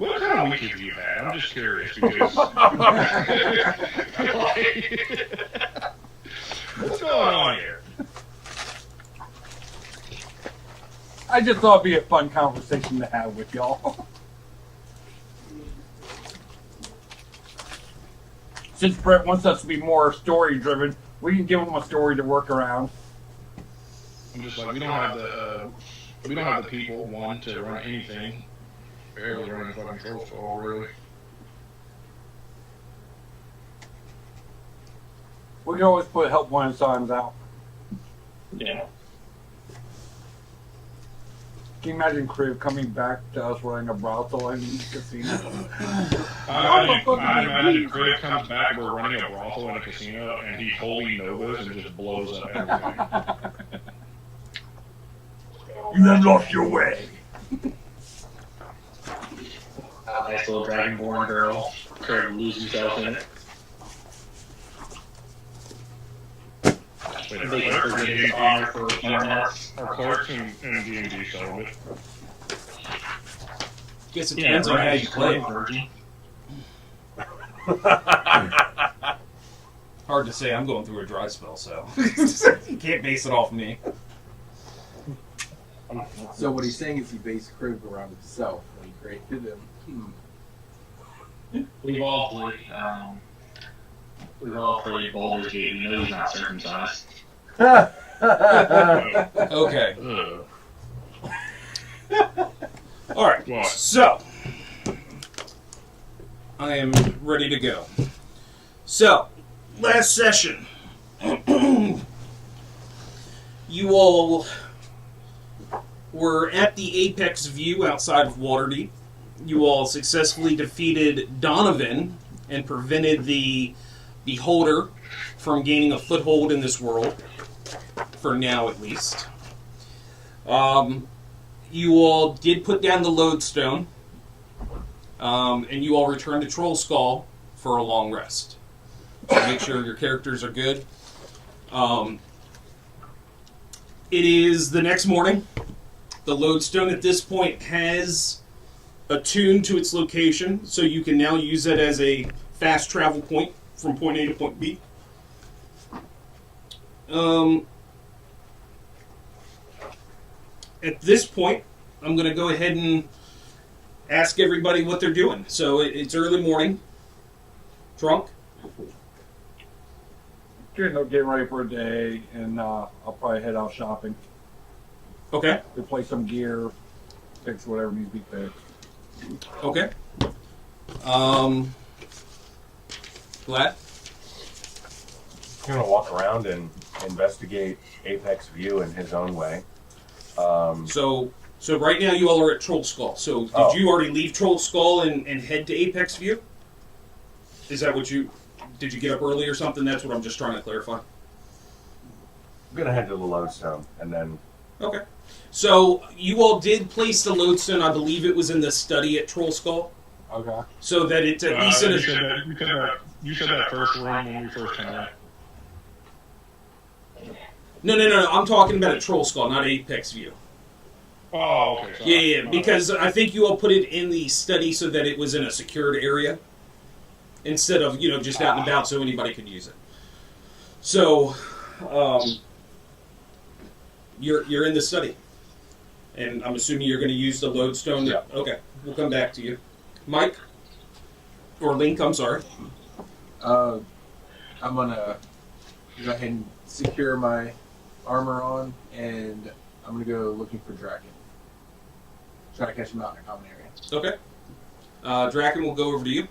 What kind of week have you had? I'm just curious because like, what's going on here? I just thought it'd be a fun conversation to have with y'all. Since Brett wants us to be more story driven, we can give him a story to work around. I'm just like we don't have the people one to run anything. Barely running the fucking troll stall, really. We can always put help one signs out. Yeah. Can you imagine Crib coming back to us running a brothel in the casino? I imagine Craig comes back, we're running a brothel in a casino, and he holy novas and just blows up everything. You have lost your way. A nice little dragonborn girl. Trying to lose himself in it. Wait, They can forget his honor for PMS. our clerks in D&D celibate. Guess it depends on how you play it. Virgin. Hard to say. I'm going through a dry spell, so you can't base it off me. So what he's saying is he based Crib around himself when he created him. We've all played Baldur's Gate. We know he's not circumcised. Okay. All right. What? So I am ready to go. So last session, you all were at the Apex View outside of Waterdeep. You all successfully defeated Donovan and prevented the Beholder from gaining a foothold in this world, for now at least. You all did put down the Lodestone, and you all returned to Troll Skull for a long rest. So make sure your characters are good. It is the next morning. The Lodestone at this point has attuned to its location, so you can now use it as a fast travel point from point A to point B. At this point, I'm going to go ahead and ask everybody what they're doing. So it's early morning. Drunk? Getting ready for a day, and I'll probably head out shopping. Okay. Replace some gear, fix whatever needs to be fixed. Okay. Glad? He's going to walk around and investigate Apex View in his own way. So right now you all are at Troll Skull. So did you already leave Troll Skull and head to Apex View? Is that what you... Did you get up early or something? That's what I'm just trying to clarify. I'm going to head to the Lodestone and then... Okay. So you all did place the Lodestone. I believe it was in the study at Troll Skull. Okay. So that it's at least in You a... you said that first room when we first came in. No. I'm talking about a Troll Skull, not Apex View. Oh, okay. Sorry. Yeah, because I think you all put it in the study so that it was in a secured area instead of, just out and about so anybody could use it. So, you're in the study. And I'm assuming you're going to use the Lodestone? Yeah. Okay, we'll come back to you. Mike? Or Link, I'm sorry. I'm gonna go ahead and secure my armor on, and I'm gonna go looking for Draken. Try to catch him out in a common area. Okay. Draken will go over to you.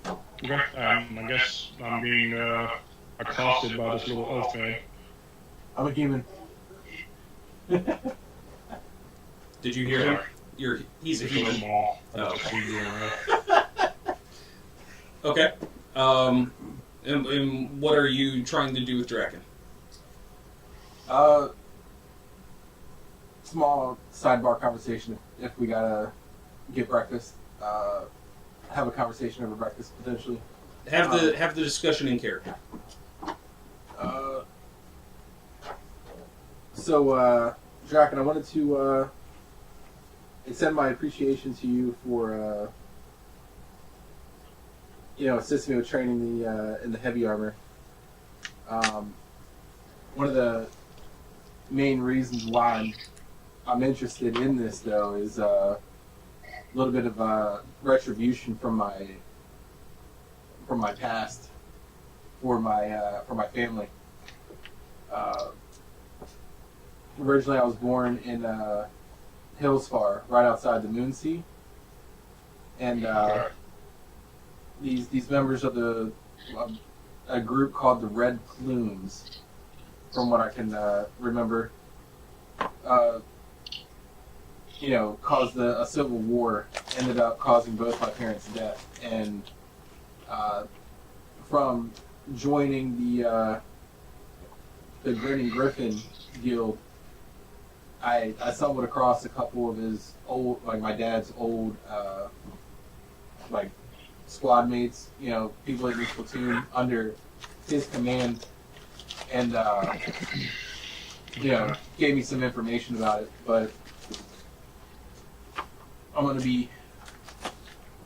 Okay. I guess I'm being accosted by this little elf thing. I'm a human. Did you hear him? He's a human. Small. Oh. Just keep doing that. Okay. And what are you trying to do with Draken? Small sidebar conversation if we gotta get breakfast. Have a conversation over breakfast potentially. Have the discussion in character. So Draken, I wanted to extend my appreciation to you for assisting me with training in the heavy armor. One of the main reasons why I'm interested in this, though, is a little bit of retribution from my past for my family. Originally, I was born in Hillsfar, right outside the Moonsea, and these members of a group called the Red Plumes, from what I can remember, caused a civil war, ended up causing both my parents' death, and from joining the Grinning Griffin Guild, I stumbled across a couple of his old, like my dad's old, like squad mates, people in his platoon under his command, and gave me some information about it. But I'm going to be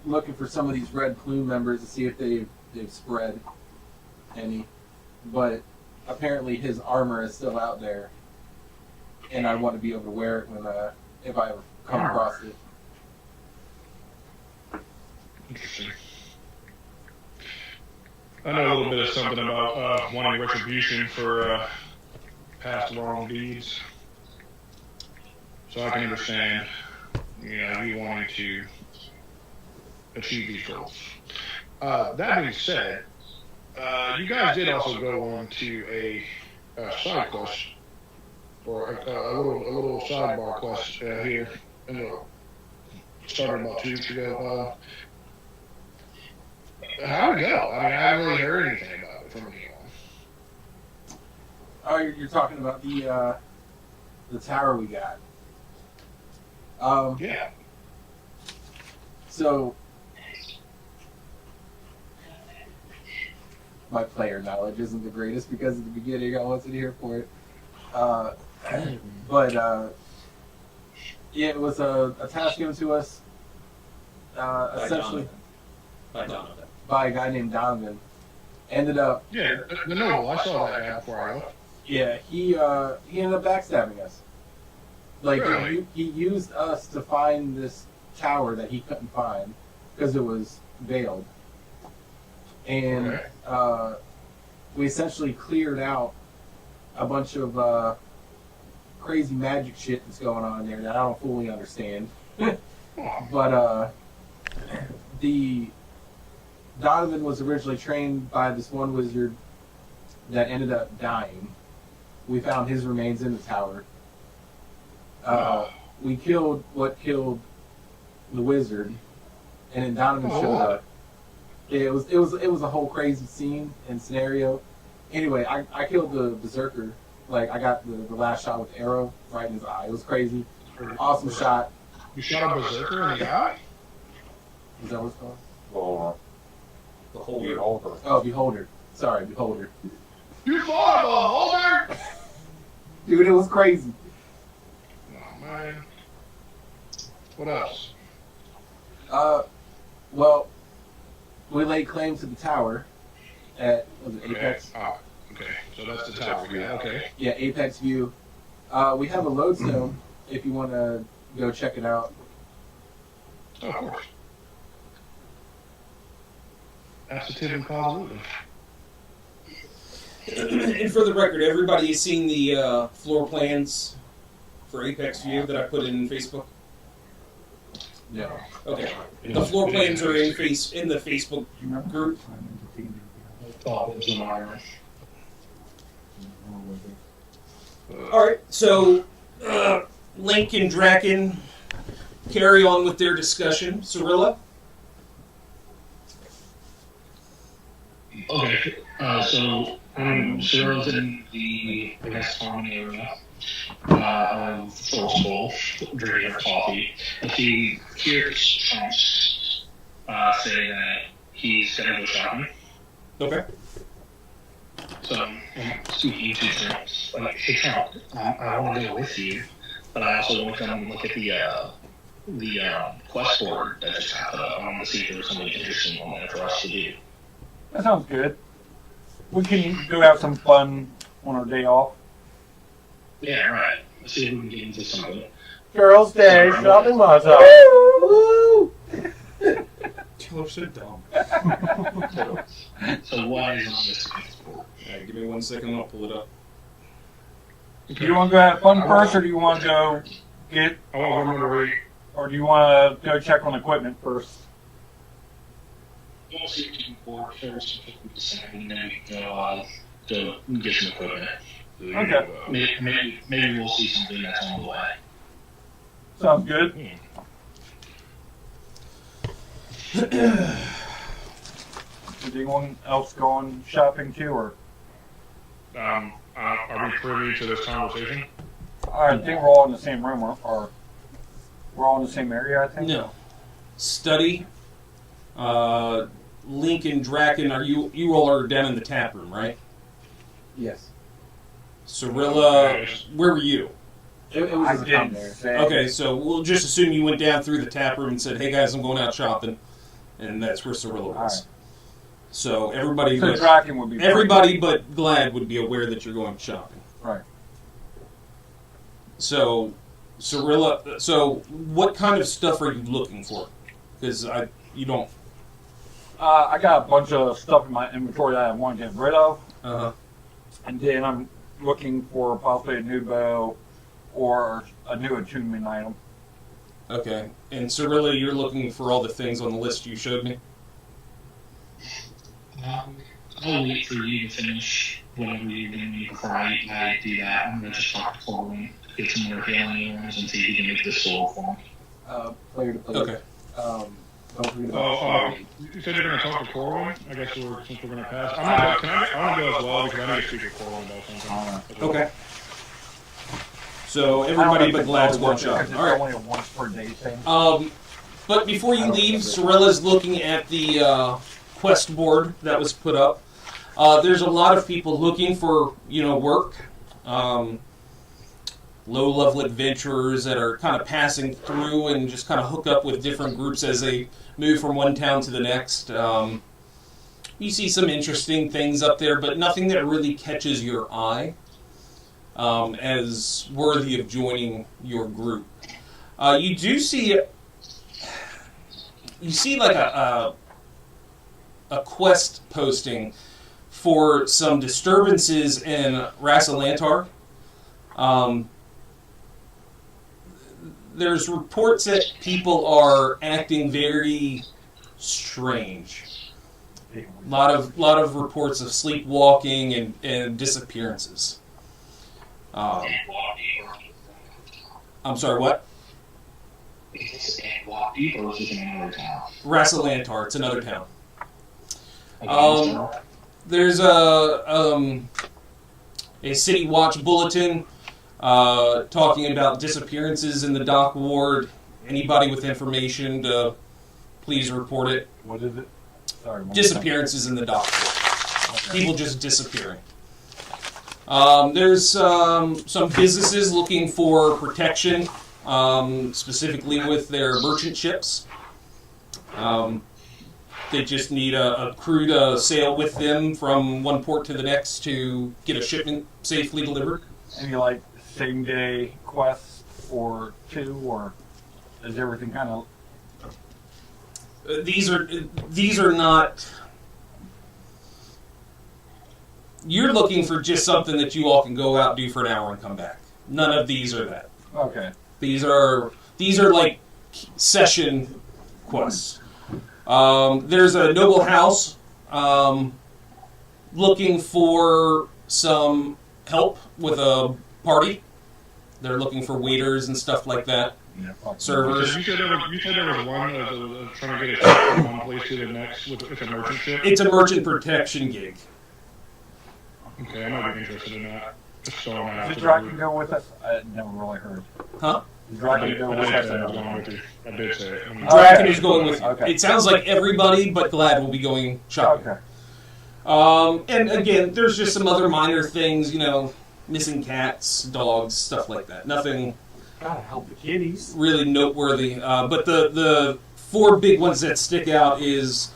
looking for some of these Red Plume members to see if they've spread any. But apparently his armor is still out there, and I want to be able to wear it when if I ever come across it. Interesting. I know a little bit of something about wanting retribution for past wrong deeds, so I can understand, you wanting to achieve these goals. That being said, you guys did also go on to a side quest, or a little sidebar quest here, and started about 2 weeks ago. How'd it go? I mean, I haven't really heard anything about it from anyone. Oh, you're talking about the tower we got. Yeah. So, my player knowledge isn't the greatest because at the beginning I wasn't here for it. But it was a task given to us, essentially by a guy named Donovan. Ended up. Yeah, the noble. I saw that guy before I left. Yeah, he ended up backstabbing us. Like Really? he used us to find this tower that he couldn't find because it was veiled, and we essentially cleared out a bunch of crazy magic shit that's going on there that I don't fully understand. But the Donovan was originally trained by this one wizard that ended up dying. We found his remains in the tower. We killed what killed the wizard, and then Donovan showed up. Yeah, it was a whole crazy scene and scenario. Anyway, I killed the berserker. Like, I got the last shot with the arrow right in his eye. It was crazy. Awesome shot. You shot a berserker in the eye? Is that what it's called? Well, Beholder. Oh, Beholder. Sorry, Beholder. You fought a beholder? Dude, it was crazy. Oh, man. What else? Well, we laid claim to the tower at, was it Apex? Ah, okay. So that's the tower. Yeah, okay. Yeah, Apex View. We have a lodestone if you want to go check it out. Oh, of course. Absolutely, positively. And for the record, everybody has seen the floor plans for Apex View that I put in Facebook? No. Okay. The floor plans are in the Facebook group. Alright, so Link and Draken carry on with their discussion. Cirilla? Okay, so Cyril's in the, I guess, common area of First Bowl, drinking her coffee, and she hears Trunks say that he's going to go shopping. Okay. So I'm speaking to Trunks, like, hey Trunks, I want to go with you, but I also want to come and look at quest board that just happened up. I wanted to see if there was something interesting on there for us to do. That sounds good. We can go have some fun on our day off. Yeah, right. Let's see if we can get into something. Girls' Day shopping plaza. You're so dumb. So what is on this quest board? Give me 1 second, I'll pull it up. Do you want to go have fun first, or do you want to go get, I won't remember where or do you want to go check on equipment first? We'll see what we can board first, and then we can go get some equipment. Okay. Maybe we'll see something that's on the way. Sounds good. Is anyone else going shopping too, or? are we privy to this conversation? I think we're all in the same room, or we're all in the same area, I think. No. Study. Link and Draken, you all are down in the tap room, right? Yes. Cirilla, where were you? It was I a didn't there. say. Okay, so we'll just assume you went down through the tap room and said, "Hey guys, I'm going out shopping," and that's where Cirilla was. Alright. So everybody, So but, Draken would be. everybody but Glad would be aware that you're going shopping. Right. So, Cirilla, so what kind of stuff are you looking for? Because you don't. I got a bunch of stuff in my inventory that I want to get rid of, and then I'm looking for possibly a new bow or a new attunement item. Okay, and Cirilla, you're looking for all the things on the list you showed me. I'll wait for you to finish whatever you're doing before I do that. I'm going to just talk to Corbin, get some more healing items, and see if he can make this soul for me. Player to player. Okay. Don't forget about You said you're going to talk to Corwin? I guess since we're going to pass. I want to go as well because I need to speak to Corwin about something. Okay. So everybody but Glad's going Because shopping. it's All right. only a once per day thing. But before you leave, Cirilla's looking at the quest board that was put up. There's a lot of people looking for, work. Low-level adventurers that are kind of passing through and just kind of hook up with different groups as they move from one town to the next. You see some interesting things up there, but nothing that really catches your eye as worthy of joining your group. You do see... You see like a quest posting for some disturbances in Rasalantar. There's reports that people are acting very strange. A lot of reports of sleepwalking and disappearances. I'm sorry, what? Is this Walk Deep or is this in another town? Rasalantar, it's another town. Okay, There's a city watch bulletin talking about disappearances in the dock ward. Anybody with information to please report it. What is it? Sorry. Disappearances in the dock ward. People just disappearing. There's some businesses looking for protection, specifically with their merchant ships. They just need a crew to sail with them from one port to the next to get a shipment safely delivered. Any same day quests or two, or is everything kind of? These are not. You're looking for just something that you all can go out, do for an hour, and come back. None of these are that. Okay. These are like session quests. There's a noble house looking for some help with a party. They're looking for waiters and stuff like that. Yeah, Servers. You said there was one that was trying to get a ship from one place to the next with a merchant ship? It's a merchant protection gig. Okay, I might be interested in that. Just so I'm after Did the Draken group. go with us? I never really heard. Huh? Did I Draken did go say with I was us? going with you. I did say it. Draken is going with you. Okay. It sounds like everybody but Glad will be going shopping. Okay. And again, there's just some other minor things, missing cats, dogs, stuff like that. Nothing Gotta help the kiddies. really noteworthy. But the four big ones that stick out is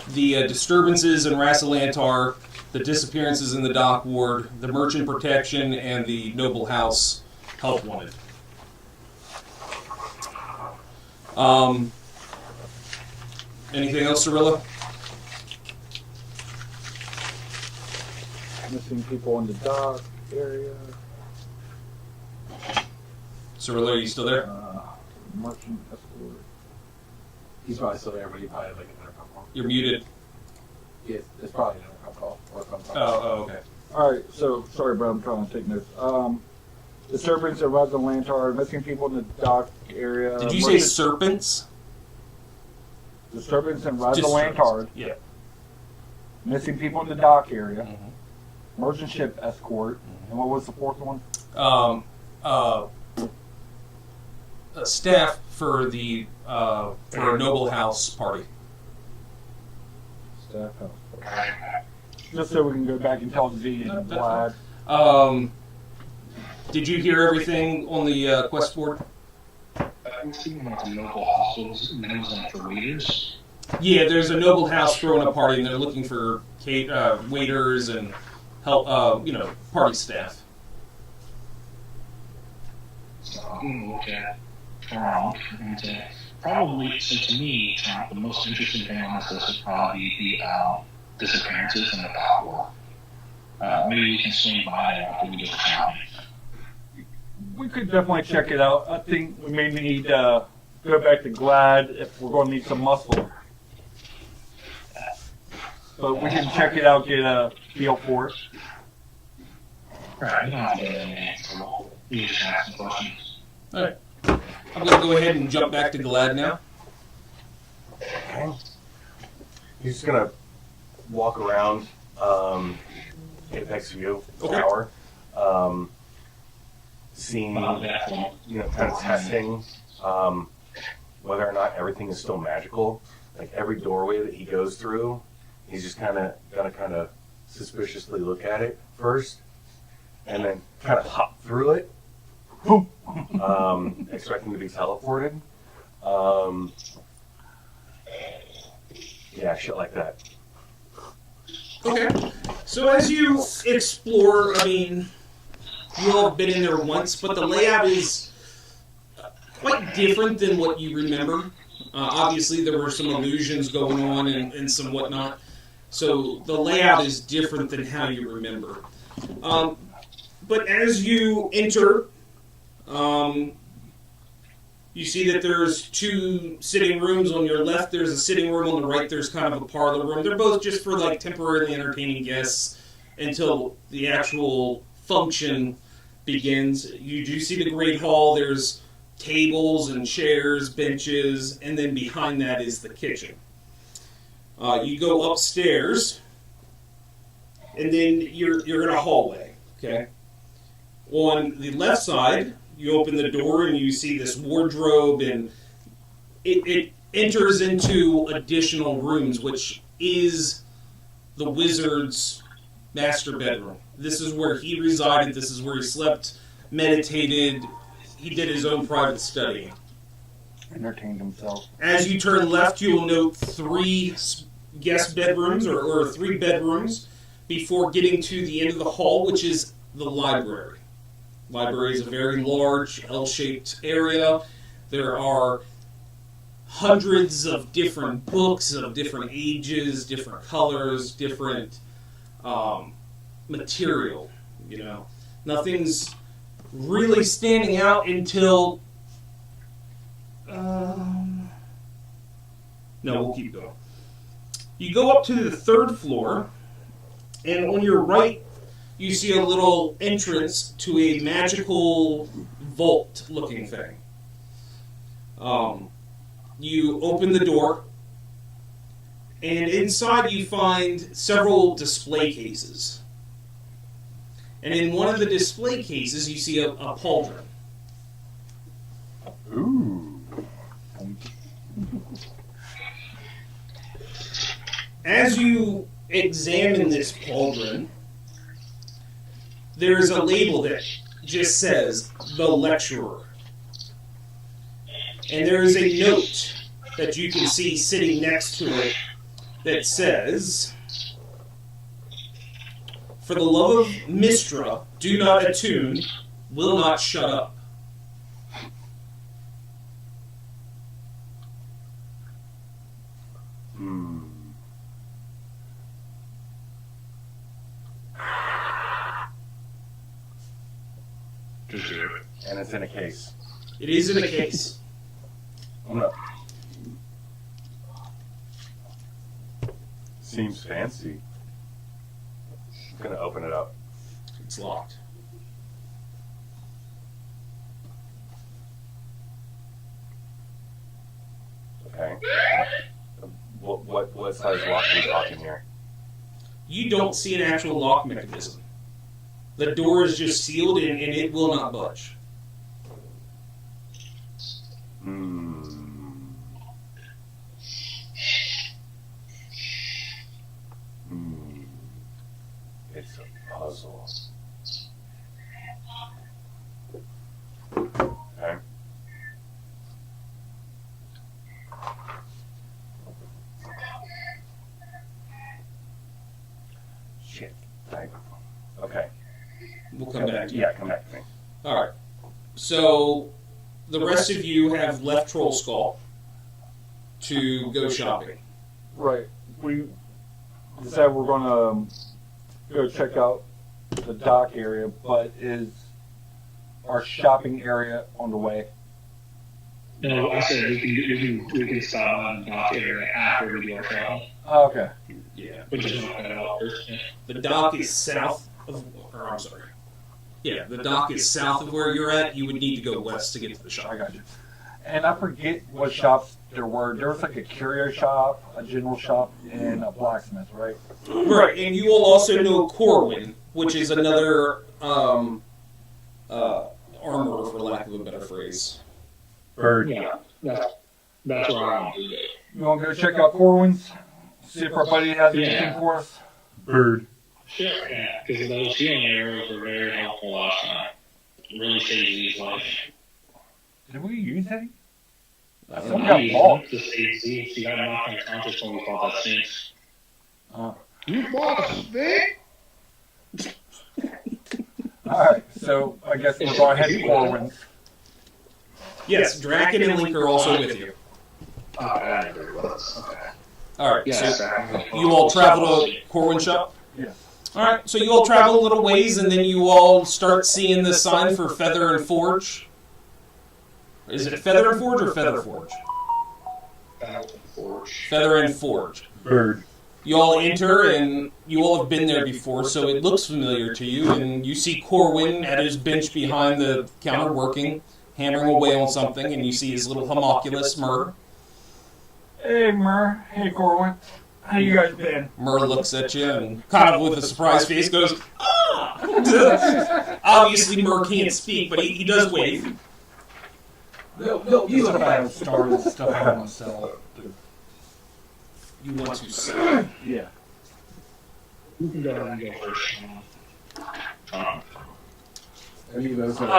the disturbances in Rassalantar, the disappearances in the dock ward, the merchant protection, and the Noble House help wanted. Anything else, Cirilla? Missing people in the dock area. Cirilla, are you still there? Merchant escort. He's probably still there, but he probably had like another phone call. You're muted. Yeah, it's probably another phone call or a phone call. Oh, okay. Alright, so, sorry, bro, I'm trying to take notes. Disturbance at Rassalantar, missing people in the dock area. Did you say serpents? Disturbance in Just Rassalantar, serpents. Yeah. missing people in the dock area. Mhm. Merchant ship escort. And what was the fourth one? Staff for the for a Noble House party. Staff house. Just so we can go back and tell Z and Vlad. Did you hear everything on the quest board? I was thinking about the local hostels, and then it was like for waiters. Yeah, there's a Noble House throwing a party, and they're looking for waiters and help, party staff. So I'm gonna look at around and probably, so to me, the most interesting thing on this list would probably be the disappearances in the dock wall. Maybe we can swing by there after we get to town. We could definitely check it out. I think we may need to go back to Glad if we're going to need some muscle. But we can check it out, get a feel for it. Right, we don't have to get any answer. We just ask some questions. Alright. I'm going to go ahead and jump back to Glad now. Okay. He's just gonna walk around Apex View Okay. Tower, seeing, kind of testing whether or not everything is still magical. Like every doorway that he goes through, he's just gonna suspiciously look at it first, and then kind of hop through it, expecting to be teleported. Yeah, shit like that. Okay. So as you explore, I mean, you all have been in there once, but the layout is quite different than what you remember. Obviously, there were some illusions going on and some whatnot. So the layout is different than how you remember. But as you enter, you see that there's two sitting rooms. On your left, there's a sitting room. On the right, there's kind of a parlor room. They're both just for like temporarily entertaining guests until the actual function begins. You do see the Great Hall. There's tables and chairs, benches, and then behind that is the kitchen. You go upstairs, and then you're in a hallway. Okay. On the left side, you open the door and you see this wardrobe, and it enters into additional rooms, which is the wizard's master bedroom. This is where he resided. This is where he slept, meditated. He did his own private study. Entertained himself. As you turn left, you will note 3 guest bedrooms, or 3 bedrooms, before getting to the end of the hall, which is the library. Library is a very large L-shaped area. There are hundreds of different books of different ages, different colors, different material. You know, nothing's really standing out until. No, we'll keep going. You go up to the 3rd floor, and on your right, you see a little entrance to a magical vault-looking thing. You open the door, and inside you find several display cases. And in one of the display cases, you see a pauldron. Ooh. As you examine this pauldron, there's a label that just says, "The Lecturer." And there is a note that you can see sitting next to it that says, "For the love of Mistra, do not attune, will not shut up." Just do it. And it's in a case. It is in a case. I'm gonna... Seems fancy. I'm gonna open it up. It's locked. Okay. What size lock are we talking here? You don't see an actual lock mechanism. The door is just sealed and it will not budge. It's a puzzle. Okay. Shit. Okay. We'll come back to you. Yeah, come back to me. Alright. So, the rest of you have left Troll Skull to go shopping. Right. We decided we're going to go check out the dock area, but is our shopping area on the way? No, I said we can stop on the dock area after we do our travel. Oh, okay. Yeah. Which is not at all. The dock is south of... Or, I'm sorry. Yeah, the dock is south of where you're at. You would need to go west to get to the shop. I got you. And I forget what shops there were. There was like a curio shop, a general shop, and a blacksmith, right? Right, and you will also know Corwin, which is another armorer, for lack of a better phrase. Bird. Yeah, that's where I want to do it. You want to go check out Corwin's? See if our buddy has anything Yeah. for us? Bird. Sure, yeah, because those healing arrows were very helpful last time. Really saved Z's life. Did we use any? I Some got bought. to save Z. She got knocked unconscious when we fought that Sphinx. You bought a stick? Alright, so I guess we're going to head to Corwin's. Yes, Draken and Link are also with you. Oh, I never was. Okay. Alright, Yes. so you all travel to Corwin's shop? Yes. Alright, so you all travel a little ways and then you all start seeing the sign for Feather and Forge. Is it Feather and Forge or Feather Forge? Feather and Forge. Bird. You all enter, and you all have been there before, so it looks familiar to you. And you see Corwin at his bench behind the counter working, hammering away on something, and you see his little homunculus, Myrrh. Hey, Myrrh. Hey, Corwin. How you guys been? Myrrh looks at you and, kind of with a surprised face, goes, "Ah!" Obviously, Myrrh can't speak, but he does wave. No, you look like stars and stuff I want to sell. You want to say. Yeah. You can go ahead and go first. Oh,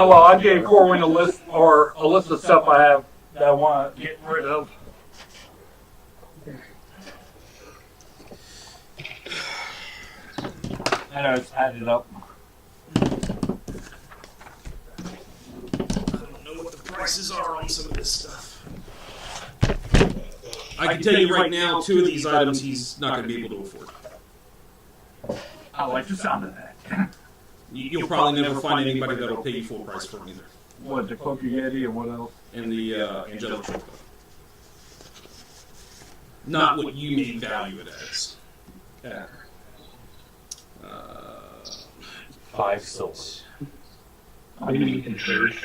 well, I gave Corwin a list of stuff I have that I want to get rid of. I know it's added up. I don't know what the prices are on some of this stuff. I can tell you right now, 2 of these items he's not going to be able to afford. I like the sound of that. You'll probably never find anybody that'll pay you full price for them either. What, the Cloak of Yeti and what else? And the Angelic Choco. Not what you may value it as. Yeah. 5 silver. I mean, you can trade.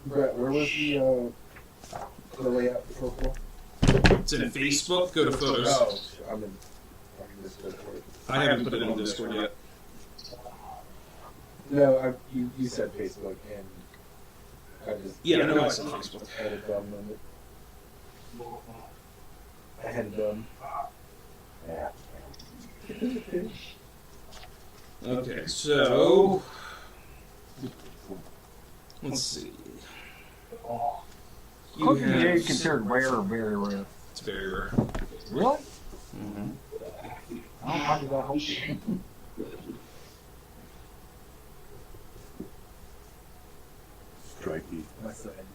Brett, where was the layout for Purple? It's in Facebook. Go to photos. Oh, I'm in this Discord. I haven't put it on Discord yet. No, you said Facebook, and I just Yeah, I know I said Facebook. had a dumb moment. I had a dumb. Yeah. Okay, so let's see. You Cooking have- is considered rare or very rare. It's very rare. Really? Mm-hmm. I don't find it that wholesome. Strikey. That's the ending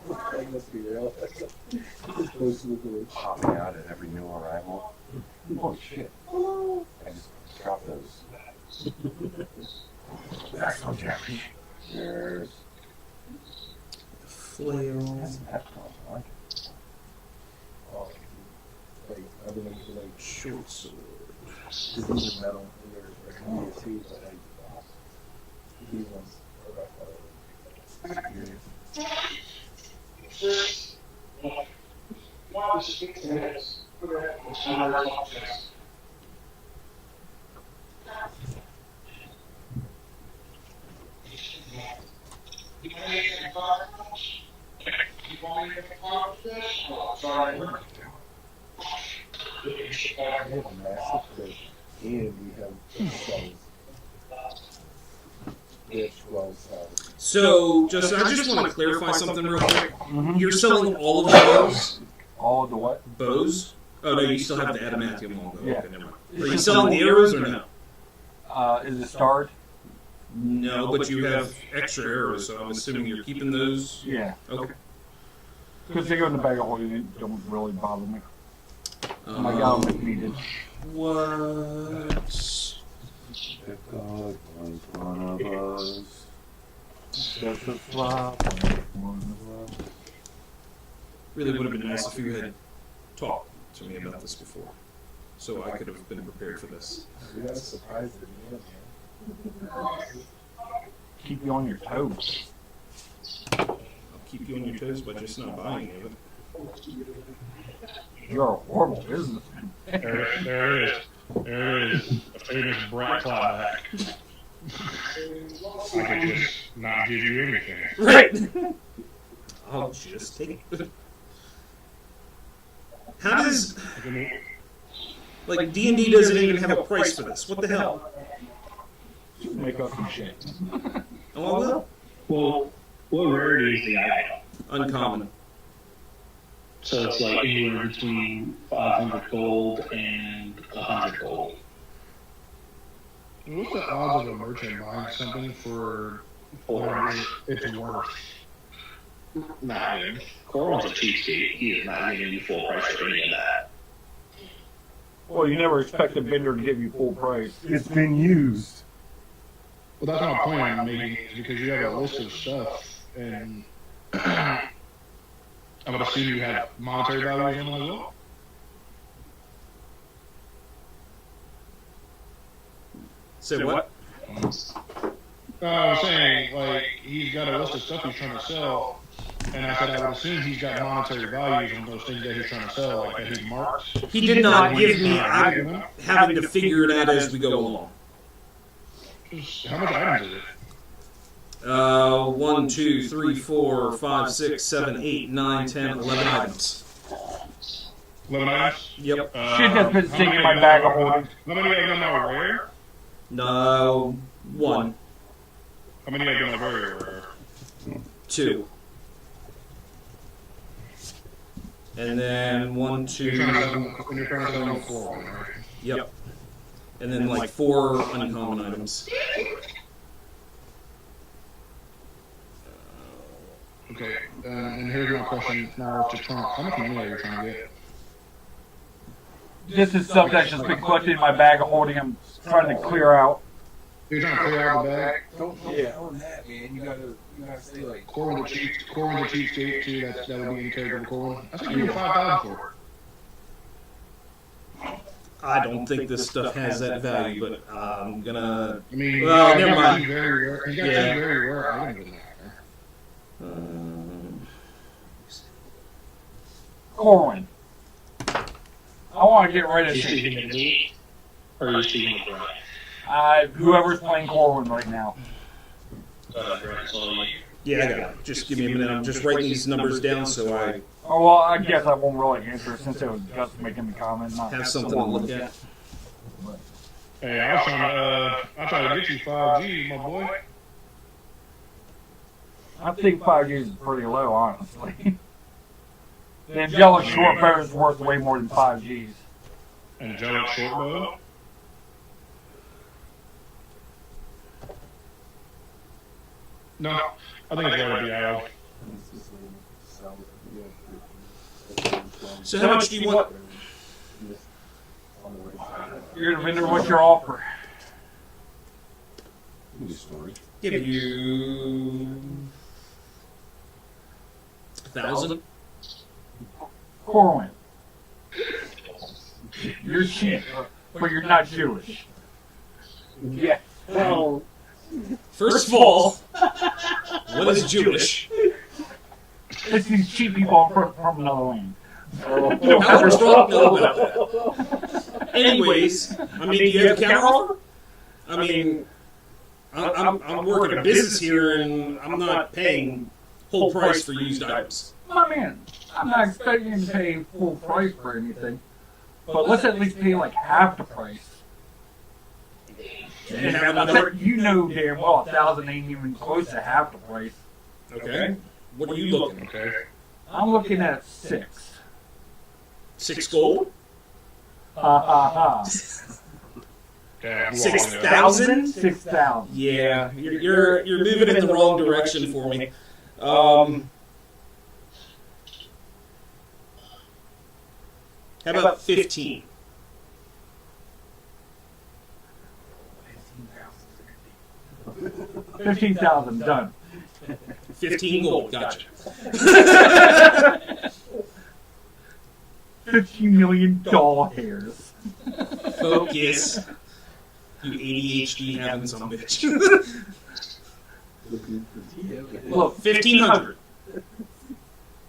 that must be real. It's supposed to look like- Pop me out at every new arrival. Oh shit. I just drop those. Maximum damage. There's Flail. that's some headphones. I like it. Oh, like, I've been looking for like, Short sword. cause these are metal, and they're heavy too, but like, these ones are rough. We have a massive fish, and we have cells. We have 12 cells. So, Justin, I just want to clarify something real quick. Mm-hmm. You're selling all of the bows? All of the what? Bows? Oh, no, you still have the adamantium longbow. Yeah. Okay, never mind. Are you selling the arrows or no? Is it starred? No, but you have extra arrows, so I'm assuming you're keeping those. Yeah. Okay. Because they go in the bag of holding, it don't really bother me. I got them if needed. What? The God was one of us. Just a flop. Really would have been nice if you had talked to me about this before, so I could have been prepared for this. We got a surprise at the end, man. Keep you on your toes. I'll keep you on your toes by just not buying any of it. You're a horrible businessman. There it is. There it is. A famous brat clapback. I could just not give you anything. Right. I'll just take it. How does I mean, like D&D doesn't even have a price for this? What the hell? Just make up some shit. Oh, I will. Well, what rarity is the item? Uncommon. So it's like anywhere between 500 gold and 100 gold. what's the odds of a merchant buying something for whatever it's worth? Not him. Corwin's a cheapskate. He is not giving you full price for any of that. Well, you never expect a vendor to give you full price. It's been used. Well, that's my point I'm making, is because you have a list of stuff, and I would assume you have monetary values in them as well. Say what? I was saying, like, he's got a list of stuff he's trying to sell, and I said I would assume he's got monetary values on those things that he's trying to sell, like that he's marked. He did not give me. I'm having to figure it out as we go along. How much items is it? 1, 2, 3, 4, 5, 6, 7, 8, 9, 10, 11 items. 11 items? Yep. Shit that's been sitting in my bag of holding. How many of them are rare? No, 1, How many of them are very rare? 2. And then 1, 2. You're trying to sell them for one, right? Yep. And then like 4 uncommon items. Okay, and here's my question now to Trump. How much money are you trying to get? This is stuff that's just been collected in my bag of holding. I'm trying to clear out. You're trying to clear out the bag? Don't own that, man. You gotta say like, Corwin's a cheapskate too. That would be in character of Corwin. I think you get 5,000 for it. I don't think this stuff has that value, but I'm gonna. I mean, Well, he's never got mind. two very rare. He's got Yeah. two very rare items in there. Corwin. I want to get rid Are of you shit. speaking to me? Or are you speaking to Brian? Whoever's playing Corwin right now. Brian, so you. Yeah, I got it. Just give me a minute. I'm just writing these numbers down so I Oh, well, I guess I won't really answer since it was Gus making the comment. Not have something to look at. Hey, I was trying to get you 5G, my boy. I think 5 G's is pretty low, honestly. The angelic short bow is worth way more than 5 G's. Angelic short bow. No, I think it's right at the arrow. So how much do you want? You're the vendor, what's your offer? Give you 1,000. Corwin. You're cheap, but you're not Jewish. Yeah. Well, First of all, what is Jewish? It's these cheap people from another land. How much do I know about that? Anyways, I mean, do you have a counter offer? I mean, I'm working a business here, and I'm not paying full price for used items. My man, I'm not expecting you to pay full price for anything, but let's at least pay like half the price. Do you have another? You know damn well 1,000 ain't even close to half the price. Okay. What are you looking? Okay. I'm looking at 6. 6 gold? Ha ha ha. Yeah, I'm 6,000? 6,000. Yeah, you're moving in the wrong direction for me. How about 15? 15,000 done. 15 gold, gotcha. $15 million doll hairs. Focus. You ADHD having some bitch. Look, 1,500.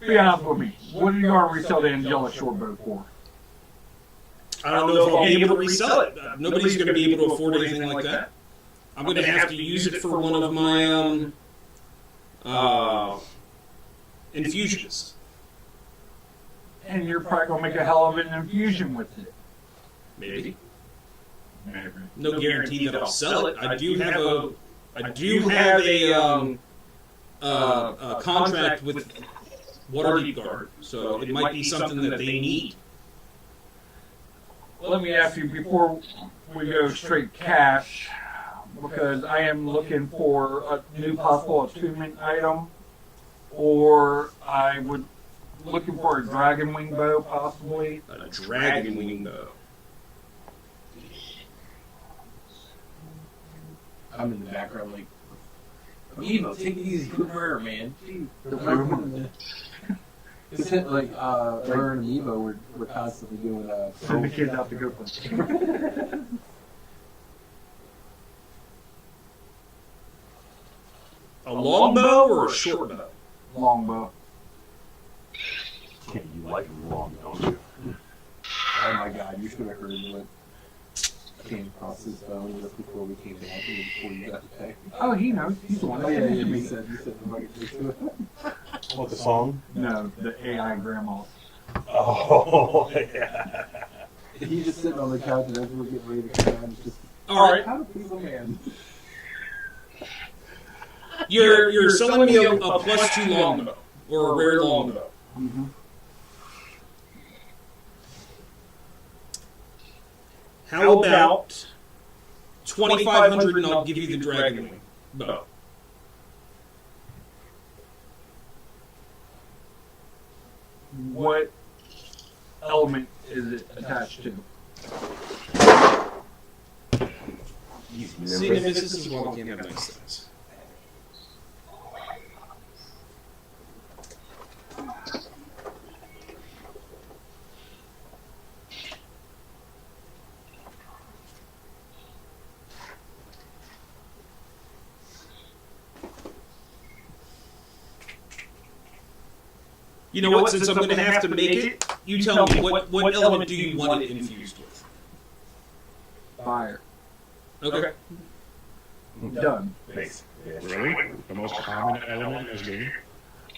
be honest with me. What are you going to resell the angelic short bow for? I don't know if I'll be able to resell it. Nobody's going to be able to afford anything like that. I'm going to have to use it for one of my infusions. And you're probably going to make a hell of an infusion with it. Maybe. No guarantee that I'll sell it. I do have a contract with Waterdeep Guard, so it might be something that they need. Let me ask you before we go straight cash, because I am looking for a new possible attunement item, or I would looking for a dragon wing bow possibly. A dragon wing bow. I'm in the background like, Amiibo, take it easy, good murder, man. It's like her and Amiibo we're constantly doing Send the kids out to go for A long bow or a short bow? longbow. Yeah, you like long, don't you? Oh my god, you should have heard what came across his phone just before we came back and before you got to pay. Oh, he knows. He's the one that Yeah, sent you me. said the bucket to it. What, the song? No, the AI grandmas. Oh, yeah. He's just sitting on the couch and as we're getting ready to come down, he's just, All right, how to please a man? you're selling me a +2 longbow or a rare longbow. Mm-hmm. How about 2,500 and I'll give you the dragon wing bow? What element is it attached to? See, this is why we can't have nice things. You know what? Since I'm going to have to make it, you tell me what element do you want it infused with? Fire. Okay. Done. Base. Yeah. Really? The most common element is me?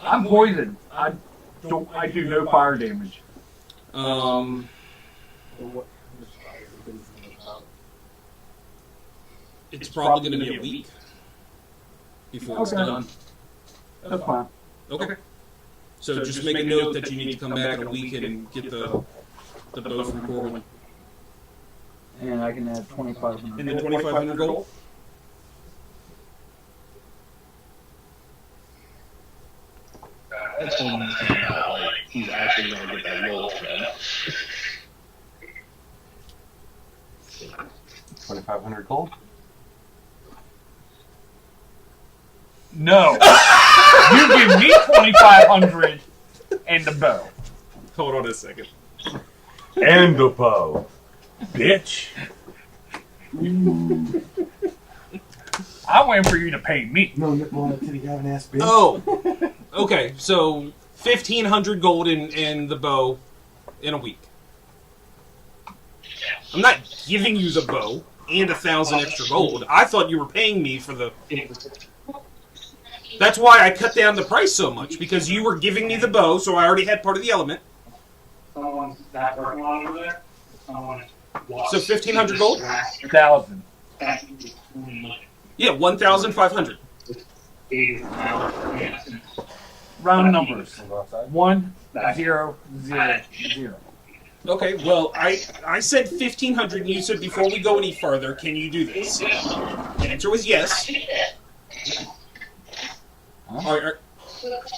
I'm poisoned. I do no fire damage. It's probably going to be a week before it's Okay. done. That's fine. Okay. So just make a note that you need to come back in a week and get the bow from Corwin. And I can add 2,500. And then 2,500 gold? That's one thing about, like, he's actually going to get that gold then. 2,500 gold. No. You give me 2,500 and the bow. Hold on a second. And the bow. Bitch. I'm waiting for you to pay me. No, nipple on the titty having ass bitch. Oh, okay. So 1,500 gold in the bow in a week. I'm not giving you the bow and 1,000 extra gold. I thought you were paying me for the. That's why I cut down the price so much, because you were giving me the bow, so I already had part of the element. Someone's not working on over there. Someone So 1,500 gold? 1,000. Yeah, 1,500. Round numbers. 1, 0, 0, 0. Okay, well, I said 1,500, and you said before we go any further, can you do this? The answer was yes.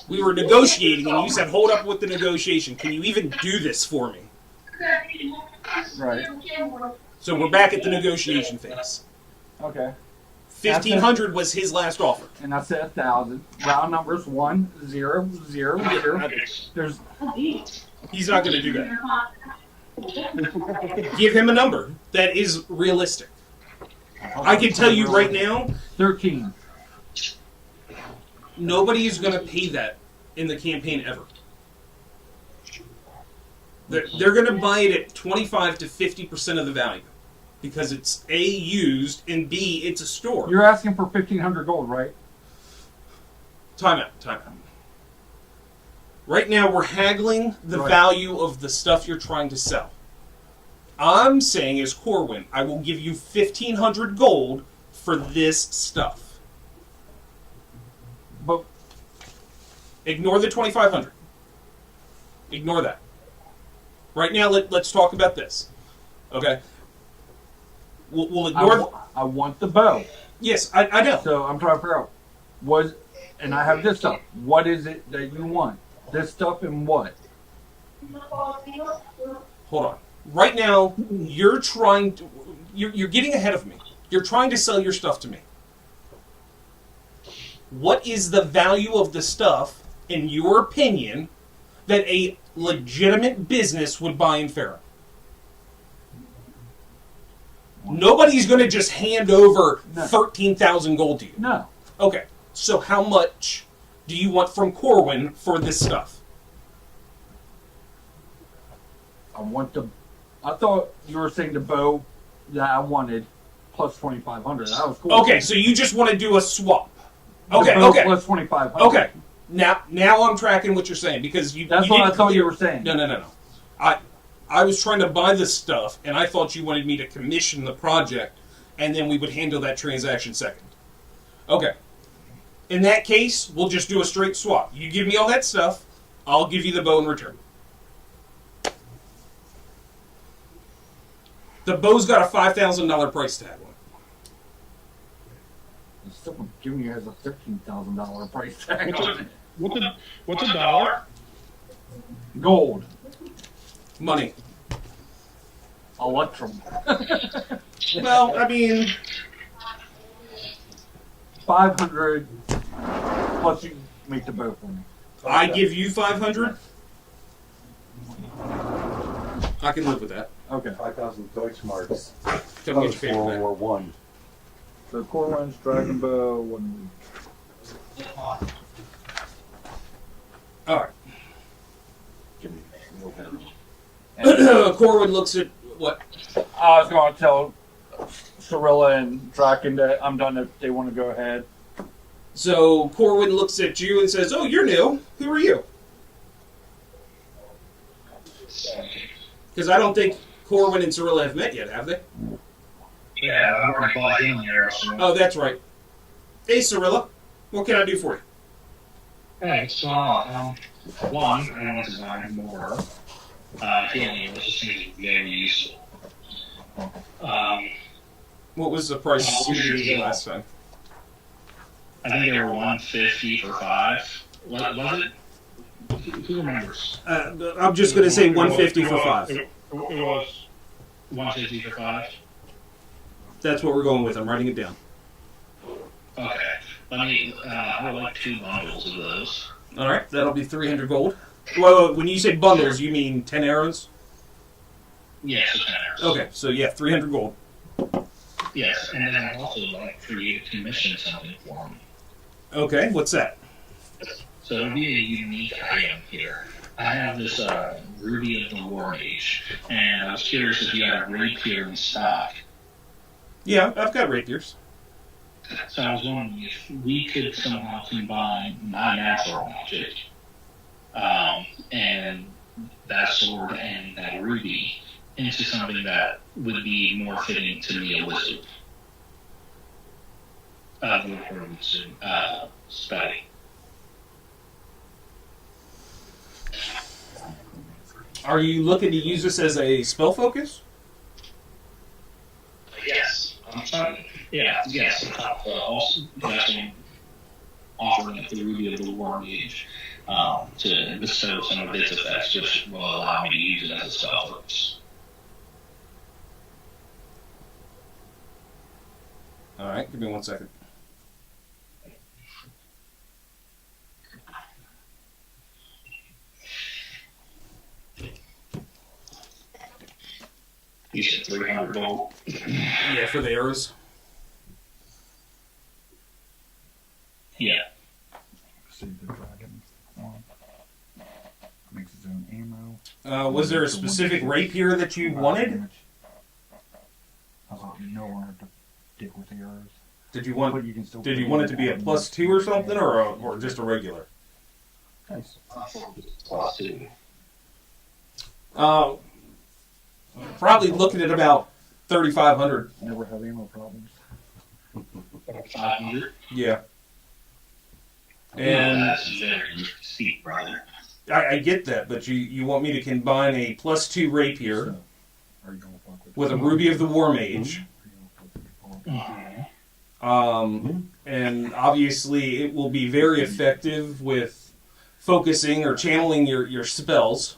We were negotiating, and you said, hold up with the negotiation. Can you even do this for me? Right. So we're back at the negotiation phase. Okay. 1,500 was his last offer. And I said 1,000. Round numbers 1, 0, 0, 0. There's He's not going to do that. Give him a number that is realistic. I can tell you right now, 13. nobody is going to pay that in the campaign ever. They're going to buy it at 25 to 50% of the value. Because it's A, used, and B, it's a store. You're asking for 1,500 gold, right? Time out. Right now, we're haggling the Right. value of the stuff you're trying to sell. I'm saying, as Corwin, I will give you 1,500 gold for this stuff. But Ignore the 2,500. Ignore that. Right now, let's talk about this. Okay? We'll ignore... I want the bow. Yes, I know. So I'm trying to figure out and I have this stuff. What is it that you want? This stuff and what? Hold on. Right now, you're trying to... You're getting ahead of me. You're trying to sell your stuff to me. What is the value of the stuff, in your opinion, that a legitimate business would buy in Pharaoh? Nobody's going to just hand over No. 13,000 gold to you. No. Okay, so how much do you want from Corwin for this stuff? I thought you were saying the bow that I wanted plus 2,500. That was cool. Okay, so you just want to do a swap. The Okay, bow okay. Plus 2,500. Okay. Now I'm tracking what you're saying, because That's you what I didn't thought clear- you were saying. No. I was trying to buy this stuff, and I thought you wanted me to commission the project, and then we would handle that transaction second. Okay. In that case, we'll just do a straight swap. You give me all that stuff, I'll give you the bow in return. The bow's got a $5,000 price tag on it. I'm still giving you guys a $13,000 price tag on it. What's a dollar? Gold. Money. Electrum. Well, I mean, 500 plus you make the bow for me. I give you 500. I can live with that. Okay. 5,000 Deutschmarks. Don't get your paper World back. War One. So Corwin's Dragon Bow, 1 week. All right. Give me no pen. Corwin looks at what? I was going to tell Cirilla and Draken that I'm done if they want to go ahead. So Corwin looks at you and says, "Oh, you're new. Who are you?" Because I don't think Corwin and Cirilla have met yet, have they? Yeah, I already bought in there. So. Oh, that's right. Hey, Cirilla, what can I do for you? Hey, what's going on? One, I want to buy more. Healing, which just seems very useful. What was the price you gave me last time? I think they were 150 for 5. What was it? Who remembers? I'm just going to say 150 for 5. It was 150 for 5? That's what we're going with. I'm writing it down. Okay. Let me, I would like 2 bundles of those. All right, that'll be 300 gold. Well, when you say bundles, you mean 10 arrows? Yes, so 10 arrows. Okay, so yeah, 300 gold. Yes, and then I'd also like for you to commission something for me. Okay, what's that? So it'll be a unique item here. I have this Ruby of the War Mage, and I was curious if you had a rapier in stock. Yeah, I've got rapiers. So I was wondering if we could somehow combine my natural magic and that sword and that ruby into something that would be more fitting to me, a wizard. Spelling. Are you looking to use this as a spell focus? Yes. Yes. Also, offering up the Ruby of the War Mage to bestow some of its effects, which will allow me to use it as a spell focus. All right, give me 1 second. You said 300 gold. Yeah, for the arrows. Yeah. See the dragon one. Makes his own ammo. Was there a specific rapier that you wanted? I was like, you know, I have to dig with the arrows. Did you want? But you can still Did you want it to be a +2 or something, or just a regular? Nice. +2. Probably looking at about 3,500. Never have ammo problems. 500. Yeah. And That's very steep, brother. I get that, but you want me to combine a +2 rapier So, are you gonna fuck with a Ruby of the War Mage, Mm-hmm. and obviously it will be very effective with focusing or channeling your spells.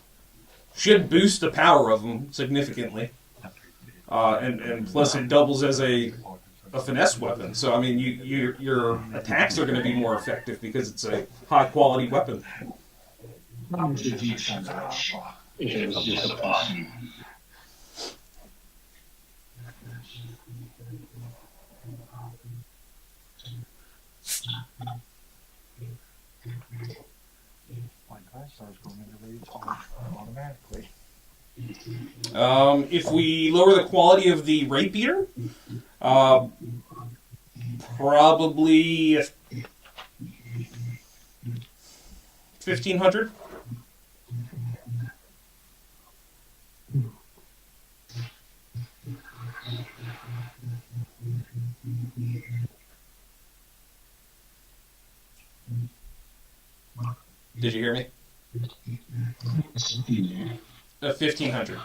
Should boost the power of them significantly, and plus it doubles as a finesse weapon. So I mean, your attacks are going to be more effective because it's a high quality weapon. How much did you spend if it was just a plus? My class starts going into rage automatically. If we lower the quality of the rapier, probably 1,500. Did you hear me? 1,500. $1,500.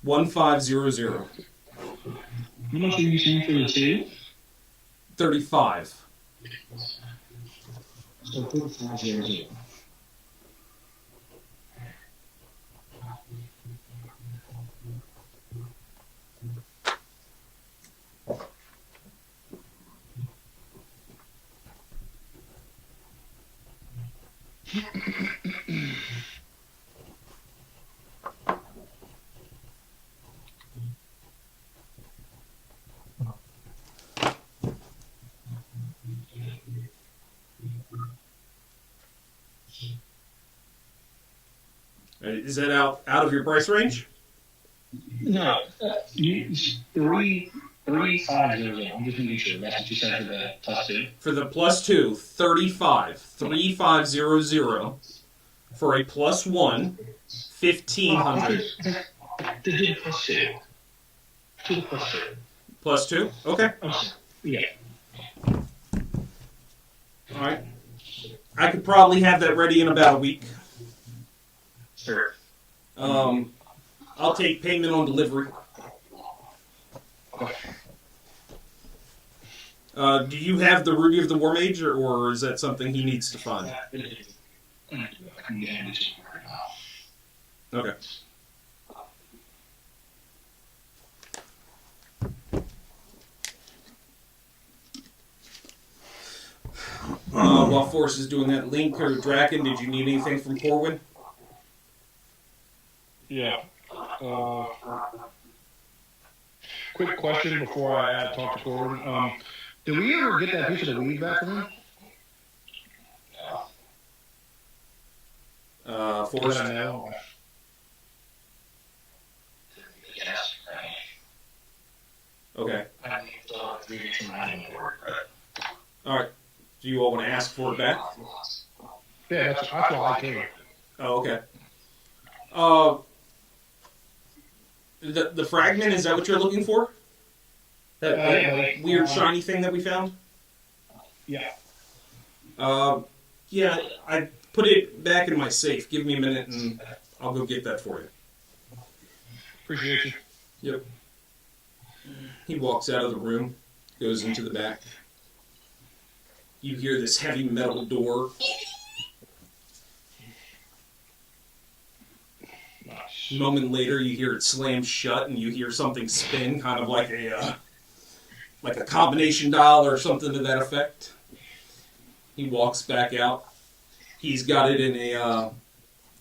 1,500. How much are you saying for the 2? 35. So 4,500. Is that out of your price range? No, you 3,500. I'm just making sure that's what you said for the +2. For the +2, 35,3,500. For a +1, 1,500. To do the +2. To the +2. +2? Okay. Yeah. Alright. I could probably have that ready in about a week. Sure. I'll take payment on delivery. Do you have the Ruby of the War Mage, or is that something he needs to find? Okay. While Forrest is doing that, Link or Draken, did you need anything from Corwin? Yeah. Quick question before I talk to Corbin. Did we ever get that piece of the weed back from him? Forrest? No. Yes. Okay. Alright. Do you all want to ask for it back? Yeah, that's why I came. Oh, okay. The fragment, is that what you're looking for? That weird shiny thing that we found? Yeah. Yeah, I put it back in my safe. Give me a minute and I'll go get that for you. Appreciate you. Yep. He walks out of the room, goes into the back. You hear this heavy metal door. A moment later, you hear it slam shut, and you hear something spin, kind of like a combination dial or something to that effect. He walks back out. He's got it in a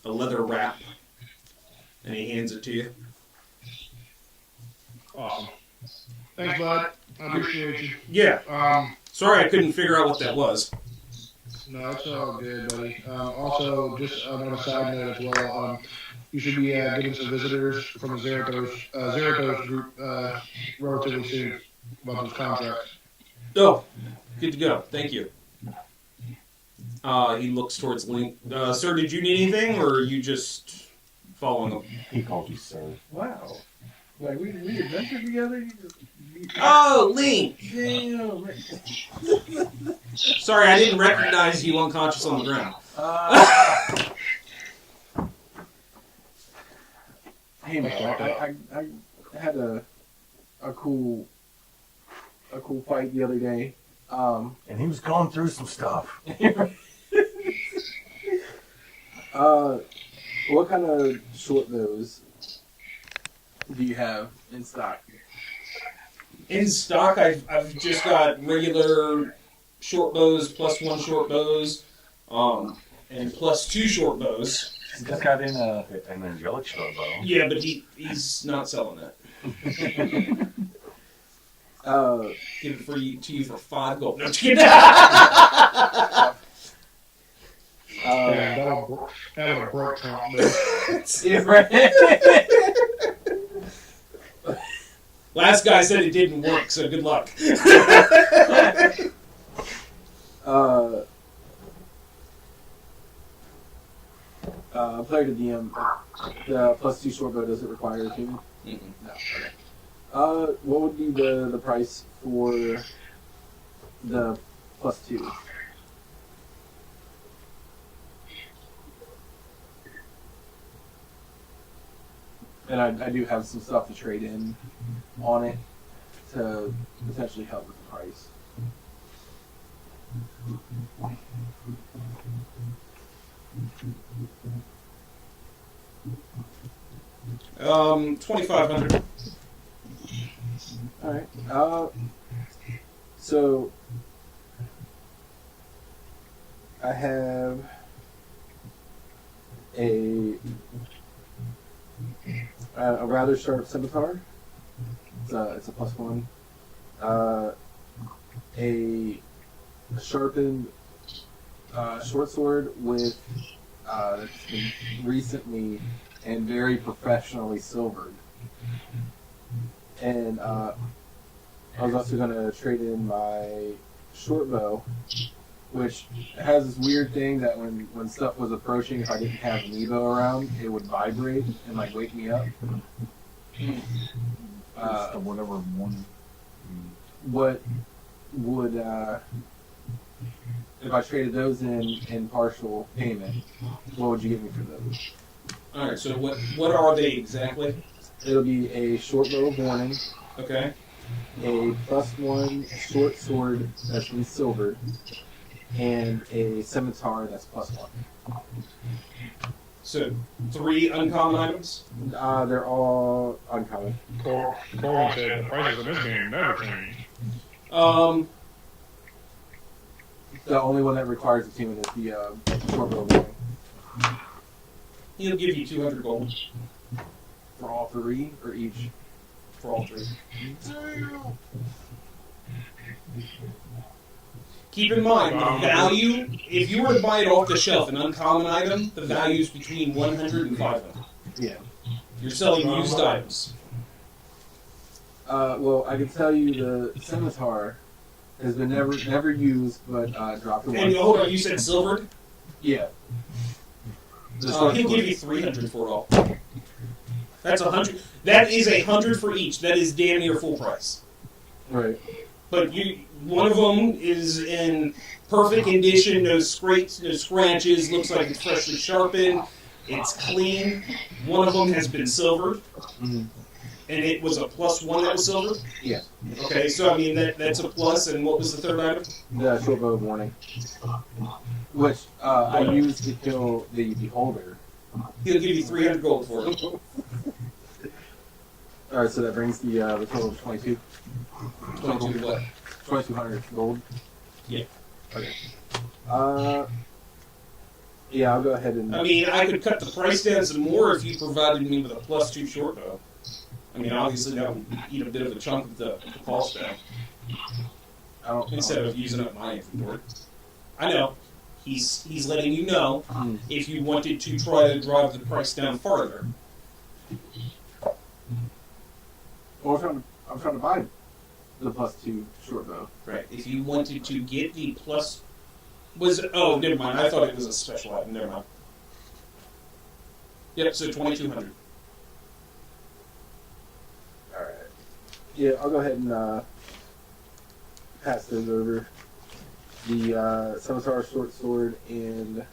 leather wrap, and he hands it to you. Awesome. Thanks, bud. I appreciate you. Yeah. Sorry, I couldn't figure out what that was. No, it's all good, buddy. Also, just on a side note as well, you should be getting some visitors from the Zerathos group relatively soon about those contracts. Oh, good to go. Thank you. He looks towards Link. Sir, did you need anything, or are you just following him? He called you sir. Wow. Like, we adventured together? Oh, Link! Damn. Sorry, I didn't recognize you unconscious on the ground. Hey man, I had a cool fight the other day. And he was going through some stuff. What kind of short bows do you have in stock? In stock, I've just got regular short bows, +1 short bows, and +2 short bows. Just got in An angelic short bow. Yeah, but he's not selling that. Give it to you for 5 gold. No, just kidding. That would have broke Trump. yeah, right. Last guy said it didn't work, so good luck. Player to DM, the +2 short bow, does it require a tuning? Mm-mm. No. Okay. What would be the price for the +2? And I do have some stuff to trade in on it to potentially help with the price. $2,500. All right. So I have a rather sharp scimitar. It's a +1. A sharpened short sword with that's been recently and very professionally silvered. And I was also going to trade in my short bow, which has this weird thing that when stuff was approaching, if I didn't have Nebo around, it would vibrate and like wake me up. Whatever one. What would if I traded those in partial payment? What would you give me for those? All right. So what are they exactly? It'll be a short bow of warning, Okay. a +1 short sword that's re-silvered, and a scimitar that's +1. So 3 uncommon items. They're all uncommon. Corbin said the prices of this game never change. The only one that requires attunement is the short bow of warning. He'll give you 200 gold For all three, or each? for all 3. Keep in mind, the value, if you were to buy it off the shelf, an uncommon item, the value is between 100 and 500. Yeah. You're selling used items. Well, I can tell you the scimitar has been never used, but dropped And away. hold on, you said silvered? Yeah. He'll give you 300 for it all. That's 100. That is 100 for each. That is damn near full price. Right. But one of them is in perfect condition, no scrapes, no scratches, looks like it's freshly sharpened, it's clean. One of them has been silvered, Mhm. and it was a +1 that was silvered. Yeah. Okay, so I mean that's a plus. And what was the third item? The short bow of warning, which I used to kill the beholder. He'll give you 300 gold for it. All right, so that brings the total of 22. 22 what? 2,200 gold. Yeah. Okay. Yeah, I'll go ahead and. I mean, I could cut the price down some more if you provided me with a +2 short bow. I mean, obviously that would eat a bit of a chunk of the cost down I don't. instead of using up my inventory. I know. He's letting you know Mm. if you wanted to try to drive the price down farther. Well, I'm trying to buy the +2 short bow. Right. If you wanted to get the plus, oh, never mind. I thought it was a special item. Never mind. Yep. So 2,200. All right. Yeah, I'll go ahead and pass those over. The scimitar, short sword, and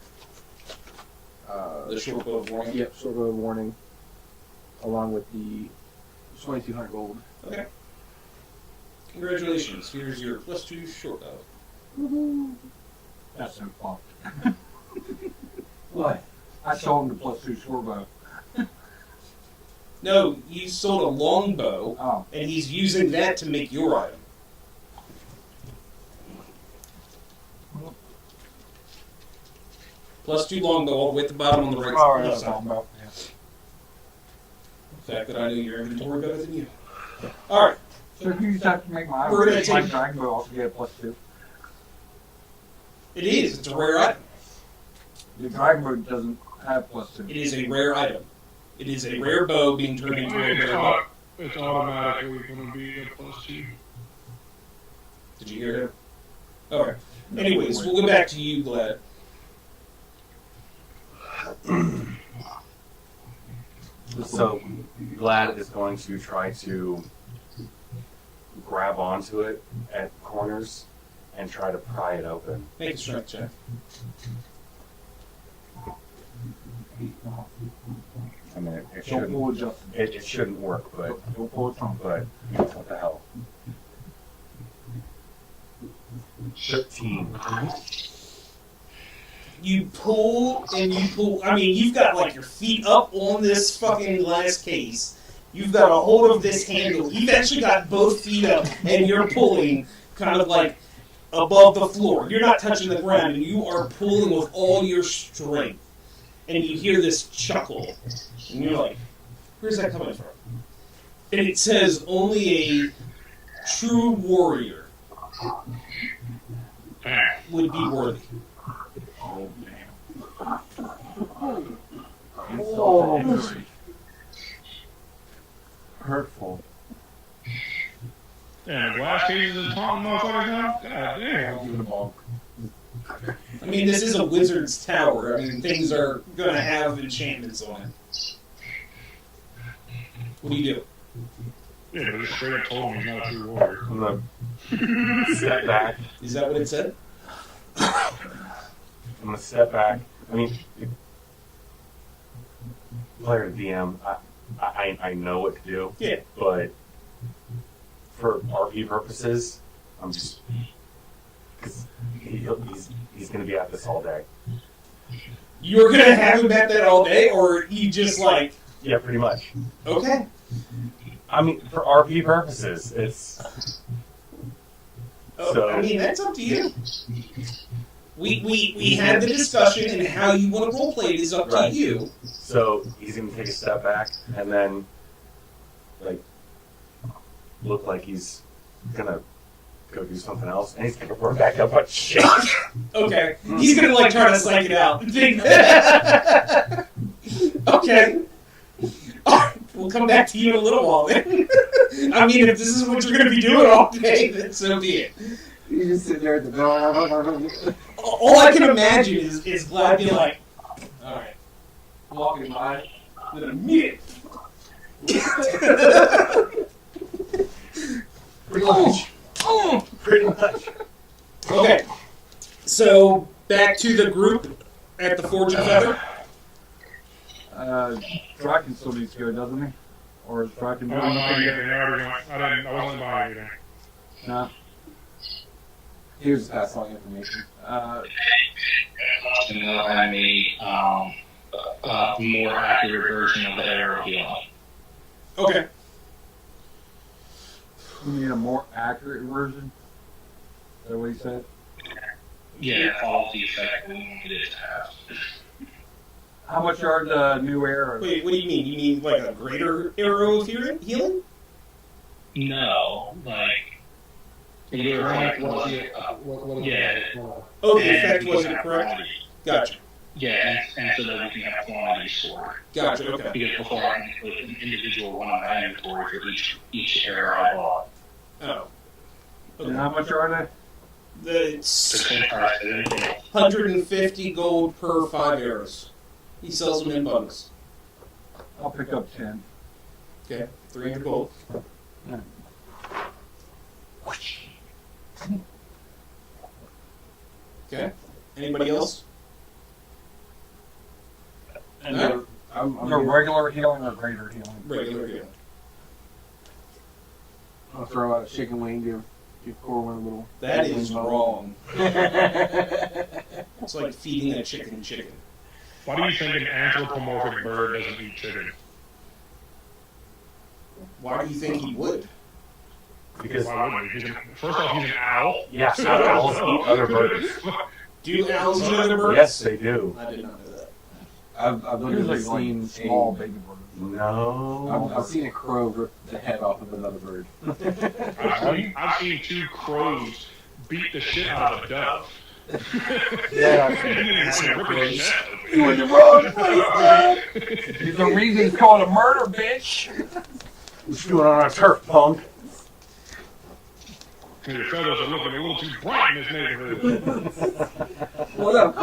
The short bow of warning. yep, short bow of warning, along with the 2,200 gold. Okay. Congratulations. Here's your +2 short bow. That's so fun. What? I sold him the +2 short bow. No, you sold a longbow, Oh. and he's using that to make your item. +2 longbow all the way at the bottom on the right All right, left that's side. all about. Yeah. The fact that I know your inventory better than you. All right. So if you just have to make my We're gonna my take- dragon bow also get a +2. It is. It's a rare item. The dragon bow doesn't have +2. It is a rare item. It is a rare bow being turned into a rare bow. It's automatically going to be a +2. Did you hear him? Okay. Anyways, we'll go back to you, Glad. So Glad is going to try to grab onto it at corners and try to pry it open. Make a strength check. I mean, it Don't shouldn't. pull it, Justin. It shouldn't work, but Don't pull it from. what the hell? 13. You pull and you pull. I mean, you've got like your feet up on this fucking glass case. You've got a hold of this handle. You've actually got both feet up and you're pulling kind of like above the floor. You're not touching the ground and you are pulling with all your strength. And you hear this chuckle. And you're like, where's that coming from? And it says only a true warrior would be worthy. Oh, damn. Oh. Hurtful. And the glass cases and taunting motherfuckers now? God I'll damn. give it a bonk. I mean, this is a wizard's tower. I mean, things are gonna have enchantments on it. What do you do? Yeah, but he straight up told me he's not a true warrior. I'm gonna step back. Is that what it said? I'm gonna step back. I mean, player to DM, I know what to do. Yeah. But for RP purposes, I'm just because he's gonna be at this all day. You're gonna have him at that all day, or he just like, Yeah, pretty much. okay. I mean, for RP purposes, it's Oh, So- I mean, that's up to you. We had the discussion, and how you want to roleplay it is up to Right. you. so he's gonna take a step back and then like look like he's gonna go do something else, and he's gonna run back up. But shit. Okay. He's gonna like try to psych it out. Okay. We'll come back to you in a little while then. I mean, if this is what you're gonna be doing all day, then so be it. You just sit there at the door. All I can imagine is Glad being like, alright, walking by, then a minute. Pretty much. Pretty much. Okay, so back to the group at the Forge and Feather. Draken still needs to go, doesn't he? Or is Draken I doing wasn't buying nothing? anything. I wasn't buying anything. No. He was pass along information. To know I'm a more accurate version of the arrow healing. Okay. We need a more accurate version. Is that what he said? Yeah, all of the effect we wanted it to have. How much are the new arrows? Wait, what do you mean? You mean like a greater arrow of healing? No, like it was like yeah, Oh, the effect wasn't correct? Gotcha. yeah, and so that we can have quantities for it. Gotcha, okay. Because before I can put an individual one on my inventory for each arrow I bought. Oh. And how much are It's So price of anything. 150 gold per 5 arrows. He sells them in bundles. they? I'll pick up 10. Okay, 300 gold. Okay. Anybody else? And Alright. I'm the regular healing or greater healing? Regular healing. I'll throw out a chicken wing, give Core one a little. That is wrong. It's like feeding a chicken. Why do you think an anthropomorphic bird doesn't eat chicken? Why do you think he would? Because Why wouldn't he? First off, he's an owl. yeah, owls eat other birds. Do owls eat other birds? Yes, they do. I did not know that. I've literally Usually seen like small a, baby birds. No. I've seen a crow rip the head off of another bird. I've seen 2 crows beat the shit out of a dove. Yeah. Ripping his head open. You in the wrong place, There's a reason it's called a murder, bitch. What's going on our turf, punk? Your feathers are looking a little too bright in this neighborhood. What up?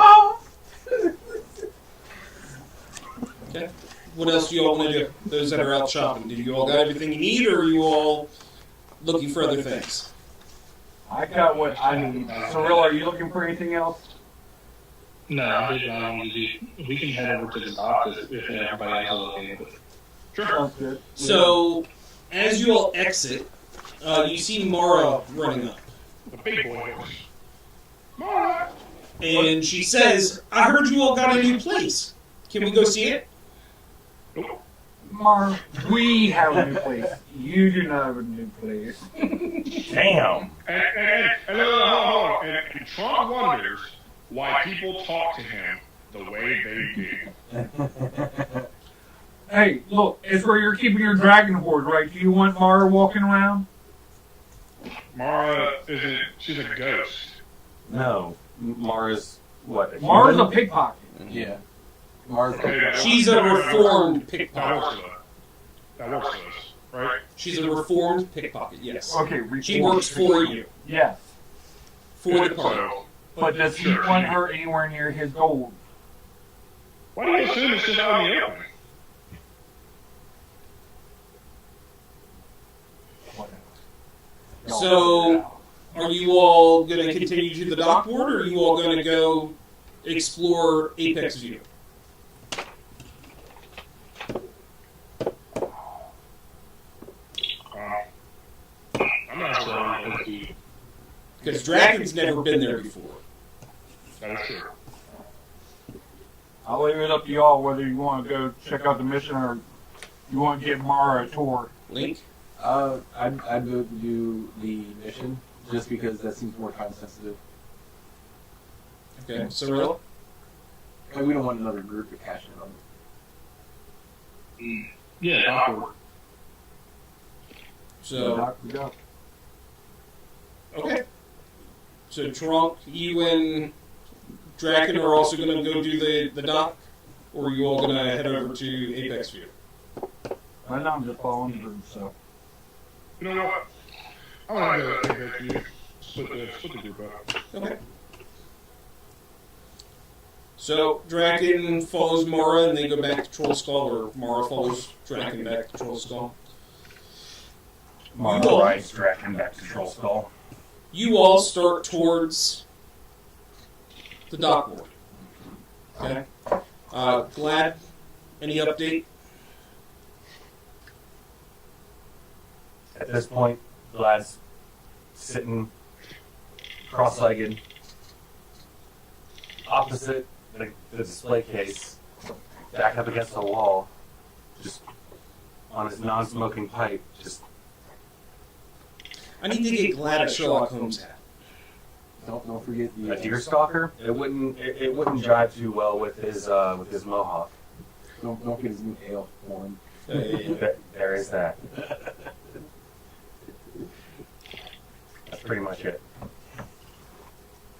Okay. What else do you all want to do? Those that are out shopping, did you all got everything you need, or are you all looking for other things? I got what I need. Cyril, are you looking for anything else? No, we can head over to the dock if everybody else is okay with it. Sounds good. So, as you all exit, you see Mara running up. The big boy horse. Mara! And she says, I heard you all got a new place. Can we go see it? Mar, we have a new place. You do not have a new place. Damn. And hold on. And Trump wonders why people talk to him the way they do. Hey, look, it's where you're keeping your dragon horde, right? Do you want Mara walking around? Mara isn't. She's a ghost. No. Mara's what? Mara's a human? pickpocket. Yeah. Mars. Okay, She's a reformed That pickpocket. works for us. That works for us, right? She's a reformed pickpocket, yes. Okay, She works for you, Yes, for the party. So, but does he want her anywhere near his gold? why do you assume it's just out in the open? So, are you all going to continue to the dock board, or are you all going to go explore Apex View? I'm not sure if the Because Draken's never been there before. that is true. I'll leave it up to y'all whether you want to go check out the mission or you want to give Mara a tour. Link? I'd go do the mission just because that seems more time sensitive. Okay, Cyril? Like, we don't want another group to cash in on it. Yeah, awkward. So, Dock we go. okay. So, Trunk, you and Draken are also going to go do the dock? Or are you all going to head over to Apex View? Right now I'm just following the group, so. You know what? I want to take that to you. Split the group up. Okay. So, Draken follows Mara and they go back to Troll Skull, or Mara follows Draken back to Troll Skull. Mara You all- rides Draken back to Troll Skull. You all start towards the dock board. Okay. Glad, any update? At this point, Vlad's sitting cross-legged opposite the display case, back up against the wall, just on his non-smoking pipe, just I need to get Glad a Sherlock Holmes hat. Don't forget the a deer stalker. It wouldn't jive too well with his mohawk. Don't get his new ale for him. There is that. That's pretty much it.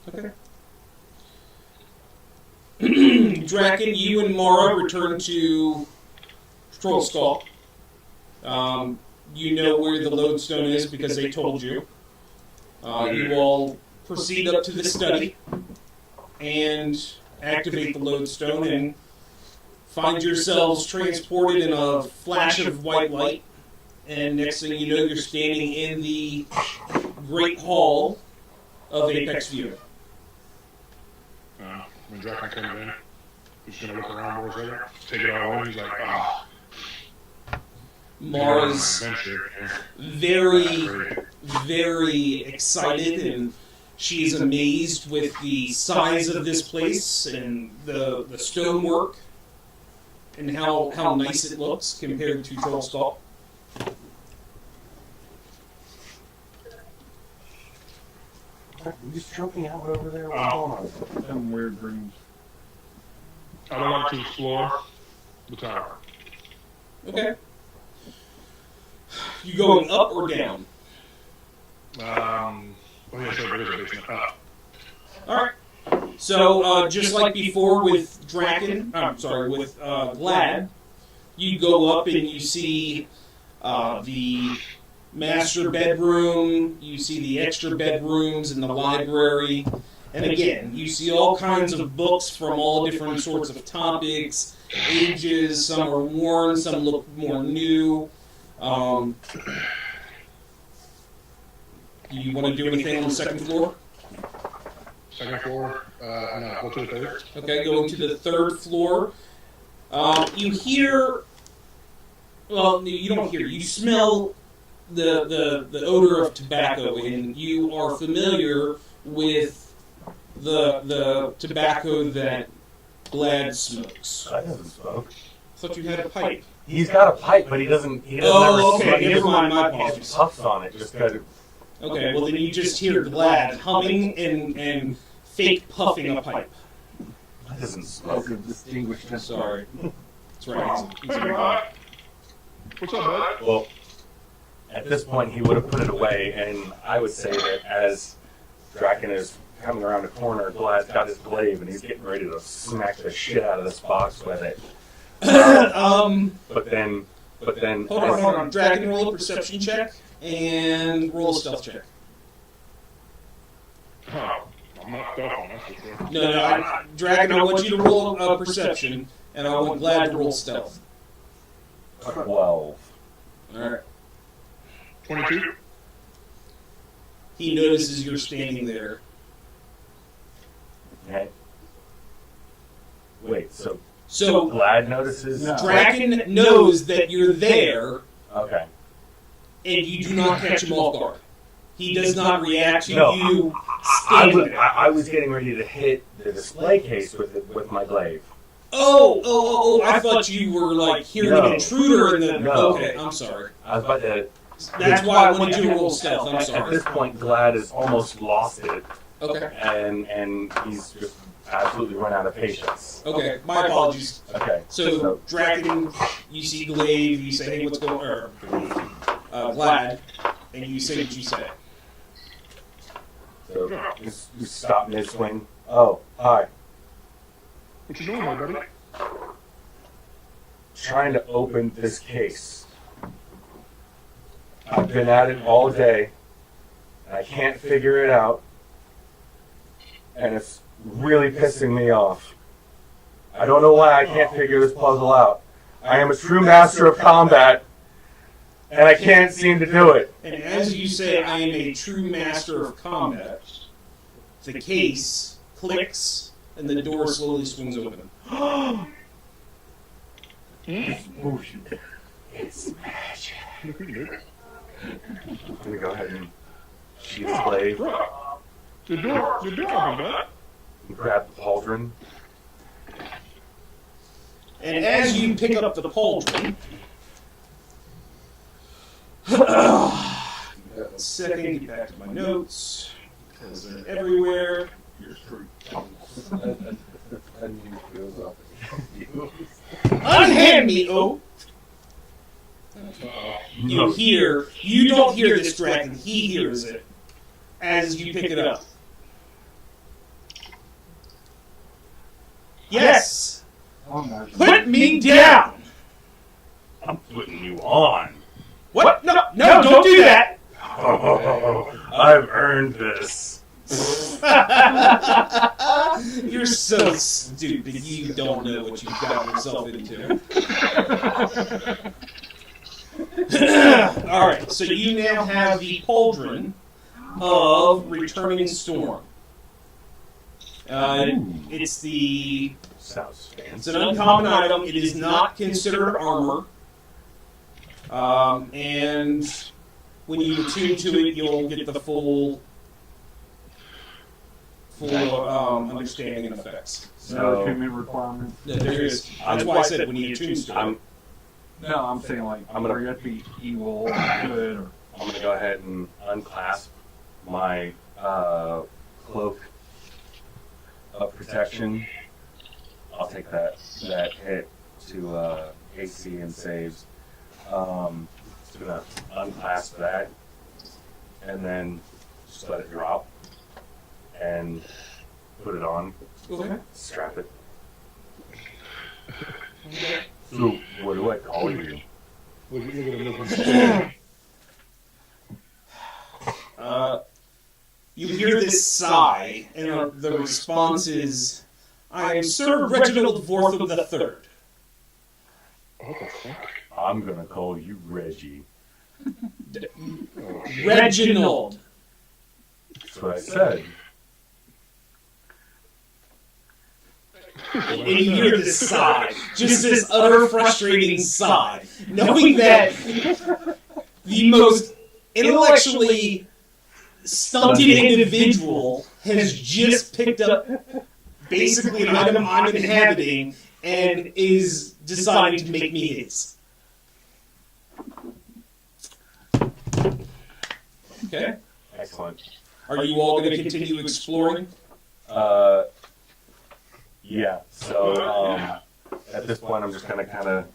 Okay. Draken, you and Mara return to Troll Skull. You know where the lodestone is because they told you. You all proceed up to the study and activate the lodestone and find yourselves transported in a flash of white light. And next thing you know, you're standing in the Great Hall of Apex View. When Draken comes in, he's gonna look around for a second, take it all in. He's like, "Oh, Mara's adventure here." very, very excited, and she's amazed with the size of this place and the stonework and how nice it looks compared to Troll Skull. Are you just choking out over there? What's going on? Some weird dreams. I would like to explore the tower. Okay. You going up or down? Oh yeah, so there is a basement. All right. So just like before with Draken, I'm sorry, with Glad, you go up and you see the master bedroom. You see the extra bedrooms in the library, and again, you see all kinds of books from all different sorts of topics, ages. Some are worn, some look more new. Do you want to do anything on the second floor? Second floor. No, go to the third. Okay, going to the third floor. You hear. Well, you don't hear. You smell the odor of tobacco, and you are familiar with the tobacco that Glad smokes. That doesn't smoke. I thought you had a pipe. He's got a pipe, but he doesn't. He doesn't Oh, ever okay, smoke. He never just- mind, my He apologies. just puffs on it, just kind of. Okay, well then you just hear Glad humming and fake puffing a pipe. That doesn't smoke. That's a distinguished I'm sorry. That's right. He's a What's up, bud? Well, at this point, he would have put it away, and I would say that as Draken is coming around the corner, Glad's got his glaive, and he's getting ready to smack the shit out of this box with it. But then But then, Hold on. Dragon, roll a perception check and roll a stealth check. Huh. I'm not stealthing, that's for sure. No, Dragon, I want you to roll a perception, and I want Glad to roll stealth. 12. Alright. 22? He notices you're standing there. Okay. Wait, so So, Glad notices? No. Dragon knows that you're there, Okay. and you do not catch him off guard. He does not react to No. you I standing was, there. I was getting ready to hit the display case with my glaive. Oh, I thought you were, like, hearing No. an intruder and then... No. Okay, I'm sorry. I was about to. That's why I wanted you to roll stealth, I'm At sorry. this point, Glad has almost lost it, Okay, and he's just absolutely run out of patience. okay, my apologies. Okay. So, Dragon, you see Glaive, you say, hey, what's going on? Glad, and you say what you say. So you stop mid swing. Oh, hi. What you doing there, buddy? Trying to open this case. I've been at it all day, and I can't figure it out, and it's really pissing me off. I don't know why I can't figure this puzzle out. I am a true master of combat, and I can't seem to do it. And as you say, I am a true master of combat, the case clicks, and the door slowly swings open. It's magic. I'm gonna go ahead and sheath the glaive, The door opened up. grab the pauldron. And as you pick up the pauldron, second, get back to my notes, because they're everywhere. Unhand me, oh! You don't hear this dragon, he hears it as you pick it up. Yes! Put me down! I'm putting you on. What? No, don't do that! Oh, I've earned this. You're so stupid, you don't know what you've got yourself into. Alright, so you now have the pauldron of Returning Storm. It's Sounds an fancy. uncommon item. It is not considered armor. And when you attune to it, you'll get the full understanding and effects. No attunement requirement. There is. That's why I said when you attune to it. No, I'm saying like I'm gonna- where you have to be evil or good or I'm gonna go ahead and unclasp my cloak of protection. I'll take that hit to AC and saves. Just gonna unclasp that and then just let it drop and put it on. Okay. Strap it. So what do I call you? Look at him looking. You hear this sigh, and the response is, I am Sir Reginald Vortham III. What the fuck? I'm gonna call you Reggie. Reginald. That's what I said. And you hear this sigh, just this utter frustrating sigh, knowing that the most intellectually stunted individual has just picked up basically an item I'm inhabiting and is deciding to make me his. Okay. Excellent. Are you all going to continue exploring? Yeah. So at this point, I'm just gonna kind of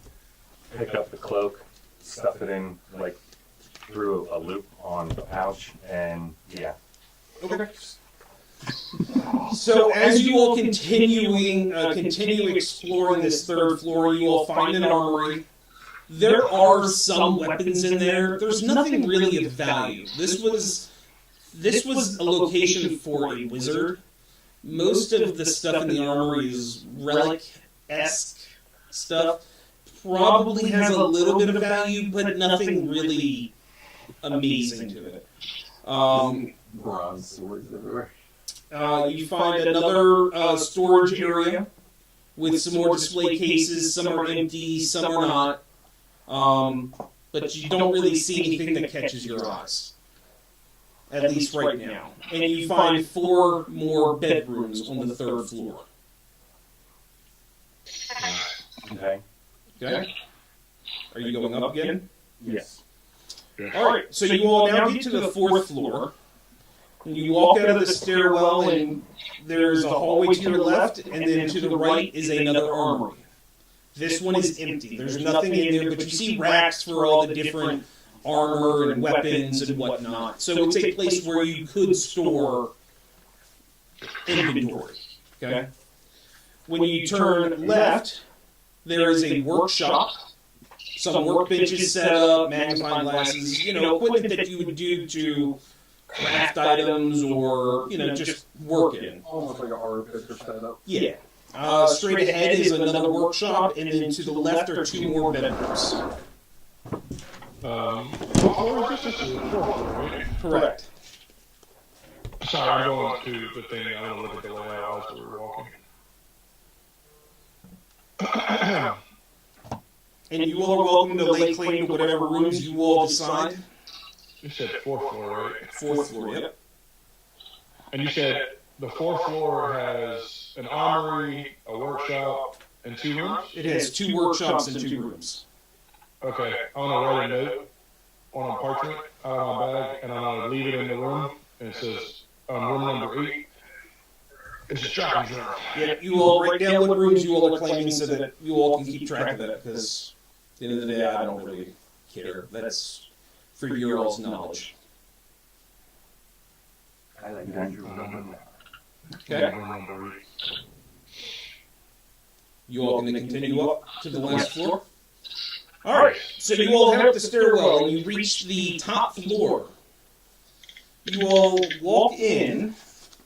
pick up the cloak, stuff it in like through a loop on the pouch, and yeah. Okay. So as you all continue exploring this third floor, you all find an armory. There are some weapons in there. There's nothing really of value. This was a location for a wizard. Most of the stuff in the armory is relic-esque stuff. Probably has a little bit of value, but nothing really amazing to it. Bronze swords everywhere. You find another storage area with some more display cases. Some are empty, some are not. But you don't really see anything that catches your eyes. At least right now. And you find 4 more bedrooms on the 3rd floor. Okay. Okay? Are you going up again? Yes. Alright, so you all now get to the 4th floor. And you walk out of the stairwell, and there's a hallway to your left, and then to the right is another armory. This one is empty. There's nothing in there, but you see racks for all the different armor and weapons and whatnot. So it's a place where you could store inventory. Okay? When you turn left, there is a workshop. Some workbenches set up, magnifying glasses, equipment that you would do to craft items or, just work in. Almost like a horror picture setup. Yeah. Straight ahead is another workshop, and then to the left are 2 more bedrooms. What floor is this? This is the 4th floor, right? Correct. Sorry, I'm going to the thing. I don't look at the layout as we were walking. And you all are welcome to lay claim to whatever rooms you all decide. You said 4th floor, right? 4th floor, yep. And you said the 4th floor has an armory, a workshop, and 2 rooms? It has 2 workshops and 2 rooms. Okay, I want to write a note on a parchment out of my bag, and I'm going to leave it in the room, and it says, room number 8. It's a tracking journal. Yeah, you all write down what rooms you all are claiming so that you all can keep track of it, because at the end of the day, I don't really care. That's for your all's knowledge. I like that. You remember that. Okay? Room number 8. You all going to continue up to the last floor? Alright, so you all head up the stairwell and you reach the top floor. You all walk in,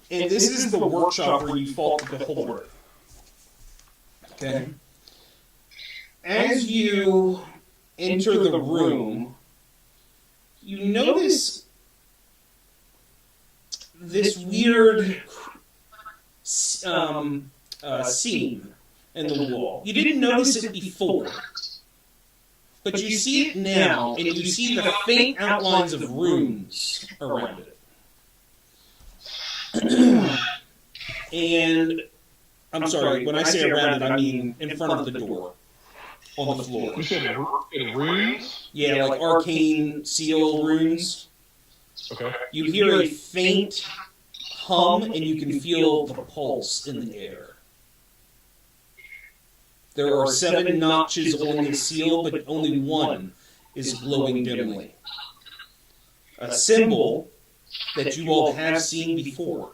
and this is the workshop where you fought the Beholder. Okay? As you enter the room, you notice this weird seam in the wall. You didn't notice it before. But you see it now, and you see the faint outlines of runes around it. And, I'm sorry, when I say around it, I mean in front of the door, on the floor. You said it runes? Yeah, like arcane seal runes. Okay. You hear a faint hum, and you can feel the pulse in the air. There are 7 notches on the seal, but only one is glowing dimly. A symbol that you all have seen before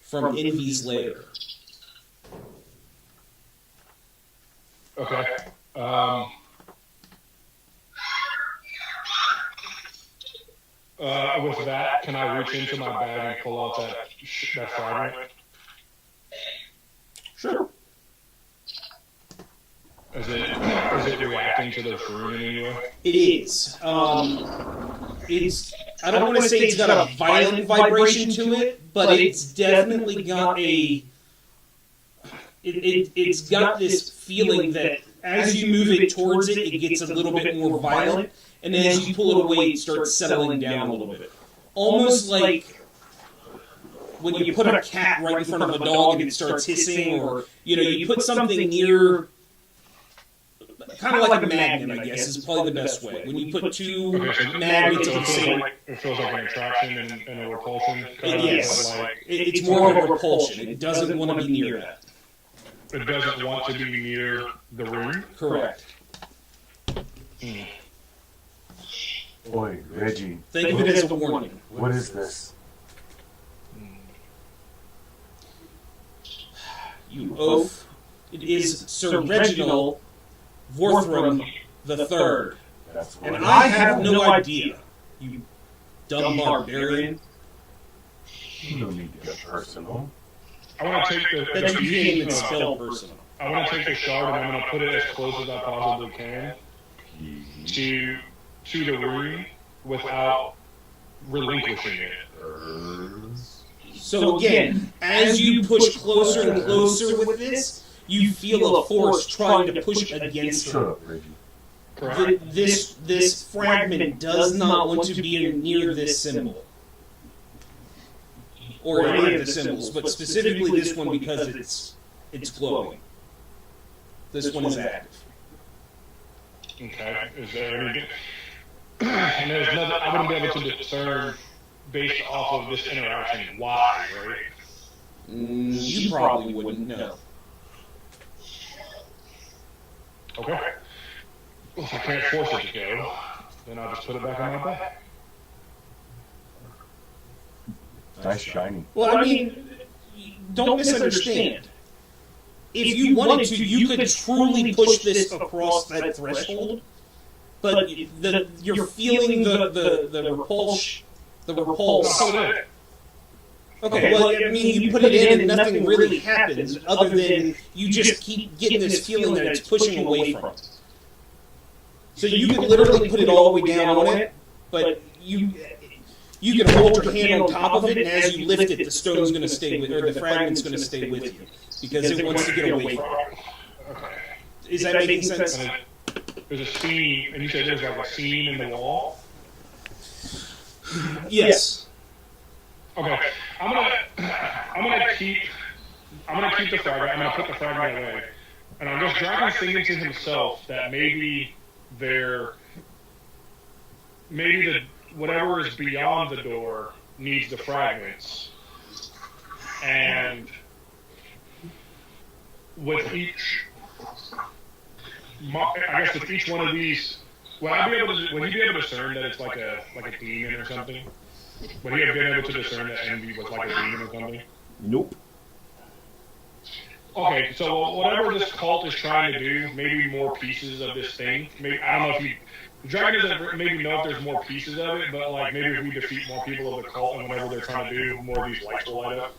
from Envy's lair. Okay. With that, can I reach into my bag and pull out that fragment? Sure. Is it reacting to the rune in any way? It is. It's. I don't want to say it's got a violent vibration to it, but it's definitely got a. It's got this feeling that as you move it towards it, it gets a little bit more violent, and then as you pull it away, it starts settling down a little bit. Almost like when you put a cat right in front of a dog and it starts hissing, or you put something near. Kind of like a magnet, I guess, is probably the best way. When you put 2 magnets of the same... It feels like an attraction and a repulsion. Yes. It's more of a repulsion. It doesn't want to be near that. It doesn't want to be near the rune? Correct. Boy, Reggie, Think of it as a warning. what is this? You oath. It is Sir Reginald Vorthram the Third. That's And what I have no idea, you dumb barbarian, you don't need to get personal. I want to take the that you can't piece even of- spell personal. I want to take the shard and I'm going to put it as close as I possibly can to the room without relinquishing it. So again, as you push closer and closer with this, you feel a force trying to push against Shut it. up, Reggie. Correct. This fragment does not want to be near this symbol. Or any of the symbols, but specifically this one because it's glowing. This one is active. Okay. Is there any? And there's nothing. I wouldn't be able to discern based off of this interaction why, right? You probably wouldn't know. Okay. Well, if I can't force it to go, then I'll just put it back on my back. Nice shiny. Well, I mean, don't misunderstand. If you wanted to, you could truly push this across that threshold, but you're feeling the repulsion. The repulse. I'll put it in. Okay, well, I mean, you put it in and nothing really happens other than you just keep getting this feeling that it's pushing away from it. So you could literally put it all the way down on it, but you can hold your hand on top of it, and as you lift it, the stone's going to stay with, or the fragment's going to stay with you because it wants to get away from it. Okay. Is that making sense? And there's a seam, and you said there's like a seam in the wall. Yes. Okay. I'm gonna keep the fragment. I'm gonna put the fragment away, and I'm just Dragon's thinking to himself that maybe whatever is beyond the door needs the fragments, and with each one of these, would he be able to discern that it's like a demon or something? Would he have been able to discern that envy was like a demon or something? Nope. Okay, so whatever this cult is trying to do, maybe more pieces of this thing. Maybe I don't know if the dragon doesn't maybe know if there's more pieces of it, but like maybe if we defeat more people of the cult and whatever they're trying to do, more of these lights will light up.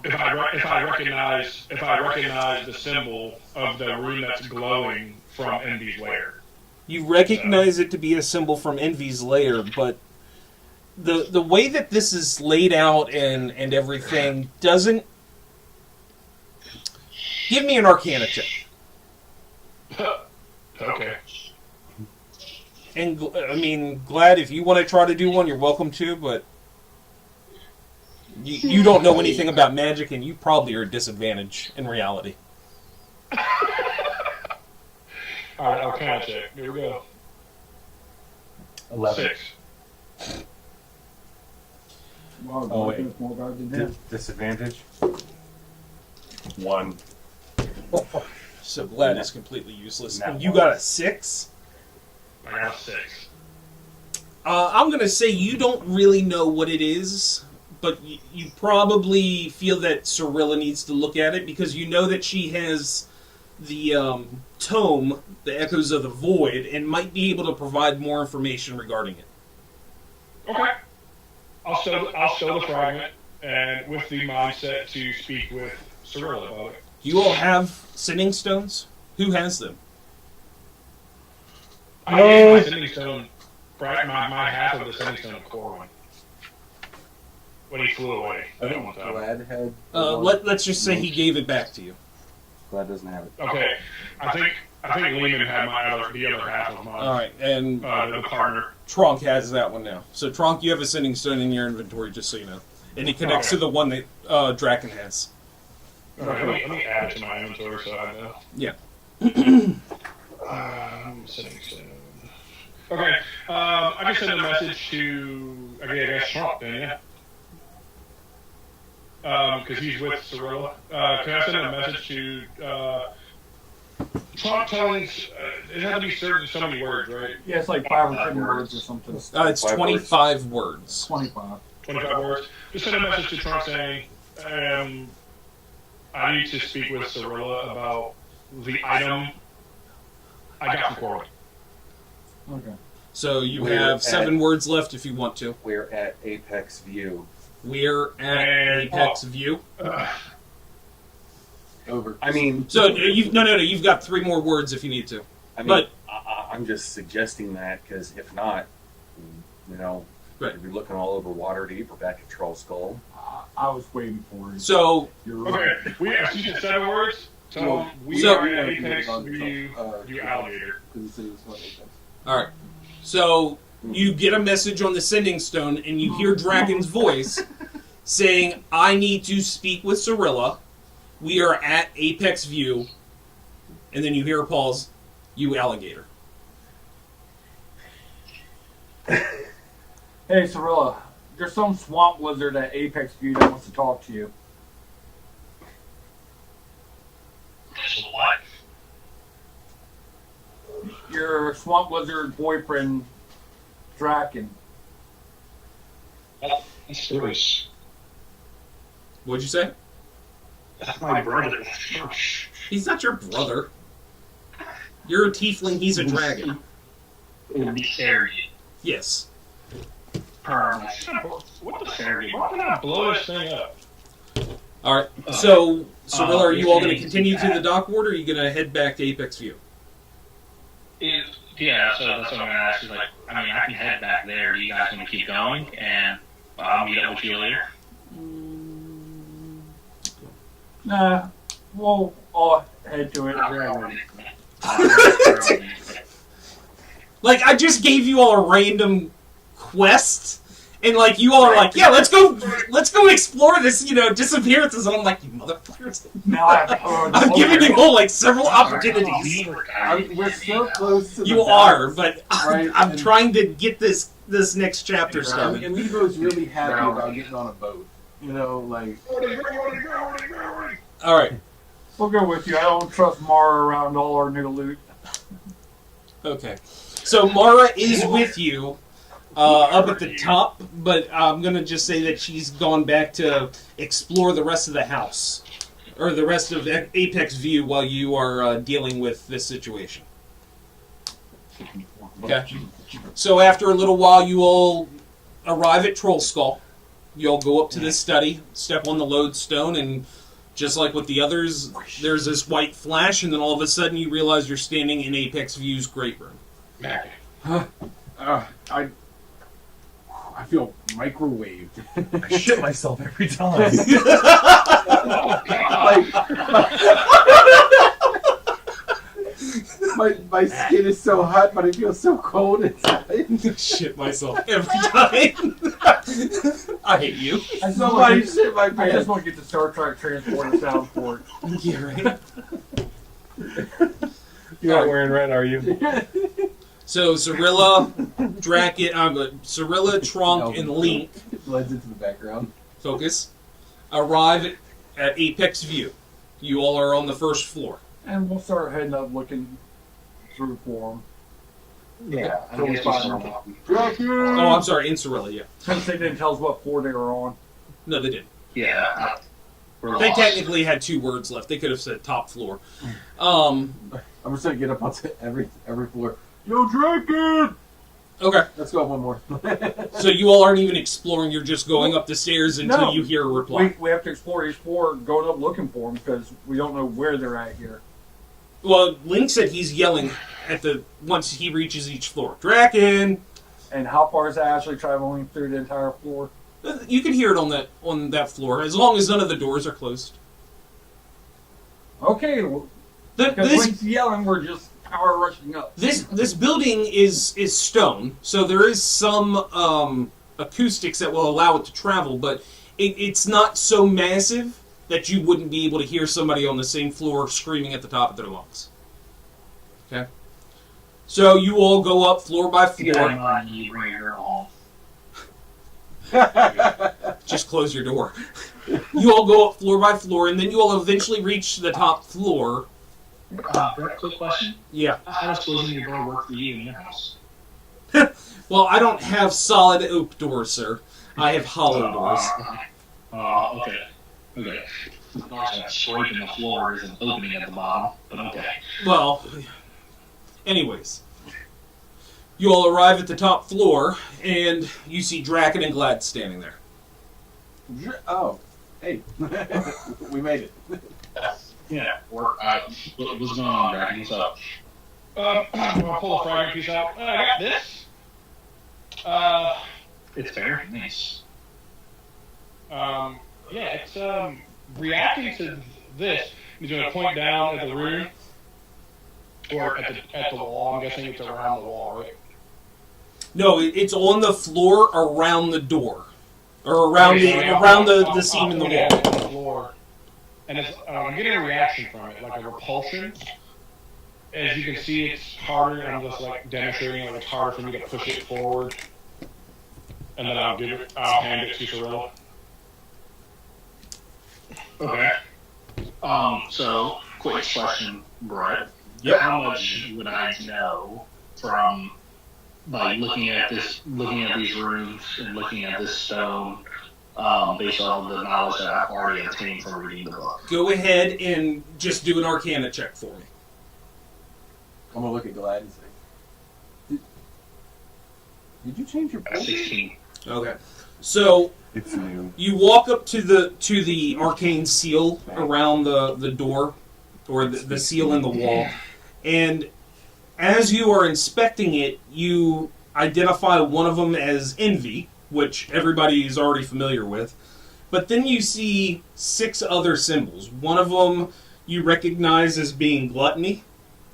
If I recognize the symbol of the rune that's glowing from Envy's lair. You recognize it to be a symbol from Envy's lair, but the way that this is laid out and everything doesn't. Give me an Arcana check. Okay. And I mean, glad if you want to try to do one, you're welcome to, but you don't know anything about magic, and you probably are at a disadvantage in reality. All right, Arcana check. Here we go. 11. 6. Wow, Oh, wait. there's more guard than him. Disadvantage. 1. So glad it's completely useless. Now And you what? got a 6? I got a 6. I'm going to say you don't really know what it is, but you probably feel that Cirilla needs to look at it because you know that she has the tome, the Echoes of the Void, and might be able to provide more information regarding it. Okay. I'll show the fragment, and with the mindset to speak with Cirilla about it. Do you all have sending stones? Who has them? I gave my sending stone, right? My half of the sending stone to Corwin when he flew away. I think Glad had. Let's just say he gave it back to you. Glad doesn't have it. Okay, I think Lehman had the other half of mine. All right, and The partner. Tronk has that one now. So Tronk, you have a sending stone in your inventory, just so you know, and it connects to the one that Draken has. All right, let me add it to my inventory so I know. Yeah. Sending stone. Okay, I can send a message to I guess Trump then, yeah. Because he's with Cirilla. Can I send a message to Trump telling? It had to be certain so many words, right? Yeah, it's like 5 or 10 words or something. It's 25 words. 25. 25 words. Just send a message to Trump saying, I need to speak with Cirilla about the item I got from Corley. Okay. So you We're have at- 7 words left if you want to. We're at Apex View. We're at And- Apex View. Over. I mean, So you've no. You've got 3 more words if you need to. But- I'm just suggesting that because if not, you know, Right. we'd be looking all over Waterdeep or back at Troll Skull. I was waiting for it. So You're right. Okay, we actually did 7 words. So Well, we so- are at Apex View, you alligator. Because the city was going to Apex. all right. So you get a message on the sending stone, and you hear Dragon's voice saying, "I need to speak with Cirilla. We are at Apex View." And then you hear a pause. "You alligator." Hey, Cirilla, there's some swamp lizard at Apex View that wants to talk to you. What? Your swamp lizard boyfriend, Draken. That's Bruce. What'd you say? That's my brother. He's not your brother. You're a tiefling. He's a dragon. It would be scary. Yes. What the fairy? Why did I blow this thing up? All right. So, Cirilla, are you all going to continue to the dock ward, or are you going to head back to Apex View? Yeah, so that's what I'm gonna ask. Is like, I mean, I can head back there. You guys want to keep going, and I'll meet up with you later. Nah, we'll all head to it. Like, I just gave you all a random quest, and like you all are like, "Yeah, let's go explore this, disappearances." And I'm like, "You motherfuckers!" Now I have to go to the I'm giving you local- all like several opportunities. We're so close to the You back. are, but Right, I'm and- trying to get this next chapter And started. Levo's really happy about getting on a boat. You know, like, All right. We'll go with you. I don't trust Mara around all our new loot. Okay. So Mara is with you up at the top, but I'm going to just say that she's gone back to explore the rest of the house, or the rest of Apex View while you are dealing with this situation. Okay. So after a little while, you all arrive at Troll Skull. You all go up to this study, step on the lodestone, and just like with the others, there's this white flash, and then all of a sudden you realize you're standing in Apex View's great room. I feel microwaved. I shit myself every time. My skin is so hot, but I feel so cold inside. Shit myself every time. I hate you. Somebody shit my I just pants. want to get the Star Trek transport and sound port. Yeah, right. You're not wearing red, are you? So Cirilla, Cirilla, Trunk, and Link, It blends into the background. focus, arrive at Apex View. You all are on the first floor. And we'll start heading up looking through for them. Yeah, I guess Oh, I'm sorry, in Cirilla, yeah. Since they didn't tell us what floor they were on. No, they didn't. Yeah. We're They lost. technically had 2 words left. They could have said top floor. I'm just gonna get up onto every floor. Yo, Draken! Okay. Let's go up one more. So you all aren't even exploring. You're just going up the stairs until No. you hear a reply. We have to explore each floor going up looking for them because we don't know where they're at here. Well, Link said he's yelling at once he reaches each floor. Draken! And how far is that actually traveling through the entire floor? You can hear it on that floor, as long as none of the doors are closed. Okay, well, The- because this Link's yelling, we're just power rushing up. this building is stone, so there is some acoustics that will allow it to travel, but it's not so massive that you wouldn't be able to hear somebody on the same floor screaming at the top of their lungs. Okay? So you all go up floor by Keep that in floor. mind, you bring your girl Just close your door. You all go up floor by floor, and then you all eventually reach the top floor. home. Quick question. Yeah. How does closing your door work for you in your house? Well, I don't have solid oak doors, sir. I have hollow doors. Okay. Okay. North scraping the floor is an opening at the bottom, but okay. Well, anyways, you all arrive at the top floor, and you see Draken and Glad standing there. Oh, hey, we made it. Yeah. What's going on, Draken? What's up? I'm gonna pull a fragment piece out. I got this. It's very nice. Yeah, it's reacting to this. He's gonna point down at the room or at the wall. I'm guessing it's around the wall, right? No, it's on the floor around the door, or around the seam in the wall. On the floor. And it's, I'm getting a reaction from it, like a repulsion. As you can see, it's harder. I'm just like demonstrating like it's harder for me to push it forward. And then I'll hand it to Cirilla. Okay. So, quick question, Brett. Yep. How much would I know from, like, looking at these rooms and looking at this stone, based on the knowledge that I've already obtained from reading the book? Go ahead and just do an Arcana check for me. I'm gonna look at Glad and say, "Did you change your book?" 16. Okay. So It's new. you walk up to the arcane seal around the door, or the seal in the wall, and as you are inspecting it, you identify one of them as envy, which everybody is already familiar with. But then you see 6 other symbols. One of them you recognize as being gluttony.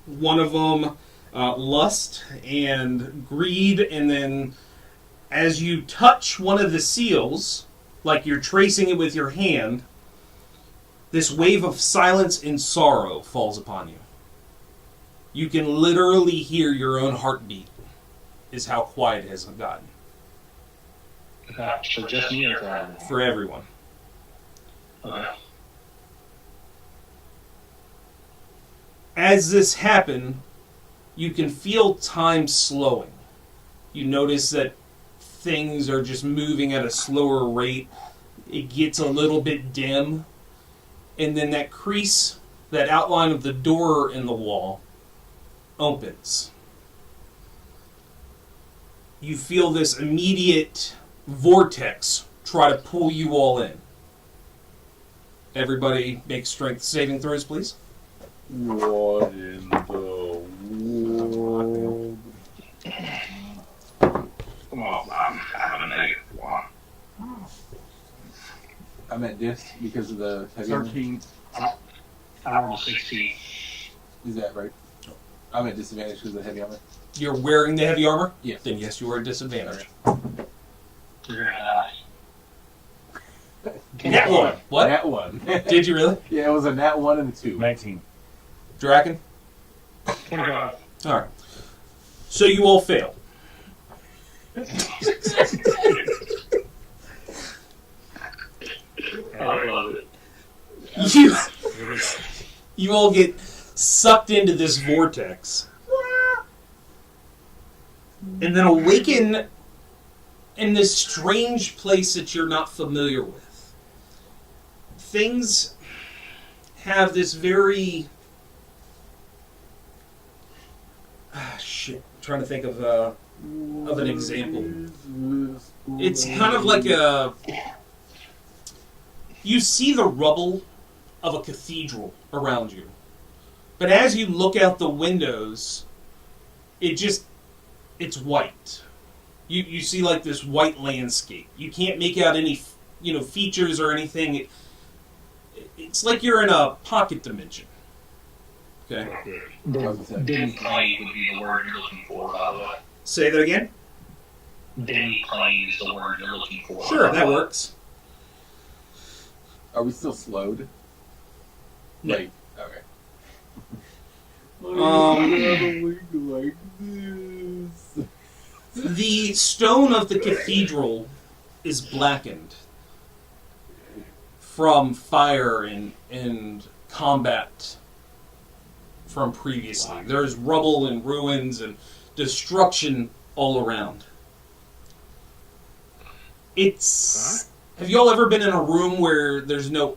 One of them lust and greed, and then as you touch one of the seals, like you're tracing it with your hand, this wave of silence and sorrow falls upon you. You can literally hear your own heartbeat, is how quiet it has gotten. For just me or for everyone? For everyone. Okay. As this happened, you can feel time slowing. You notice that things are just moving at a slower rate. It gets a little bit dim. And then that crease, that outline of the door in the wall, opens. You feel this immediate vortex try to pull you all in. Everybody make strength saving throws, please. What in the world? Well, I'm having a -1. I'm at dis because of the heavy armor. 13. I rolled a 16. Is that right? I'm at disadvantage because of the heavy armor. You're wearing the heavy armor? Yes. Then yes, you are at disadvantage. You're gonna die. Nat one. What? Nat 1. Did you really? Yeah, it was a nat 1 and a 2. 19. Draken? 25. Alright. So you all fail. I love it. You all get sucked into this vortex. And then awaken in this strange place that you're not familiar with. Things have this very... shit. I'm trying to think of an example. It's kind of like a... You see the rubble of a cathedral around you. But as you look out the windows, it's white. You see like this white landscape. You can't make out any, features or anything. It's like you're in a pocket dimension. Okay. Dim plane would be the word you're looking for, by the way. Say that again? Dim plane is the word you're looking for. Sure, that works. Are we still slowed? No. Like, okay. Like this. The stone of the cathedral is blackened from fire and combat from previously. There's rubble and ruins and destruction all around. It's Have you all ever been in a room where there's no,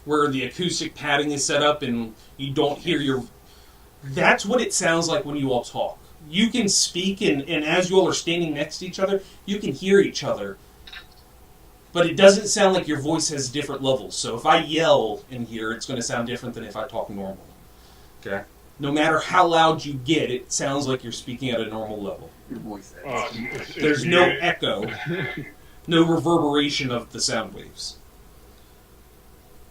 where the acoustic padding is set up and you don't hear your... That's what it sounds like when you all talk. You can speak, and as you all are standing next to each other, you can hear each other. But it doesn't sound like your voice has different levels. So if I yell in here, it's going to sound different than if I talk normal. Okay? No matter how loud you get, it sounds like you're speaking at a normal level. Your voice. There's no echo, no reverberation of the sound waves.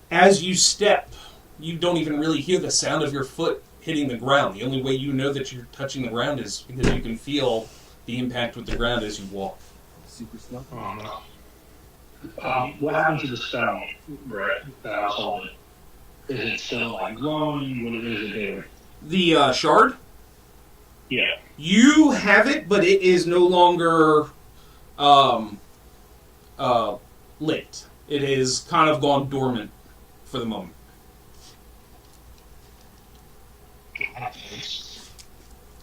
As you step, you don't even really hear the sound of your foot hitting the ground. The only way you know that you're touching the ground is because you can feel the impact with the ground as you walk. Super slow. Oh, no. What happened to the spell, Brett, that I was holding? Is it still like glowing? What is it doing? The shard, Yeah. you have it, but it is no longer lit. It has kind of gone dormant for the moment.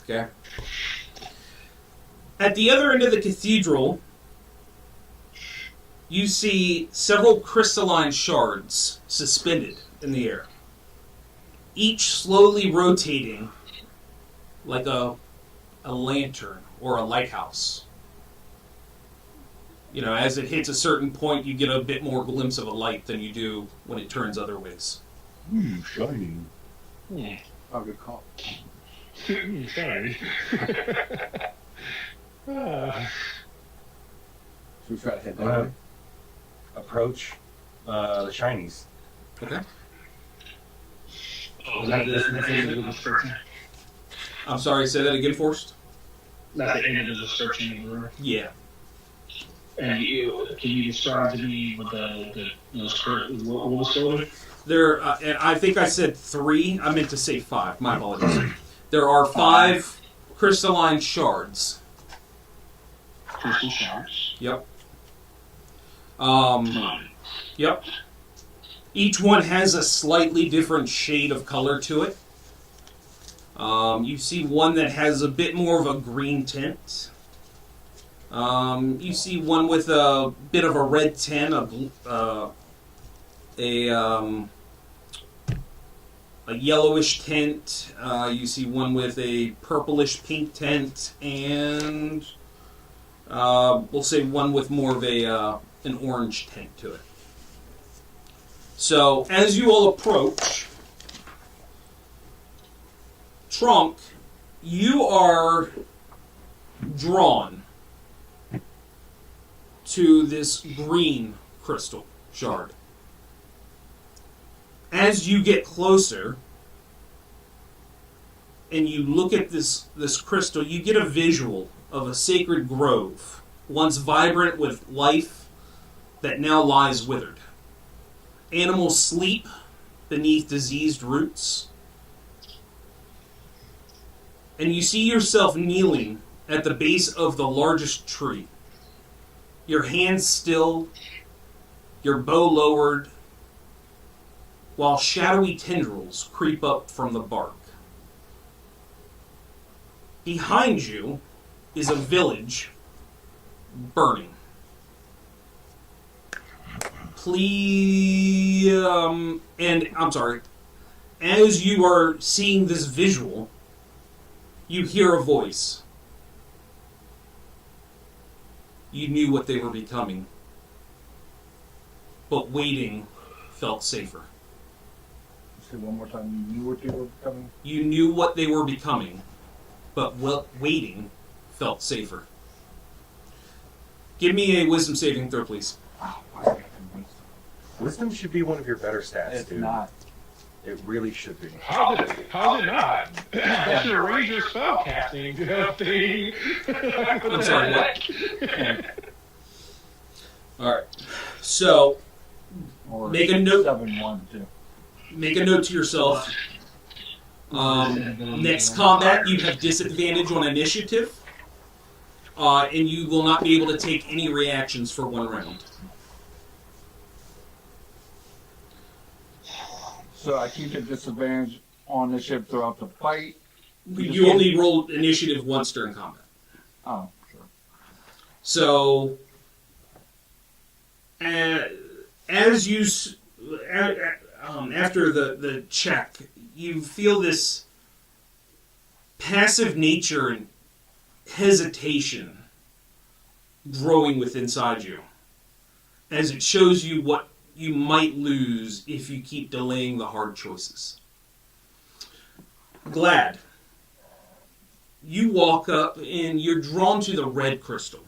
Okay. At the other end of the cathedral, you see several crystalline shards suspended in the air, each slowly rotating like a lantern or a lighthouse. You know, as it hits a certain point, you get a bit more glimpse of a light than you do when it turns other ways. Shining. Oh, good call. Sorry. Should we try to head that Uh, way? Approach the shinies. Okay. Was that the end of the searching? I'm sorry, say that again, Forrest? That's the end of the searching of the room. Yeah. And can you describe to me what what was stolen? There, and I think I said 3. I meant to say 5. My apologies. There are 5 crystalline shards. Crystal shards. Yep. Yep. Each one has a slightly different shade of color to it. You see one that has a bit more of a green tint. You see one with a bit of a red tint, a yellowish tint. You see one with a purplish pink tint, and we'll say one with more of an orange tint to it. So as you all approach, Trunk, you are drawn to this green crystal shard. As you get closer and you look at this crystal, you get a visual of a sacred grove, once vibrant with life, that now lies withered. Animals sleep beneath diseased roots. And you see yourself kneeling at the base of the largest tree. Your hands still, your bow lowered, while shadowy tendrils creep up from the bark. Behind you is a village burning. Please, and I'm sorry, as you are seeing this visual, you hear a voice. You knew what they were becoming, but waiting felt safer. Say one more time. You knew what they were coming. You knew what they were becoming, but waiting felt safer. Give me a wisdom saving throw, please. Wow, why is it wisdom? Wisdom should be one of your better stats, It's dude. not. It really should be. How's it not? That's your ranger spellcasting thing. I'm sorry, what? Alright. So, Or Make a note. 7-1 make a note to yourself. Next combat, you have disadvantage on initiative. And you will not be able to take any reactions for 1 round. So I keep the disadvantage on the ship throughout the fight. You only roll initiative once during combat. Oh, sure. So, as you after the check, you feel this passive nature and hesitation growing within inside you, as it shows you what you might lose if you keep delaying the hard choices. Glad. You walk up and you're drawn to the red crystal.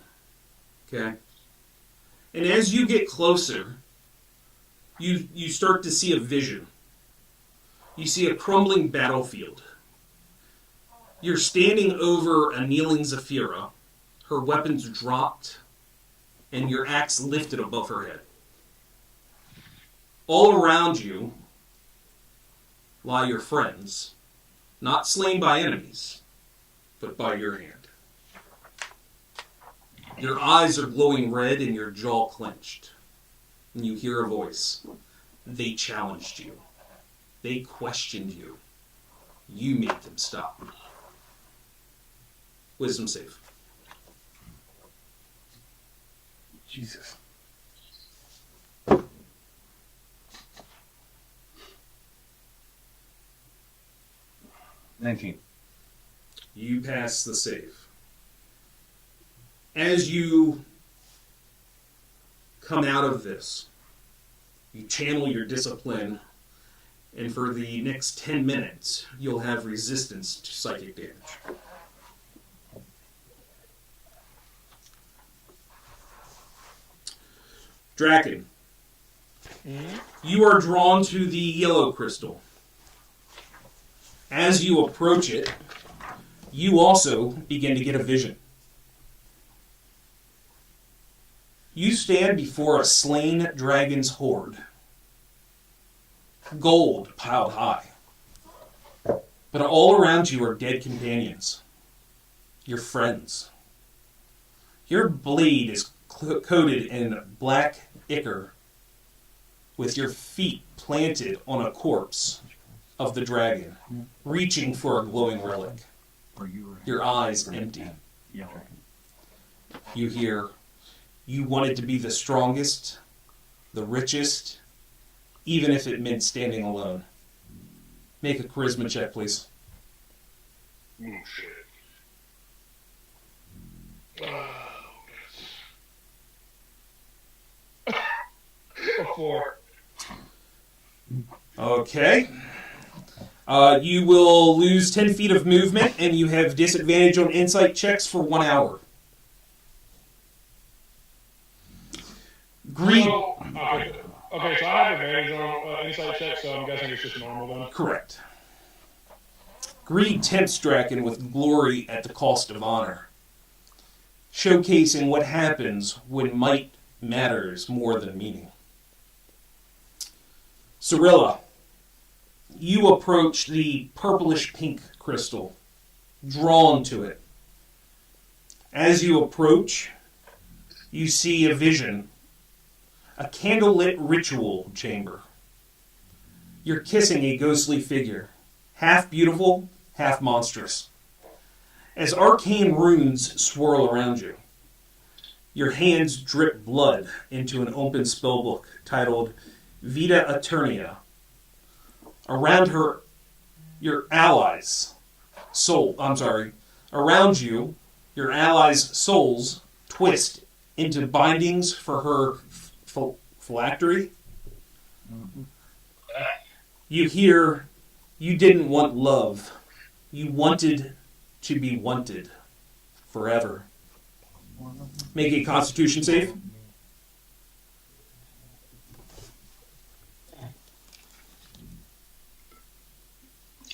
Okay? And as you get closer, you start to see a vision. You see a crumbling battlefield. You're standing over a kneeling Zafira, her weapons dropped, and your axe lifted above her head. All around you lie your friends, not slain by enemies, but by your hand. Your eyes are glowing red and your jaw clenched. And you hear a voice. They challenged you. They questioned you. You made them stop. Wisdom save. Jesus. $19. You pass the save. As you come out of this, you channel your discipline, and for the next 10 minutes, you'll have resistance to psychic damage. Draken, you are drawn to the yellow crystal. As you approach it, you also begin to get a vision. You stand before a slain dragon's horde. Gold piled high. But all around you are dead companions. Your friends. Your blade is coated in black ichor, with your feet planted on a corpse of the dragon, reaching for a glowing relic. Your eyes empty. You hear, you wanted to be the strongest, the richest, even if it meant standing alone. Make a charisma check, please. Oh, shit. A 4. Okay. You will lose 10 feet of movement, and you have disadvantage on insight checks for 1 hour. Greed. Okay, so I have advantage on insight checks, so I'm guessing it's just normal then. Correct. Greed tempts Draken with glory at the cost of honor, showcasing what happens when might matters more than meaning. Cirilla, you approach the purplish-pink crystal, drawn to it. As you approach, you see a vision, a candlelit ritual chamber. You're kissing a ghostly figure, half beautiful, half monstrous. As arcane runes swirl around you, your hands drip blood into an open spellbook titled Vita Eternia. Around her, your allies, around you, your allies' souls twist into bindings for her phylactery. You hear, you didn't want love. You wanted to be wanted forever. Make a Constitution save.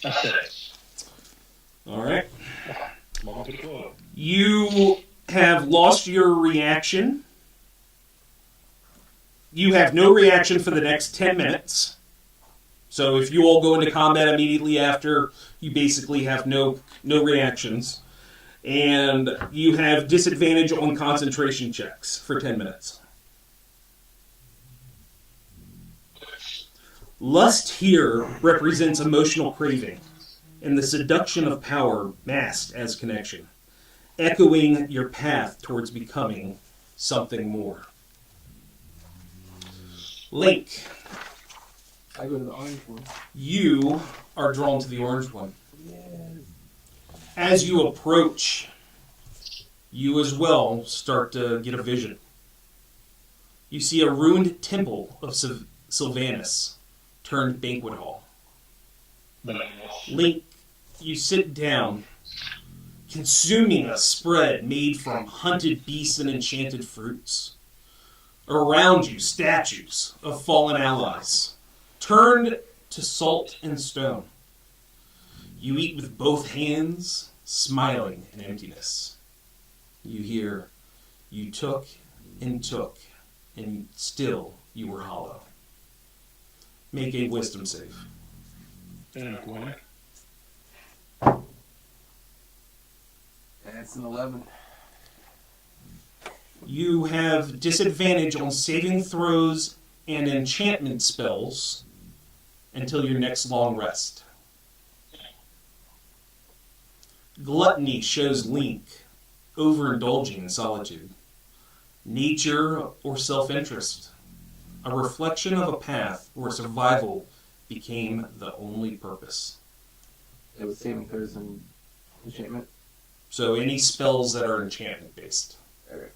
A 6. All right. Welcome to the club. You have lost your reaction. You have no reaction for the next 10 minutes. So if you all go into combat immediately after, you basically have no reactions. And you have disadvantage on concentration checks for 10 minutes. Lust here represents emotional craving and the seduction of power masked as connection, echoing your path towards becoming something more. Link, I go to the orange one. you are drawn to the orange one. As you approach, you as well start to get a vision. You see a ruined temple of Sylvanus turned banquet hall. Link, you sit down, consuming a spread made from hunted beasts and enchanted fruits. Around you, statues of fallen allies, turned to salt and stone. You eat with both hands, smiling in emptiness. You hear, you took, and still you were hollow. Make a wisdom save. And Gwen. That's an 11. You have disadvantage on saving throws and enchantment spells until your next long rest. Gluttony shows Link overindulging in solitude. Nature or self-interest. A reflection of a path where survival became the only purpose. It was saving throws and enchantment. So any spells that are enchantment based. Okay.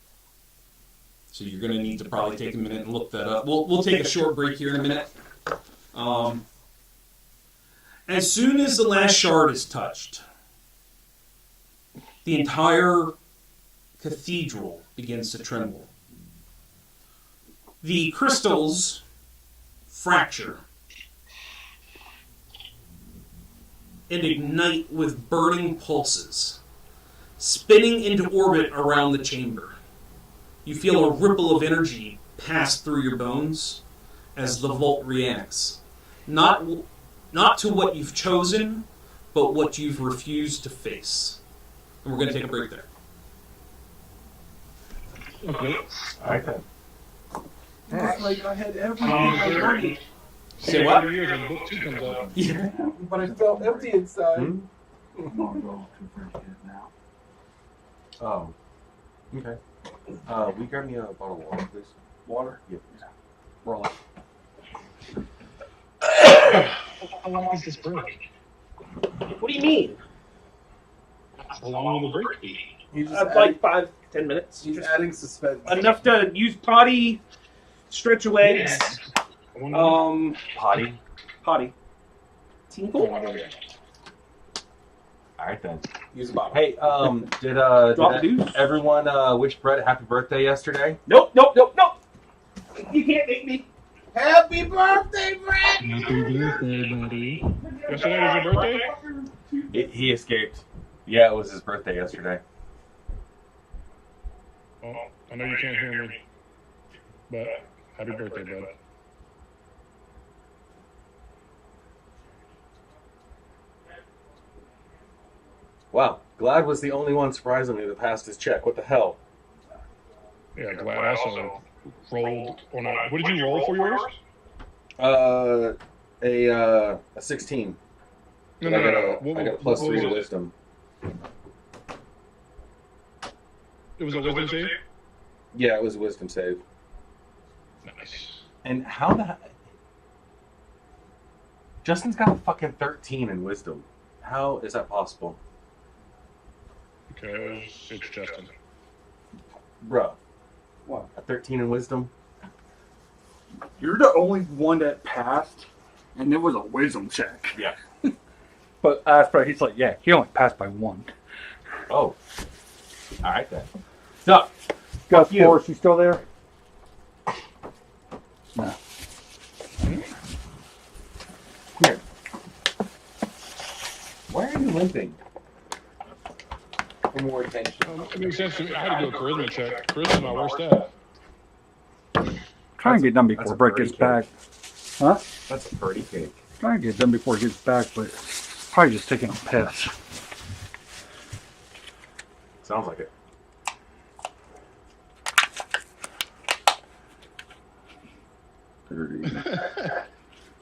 So you're going to need to probably take a minute and look that up. We'll take a short break here in a minute. As soon as the last shard is touched, the entire cathedral begins to tremble. The crystals fracture and ignite with burning pulses, spinning into orbit around the chamber. You feel a ripple of energy pass through your bones as the vault reacts. Not to what you've chosen, but what you've refused to face. And we're going to take a break there. Okay. All right then. It's like I had everything I wanted, Say what? 100 years and book 2 comes out. Yeah. but I felt empty inside. Oh. Okay. We grab me a bottle of water, please. Water? Yep. Roll. How long is this break? What do you mean? How long will the break be? He's just Like 5-10 minutes. he's adding suspense. Enough to use potty, stretch your legs, Potty. potty. Tinkle? All right then. Use a bottle. Hey, Drop did deuce? everyone wish Brett happy birthday yesterday? Nope. You can't make me. Happy birthday, Brett! Happy birthday, buddy. Yesterday was your birthday? He escaped. Yeah, it was his birthday yesterday. Well, I know you can't hear me, but happy birthday, bud. Wow, Glad was the only one surprisingly that passed his check. What the hell? Yeah, Glad also rolled, or not. What did you roll for yours? A 16. No, But no. I got a plus what 3 to was it? wisdom. It was a wisdom save? Yeah, it was a wisdom save. Nice. And how the Justin's got a fucking 13 in wisdom. How is that possible? Because it's Justin. Bruh. What? A 13 in wisdom? You're the only one that passed, and it was a wisdom check. Yeah. But I asked Brett, he's like, yeah, he only passed by 1. Oh. Alright then. Duck. Gus you. Forrest, you still there? No. Here. Why are you limping? For more attention. It makes sense to me. I had to do a charisma check. Charisma's my worst stat. Try and get done That's before a Brett birdie gets back. Huh? That's a birdie cake. Try and get done before he gets back, but probably just taking a piss. Sounds like it.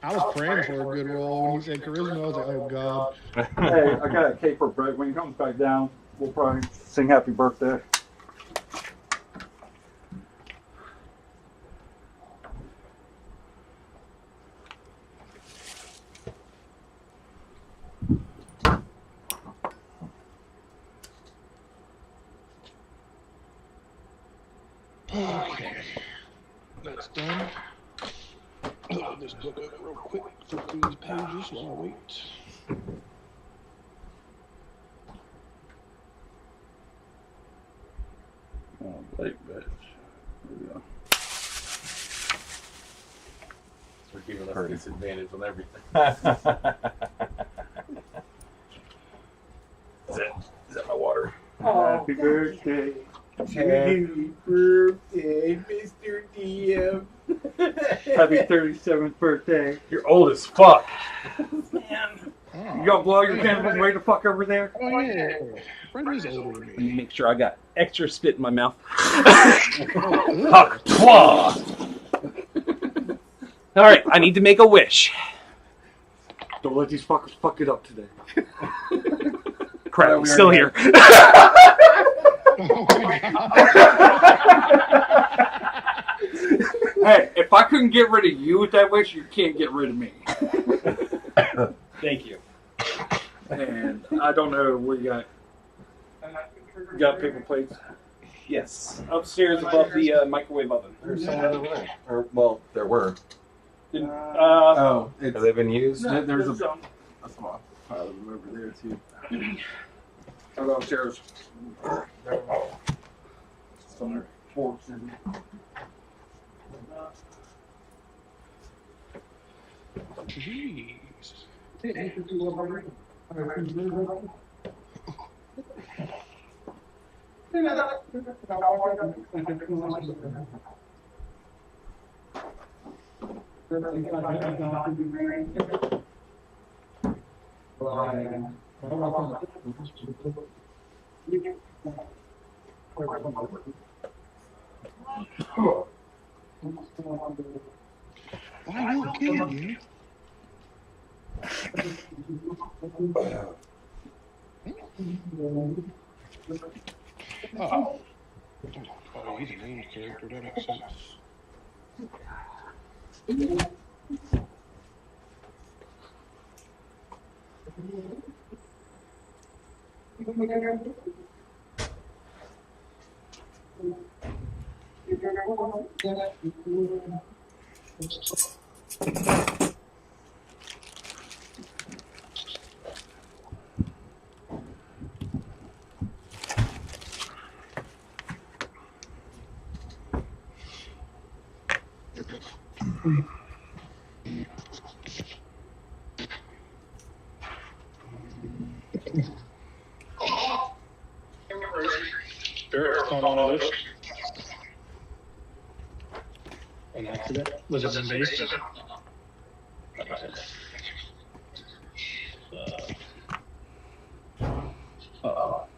I was praying for a good roll when he said charisma. I was like, oh god. Hey, I got a cake for Brett. When he comes back down, we'll probably sing happy birthday. Okay. That's done. Load this book up real quick, flip through these pages while I wait. Oh, late bitch. There we go. We're giving us disadvantage on everything. Is that my water? Happy birthday. Happy birthday, Mr. DM. Happy 37th birthday. You're old as fuck. You gonna blow your candle way the fuck over there? Oh, yeah. Fred is older than Let me. me make sure I got extra spit in my mouth. Alright, I need to make a wish. Don't let these fuckers fuck it up today. Crap, I'm still here. Oh, my God. Hey, if I couldn't get rid of you with that wish, you can't get rid of me. Thank you. And I don't know where you got. You got paper plates? Yes, upstairs above the microwave oven. There's some other way. Or, well, there were. Oh, it's, Have they been used? there's a small pile of them over there too. How about upstairs? Some forks and. Jeez. Why are you kidding me? Oh. Oh, he's a named character. That makes sense. What's going on with this? An accident? Was it in base?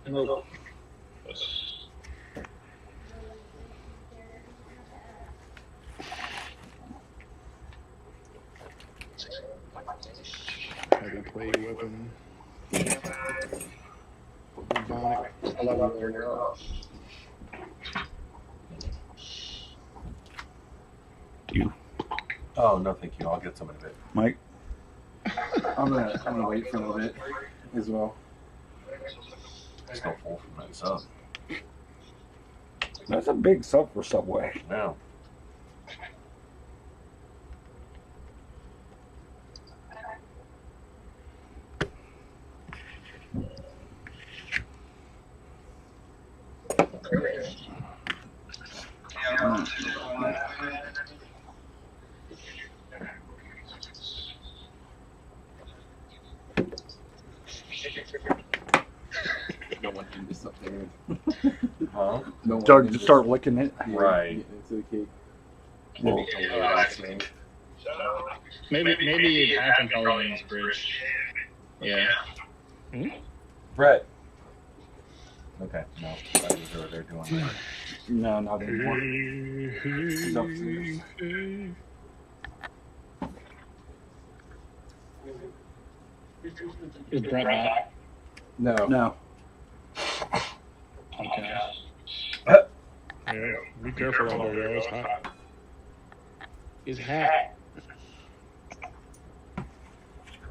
Hello. Heavy play weapon. Bonic. Oh, no, thank you. I'll get some in a bit. Mike? I'm gonna wait for a little bit as well. Still full from that sub. That's a big sub for Subway. No. No one can just up there. Huh? No one Doug, can just start licking it. Right. get into the cake. Well, Maybe it happened probably in this bridge. Yeah. Brett. Okay, no. I was over there doing that. No, not anymore. Is Brett back? No. No. Okay. Yeah, be careful out there, yo. It's hot. His hat.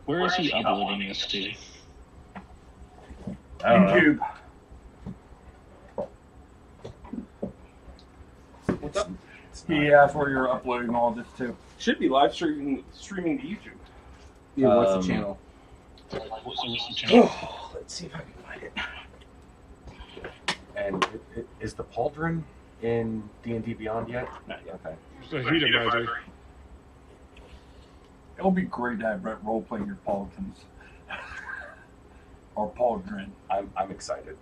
Where is he uploading this to? I don't know. YouTube. He asked where you're uploading all this to. Should be live streaming to YouTube. Yeah, what's the channel? What's the channel? Oh, let's see if I can find it. And is the Pauldron in D&D Beyond yet? Not yet. Okay. It's a heat advisory. It'll be great to have Brett role playing your Paultons. Or Pauldron. I'm excited.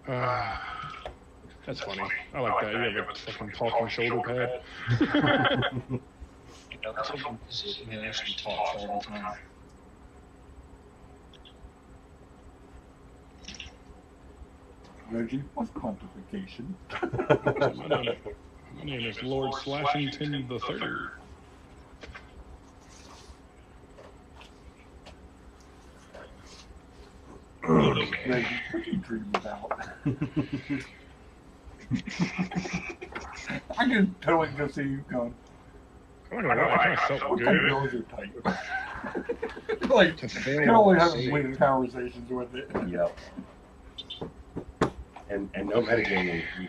That's funny. I like that. You have a fucking talking shoulder pad. They actually talk all the time. Reggie, what's quantification? My name is Lord Slashington the Third. Reggie, what do you dream about? I can totally just see you going, I'm not gonna lie, I kind of felt what kind of good. girls are tight? Like, To you fail, can only have save. weird conversations with it. Yep. And no metagaming. You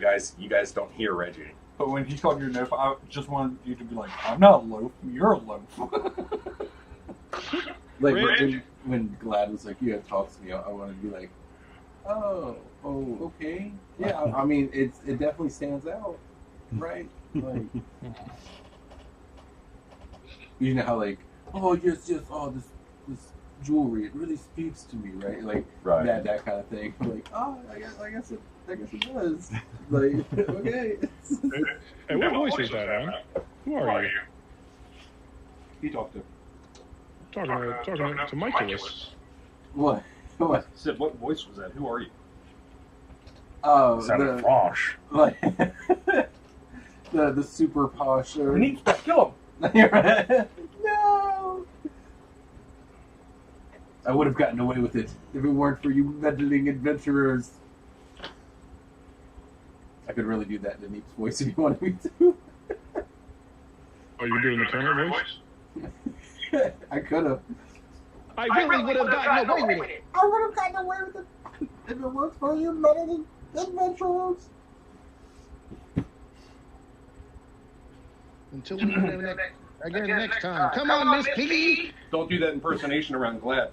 guys don't hear Reggie. But when he called you a loaf, I just wanted you to be like, I'm not a loaf, you're a loaf. Like Reg? when Glad was like, "You have to talk to me," I wanted to be like, "Oh, okay, yeah." I mean, it definitely stands out, right? Like, you know how like, oh, just this jewelry, it really speaks to me, right? Like Right. that kind of thing. Like, oh, I guess it does. Like, okay. Hey, what voice was that, man? Who are you? He talked to. Talking to Michaelis. What? What? Said, what voice was that? Who are you? Oh, Sounded French. like the super posh. We need to kill him. No. I would have gotten away with it if it weren't for you meddling adventurers. I could really do that in Deep's voice if you wanted me to. Oh, you're doing the Kermit voice? I could have. I really would have gotten away with it. I would have gotten away with it if it weren't for you meddling adventurers. Until we meet again next time. Come on, Miss Piggy. Don't do that impersonation around Glad.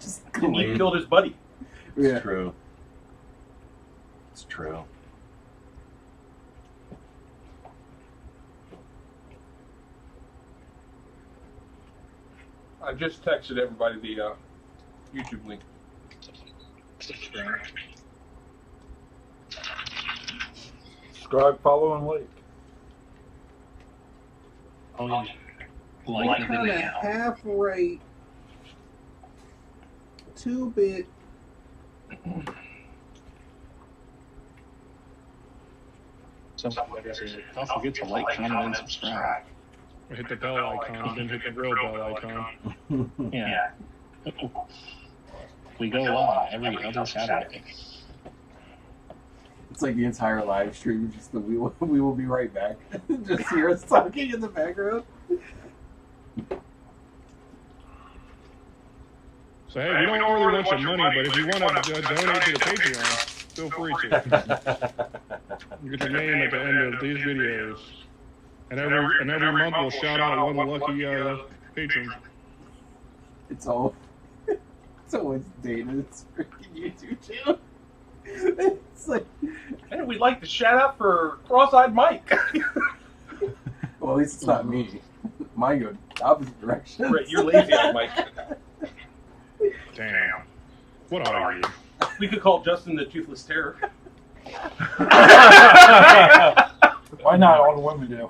Just And he killed his buddy. Yeah. It's true. It's true. I just texted everybody the YouTube link. Subscribe, follow, and like. Oh, yeah. What Like kind of half-rate 2-bit? So, don't forget to like, comment, and subscribe. Hit the bell icon, then hit the real bell icon. Yeah. We go live every other Saturday. It's like the entire live stream. Just the we will be right back. Just hear us talking in the background. So hey, we don't really want your money, but if you want to donate to the Patreon, feel free to. You get your name at the end of these videos, and every month we'll shout out one lucky patron. It's always Dana's freaking YouTube channel. It's like, And we'd like to shout out for Cross-Eyed Mike. well, at least it's not me. Mine go opposite direction. Right, you're lazy-eyed Mike. Damn. What are you? We could call Justin the Toothless Terror. Why not? All the women do.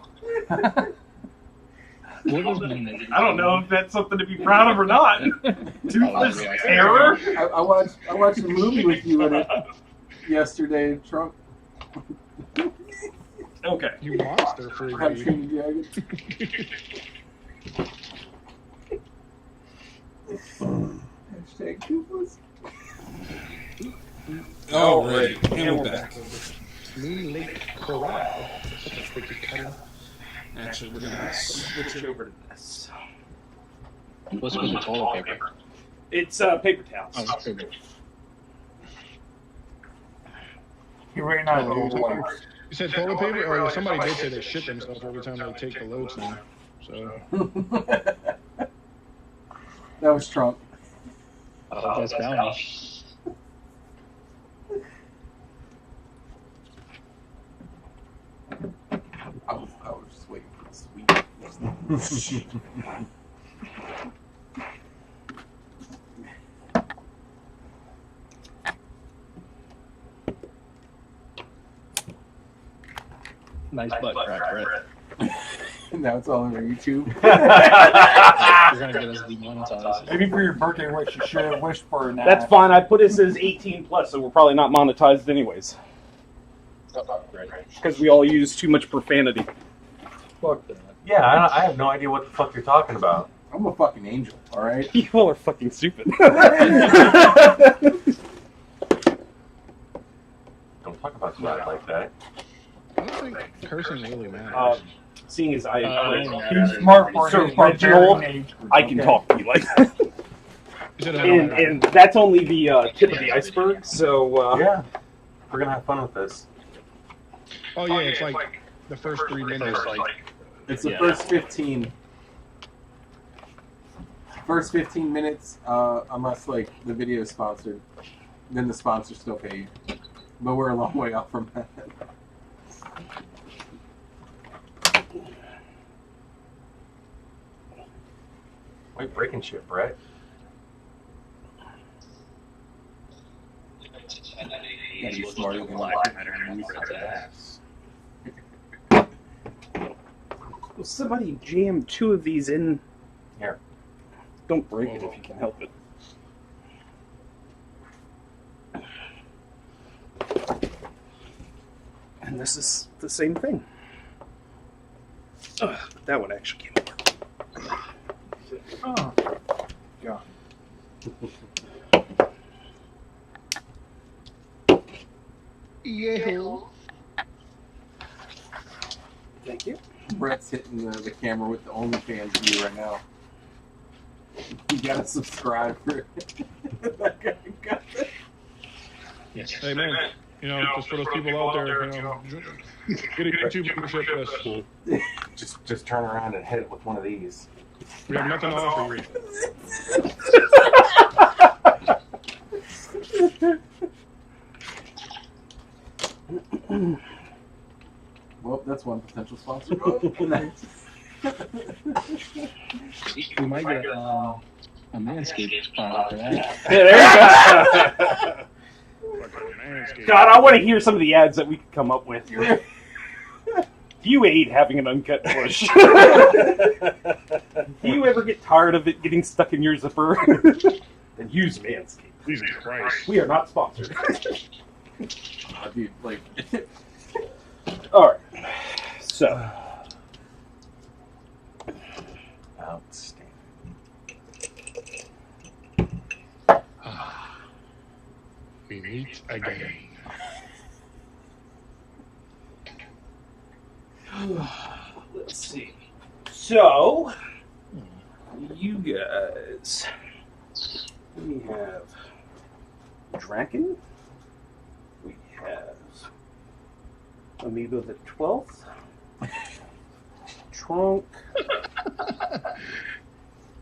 I don't know if that's something to be proud of or not. Toothless Terror? I watched a movie with you in it yesterday. Trump. Okay. You monster How freaky. Training Dragon. Hashtag toothless. All right, and we're back. Moon Lake Corral. Such a freaky cutter. Actually, we're gonna switch it over to this. What's with the toilet paper? It's paper towels. Oh, that's good. He ran out Oh, of the lights. You said toilet paper? Oh, yeah, somebody did say they shit themselves every time they take the loads now. So, That was Trump. Oh, that's Bounty. I was just waiting for the sweet. Nice butt crack, Brett. Now it's all over YouTube. You're gonna get us demonetized. Maybe for your birthday wish, you should have wished for an That's fine. I put it as 18 plus, so we're probably not monetized anyways. Because we all use too much profanity. Fuck that. Yeah, I have no idea what the fuck you're talking about. I'm a fucking angel, alright? You all are fucking stupid. Don't talk about crap like that. I don't think cursing really matters. Seeing as I He's smart for Sir his barbarian age group. I can okay? talk to you like that. You said I don't And that's only the tip of the iceberg, so... Yeah, we're gonna have fun with this. Oh, yeah, it's like the first 3 minutes. It's the first 15. First 15 minutes, unless like the video is sponsored, then the sponsors still pay you. But we're a long way off from that. Why are you breaking shit, Brett? Yeah, you smarter than Black Matter and Brett's ass. Will somebody jam 2 of these in? Here. Don't break it if you can help it. And this is the same thing. Ugh, that one actually came apart. Oh, God. Yeah. Thank you. Brett's hitting the camera with the OnlyFans view right now. You gotta subscribe for that guy got it. Yes. Hey, man, you know, just for those people out there, you know, get a YouTube membership with us. Just turn around and hit it with one of these. We have nothing to offer you. Well, that's one potential sponsor. We might get a Manscaped product for that. Yeah, there you go. God, I want to hear some of the ads that we could come up with. You hate having an uncut bush. Do you ever get tired of it getting stuck in your zipper? Then use Manscaped. Jesus Christ. We are not sponsored. Dude, like, All right. So, Outstanding. We meet again. let's see. So, you guys, we have Draken. We have Amiibo the 12th. Trunk.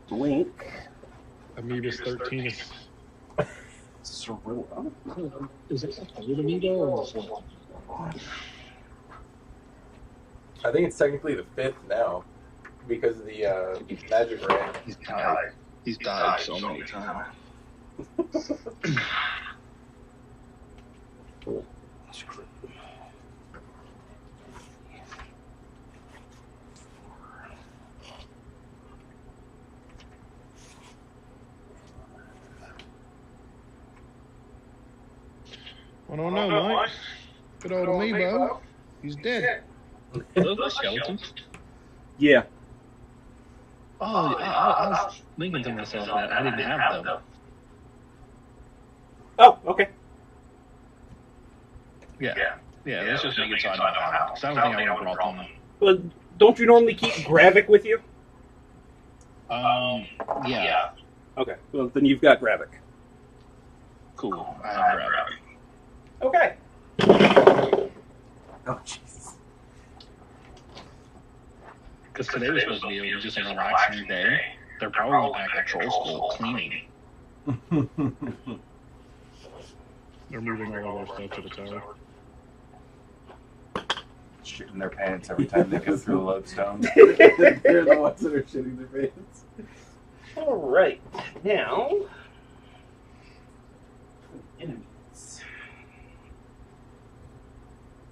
Blink. Amoebus 13 is Cirilla. Is it a little amiibo or what? I think it's technically the 5th now because of the Magic Ray. He's died. He's died so many times. I don't know, Mike. Good old Amiibo. He's dead. Those are skeletons. Yeah. Oh, I was thinking to myself that I didn't have them. Oh, okay. Yeah, let's just make it so I don't have them. 'Cause I don't think I would have brought them. Well, don't you normally keep Gravik with you? Yeah. Okay. Well, then you've got Gravik. Cool. I have Rabbit. Okay. today was supposed to be just a relaxing day. They're probably back at troll school cleaning. They're moving all of our stuff to the tower. Shitting their pants every time they go through a lodestone. They're the ones that are shitting their pants. All right, now enemies.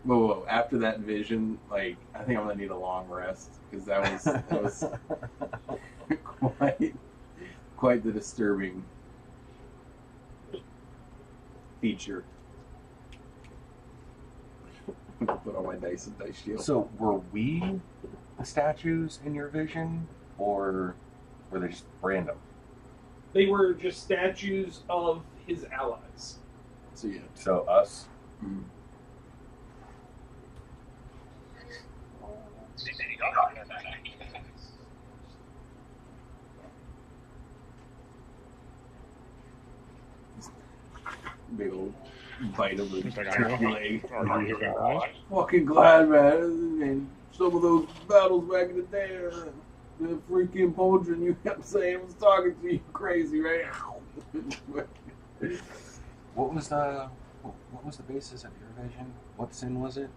Whoa. After that vision, like, I think I'm gonna need a long rest because that was quite the disturbing feature. Put on my dice and dice shield. So, were we the statues in your vision, or were they just random? They were just statues of his allies. So yeah. So, us? Mm. Big old bite of the It's like, I turkey know. leg. Are you here, guys? Fucking glad, man. And some of those battles back in the day, the freaking Poldrin, you kept saying was talking to you crazy, right? What was the basis of your vision? What sin was it?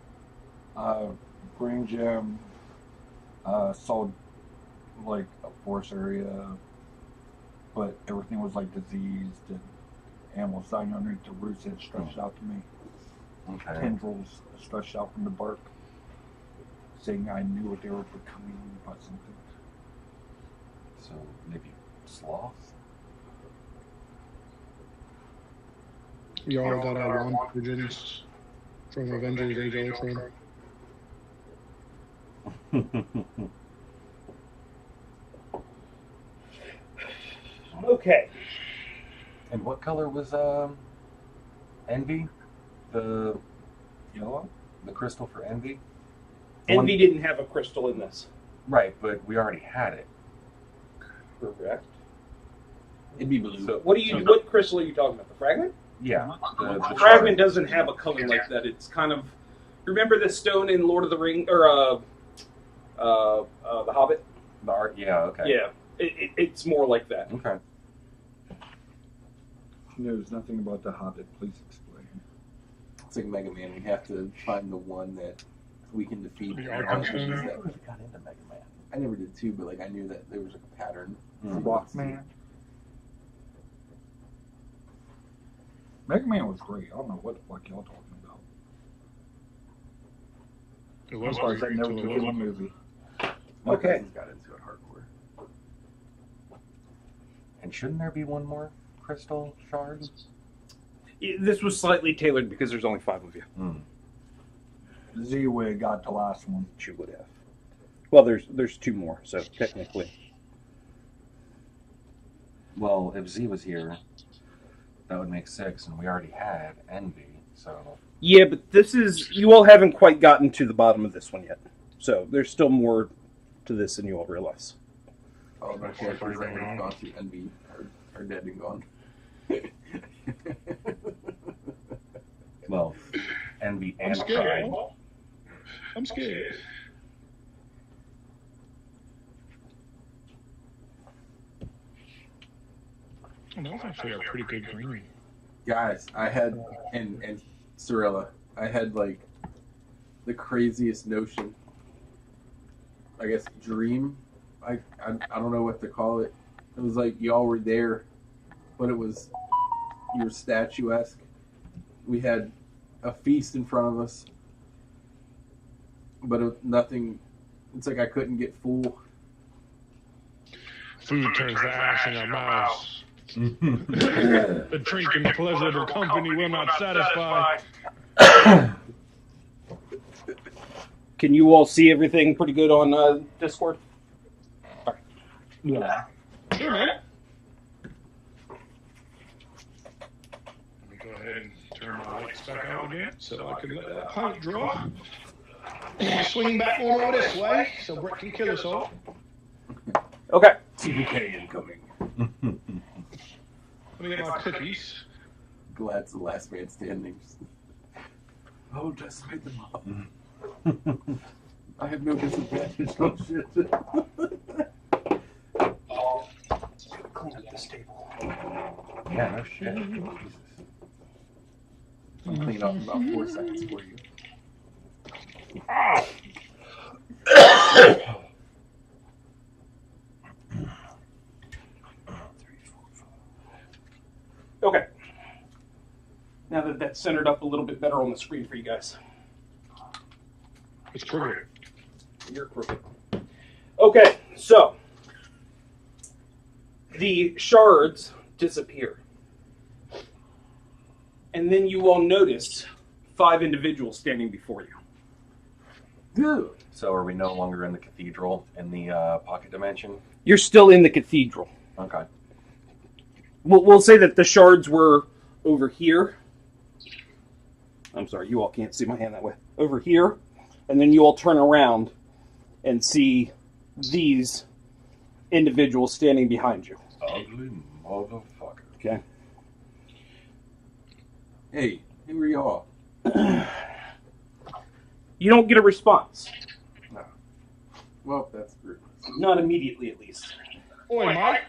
Brain Gem saw like a forest area, but everything was like diseased and animals dying underneath the roots that stretched out to me. Okay. Tendrils stretched out from the bark, saying I knew what they were becoming by something. So, maybe sloth? Y'all got our wand visions from Avengers Age of Ultron. Okay. And what color was Envy? The Yellow? the crystal for Envy? Envy didn't have a crystal in this. Right, but we already had it. Correct. It'd be blue. So, What crystal are you talking about? The fragment? yeah. The fragment doesn't have a color like that. It's kind of. Remember the stone in Lord of the Ring or The Hobbit? The art, yeah, okay. Yeah, it's more like that. Okay. She knows nothing about the Hobbit. Please explain. It's like Mega Man. We have to find the one that we can defeat. The and Arkham use Stone? that. I got into Mega Man. I never did too, but like I knew that there was like a pattern. Rockman. Mega Man was great. I don't know what the fuck y'all talking about. It I'm was surprised that great never until took it in a wasn't. movie. My Okay. cousins got into it hardcore. And shouldn't there be one more crystal shard? This was slightly tailored because there's only 5 of you. Z would have got the last one. She would have. Well, there's 2 more, so technically. Well, if Z was here, that would make 6, and we already had Envy, so... Yeah, but you all haven't quite gotten to the bottom of this one yet. So there's still more to this than you all realize. All of our characters that would have gone through Envy are dead and gone. Well, Envy I'm and scared. Pride. I'm scared. Oh, that was actually a pretty good green. Guys, I had and Cirilla, I had like the craziest notion. I guess dream. I don't know what to call it. It was like y'all were there, but it was you were statuesque. We had a feast in front of us, but nothing. It's like I couldn't get full. Food turns to ash in our mouths. The drink and pleasure of company will not satisfy. Can you all see everything pretty good on Discord? Yeah. Sure, man. Let me go ahead and turn my lights back out again so I can let that pipe draw. Swing back on over this way so Brett can kill us all. Okay. TBK incoming. Let me get my cookies. Glad it's the last man standing. Oh, just made them up. I have no disadvantage on shit. Clean up this table. Yeah, no shit. Jesus. I'm clean up in about 4 seconds for you. Okay. Now that that's centered up a little bit better on the screen for you guys. It's crooked. You're crooked. Okay, so the shards disappear. And then you all notice 5 individuals standing before you. Good. So are we no longer in the cathedral in the pocket dimension? You're still in the cathedral. Okay. We'll say that the shards were over here. I'm sorry, you all can't see my hand that way. Over here. And then you all turn around and see these individuals standing behind you. Ugly motherfucker. Okay. Hey, who are y'all? You don't get a response. Well, that's rude. Not immediately, at least. Oi, Mike.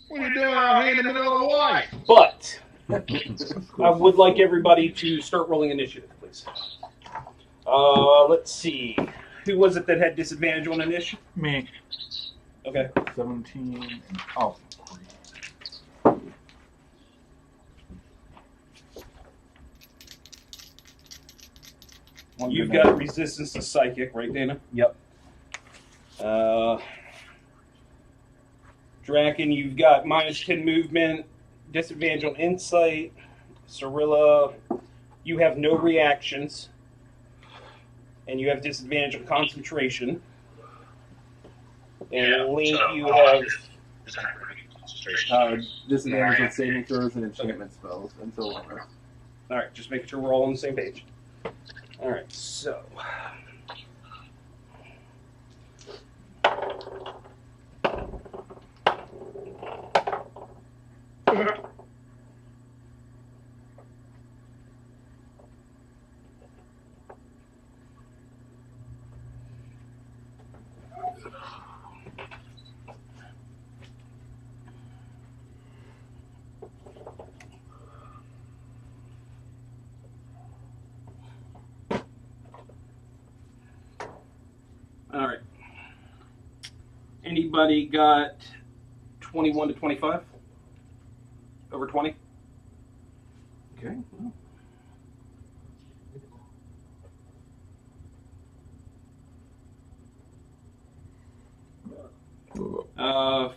What are you doing out here in the middle of the night? But I would like everybody to start rolling initiative, please. Let's see. Who was it that had disadvantage on initiative? Me. Okay. 17 and oh. You've got resistance to psychic, right, Dana? Yep. Draken, you've got -10 movement, disadvantage on insight. Cirilla, you have no reactions, and you have disadvantage on concentration. And Link, you have Disadvantage on saving throws and enchantment spells until long rest. all right. Just making sure we're all on the same page. All right, so. All right. Anybody got 21 to 25? Over 20? Okay. Uh,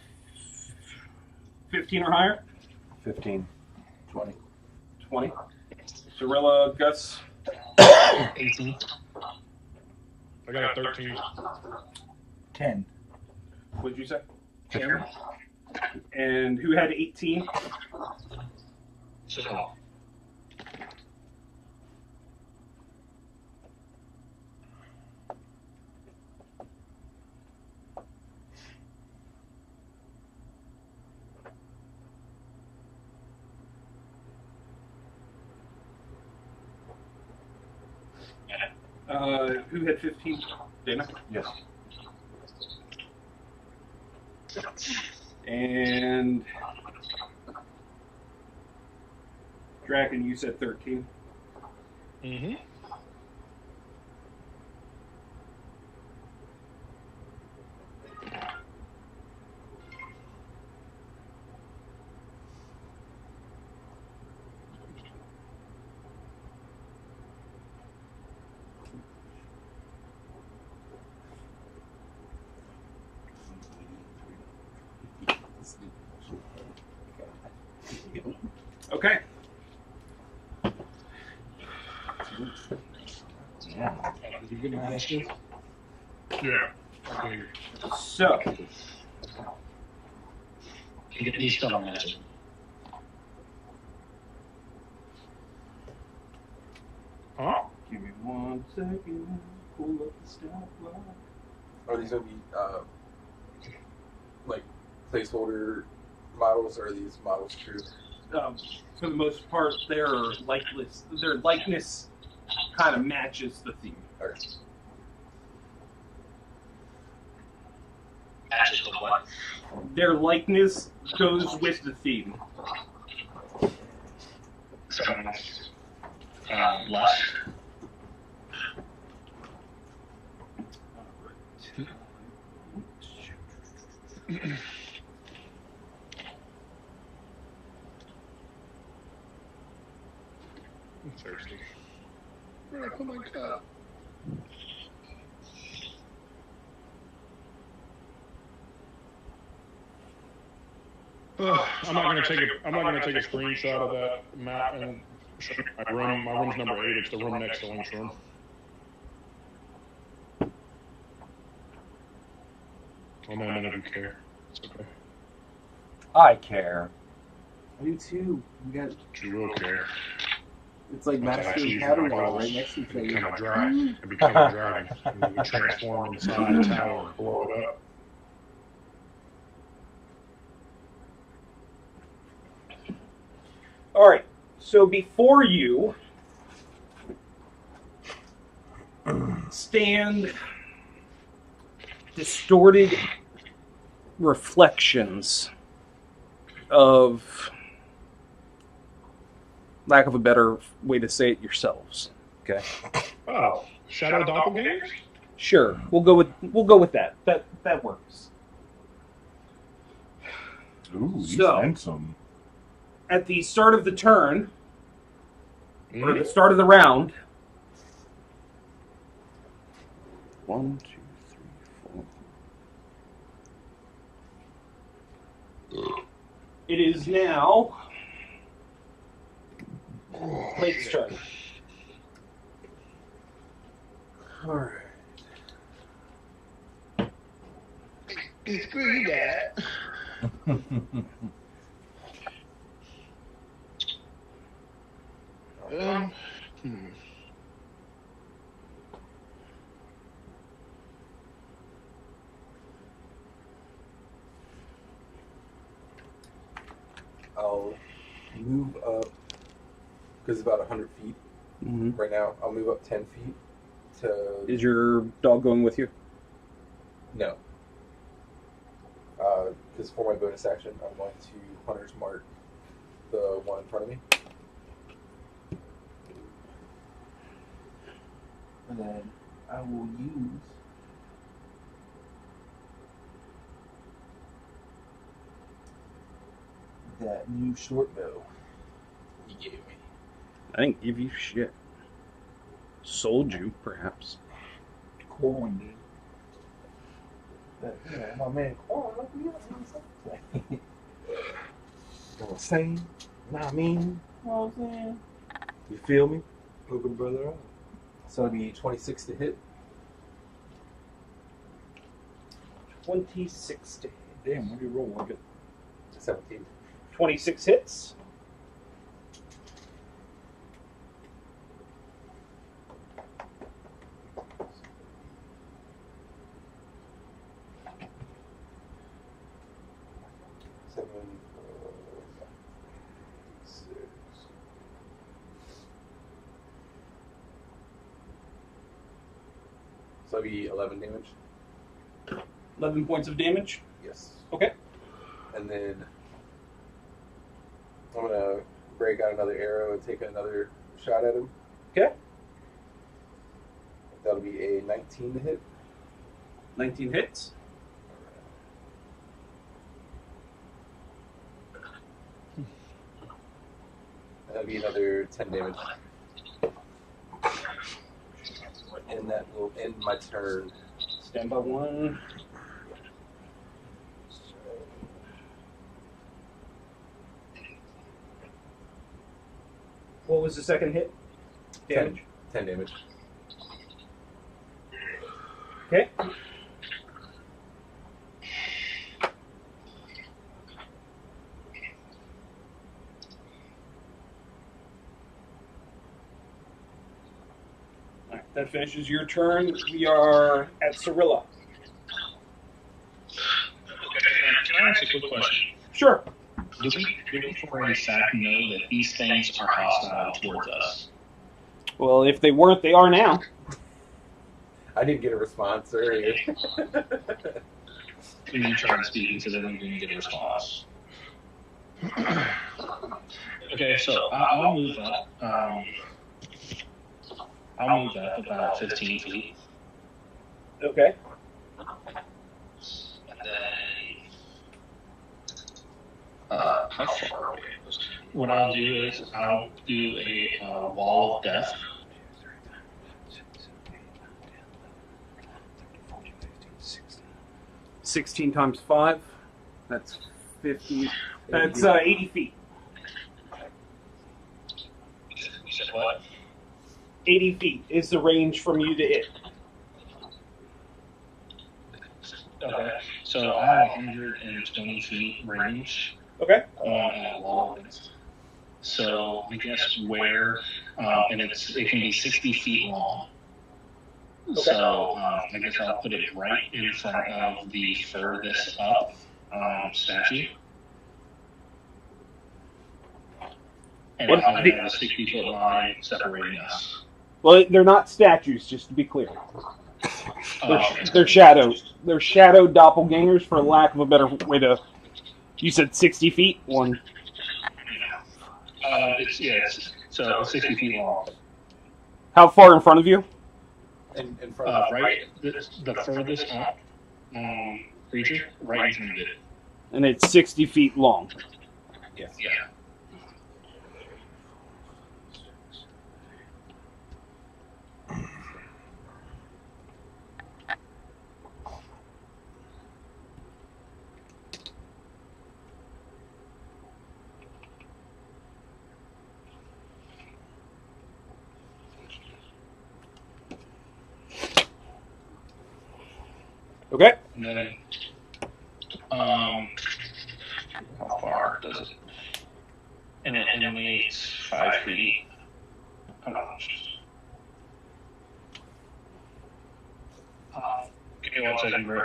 15 or higher? 15. 20. 20. Cirilla, Gus? 18. I got a 13. 10. What did you say? 10. And who had 18? So, Who had 15? Dana? Yes. And Draken, you said 13. Mm-hmm. Okay. yeah. You good at initiative? Yeah. Okay. So, You get these spell on initiative. Huh? give me 1 second. Pull up the stat block. Are these going to be like placeholder models, or are these models true? For the most part, their likeness kind of matches the theme. Okay. Matches the what? Their likeness goes with the theme. So, less. I'm thirsty. Where did I put my cup? I'm not gonna take a screenshot of that map and show you my room. My room's number 8. It's the room next to Link's room. Well, no, none of you care. It's okay. I care. I do too. You got. But you will care. It's like That's Master actually and my Padawan levels right next to each other. become a dragon. And become a dragon. And you can transform inside the tower and blow it up. All right. So before you stand distorted reflections of, lack of a better way to say it, yourselves. Okay. Oh, shadow doppelgangers? Sure. We'll go with that. That works. Ooh, he's So- handsome. At the start of the turn, or the start of the round, 1, 2, 3, 4. It is now Blake's turn. Alright. Screw that. Hmm. I'll move up because it's about 100 feet Mm-hmm. right now. I'll move up 10 feet to Is your dog going with you? no. Because for my bonus action, I'm going to Hunter's Mark the one in front of me. And then I will use that new short bow he gave me. I didn't give you shit. Sold you, perhaps. Corwin did. Yeah, my man Corwin, you know something. Gonna sing, you know what I mean? You know what I'm saying? You feel me? Hook a brother up. So it'll be 26 to hit. 26 to hit. Damn, what do you roll? I get 17. 26 hits. Seven, six. So it'll be 11 damage. 11 points of damage. Yes. Okay. And then I'm gonna break out another arrow and take another shot at him. Okay. That'll be a 19 to hit. 19 hits. That'll be another 10 damage. And that will end my turn. Stand by one. What was the second hit? Damage. 10 damage. Okay. Alright, that finishes your turn. We are at Cirilla. Can I ask a quick question? Sure. Do we for a fact know that these things are hostile towards us? Well, if they weren't, they are now. I didn't get a response earlier. when you try to speak, so then you can get a response. Okay, so I'll move up. I'll move up about 15 feet. Okay. And then, how far away? What I'll do is I'll do a wall of death. 16 times 5. That's 50. That's 80 feet. You said what? 80 feet is the range from you to it. Okay, so I have 120 feet range Okay. on a wall of death. So I guess where, and it can be 60 feet long. So I guess I'll put it right in front of the furthest up statue. And I'll have a 60-foot line separating us. Well, they're not statues, just to be clear. They're shadows. They're shadow doppelgangers, for lack of a better way to. You said 60 feet? One. So 60 feet long. How far in front of you? In front of Right, the furthest up creature, right in front of it. And it's 60 feet long. Yeah. Okay. And then, how far does it? And it emanates 5 feet. Give me 1 second, bro.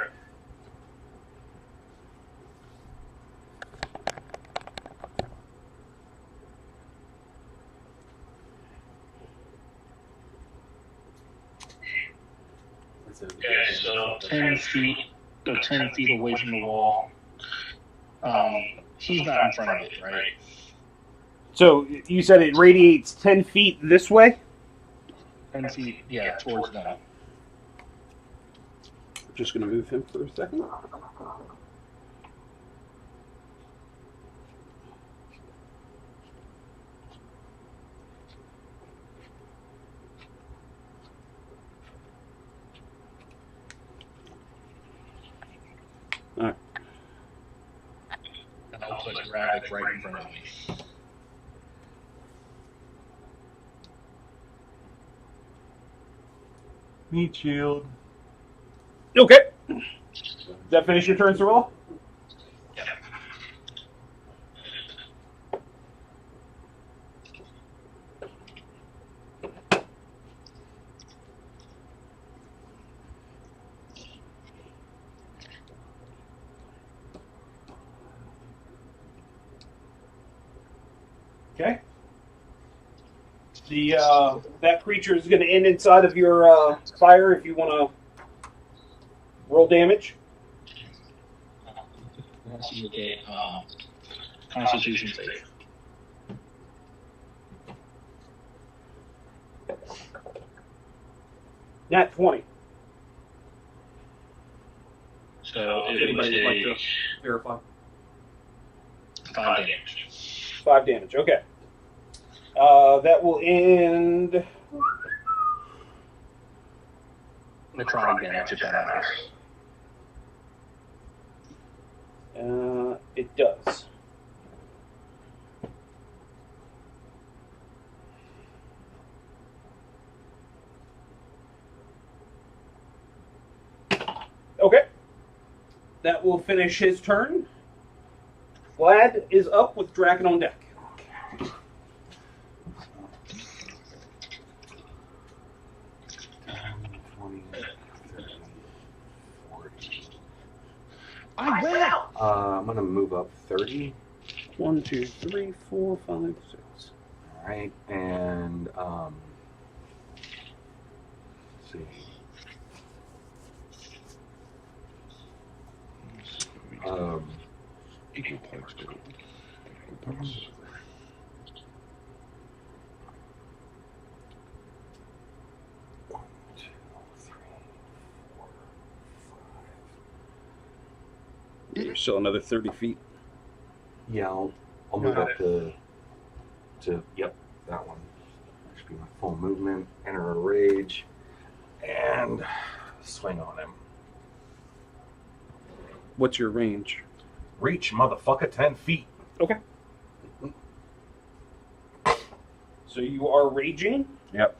Okay, so 10 feet, go 10 feet away from the wall. He's not in front of it, right? So you said it radiates 10 feet this way? 10 feet, yeah, towards them. Just going to move him for a second. Alright. And I'll put Ravik right in front of me. Meat shield. Okay. Does that finish your turn, Sorrel? Yeah. Okay. The that creature is going to end inside of your fire if you want to roll damage. Let's look at Constitution save. Nat 20. So it would Anybody would like to take verify? 5 damage. 5 damage. Okay. That will end. Necrotic damage if that matters. It does. Okay. That will finish his turn. Vlad is up with Draken on deck. I will. I'm gonna move up 30. 1, 2, 3, 4, 5, 6. All right, and let's see. Equal parts gold. Equal parts silver. You're still another 30 feet. Yeah, I'll move up to yep, that one. That should be my full movement. Enter a rage, and swing on him. What's your range? Reach, motherfucker, 10 feet. Okay. So you are raging? Yep.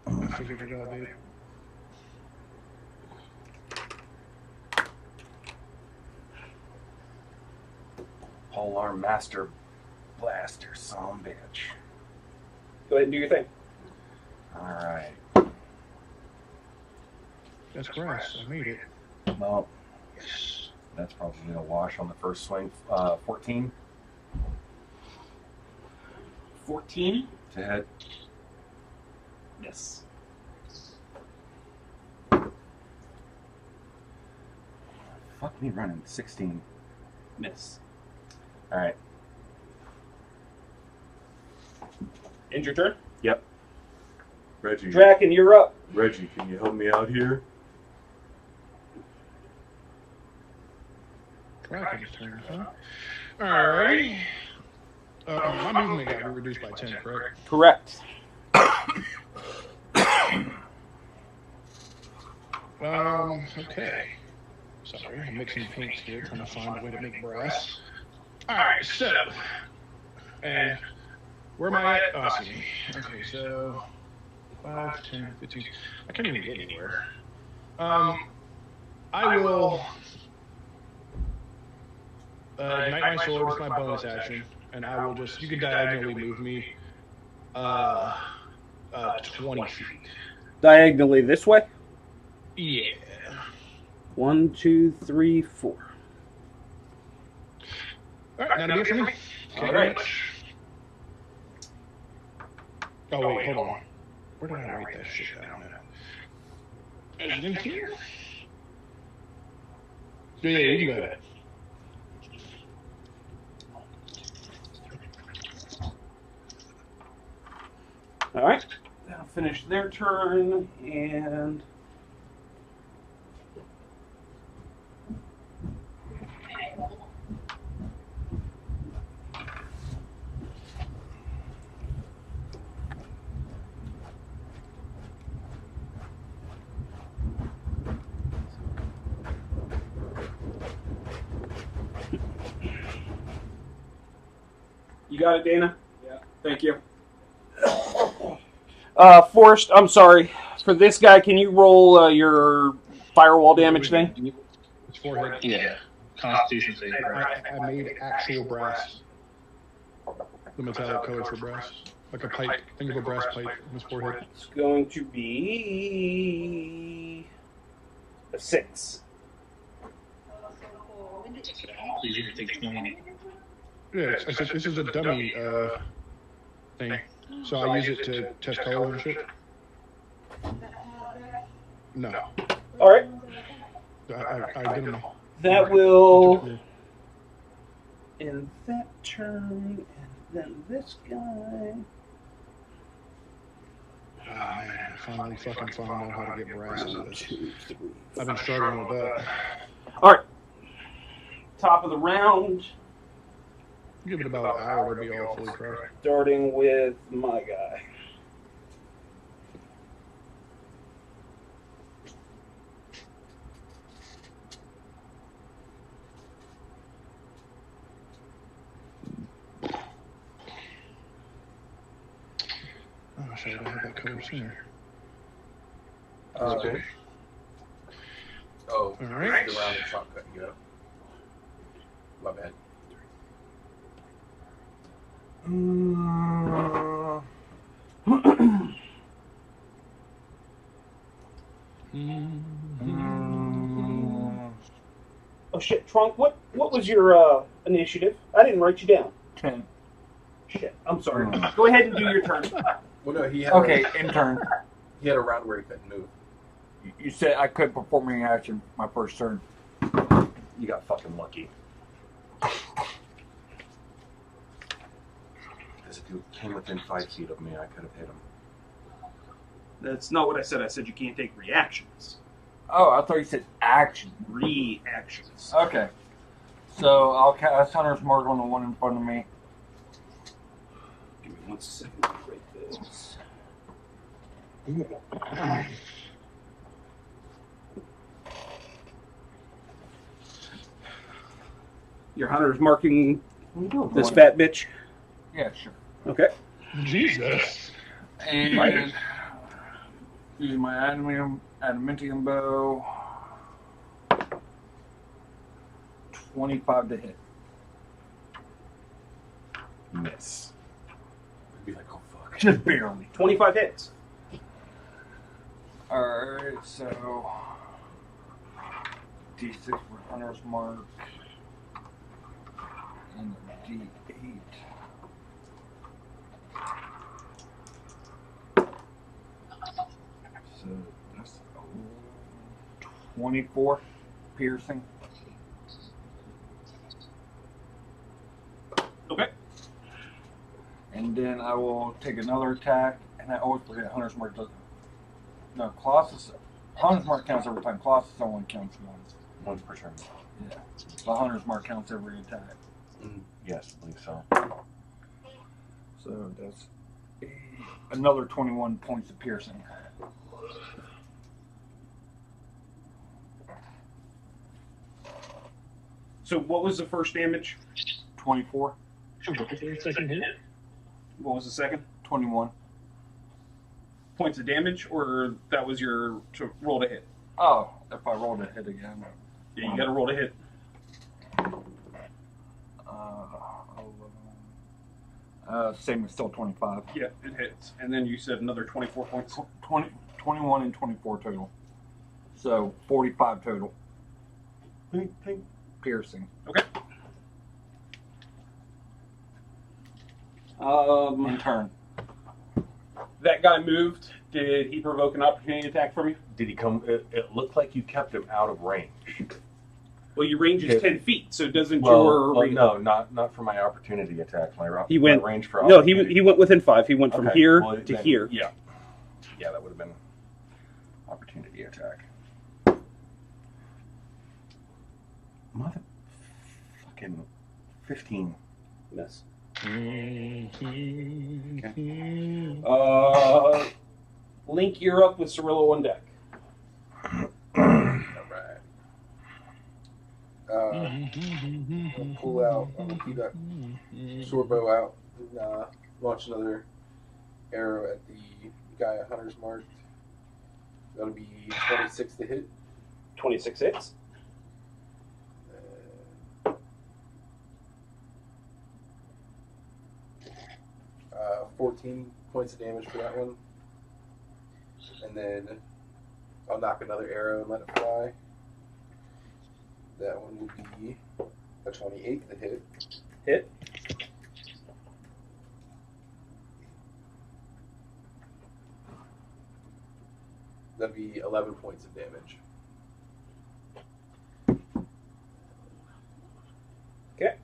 I figured it out, dude. Polar Master Blaster, son bitch. Go ahead and do your thing. Alright. That's grass. I made it. Well, that's probably a wash on the first swing. 14 14? to hit. Yes. Fuck me running. 16. Miss. Alright. End your turn. Yep. Reggie. Draken, you're up. Reggie, can you help me out here? Dragon's turn, huh? Alright. My movement got reduced by 10, correct? Correct. Okay. Sorry, I'm mixing paints here, trying to find a way to make brass. Alright, so. And where am I at? Oh, I see. Okay, so 5, 10, 15. I can't even get anywhere. I will ignite my sword with my bonus action, and I will just, you can diagonally move me 20 feet. Diagonally this way? Yeah. 1, 2, 3, 4. Alright, now do it for me. Okay, Alright. Oh, wait, hold on. Where did I write that shit down at? Is it in here? Yeah, you can go ahead. Alright. That'll finish their turn, and... You got it, Dana? Yeah. Thank you. Forrest, I'm sorry. For this guy, can you roll your firewall damage thing? It's forehead. Yeah. Constitution save. I made actual brass. The metallic colors for brass. Like a pipe. Think of a brass pipe in his forehead. It's going to be a 6. Please you can take 20. Yeah, this is a dummy thing. So I use it to test colors and shit. No. All right. I didn't know. That will end that turn, and then this guy. Oh man, I finally fucking found out how to get brass into this. 2, 3, I've been struggling with that. All right. Top of the round, Give it about an hour to be all fully crushed. starting with my guy. Oh, shit, I had that color sooner. Okay. Oh, All right. the round of shotgun, you go. My bad. Oh shit, Trunk. What was your initiative? I didn't write you down. 10. Shit, I'm sorry. Go ahead and do your turn. Well, no, he had Okay, in turn. he had a round where he couldn't move. You said I could perform an action my first turn. You got fucking lucky. This dude came within 5 feet of me. I could have hit him. That's not what I said. I said you can't take reactions. Oh, I thought you said action. Reactions. Okay. So I'll cast Hunter's Mark on the one in front of me. Give me 1 second to write this. Your hunter's marking this fat bitch. Yeah, sure. Okay. Jesus. And use my adamantium bow. 25 to hit. Miss. I'd be like, oh fuck. Just barely. 25 hits. Alright, so D6 for Hunter's Mark. And a D8. So that's 24 piercing. Okay. And then I will take another attack, and I always forget Hunter's Mark doesn't. No, Colossus. Hunter's Mark counts every time. Colossus only counts once. Once per turn. Yeah. The Hunter's Mark counts every attack. Yes, I believe so. So that's another 21 points of piercing. So what was the first damage? 24, Second hit. What was the second? 21. Points of damage, or that was your to roll to hit? Oh, if I rolled a hit again. Yeah, you got to roll to hit. 11. Same as still 25. Yeah, it hits. And then you said another 24 points. 21 and 24 total. So 45 total. Piercing. Okay. In turn. That guy moved. Did he provoke an opportunity attack from you? Did he come? It looked like you kept him out of range. Well, your range is Yeah. 10 feet, so doesn't Well, your well, range... no, not for my opportunity attack. He went- my range for No, opportunity. he went within 5. He went from Okay, here well, to then- here. Yeah, yeah, that would have been opportunity attack. Mother, fucking 15. Miss. Mm-hmm. Link, you're up with Cirillo on deck. Alright. I'll pull out, keep that short bow out, and launch another arrow at the guy at Hunter's Mark. That'll be 26 to hit. 26 hits. 14 points of damage for that one. And then I'll knock another arrow and let it fly. That one will be a 28 to hit. Hit. That'd be 11 points of damage. Okay.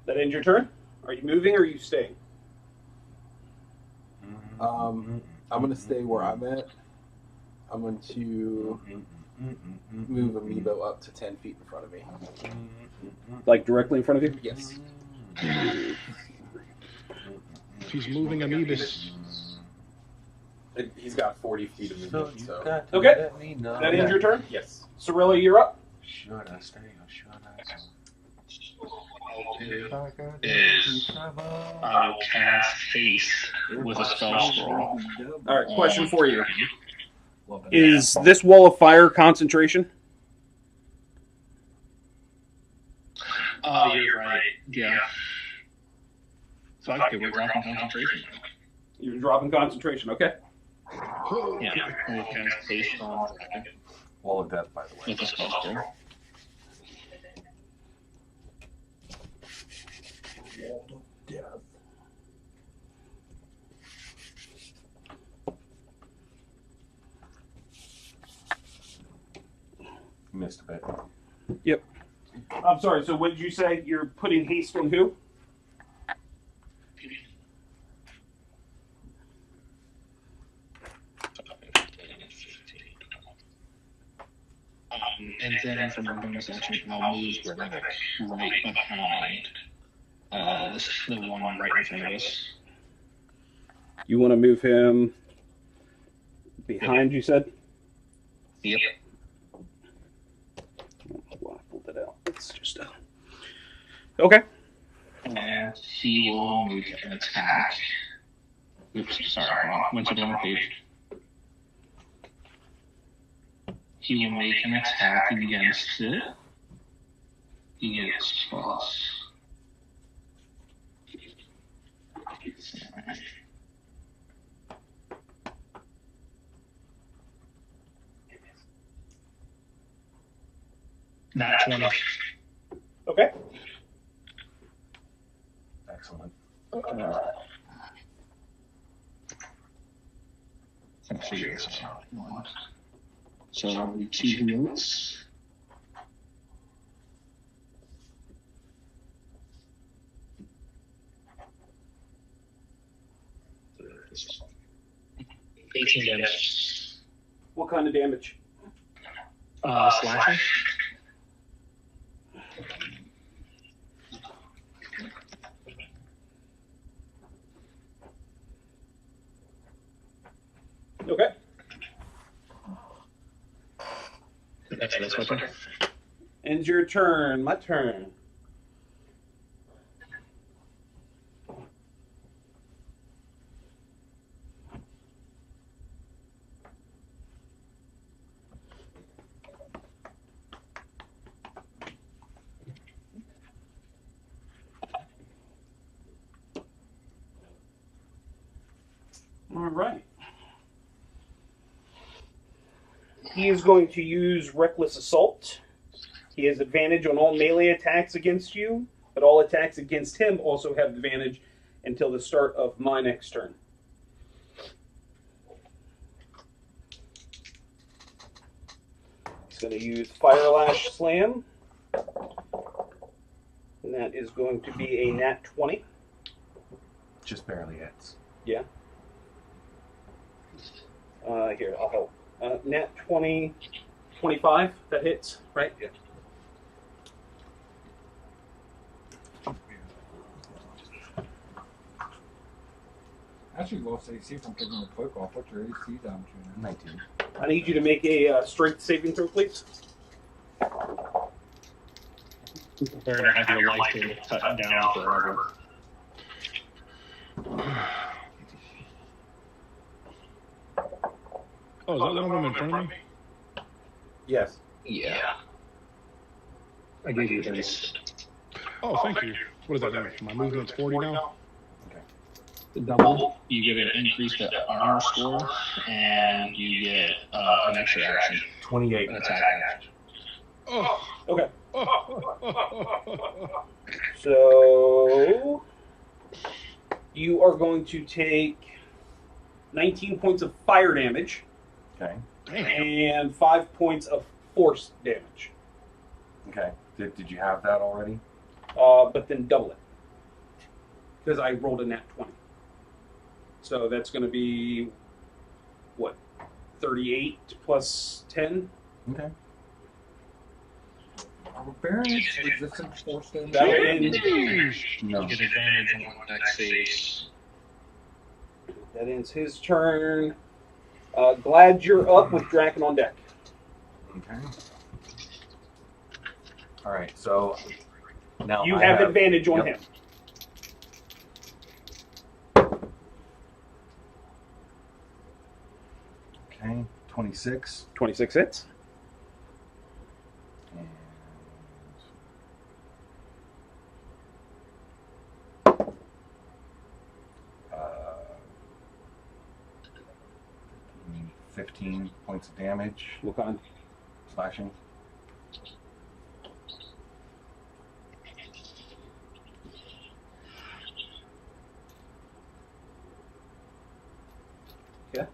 That ends your turn? Are you moving or are you staying? I'm going to stay where I'm at. I'm going to move Amiibo up to 10 feet in front of me. Like directly in front of you? Yes. He's moving Amoebus. He's got 40 feet of movement, so. Okay. That ends your turn? Yes. Cirillo, you're up. Should I stay or should I go? Is I will cast Haste with a spell scroll. All right, question for you. Is this wall of fire concentration? Oh, you're right. Yeah. So I could we're dropping concentration. You're dropping concentration, okay? Yeah. We'll cast Haste on Dragon Wall of death, by the way. with a spell scroll. Missed a bit. Yep. I'm sorry. So what did you say? You're putting haste on who? And then from my bonus action, I'll move Rennick right behind the one right in front of us. You want to move him behind? You said. Yep. Well, I pulled it out. It's just okay. And he will move and attack. Oops, sorry, hold on. Went to the wrong page. He will make an attack against it. He gets plus. Not 20. Okay. Excellent. I'll figure this out. So 2 notes. $18 damage. What kind of damage? Slashing. Okay. That's my turn. Ends your turn. My turn. All right. He is going to use Reckless Assault. He has advantage on all melee attacks against you, but all attacks against him also have advantage until the start of my next turn. He's going to use Fire Lash Slam. And that is going to be a nat 20. Just barely hits. Yeah. Here, I'll help. Nat 20, 25, that hits, right? Yeah. Actually, lost AC from taking the cloak off. What's your AC down to? 19. I need you to make a strength saving throw, please. Prepare to have your life to cut down forever. Oh, is that the one in front of me? Yes. Yeah. I gave you this. Oh, thank you. What does that do? My movement's 40 now? Double, you get an increased armor score, and you get an extra action, 28. an attack action. Oh. Okay. Oh. So you are going to take 19 points of fire damage Okay. and 5 points of force damage. Okay. Did you have that already? But then double it. Because I rolled a nat 20. So that's going to be, what, 38 plus 10? Okay. Barbarians resistant force damage. That ends, No. You get advantage on one dex saves. that ends his turn. Glad you're up with Draken on deck. Okay. All right. So now You I have advantage on yep. him. Okay. 26. 26 hits. And uh, 15 points of damage, Look on. slashing. Okay.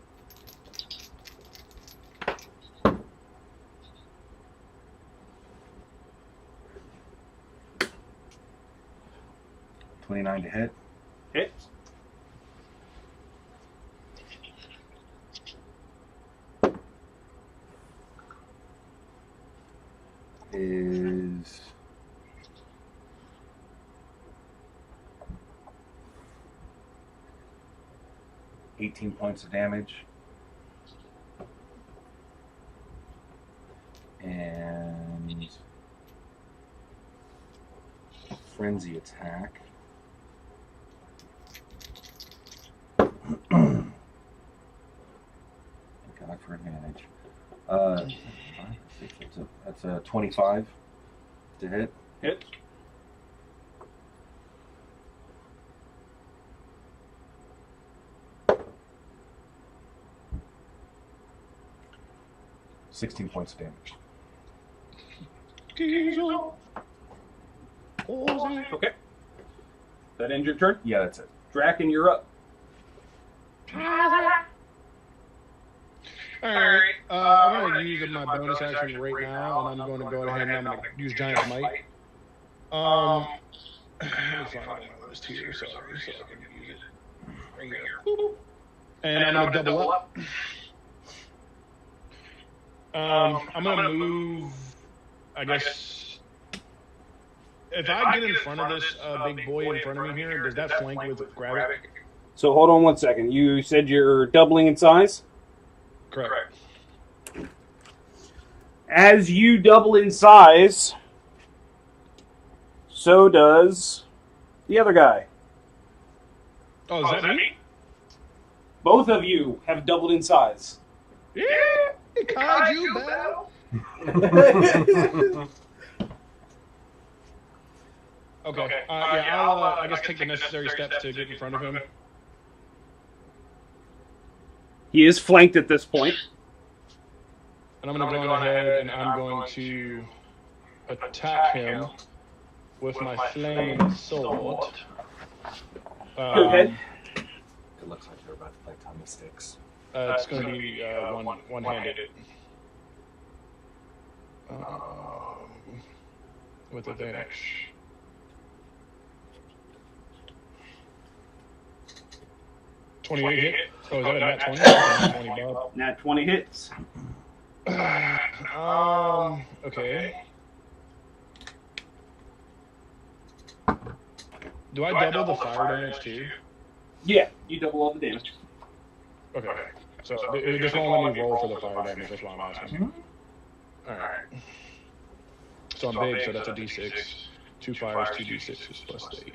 29 to hit. Hit. Is 18 points of damage. And frenzy attack. Thank God for advantage. That's a 25 to hit. Hit. $16 points of damage. Okay. That ends your turn. Yeah, that's it. Draken, you're up. Alright, I'm going to use my bonus action right now, and I'm going to go ahead and I'm going to use Giant Might. Let me find one of those here, sorry, so I can use it. Right here. And I'm going to double up. I'm going to move, I guess, if I get in front of this big boy in front of me here, does that flank with Gravik? So hold on one second. You said you're doubling in size? Correct. As you double in size, so does the other guy. Oh, is that me? Both of you have doubled in size. Yeah, Kaiju battle. Okay. Yeah, I'll I guess take the necessary steps to get in front of him. He is flanked at this point. And I'm going to go ahead and I'm going to attack him with my flaming sword. Go ahead. It looks like they're about to play tummy sticks. It's going to be one-handed. With advantage. $28 hit. Oh, is that a nat 20? Nat 20, Bob. Nat 20 hits. Okay. Do I double the fire damage too? Yeah, you double all the damage. Okay. So it just won't let me roll for the fire damage. That's why I'm asking. All right. So I'm big, so that's a D6. 2 fires, 2 D6s plus 8.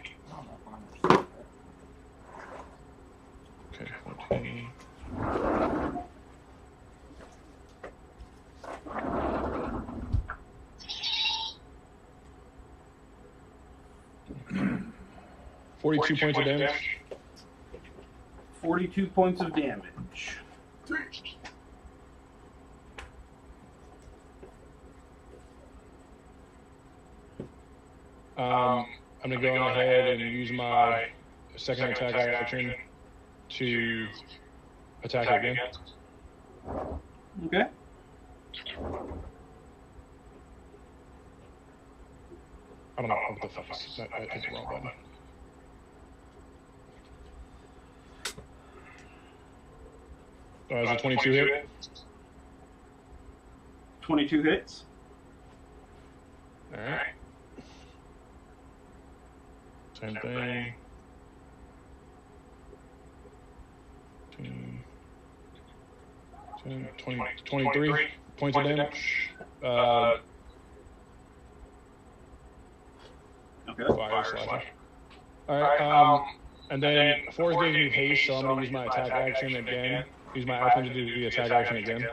Okay, 14. $42 points of damage. 42 points of damage. I'm going to go ahead and use my second attack action to attack again. Okay. I don't know what the fuck is that. I hit the wrong button. Is it 22 hit? 22 hits. Alright. Same thing. 23 points of damage. Okay. Fire slash. Alright, and then Forrest gave me haste, so I'm going to use my attack action again. Use my action to do the attack action again.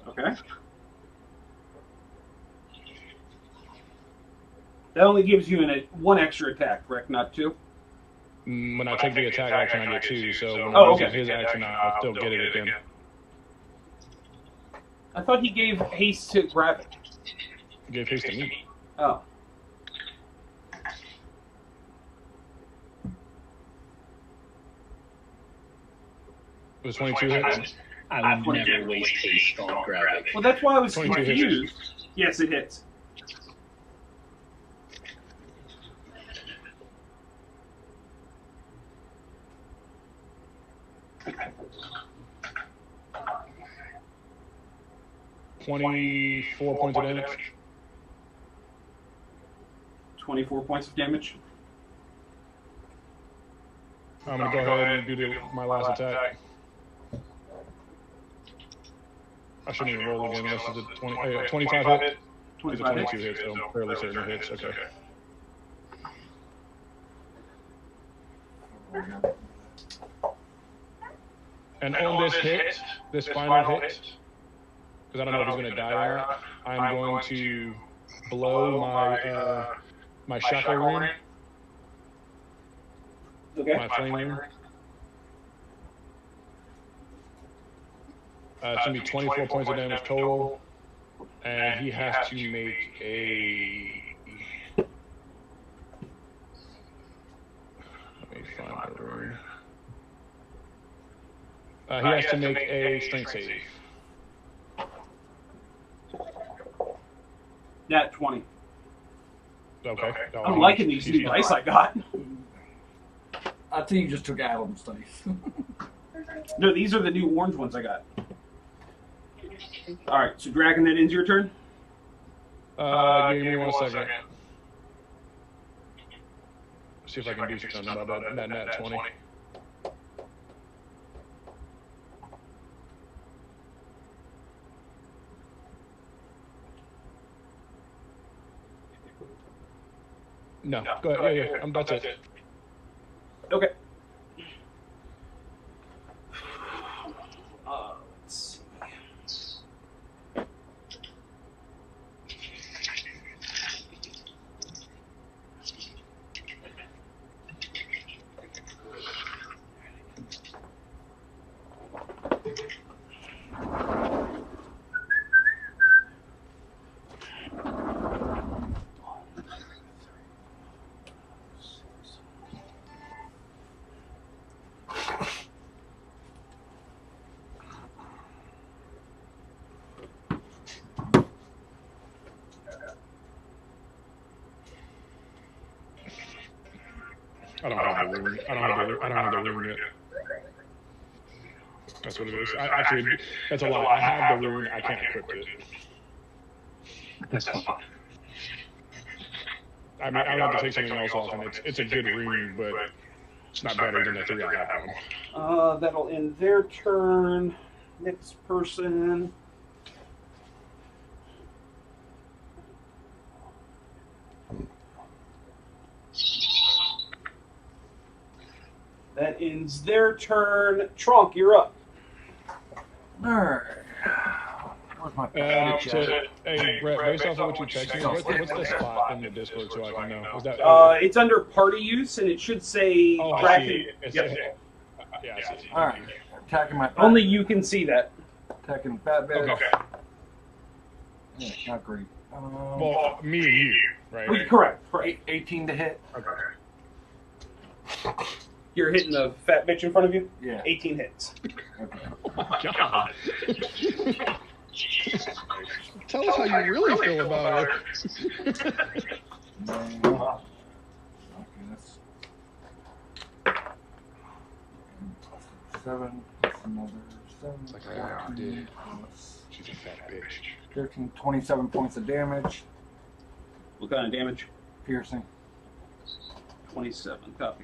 Okay. That only gives you one extra attack, correct? Not two? When I take the attack action, I get 2, so when I use his action, I'll still get it again. I thought he gave haste to Gravik. He gave haste to me. Oh. It was 22 hits? I would never waste haste on Gravik. Well, that's why I was 22 confused. Yes, it hits. $24 points of damage. 24 points of damage. I'm gonna go ahead and do my last attack. I shouldn't even roll again unless it's a 25 hit. It's a 25 22 hit, so I'm fairly certain it hits. Okay. And on this hit, this final hit, because I don't know if he's going to die or not, I'm going to blow my my shackle rune, Okay. my flame rune. It's going to be 24 points of damage total, and he has to make a... Let me find the rune. He has to make a strength save. Nat 20. Okay. I'm liking these new dice I got. I think you just took Adam's dice. No, these are the new orange ones I got. All right, so Dragon, that ends your turn. Give me 1 second. See if I can do something about that nat 20. No, go ahead. Yeah. That's it. Okay. Let's see. I don't have the rune. I don't have the rune yet. That's what it is. Actually, that's a lie. I have the rune. I can't equip it. That's fine. I mean, I'll have to take something else off, and it's a good rune, but it's not better than the 3 I have on. That'll end their turn. Next person. That ends their turn. Trunk, you're up. Alright. Where's my package at? Hey, Brett, based off of what you texted me, what's the spot in the Discord so I can know? Is that? It's under party use, and it should say Oh, I Dragon. see. Yep. Yeah, I see. Alright. Attacking my Only you can see that. attacking fat bitch. Okay. Yeah, not great. Well, me and you, right? Correct. 18 to hit. Okay. You're hitting the fat bitch in front of you? Yeah. 18 hits. Okay. God. Tell us how you really feel about her. Okay, that's 7 plus another 7. It's like I already did. She's a fat bitch. 13, 27 points of damage. What kind of damage? Piercing. 27. Copy.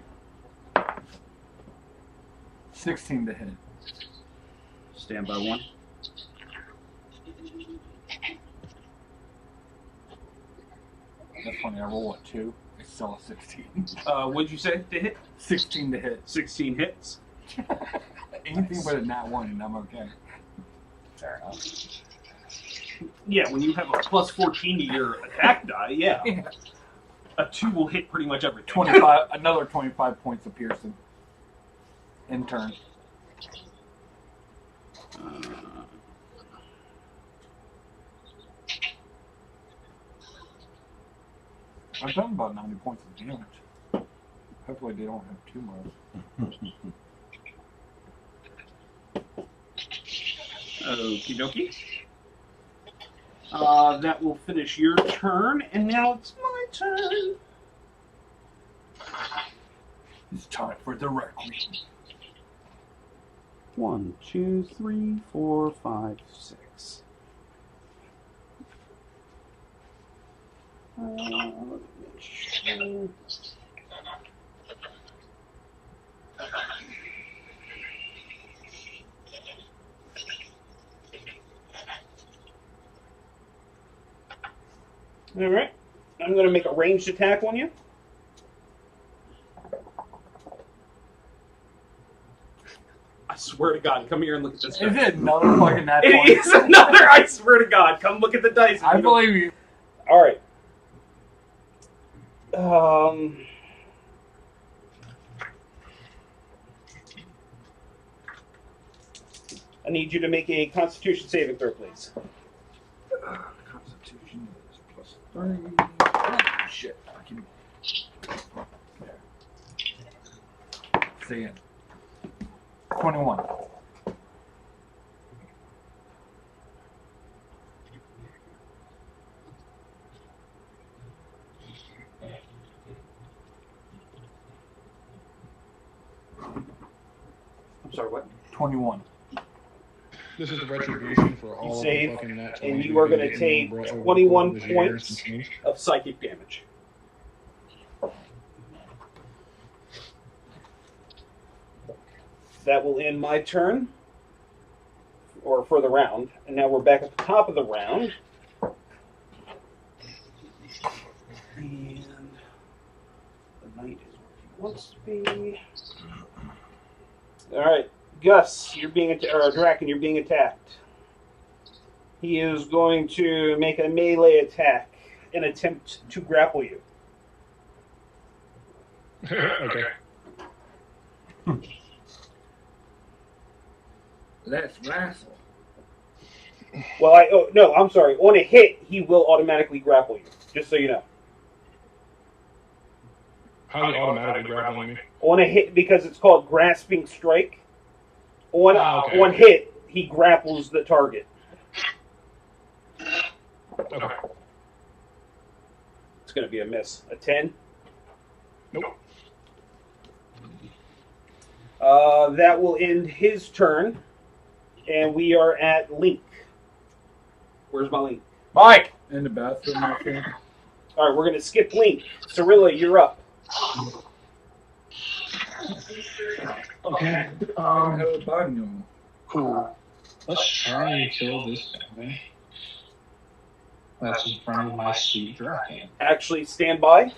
16 to hit. Stand by 1. That's funny. I roll a 2. It's still a 16. What'd you say to hit? 16 to hit. 16 hits. Anything but a nat 1 and I'm okay. Fair enough. Yeah, when you have a plus 14 to your attack die, yeah. A 2 will hit pretty much everything. 25. Another 25 points of piercing. In turn. I've done about 90 points of damage. Hopefully they don't have too much. Okie dokie. That will finish your turn, and now it's my turn. It's time for the requiem. 1, 2, 3, 4, 5, 6. Let me make sure. All right. I'm going to make a ranged attack on you. I swear to God, come here and look at this. Is it another fucking nat 20? It is another. I swear to God, come look at the dice. I believe you. All right. I need you to make a Constitution saving throw, please. Constitution is +3. Oh, shit. I can... See it. 21. I'm sorry, what? 21. This is the retribution for all of save, the fucking nat 20s and you are we've going been to getting take over the 21 course of this year and points some change. of psychic damage. That will end my turn, or for the round. And now we're back at the top of the round. And the knight is where he wants to be. All right, Gus, you're being or Draken, you're being attacked. He is going to make a melee attack and attempt to grapple you. Okay. Let's wrestle. Well, no, I'm sorry. On a hit, he will automatically grapple you. Just so you know. How are you automatically grappling me? On a hit, because it's called grasping strike. Okay. On hit, he grapples the target. Okay. It's going to be a miss. A 10. Nope. That will end his turn, and we are at Link. Where's my Link? Mike! In the bathroom, I think. All right, we're going to skip Link. Cirilla, you're up. Okay. Cool. Let's try and kill this guy. That's in front of my sweet dragon. Actually, stand by.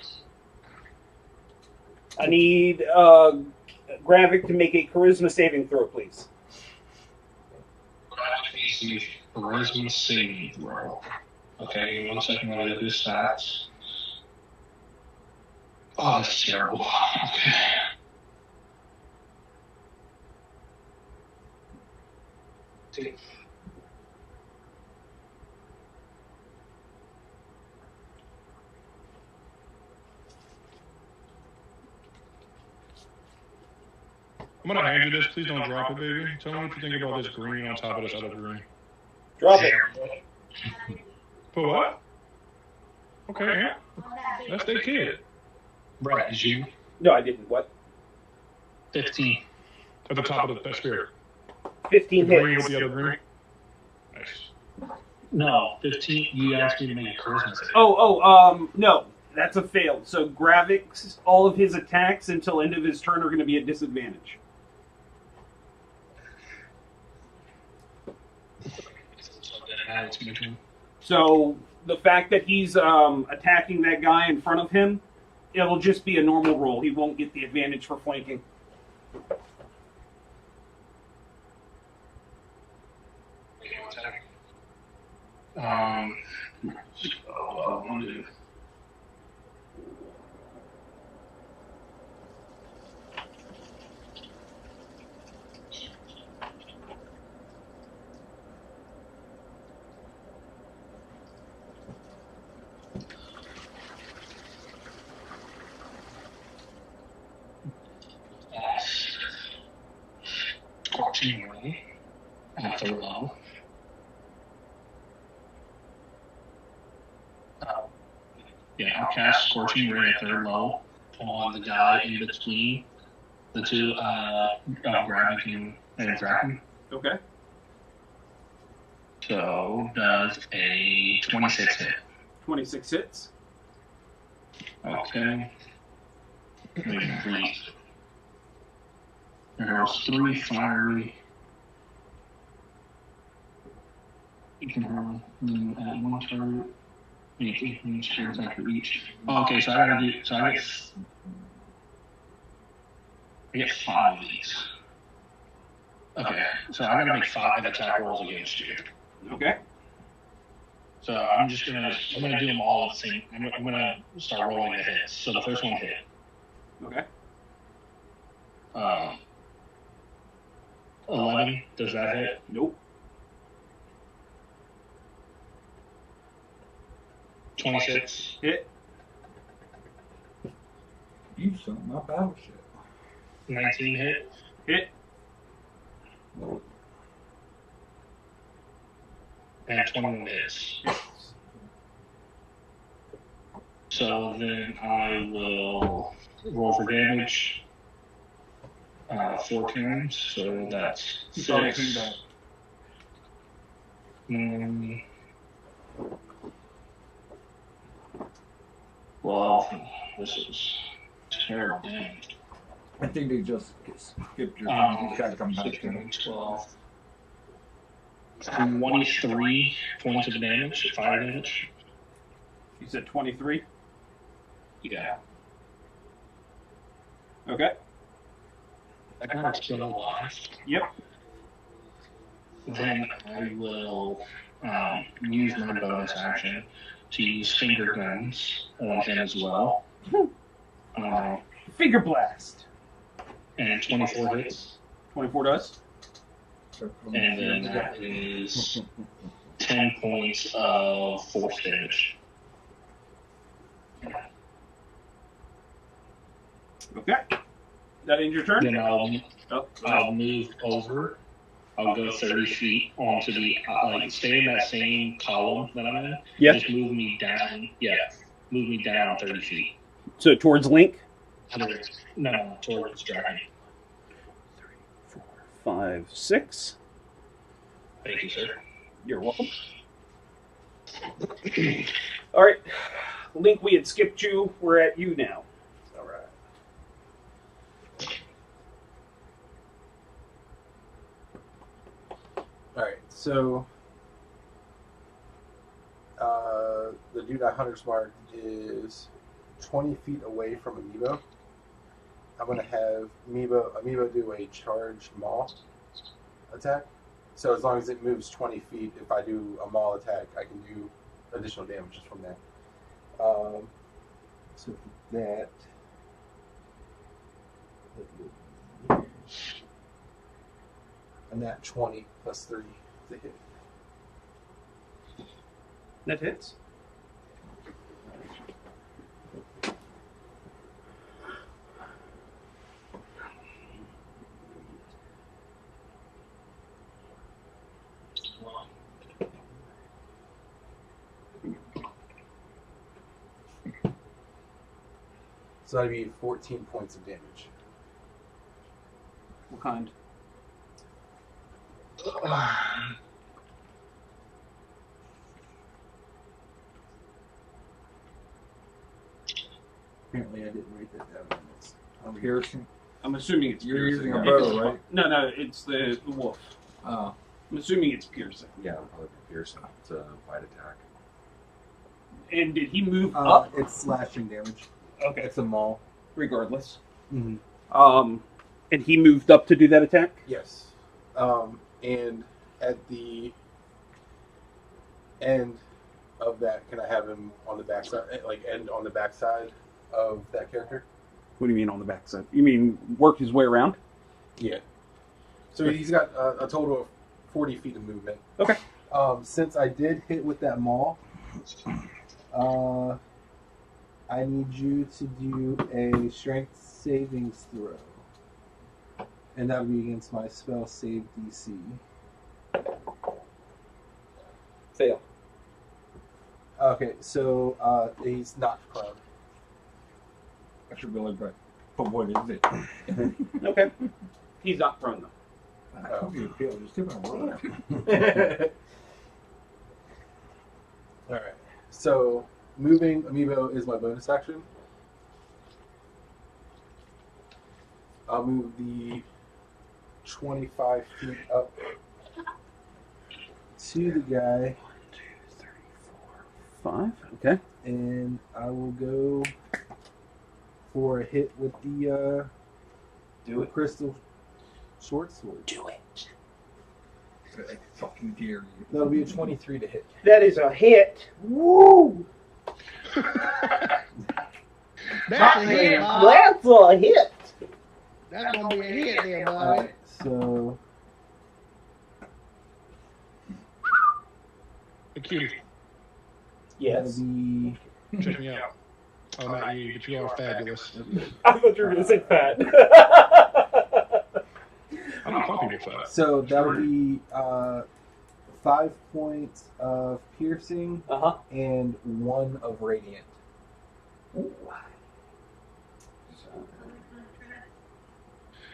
I need Gravik to make a charisma saving throw, please. Charisma saving throw. Okay, 1 second, I'm gonna do stats. Oh, that's terrible. Okay. See. I'm gonna hand you this. Please don't drop it, baby. Tell me what you think about this green on top of this other green. Drop it. Put what? Okay, yeah. That's their kid. Brett, did you? No, I didn't. What? 15. At the top of that spear. 15 The green with hits. the other green. Nice. No, 15. You asked me to make a charisma save. No. That's a fail. So Gravik's, all of his attacks until end of his turn are going to be at disadvantage. So the fact that he's attacking that guy in front of him, it'll just be a normal roll. He won't get the advantage for flanking. Scorching Ray at third level. Yeah, I'll cast Scorching Ray at third level on the guy in between The two, Gravity and Draken. Okay. So does a 26 hit. 26 hits. Okay. Maybe 3. There's 3 fiery. You can have at one turret. Each turns after each. Oh, okay, so I gotta do. So I get 5 of these. Okay, so I gotta make 5 attack rolls against you. Okay. So I'm gonna do them all at the same. I'm gonna start rolling the hits. So the first one hit. Okay. 11. Does that hit? Nope. 26. Hit. You sunk my battleship. 19 hit. Hit. And 21 hits. So then I will roll for damage 4 times. So that's You probably 6. do that. Well, this is terrible damage. I think they just skipped your turn. You gotta come back to 16, it. 12. 23 points of damage, fire damage. You said 23. Yeah. Okay. I got it still alive. Yep. Then I will use my bonus action to use finger guns on him as well. Finger blast. And 24 hits. 24 does. And then that is 10 points of force damage. Okay. That ends your turn? Then I'll Oh, move over. I'll go 30 feet onto the, stay in that same column that I'm in. Yeah. Just move me down. Yeah. Move me down 30 feet. So towards Link? No, towards Dragon. 5, 6. Thank you, sir. You're welcome. All right. Link, we had skipped you. We're at you now. All right. All right. So the dude I hunter's marked is 20 feet away from Amiibo. I'm gonna have Amiibo do a charge maul attack. So as long as it moves 20 feet, if I do a maul attack, I can do additional damage just from that. So that. And that 20 plus 30 to hit. That hits. So that'd be 14 points of damage. What kind? Apparently I didn't write that down. I'm piercing. I'm assuming it's You're piercing. using a bow, right? No, it's the wolf. Oh. I'm assuming it's piercing. Yeah, it'll probably be piercing. It's a bite attack. And did he move up? It's slashing damage. Okay. It's a maul. Regardless. Mm-hmm. And he moved up to do that attack? Yes. And at the end of that, can I have him on the backside, end on the backside of that character? What do you mean on the backside? You mean work his way around? Yeah. So he's got a total of 40 feet of movement. Okay. Since I did hit with that maul, I need you to do a strength savings throw. And that would be against my spell save DC. Fail. Okay, so he's not prone. That's your Billy Bread. But what is it? Okay. He's not prone though. I told you to feel just different world. All right. So moving amiibo is my bonus action. I'll move the 25 feet up to the guy, 5. Okay. and I will go for a hit with the crystal short sword. Do it. I fucking dare you. That'll be a 23 to hit. That is a hit. Woo! That's a hit, Bob. That's a hit. That's gonna be a hit there, Bobby. Alright, so Hey, cutie, Yes. that'll be check me out. Oh, not you, but you are fabulous. I thought you were going to say fat. I don't call people fat. so that'll be 5 points of piercing Uh-huh. and 1 of radiant.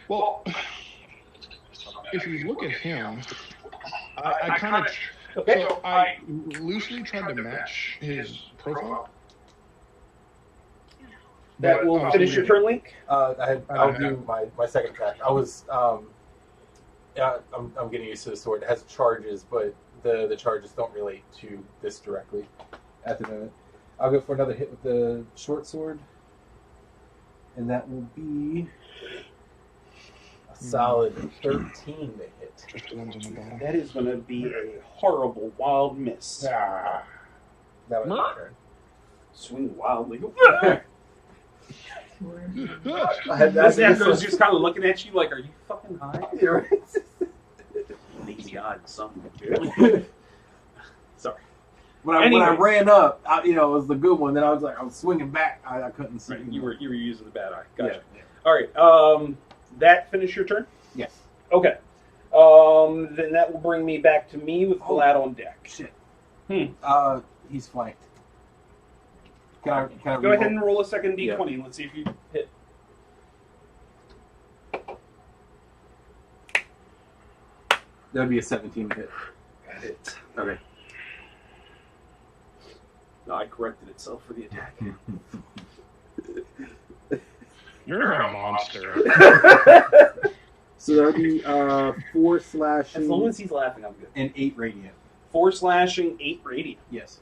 Well, if you look at him, I kind of. Okay. So I loosely tried to match his profile. That will finish your turn, Link. I'll do my second attack. I was yeah, I'm getting used to the sword. It has charges, but the charges don't relate to this directly at the moment. I'll go for another hit with the short sword, and that will be a solid 13 to hit. Just the ones on the bottom. That is going to be a horrible wild miss. Ah, that was my turn. Swing wildly. That's This Echo's just kind of looking at you like, are you fucking high? Lazy eyed son of a bitch. Sorry. When I ran up, it was the good one. Then I was swinging back. I couldn't see. Right, you were using the bad eye. Gotcha. Yeah. All right. That finish your turn? Yes. Okay. Then that will bring me back to me with Glad on deck. Shit. Hmm. He's flanked. Can I Go reroll? ahead and roll a second d20 Yeah. and let's see if you hit. That'd be a 17 hit. Got it. Okay. No, I corrected itself for the attack. You're a monster. So that'd be 4 slashing As long as he's laughing, I'm good. and 8 radiant. 4 slashing, 8 radiant. Yes.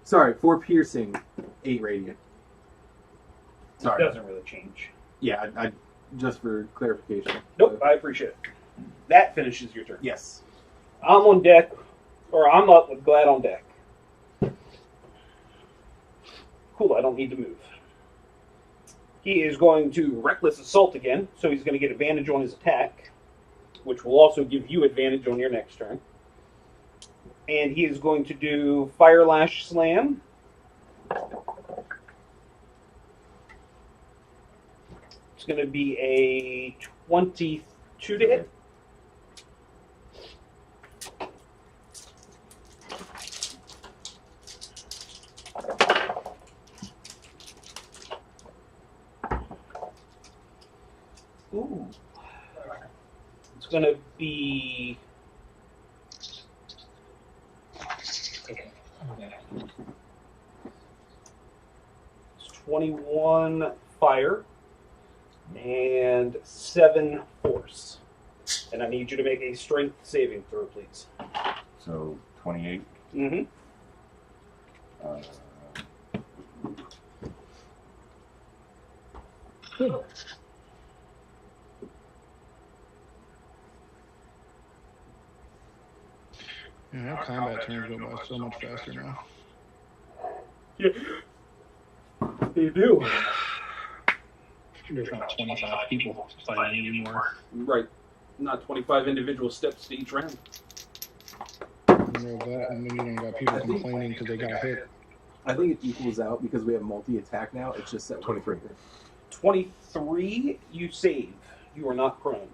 Sorry, 4 piercing, 8 radiant. Sorry. It doesn't really change. Yeah, I just for clarification. Nope, I appreciate it. That finishes your turn. Yes. I'm on deck, or I'm up with Glad on deck. Cool, I don't need to move. He is going to Reckless Assault again, so he's going to get advantage on his attack, which will also give you advantage on your next turn. And he is going to do Fire Lash Slam. It's going to be a 22 to hit. Ooh. It's going to be... It's 21 fire and 7 force. And I need you to make a strength saving throw, please. So 28. Mm-hmm. Yeah, our combat turns go by so much faster now. Yeah. You do. There's not 25 people fighting anymore. Right. Not 25 individual steps to each round. You know that, and then you don't got people complaining because they got hit. I think it equals out because we have multi-attack now. It's just at 23. 23, you save. You are not prone.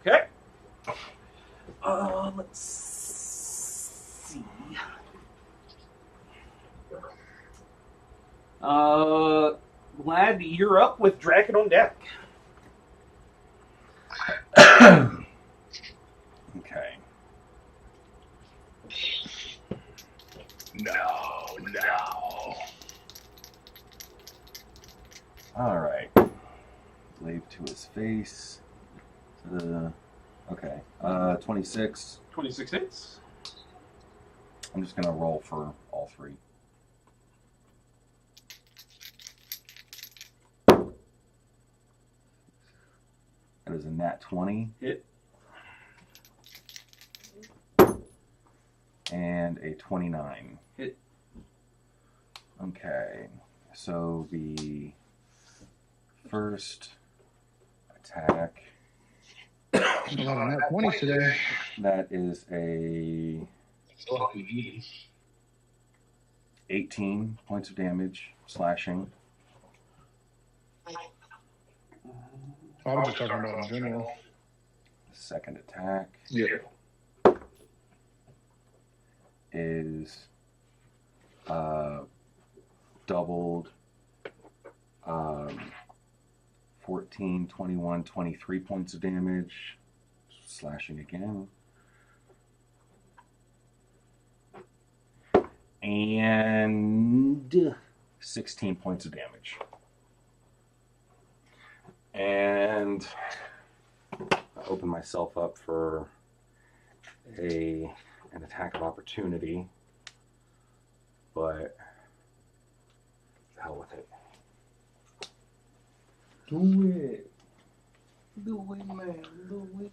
Okay. Let's see. Glad you're up with Draken on deck. Okay. No. All right. Glaive to his face. Okay. 26. 26 hits. I'm just gonna roll for all three. That is a nat 20. Hit. And a 29. Hit. Okay. So the first attack, A lot of nat 20s today. that is a Still have to be eating. 18 points of damage, slashing. I was just talking about in general. Second attack Yeah. is doubled, 14, 21, 23 points of damage, slashing again. And 16 points of damage. And I open myself up for an attack of opportunity, but the hell with it. Do it. Do it, man. Do it.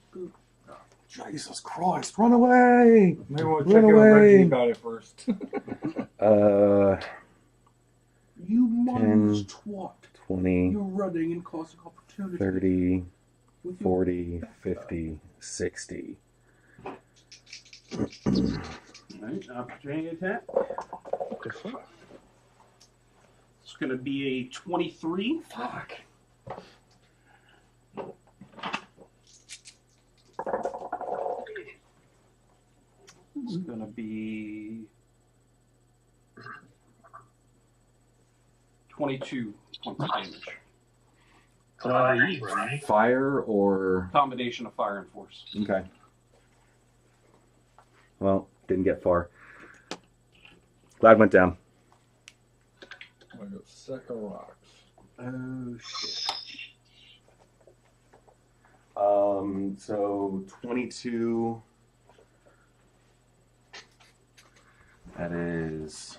Oh, Jesus Christ, run away! Maybe we'll Run check in with away. Reggie about it first. You mindless 10, twat. 20, You're running and causing opportunity. 30, With your 40, 50, 60. Alright, opportunity attack. What the fuck? It's going to be a 23. Fuck. It's going to be 22 points of damage. Whatever you Brian. Fire or... Combination of fire and force. Okay. Well, didn't get far. Glad went down. I got sack of rocks. Oh, shit. So 22. That is...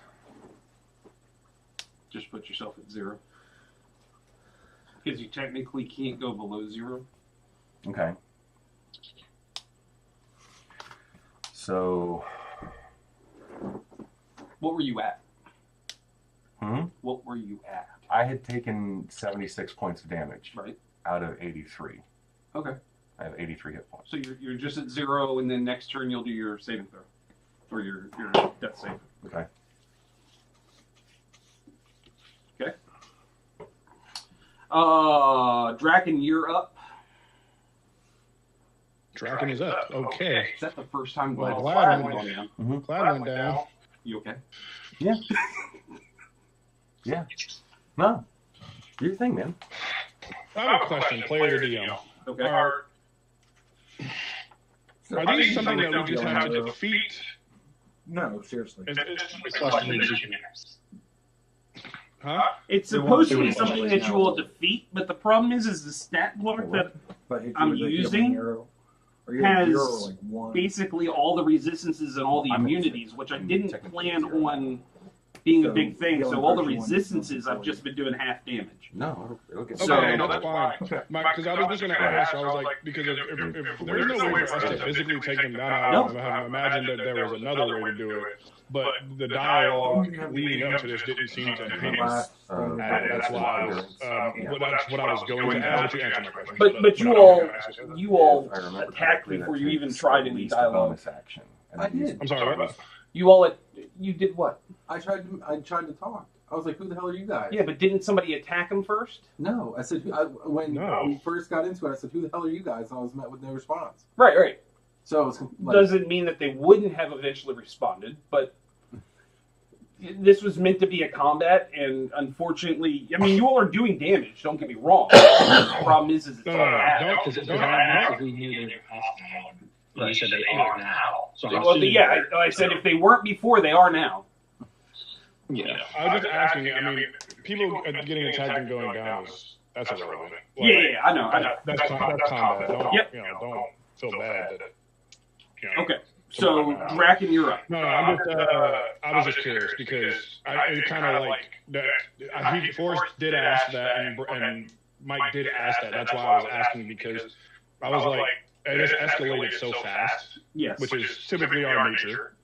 Just put yourself at 0. Because you technically can't go below 0. Okay. So... What were you at? Hmm? What were you at? I had taken 76 points of damage Right. out of 83. Okay. I have 83 hit points. So you're just at 0, and then next turn you'll do your saving throw. Or your death save. Okay. Okay. Draken, you're up. Draken is up. Okay. Is that the first time Well, Glad Glad went down? Glad went down. You okay? Yeah. Yeah. No. Do your thing, man. I have a question, player to DM. Okay. Are these something that we just have to defeat? No, seriously. Is it huh? It's They won't supposed to do be it something right that now. you will defeat, but the problem is the stat block that But hit you I'm with a using healing arrow. Or you has zero, like one. basically all the resistances and all the I'm immunities, which I didn't technically plan zero. on being a So, big thing. healing So all the person one, resistances, healing I've just been doing half damage. No, it'll get Okay, So- that's fine. Because I was just going to ask, I was like, because if there's no way for us to physically take them down, No. I have imagined that there was another way to do it. But the dialogue leading up to this didn't seem to hint. Uh, That's why I was, that's what I was going to ask, but you answered my question. But you I'm all gonna ask it. you all I remember attacked correctly, before that you even takes tried at any least a dialogue. bonus action. And I these- did. I'm sorry, what? You all you did what? I tried to talk. I was like, "Who the hell are you guys?" Yeah, but didn't somebody attack him first? No, I said when No. we first got into it, I said, "Who the hell are you guys?" And I was met with no response. Right. So it was like, Doesn't mean that they wouldn't have eventually responded, but This was meant to be a combat, and unfortunately, I mean, you all are doing damage. Don't get me wrong. The problem is it's all bad. Because we knew they were off now. And you said they are now. So I'm Well, assuming- yeah, I said if they weren't before, they are now. Yeah. I was just asking. I mean, people getting attacked and going down that's irrelevant. Like, Yeah, I know. That's combat. Don't, Yep. Don't feel bad that. Okay, so Draken, you're up. No, I'm just. I was just curious because it kind of like that. Forrest did ask that, and Mike did ask that. That's why I was asking because I was like, it just escalated so fast. Yes. Which is typically our nature.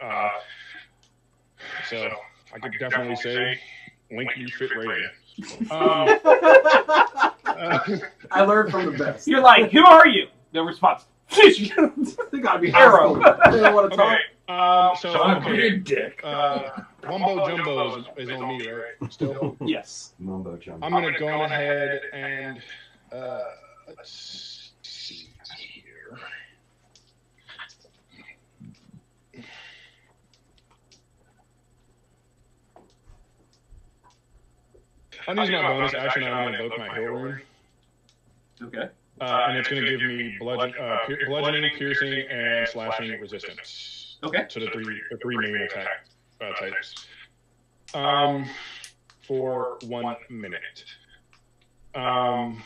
So I could definitely say, Link, you fit right in. I learned from the best. You're like, who are you? The response. They gotta be Arrow. They don't want to talk. Okay. So I'm a okay. big dick. Wumbo Jumbo is on me, right? Still. Yes. Mumbo jumbo. I'm gonna go ahead and let's see here. I'm using my bonus action. I'm gonna invoke my heal rune, Okay. and it's gonna give me bludgeoning, piercing, and slashing resistance. Okay. So the three main attack types. For 1 minute. And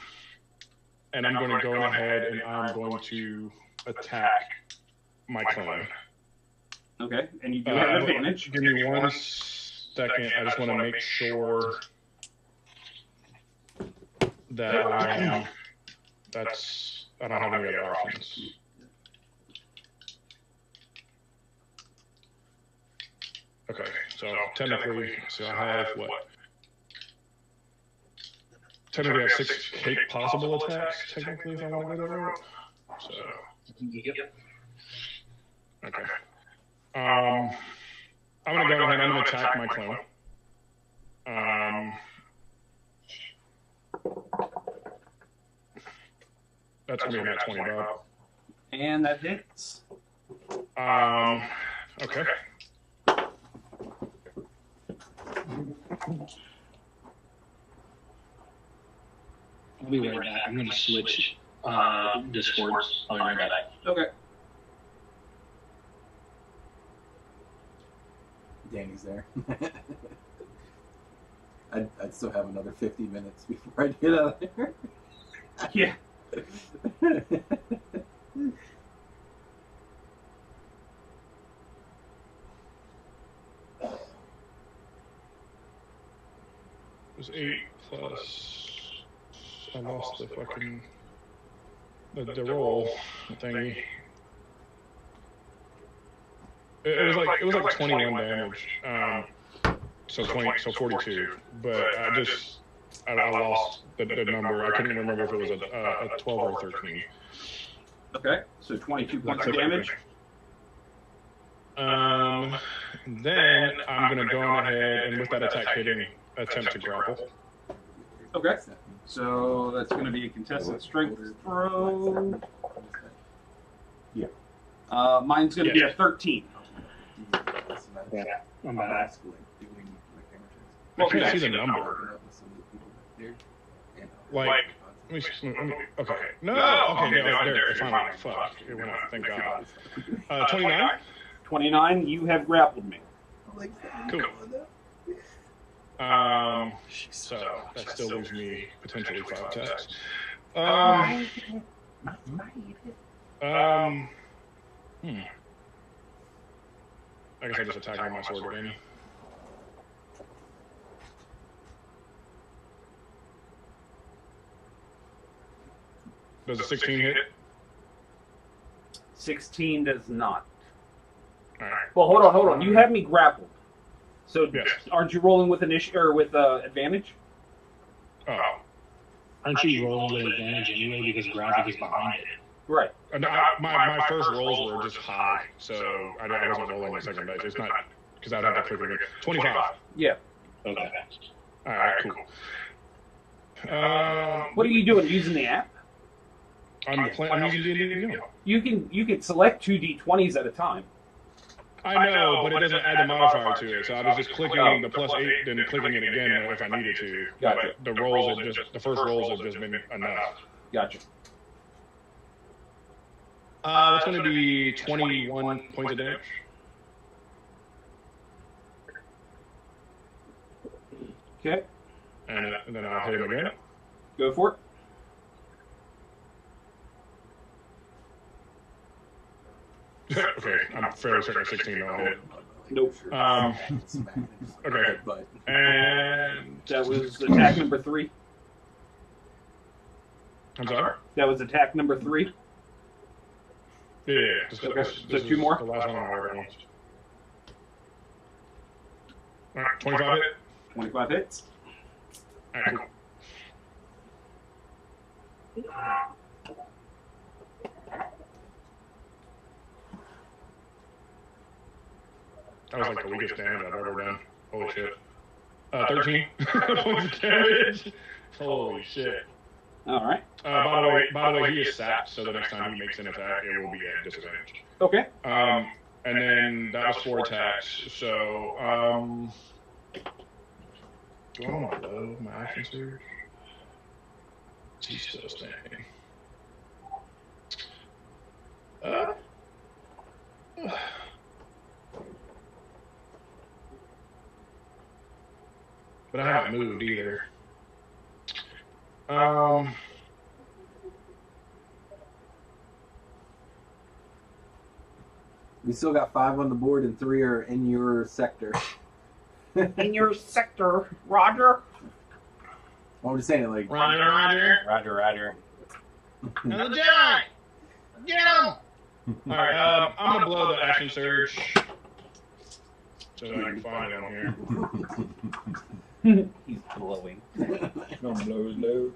I'm going to go ahead and I'm going to attack my clone. Okay, and you do have advantage. Give me 1 second. I just want to make sure that I don't have any other options. Okay, so technically, I have what? Technically, I have 6 possible attacks, technically, if I want to go that route. So, Yep. okay. I'm going to go ahead and I'm going to attack my clone. That's going to be about 20, Bob. And that hits. Okay. I'll be right back. I'm going to switch Discords. I'll be right back. Okay. Danny's there. I'd still have another 50 minutes before I get out of there. Yeah. It was 8 plus. I lost the fucking the roll thingy. It was like 21 damage. So 42. But I lost the number. I couldn't remember if it was a 12 or 13. Okay, so 22 points of damage. Then I'm gonna go ahead and with that attack hitting, attempt to grapple. Okay, so that's going to be a contested strength throw. Yeah. Mine's going to be a 13. Yeah. I'm back. I can't see the number. Like, let me okay. No, okay, there, it's fine. Fuck. It went out, thank God. 29? 29, you have grappled me. Cool. So that still leaves me potentially 5 attacks. I guess I just attack on my sword again. Does a 16 hit? 16 does not. Alright. Well, hold on. You have me grappled. So Yes. aren't you rolling with initiative or with advantage? Oh. Aren't you rolling with advantage anyway because gravity is behind it? Right. No, my first rolls were just high, so I wasn't rolling the second dice. It's not, because I'd have to click it again. 25. Yeah. Okay. Alright, cool. What are you doing? Using the app? I'm using D&D. You can select 2 d20s at a time. I know, but it doesn't add the modifier to it. So I was just clicking the +8, then clicking it again if I needed to. Gotcha. But the rolls have just the first rolls have just been enough. Gotcha. It's going to be 21 points of damage. Okay, And then I'll hit him again. go for it. Okay, I'm fairly certain 16 don't hit. Nope. Okay. But And That was attack number 3. I'm sorry. That was attack number 3. Yeah. Just, Okay, this so is 2 more? The last one on my right. All right, 25 hit. 25 hits. All right, cool. That was like the weakest damage I've ever done. Holy shit. 13 points of damage. Holy shit. All right. By the way, he is sapped, so the next time he makes an attack, it will be at disadvantage. Okay. And then that was 4 attacks. So, do I want to blow my action surge? He's still standing. But I haven't moved either. we still got 5 on the board and 3 are in your sector. In your sector, Roger. I'm just saying, like, Roger. Roger. Another Jedi! Get him! Alright, I'm gonna blow the action surge. So that I can find it on here. He's blowing. Gonna blow his load.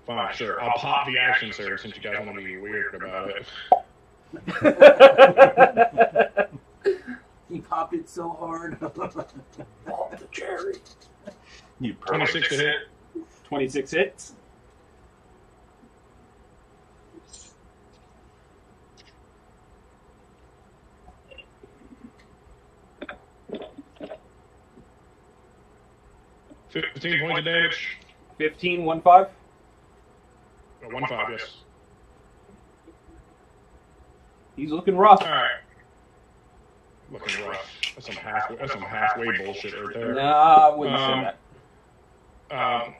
Fine, sure. I'll pop the action surge since you guys want to be weird about it. he popped it so hard. Pop the cherry. You 26 to hit. 26 hits. $15 points of damage. 15, 1-5. 1-5, yes. He's looking rough. Alright. Looking rough. That's some halfway bullshit right there. Nah, I wouldn't say that.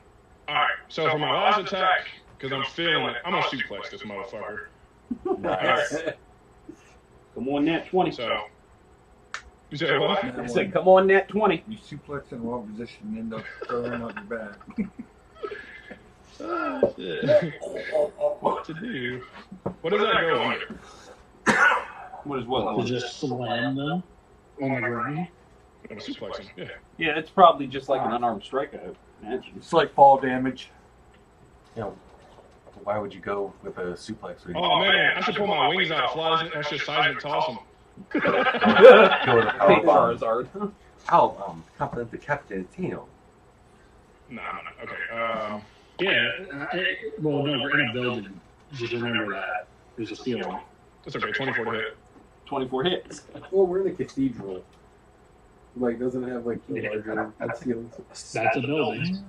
Alright, so for my last attack, because I'm feeling it, I'm gonna suplex this motherfucker. Nice. Come on, Nat 20. So, you said what? I said, come on, Nat 20. You suplex in one position and end up throwing out your back. What to do? What does that go under? What is what? To just slam them. On the ground? I'm suplexing, yeah. Yeah, it's probably just like an unarmed strike, I imagine. It's like fall damage. You know, why would you go with a suplex? When you Oh man, I should pull my wings out, fly, that's just seismic toss them. go with a power Hey, bomb? Charizard. I'll compliment the captain Tino. No. Okay. Well, no, we're in a building. Just remember that. There's a ceiling. That's okay. 24 to hit. 24 hits. well, we're in the cathedral. Like, doesn't it have, like, the larger ceilings? That's a building.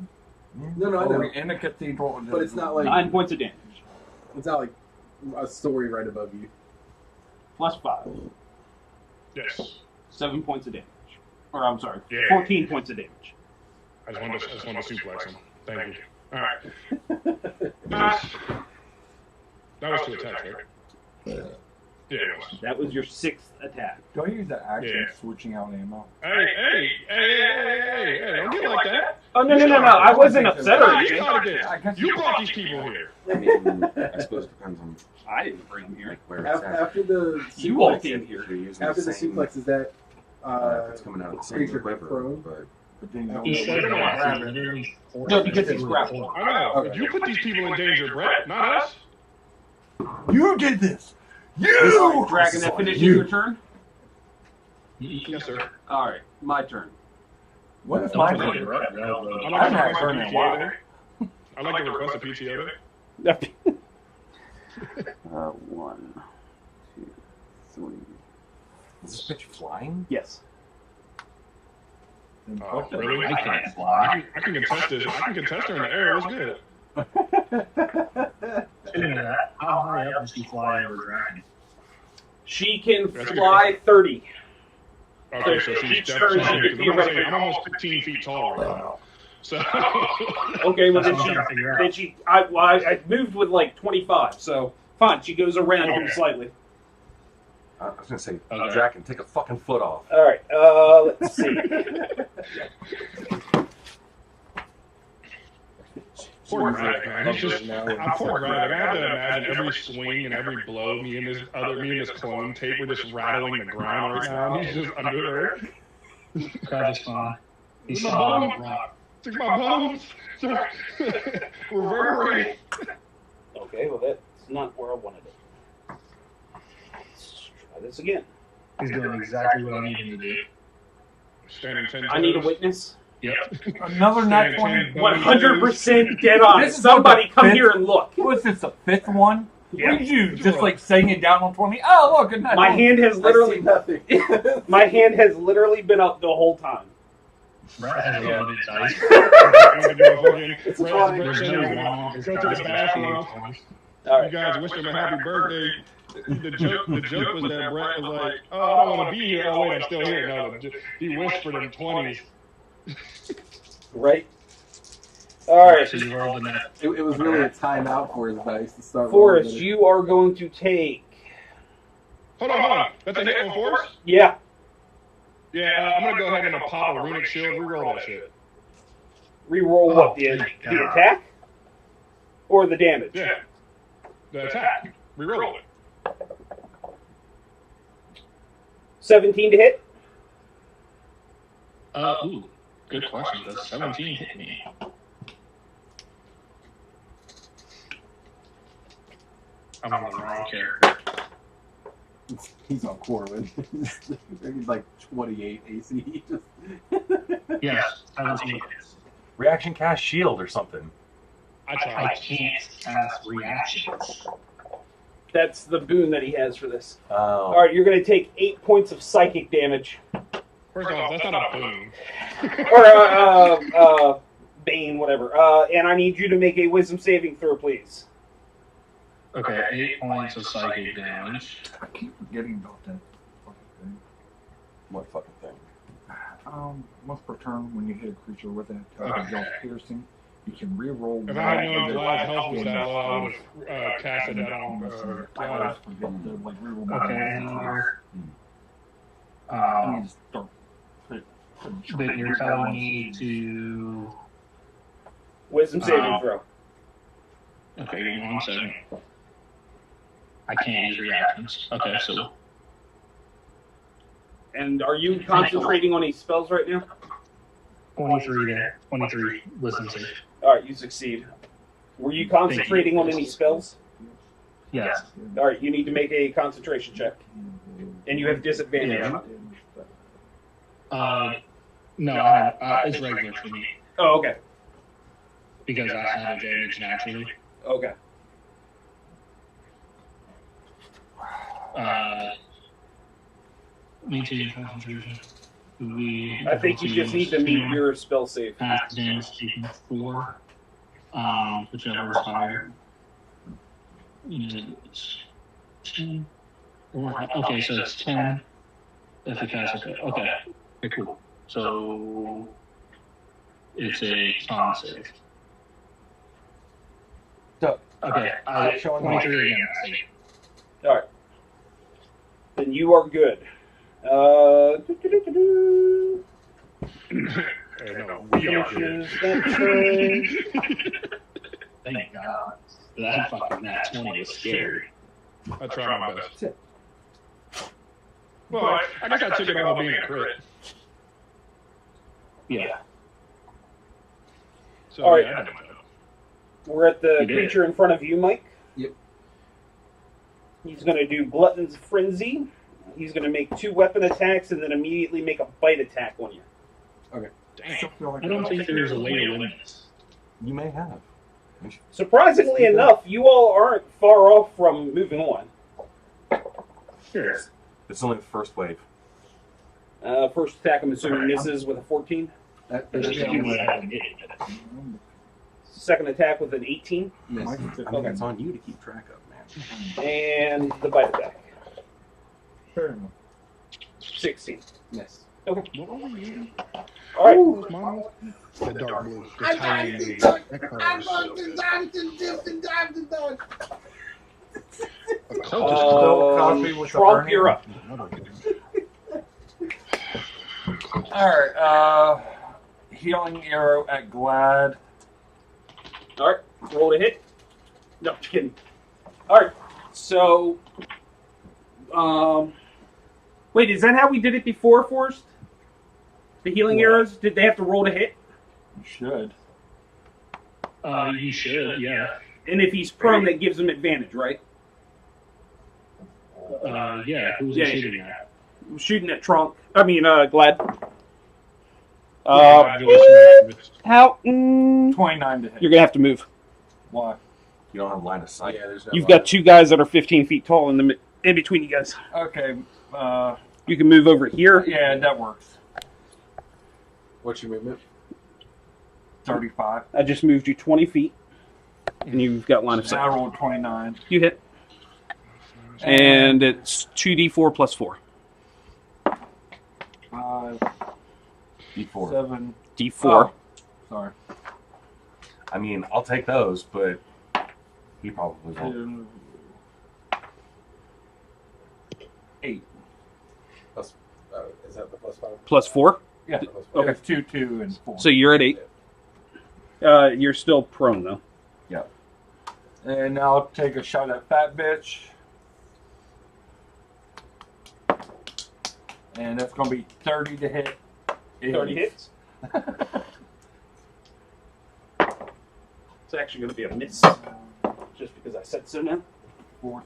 No, I Are know. we in a cathedral? But it's not like 9 points of damage. it's not like a story right above you. Plus 5. Yes. 7 points of damage. Or, I'm sorry, Yeah. 14 points of damage. I just wanted to suplex him. Thank you. All right. That was 2 attacks, right? Yeah, it was. That was your 6th attack. Do I use that action Yeah. switching out ammo? Hey, don't get like that. Oh, no. I wasn't upset or You anything. started this. I guess You brought these people here. I mean, I suppose it depends on I didn't bring him here. like where it's at. After the You all suplex, came here. If you're using after the same, suplex, is that if it's coming out of the same creature quiver, prone? but But then you don't He's know where to grab it. literally No, because he's grappled. I know. Okay. You put these people in danger, Brett, not us. You did this! Alright, Dragon, that finishes your turn? Yes, sir. Alright, my turn. What is my Don't turn? take it right now, I'd though. like I'm to not request a burning a PTO while. day. I'd like to request a PTO day. 1, 2, 3, Is this bitch flying? Yes. Oh, really? I can't fly. I can contest this. I can contest her in the air. What's good? Speaking of that, how high up does she fly over dragon? She can That's a good fly 30. Okay, so she's Each turn definitely. she could Because I'm almost 15 feet tall right now. So. Okay, well That's then what I'm trying to figure out. I moved with like 25, so fine. She goes around him Okay. slightly. I was gonna say, Okay. Draken, take a fucking foot off. All right, let's see. Poor Greg, man. He's just. Now I'm poor Greg. I have to imagine every swing and every blow. Me and this clone tape were just rattling the ground right now. And he's just under there. Crab is fine. He's My fine. bones. It's my bones. Reverberate. Okay, well that's not where I wanted it. Let's try this again. He's doing exactly what I need him to do. Standing 10 I need a toes. witness. Yep. Another nat Standing 20. 10 100% dead on. This is Somebody what the come fifth- here and look. What was this, the fifth one? Yeah. What did you just like setting it down on 20? Oh, look, a nat My 20. hand has literally nothing. my hand has literally been up the whole time. Brett has a little bit of dice. It's funny. There's no wrong. Go to the bathroom. All You right. guys wish him a happy birthday. The joke was that Brett was like, "Oh, I don't want to be here." Oh wait, I'm still here. No, he whispered in 20s. Right. All right. So you rolled the net. It was really a timeout for his dice to start. Forrest, rolling. you are going to take. Hold on. That's a hit on force. Yeah. Yeah, I'm gonna go ahead and pop a runic shield. Reroll that shit. Reroll what? The attack? Or the damage? Yeah, the attack. Reroll it. 17 to hit? Ooh, good question. Does 17 hit me? I'm on the wrong character. He's on Corwin. He's like 28 AC. Yes, 17 hits. Reaction cast shield or something. I I tried. can't cast reactions. That's the boon that he has for this. Oh. Alright, you're going to take 8 points of psychic damage. First off, that's not a boon. Or, Bane, whatever. And I need you to make a wisdom saving throw, please. Okay, 8 points of psychic damage. I keep forgetting about that fucking What fucking thing? thing. Once per turn, when you hit a creature with that Okay. yellow piercing, you can re-roll. If I had known Glad's health was that low, I would have casted that on I always Glad. forget to like re-roll. Okay, and you're, I need to start. but you're telling me to. Wisdom saving throw. Okay, give me 1 second. I can't use reactions. Okay, so. And are you concentrating on any spells right now? 23 there. 23 wisdom save. Alright, you succeed. Were you concentrating on any spells? Yes. Alright, you need to make a concentration check. And you have disadvantage. Yeah. No, I don't. It's regular for me Oh, okay. because I have advantage naturally. Okay. Maintain concentration. I think you just need to meet your spell save. Half damage taken 4. Whichever is higher. It's 10. Okay, so it's 10. If you cast it. Okay. Okay, cool. So it's a con save. So, Okay, showing 23 again. Alright. Then you are good. Doo-doo-doo-doo-doo. Hey, no, we are good. Finishes that turn. Thank God. That fucking nat 20 is scary. I tried my best. Well, I guess I took it out of being a crit. Yeah. So, All right. yeah, I didn't know. We're at the You did. creature in front of you, Mike. Yep. He's going to do Glutton's Frenzy. He's going to make 2 weapon attacks and then immediately make a bite attack on you. I don't think there's a way to win this. You may have. Surprisingly enough, you all aren't far off from moving on. Sure. It's only the first wave. First attack, I'm assuming misses with a 14. That That's should just be you a have it. Second attack with an 18. miss. I think it's on you to keep track of, man. And the bite attack. Fair enough. 16. Miss. Okay. What were you? All right. Mama? The dark blue. The tiny blue. That color is so good. A cult is Bill Cosby with the Trump, burning. you're up. Alright, healing arrow at Glad. All right. Roll to hit. No, just kidding. All right. So, wait, is that how we did it before, Forrest? The healing What? arrows? Did they have to roll to hit? You should. You should, yeah. And if he's prone, that gives him advantage, right? Yeah, who's Yeah. he shooting at? Shooting at Trunk. I mean, Glad. How? 29 to hit. You're gonna have to move. Why? You don't have line of sight. Yeah, there's no You've line. got two guys that are 15 feet tall in between you guys. Okay, You can move over here. yeah, that works. What's your movement? 35. I just moved you 20 feet, and you've got line of So I sight. rolled 29. You hit, and it's 2d4 plus 4. 5, D4. 7. D4. Oh, sorry. I mean, I'll take those, but he probably won't. 8. Plus, is that the plus 5? Plus 4. Yeah. Plus five. Okay. It's 2, 2, and 4. So you're at 8. You're still prone though. And now I'll take a shot at Fat Bitch. And that's going to be 30 to hit. 30 hits. It's actually going to be a miss, just because I said so now. 14,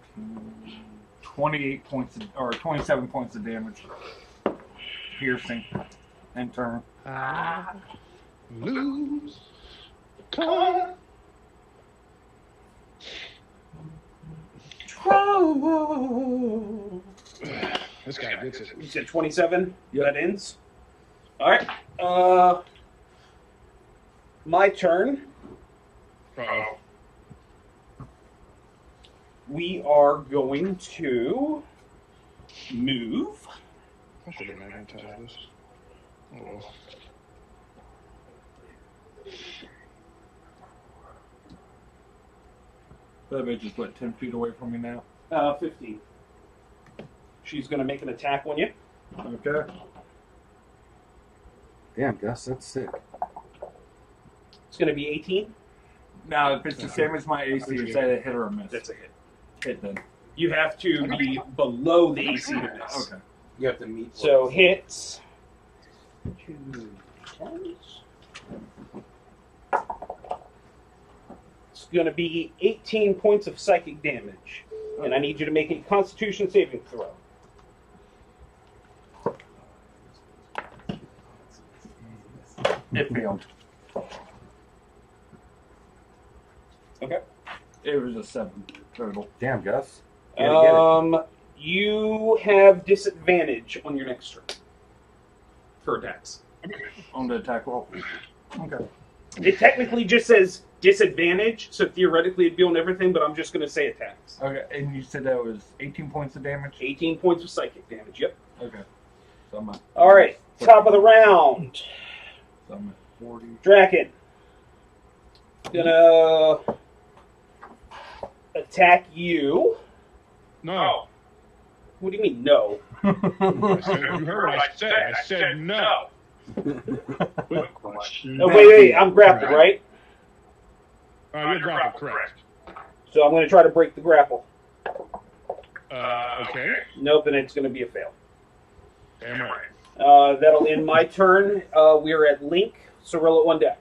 28 points, or 27 points of damage. Piercing. And turn. Lose. Come. This guy gets it. You said 27. Yep. That ends. All right. My turn. Uh-oh. We are going to move. I should have magnetized this. Oh well. That bitch is what, 10 feet away from me now? 15. She's going to make an attack on you. Okay. Damn, Gus, that's sick. It's going to be 18. Now, if it's the same as my AC, is that a hit or a miss? That's a hit. Hit then. You have to be below the AC to miss. Okay. You have to meet. So hits. 2 10s. It's going to be 18 points of psychic damage. And I need you to make a Constitution saving throw. It failed. Okay. It was a 7 total. Damn, Gus. You gotta get it. You have disadvantage on your next turn for attacks. On the attack roll. Okay. It technically just says disadvantage, so theoretically it'd be on everything, but I'm just going to say attacks. Okay, and you said that was 18 points of damage? 18 points of psychic damage, yep. Okay. So I'm at, All right, top of the round. so I'm at 40. Draken. Gonna attack you. No. What do you mean, no? I said, you heard what I said. I said no. Quick question. Oh, wait, I'm grappled, right? You're grappled, correct. So I'm going to try to break the grapple. Okay. Nope, and it's going to be a fail. Damn right. That'll end my turn. We're at Link. So roll it one deck.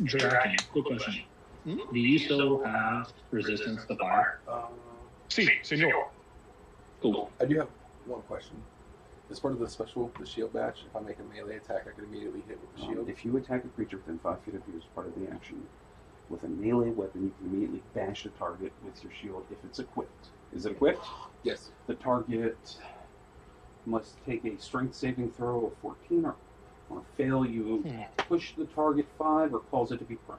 Dragon, quick question. Do you still have resistance to fire? Si, senor. Cool. I do have one question. As part of the special, the shield batch, if I make a melee attack, I can immediately hit with the shield. If you attack a creature within 5 feet of you as part of the action, with a melee weapon, you can immediately bash the target with your shield if it's equipped. Is it equipped? Yes. The target must take a strength saving throw of 14, or on a fail, you push the target 5 or cause it to be prone.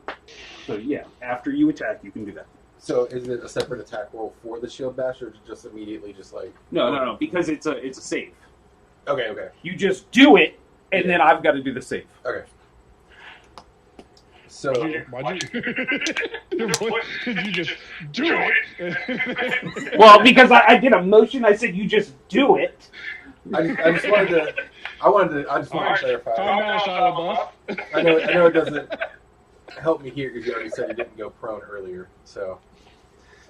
So yeah, after you attack, you can do that. So is it a separate attack roll for the shield bash, or just immediately just like? No, because it's a save. Okay. You just do it, and then I've got to do the save. Okay. So Why'd you? Did you just do it? Well, because I did a motion, I said you just do it. I just wanted to. I just wanted to clarify. Calm down, Shia LaBeouf. I know it doesn't help me here because you already said you didn't go prone earlier. So,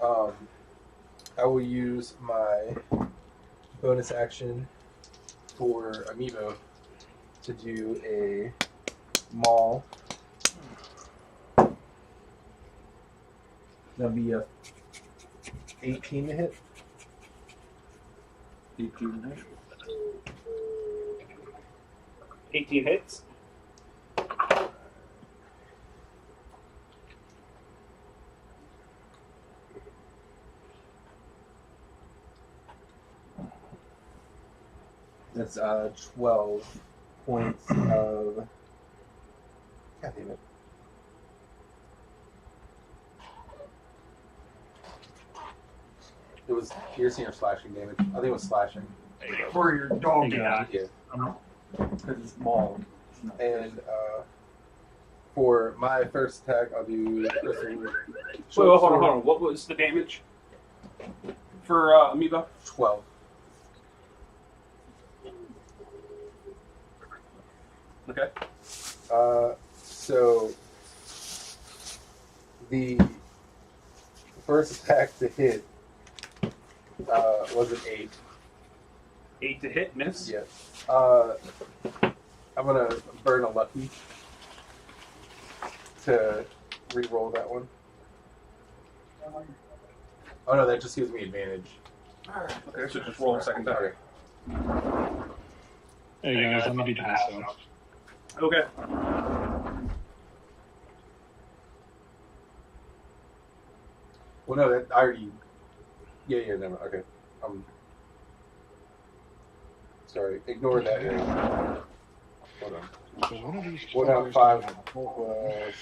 I will use my bonus action for Amiibo to do a maul. That'll be a 18 to hit. 18 hit. 18 hits. That's 12 points of. God damn it. It was piercing or slashing damage. I think it was slashing. For your dog guy. Yeah. Because it's mauled. And for my first attack, I'll do. Wait, hold on. What was the damage for Amoeba? 12. Okay. So the first attack to hit was an 8. 8 to hit, miss. Yeah. I'm gonna burn a lucky to re-roll that one. Oh no, that just gives me advantage. Okay, so just roll a second time. Hey guys, let me do that. Okay. Well, no, that I already. Yeah, never. Okay. Sorry, ignore that. Hold on. So one of these. What out 5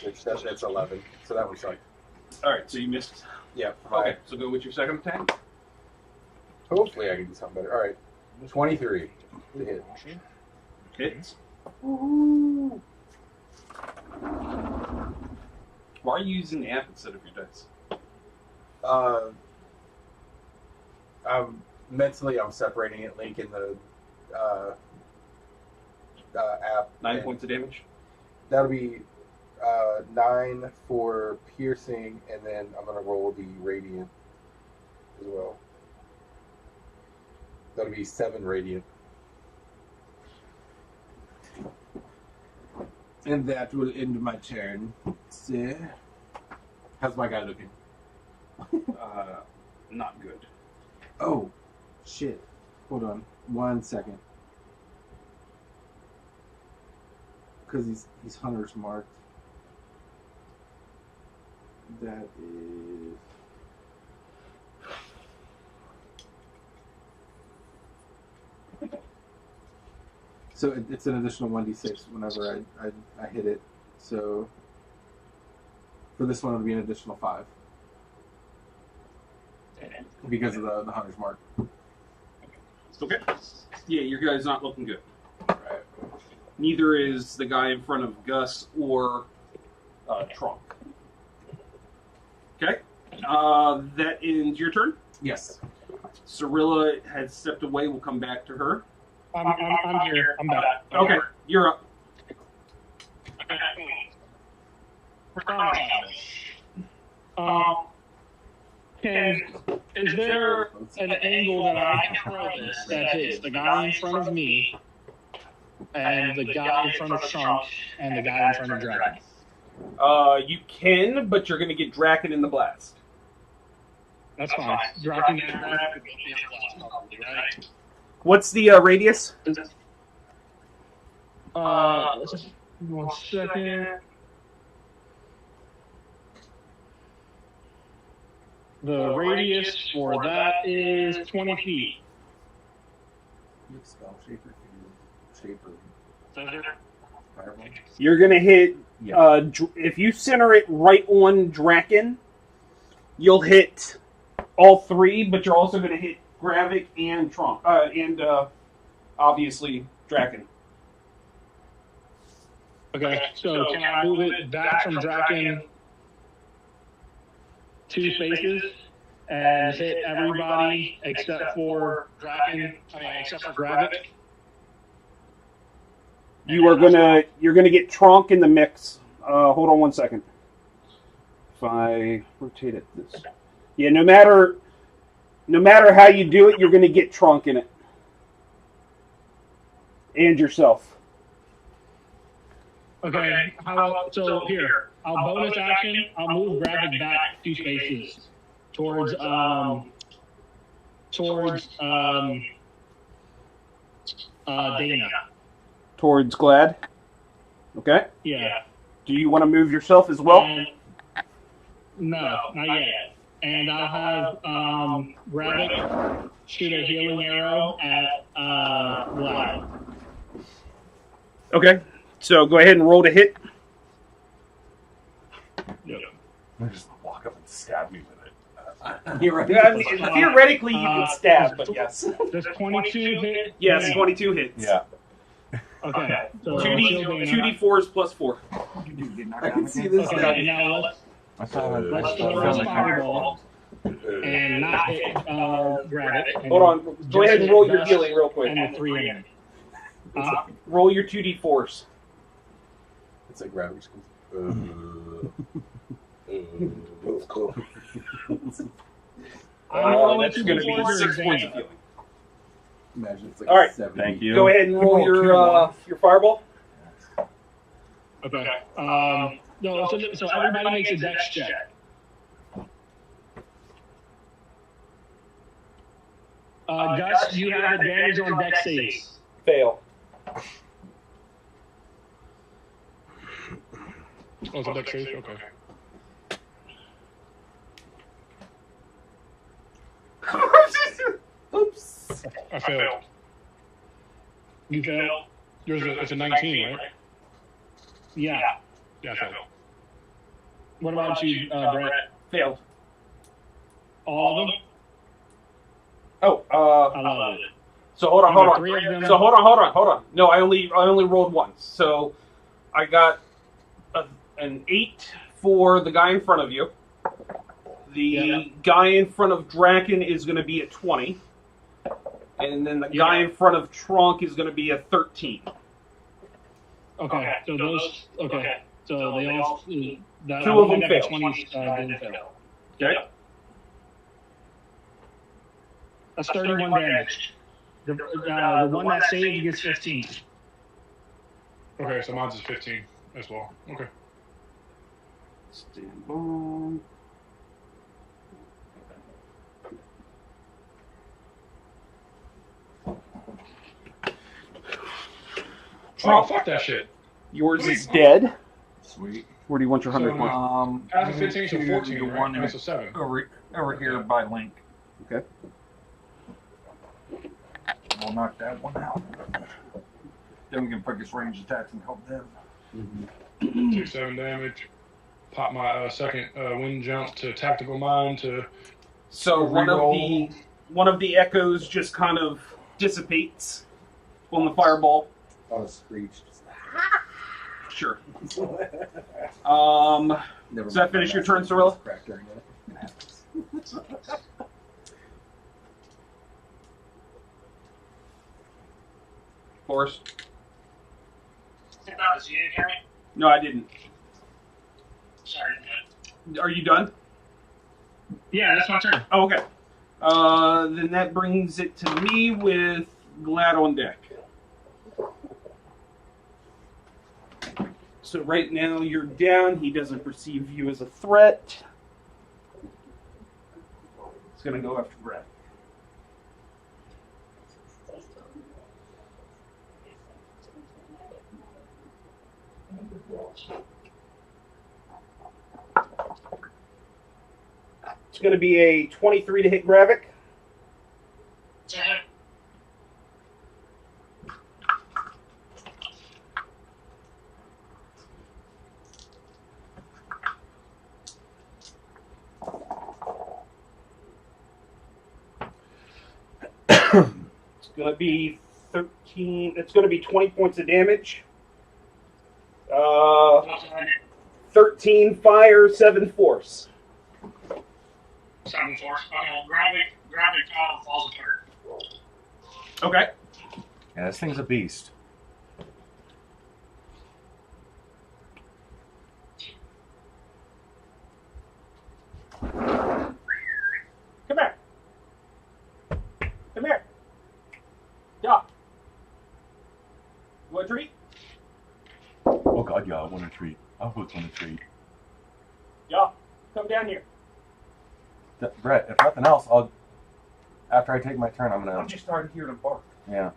6? That's 11. So that one sucked. All right, so you missed. Yeah. Okay, so go with your second attack. Hopefully, I can do something better. All right. 23 to hit. Hits. Woohoo! Why are you using the app instead of your dice? I'm separating it, linking the app. 9 points of damage. That'll be 9 for piercing, and then I'm gonna roll the radiant as well. That'll be 7 radiant. And that will end my turn. So, how's my guy looking? Not good. Oh, shit. Hold on 1 second. Because he's hunter's marked. That is. So it's an additional 1d6 whenever I hit it. So for this one, it'll be an additional 5 because of the hunter's mark. Okay. Yeah, your guy's not looking good. Right. Neither is the guy in front of Gus or Trunk. Okay. That ends your turn. Yes. Cirilla had stepped away. We'll come back to her. I'm here. I'm back. Okay, you're up. Is there an angle that I can throw this that hits the guy in front of me, and the guy in front of Trunk, and the guy in front of Dragon? You can, but you're going to get Draken in the blast. That's fine. Dragon and Dragon could be in the blast, probably, right? What's the radius? Just 1 second. The radius for that is 20 feet. You have spell shaper, shaper, fireball. You're gonna hit. Yeah. If you center it right on Draken, you'll hit all three, but you're also gonna hit Gravik and Trump, and obviously Draken. Okay, so can I move it back from Draken 2 spaces and hit everybody except for Draken? I mean, except for Gravik. You're gonna get Trunk in the mix. Hold on one second. If I rotate it this, yeah, no matter how you do it, you're gonna get Trunk in it, and yourself. Okay, how about, so here, I'll bonus action, I'll move Gravik back 2 spaces towards Dana. Towards Glad. Okay. Yeah. Do you want to move yourself as well? No, not yet. And I'll have Gravik shoot a healing arrow at Glad. Okay. So go ahead and roll to hit. Yep. Just walk up and stab me with it. You're right. Yeah, I mean, theoretically, you can stab, but yes. Does 22 hit? Yes, 22 hits. Yeah. Okay. So 2d4s plus 4. I can see this now. Okay, now let's throw a fireball and not hit Gravik. Hold on. Go ahead and roll your healing real quick. And 3 in. Roll your 2d4s. It's like gravity school. That's going to be 6 points of healing. Imagine it's like All right. 70. Thank you. Go ahead and roll your fireball. Okay. No, so everybody makes a dex check. Gus, you have advantage on dex saves. Fail. Oh, it's a dex save? Okay. Oops. I failed. You fail? It's a 19, right? Yeah. Yeah, I failed. What about you, Brett? Failed. All of them? Oh, I love it. so hold on. Three of them. So hold on. No, I only rolled once. So I got an 8 for the guy in front of you. The guy in front of Draken is going to be a 20. And then the guy in front of Trunk is going to be a 13. Okay, so those. Okay, so they all. That, 2 of them got failed. 20 didn't fail. Okay. That's 31 damage. The one that saved gets 15. Okay, so mine's is 15 as well. Okay. Stand by. Oh, fuck that shit. Yours is dead. Sweet. Where do you want your 100 points? Half of 15 to 14, the right? one That's a 7. over here by Link. Okay. We'll knock that one out. Then we can focus range attacks and help them. Take 7 damage. Pop my second wind jump to tactical mind to. So one of the echoes just kind of dissipates on the fireball. On a screech. Sure. Never Does that finish your turn, Cirilla? Crack during it. It happens. Forrest? You didn't hear me? No, I didn't. Sorry. Are you done? Yeah, that's my turn. Oh, okay. Then that brings it to me with Glad on deck. So right now you're down. He doesn't perceive you as a threat. He's going to go after Brad. It's going to be a 23 to hit Gravik. going to be 13. It's going to be 20 points of damage. 13 fire, 7 force. 7 force. Okay, gravity falls apart. Okay. Yeah, this thing's a beast. Come here. Come here. Yeah. You want a treat? Oh God, yeah, I want a treat. I would want a treat. Yeah. Come down here. Brett, if nothing else, after I take my turn, I'm gonna. I'm just started hearing him bark. Yeah.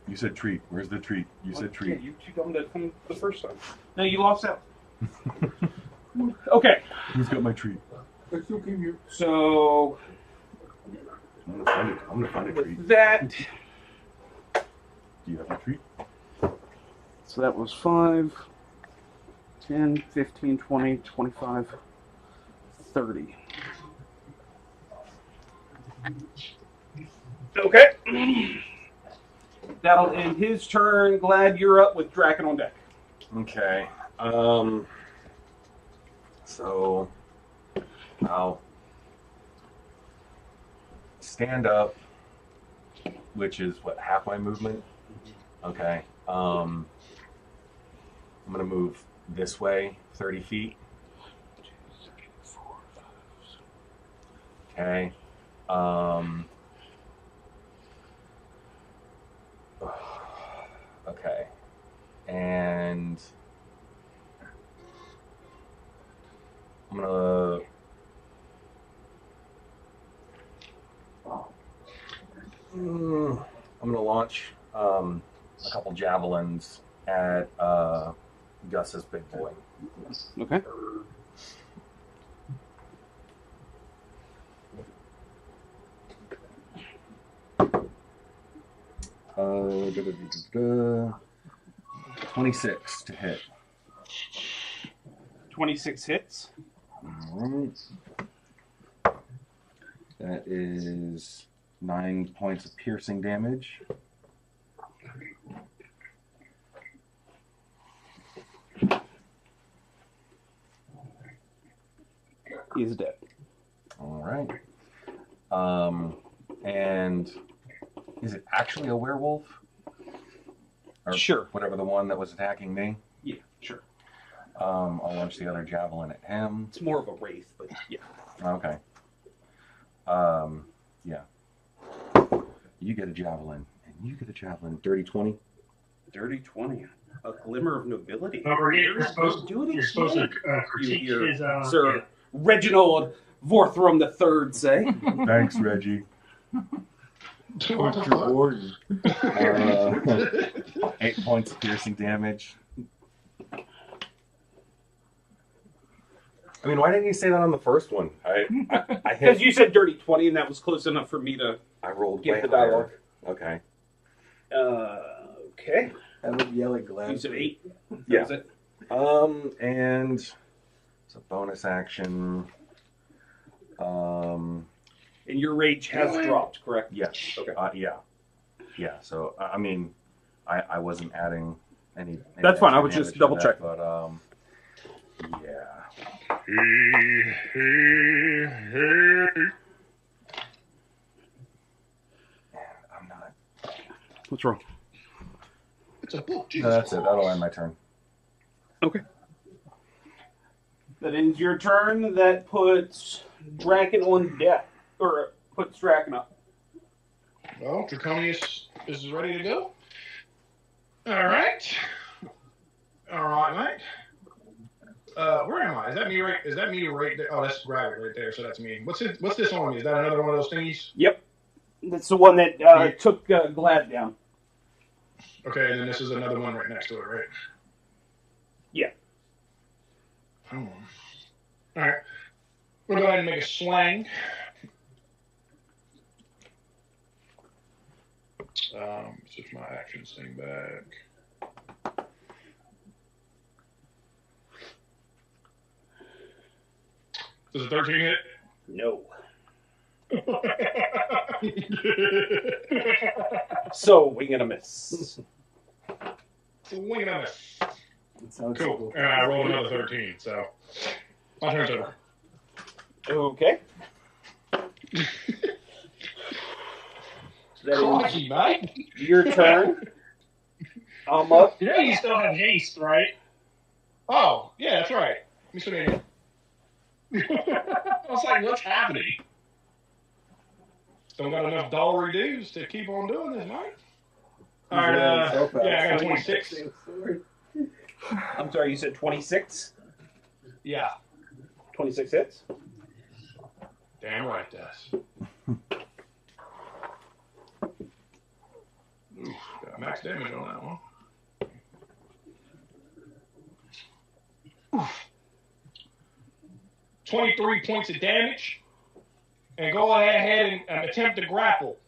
You said treat. Where's the treat? You said treat. Yeah, you told me to come the first time. No, you lost out. Okay. Who's got my treat? So I'm gonna find a treat. with that, Do you have a treat? So that was 5, 10, 15, 20, 25, 30. okay. That'll end his turn. Glad you're up with Draken on deck. Okay. So I'll stand up, which is what, half my movement? Okay. I'm gonna move this way 30 feet. Okay. Okay. And I'm gonna launch a couple javelins at Gus's big boy. Okay. Uh, 26 to hit. 26 hits. Alright. That is 9 points of piercing damage. He's dead. Alright. And is it actually a werewolf? Or Sure. whatever the one that was attacking me? Yeah, sure. I'll launch the other javelin at him. It's more of a wraith, but yeah. Okay. Yeah. You get a javelin, and you get a javelin. Dirty 20. Dirty 20. A glimmer of nobility. You're supposed Do it you're supposed to again. critique You hear his Sir Reginald Vorthrum III say. Thanks, Reggie. What the fuck? 8 points of piercing damage. I mean, why didn't you say that on the first one? I Because hit. you said dirty 20, and that was close enough for me to I rolled give way the higher. dialogue. Okay. Okay. I would yell at Glenn. You said 8. Yeah. Was it? And it's a bonus action. And your rage has dropped, correct? Yes. Okay. Yeah. Yeah. So I mean, I wasn't adding any. That's fine, I extra was just damage to double that, but yeah. I'm not. What's wrong? It's a book. No, that's it. That'll end my turn. Okay. That ends your turn. That puts Draken on deck. Or puts Draken up. Well, Draconius is ready to go. All right. All right, mate. Where am I? Is that me right? Is that me right there? Oh, that's Gravit right there. So that's me. What's this on me? Is that another one of those thingies? Yep. That's the one that took Glad down. Okay, and then this is another one right next to it, right? Yeah. Hold on. All right. We'll go ahead and make a swing. Switch my actions thing back. Does a 13 hit? No. So, wing and a miss. Swing and a miss. It sounds Cool. And I rolled another 13, so my turn's over. Okay. That is Crikey, mate. your turn. I'm up. You know you still have haste, right? Oh, yeah, that's right. Let me see again. I was like, what's happening? Still got enough dollar dues to keep on doing this, mate. All He's right, letting himself out. yeah, I got 26. I'm sorry, you said 26? Yeah, 26 hits? damn right, it does. Ooh, got max damage on that one. Oof. 23 points of damage. And go ahead and attempt to grapple.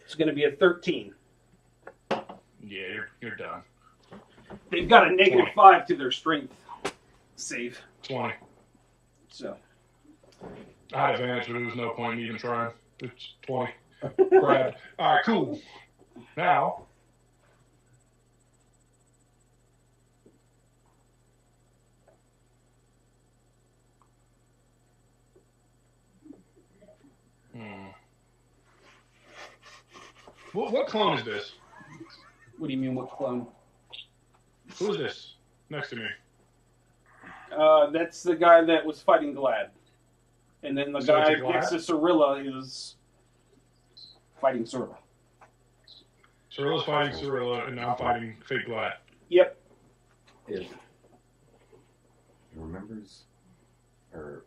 It's going to be a 13. Yeah, you're done. They've got a negative 5 to their strength save. 20. So, I had advantage, but there was no point in even trying. It's 20. Grab. All right, cool. Now, what clone is this? what do you mean, what clone? Who is this next to me? That's the guy that was fighting Glad. And then the So guy it's a Glad? next to Cirilla is fighting Cirilla. Cyrilla's fighting Cyrilla, and I'm fighting Fake Glad. Yep. If he remembers or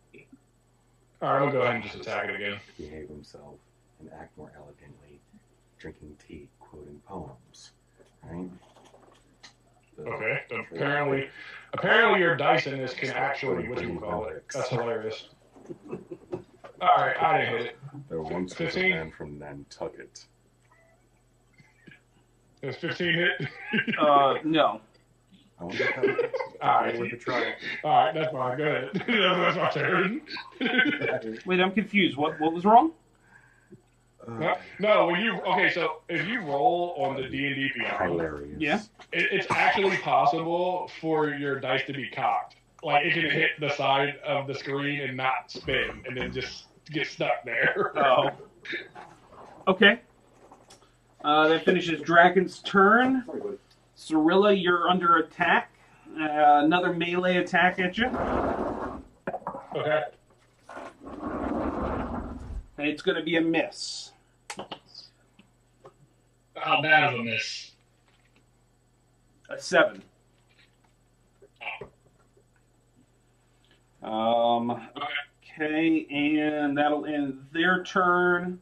All right, I'm going to go ahead and just attack it again. behave himself and act more elegantly, drinking tea, quoting poems, right? So- Okay, apparently your dice in this can actually, whatchamacallit. That's hilarious. All right, I didn't hit it. There once was a 15? man from Nantucket. It's 15 hit. No. I wonder how All right, worth a try. all right, that's fine. Go ahead. That's my turn. Wait, I'm confused. What was wrong? No, so if you roll on the D&D piano, Hilarious. Yeah. it's actually possible for your dice to be cocked. Like it can hit the side of the screen and not spin, and then just get stuck there. Oh. Okay. That finishes Dragon's turn. Cirilla, you're under attack. Another melee attack at you. Okay. And it's going to be a miss. How bad of a miss? A 7. Okay, and that'll end their turn.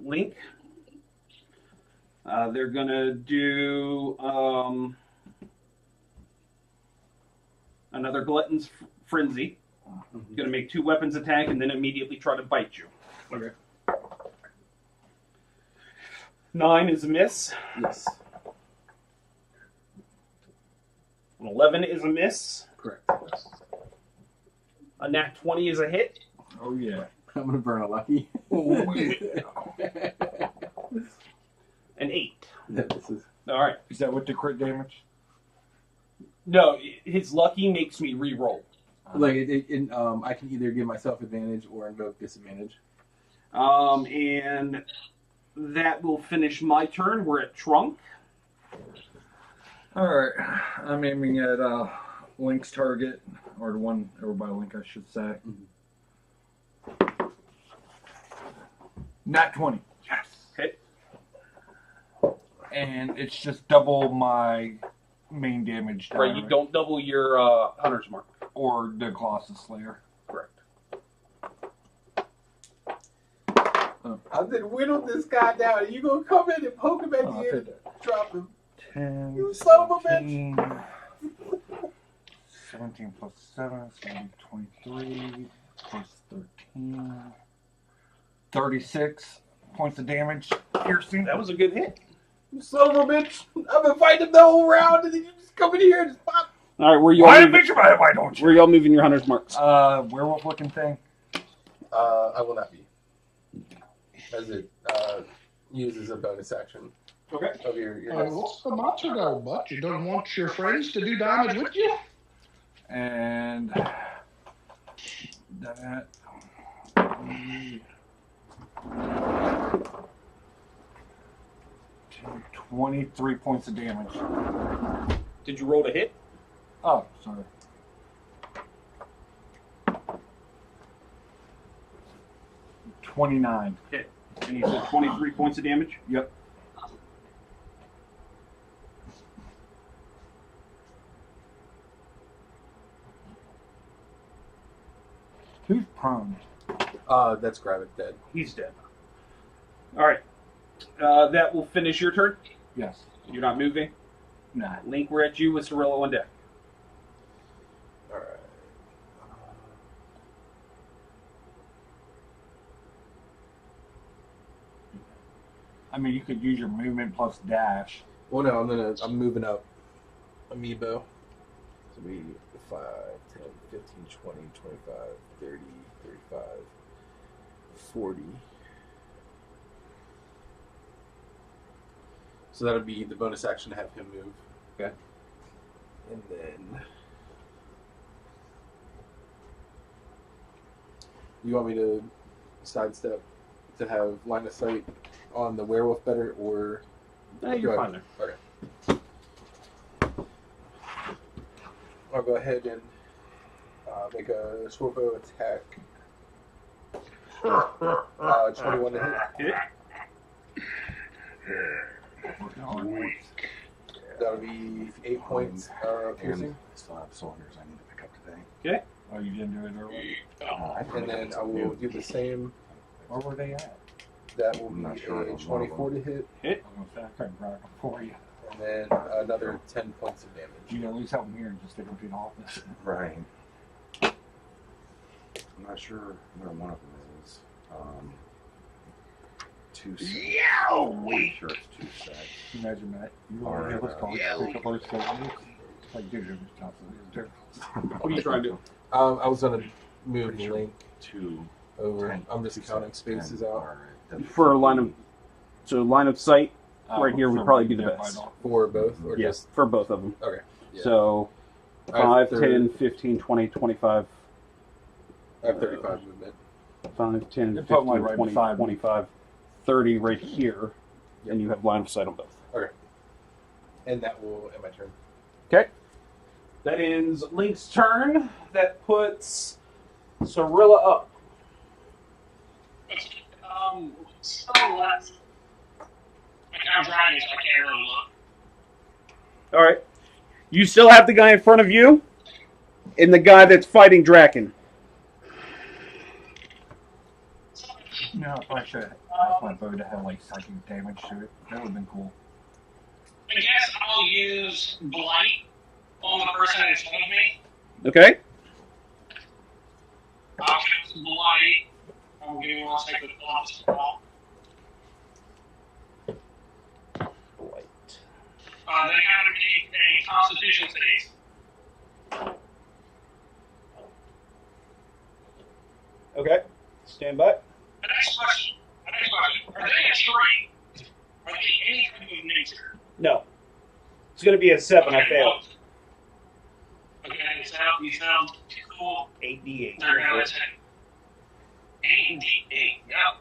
Link. They're gonna do another Glutton's Frenzy. Gonna make 2 weapons attack and then immediately try to bite you. Okay. 9 is a miss. Yes. An 11 is a miss. Correct. A nat 20 is a hit. Oh, yeah. I'm gonna burn a lucky. Oh, yeah. An 8. This is All right. Is that with the crit damage? No, his lucky makes me re-roll. like I can either give myself advantage or invoke disadvantage. And that will finish my turn. We're at Trunk. All right. I'm aiming at Link's target, or the one over by Link, I should say. Nat 20. Yes. Hit. And it's just double my main damage. Right, you don't double your Hunter's Mark. Or the Colossus Slayer. Correct. I did whittle this guy down. You gonna come in and poke him at Oh, the I'll end? take that. Drop him. 10. You son of a bitch. 15, 17 plus 7, it's going to be 23 plus 13. 36 points of damage. Piercing. That was a good hit. You son of a bitch! I've been fighting him the whole round, and then you just come in here and just pop. All right, where you all Why moving? why don't you? Where y'all moving your hunter's marks? Werewolf looking thing. I will not be. As it uses a bonus action. Okay. Of your What's the monster go, Butch? You don't want your friends to do damage with you? And that 23 points of damage. Did you roll to hit? Oh, sorry. $29. Hit. And you said 23 points of damage? Yep. Who's prone? That's Gravit dead. He's dead. All right. That will finish your turn. Yes. You're not moving. Nah. Link, we're at you with Cirilla on deck. Alright. I mean, you could use your movement plus dash. Well, no, I'm moving up. Amiibo. So be 5, 10, 15, 20, 25, 30, 35, 40. So that'll be the bonus action to have him move. Okay. And then you want me to sidestep to have line of sight on the werewolf better, or You're fine there. Okay. I'll go ahead and make a short bow attack. 21 to hit. That'll be 8 points piercing. I still have soldiers I need to pick up today. Okay. Oh, you didn't do it earlier? And then I will do the same. Where were they at? That will I'm be not sure a it was one of 24 to hit, I was going to say, I couldn't grab them for you. and then another 10 points of damage. You at least help them here and just take them to the office. Right. I'm not sure where one of them is. 2 sets. I'm sure it's 2 sets. Imagine that. You All want right, to give us calls, pick up our soldiers. Like, dude, What are you trying to do? I was going to move Pretty sure. Link 2. over. 10, I'm just 2 counting sets, spaces 10 out are at For line of sight, right here would so probably we be the can best. bite off. for both, or Yes, just for both of them. okay. Yeah. So I have 5, 30 10, 15, 20, 25. I have 35 movement. 5, 10, You're 15, probably right 20, beside me. 25, 30 right here. And you have line of sight on both. And that will end my turn. Okay. That ends Link's turn. That puts Cirilla up. Still left. I'm driving, so I can't really look. All right. You still have the guy in front of you, and the guy that's fighting Draken. No, I probably should have asked my bow to have like psychic damage to it. That would have been cool. I guess I'll use Blight on the person in front of me. Okay. I'll cast Blight. I'm giving one second to pull up this call. They have to make a Constitution save. Okay. Stand by. The next question. Are they a tree? Are they any type of nature? No. It's going to be a 7. I failed. Okay, you sound cool. 8d8. They're going to 8d8. Yep.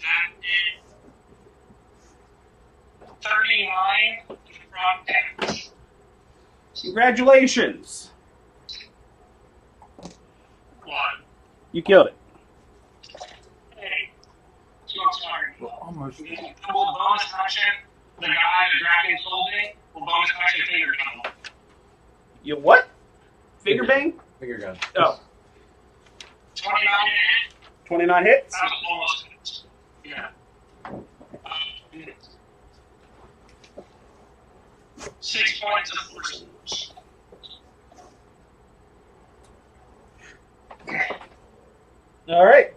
That is 39 from damage. Congratulations. What? You killed it. Hey. So I'm sorry. Almost. Will bonus action, the guy the dragon's holding, will bonus action finger gun. You what? Finger bang? Finger gun. Oh. 29 hit. 29 hits? That was almost hit. Yeah. 6 points of force. All right.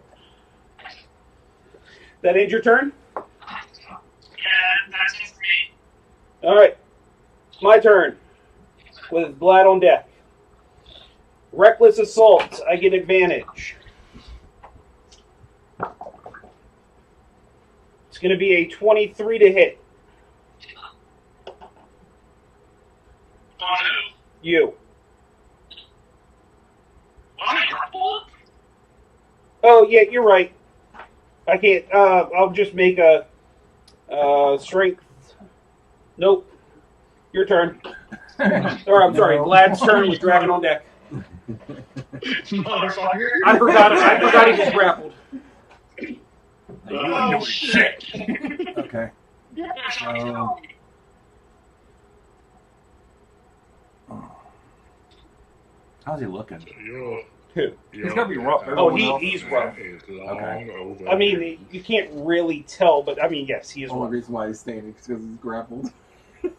That ends your turn? Yeah, that's it for me. Alright. My turn. With Vlad on deck. Reckless assault. I get advantage. It's going to be a 23 to hit. On who? You. On a grapple? Oh, yeah, you're right. I can't. I'll just make a strength. Nope. Your turn. Or I'm sorry, Vlad's turn with Dragon on deck. Motherfucker. I forgot he was grappled. Oh, shit. Okay. How's he looking? He's gonna be rough. Oh, Everyone else he's is- rough. Okay. I mean, you can't really tell, but I mean, yes, he is The only rough. reason why he's standing is because he's grappled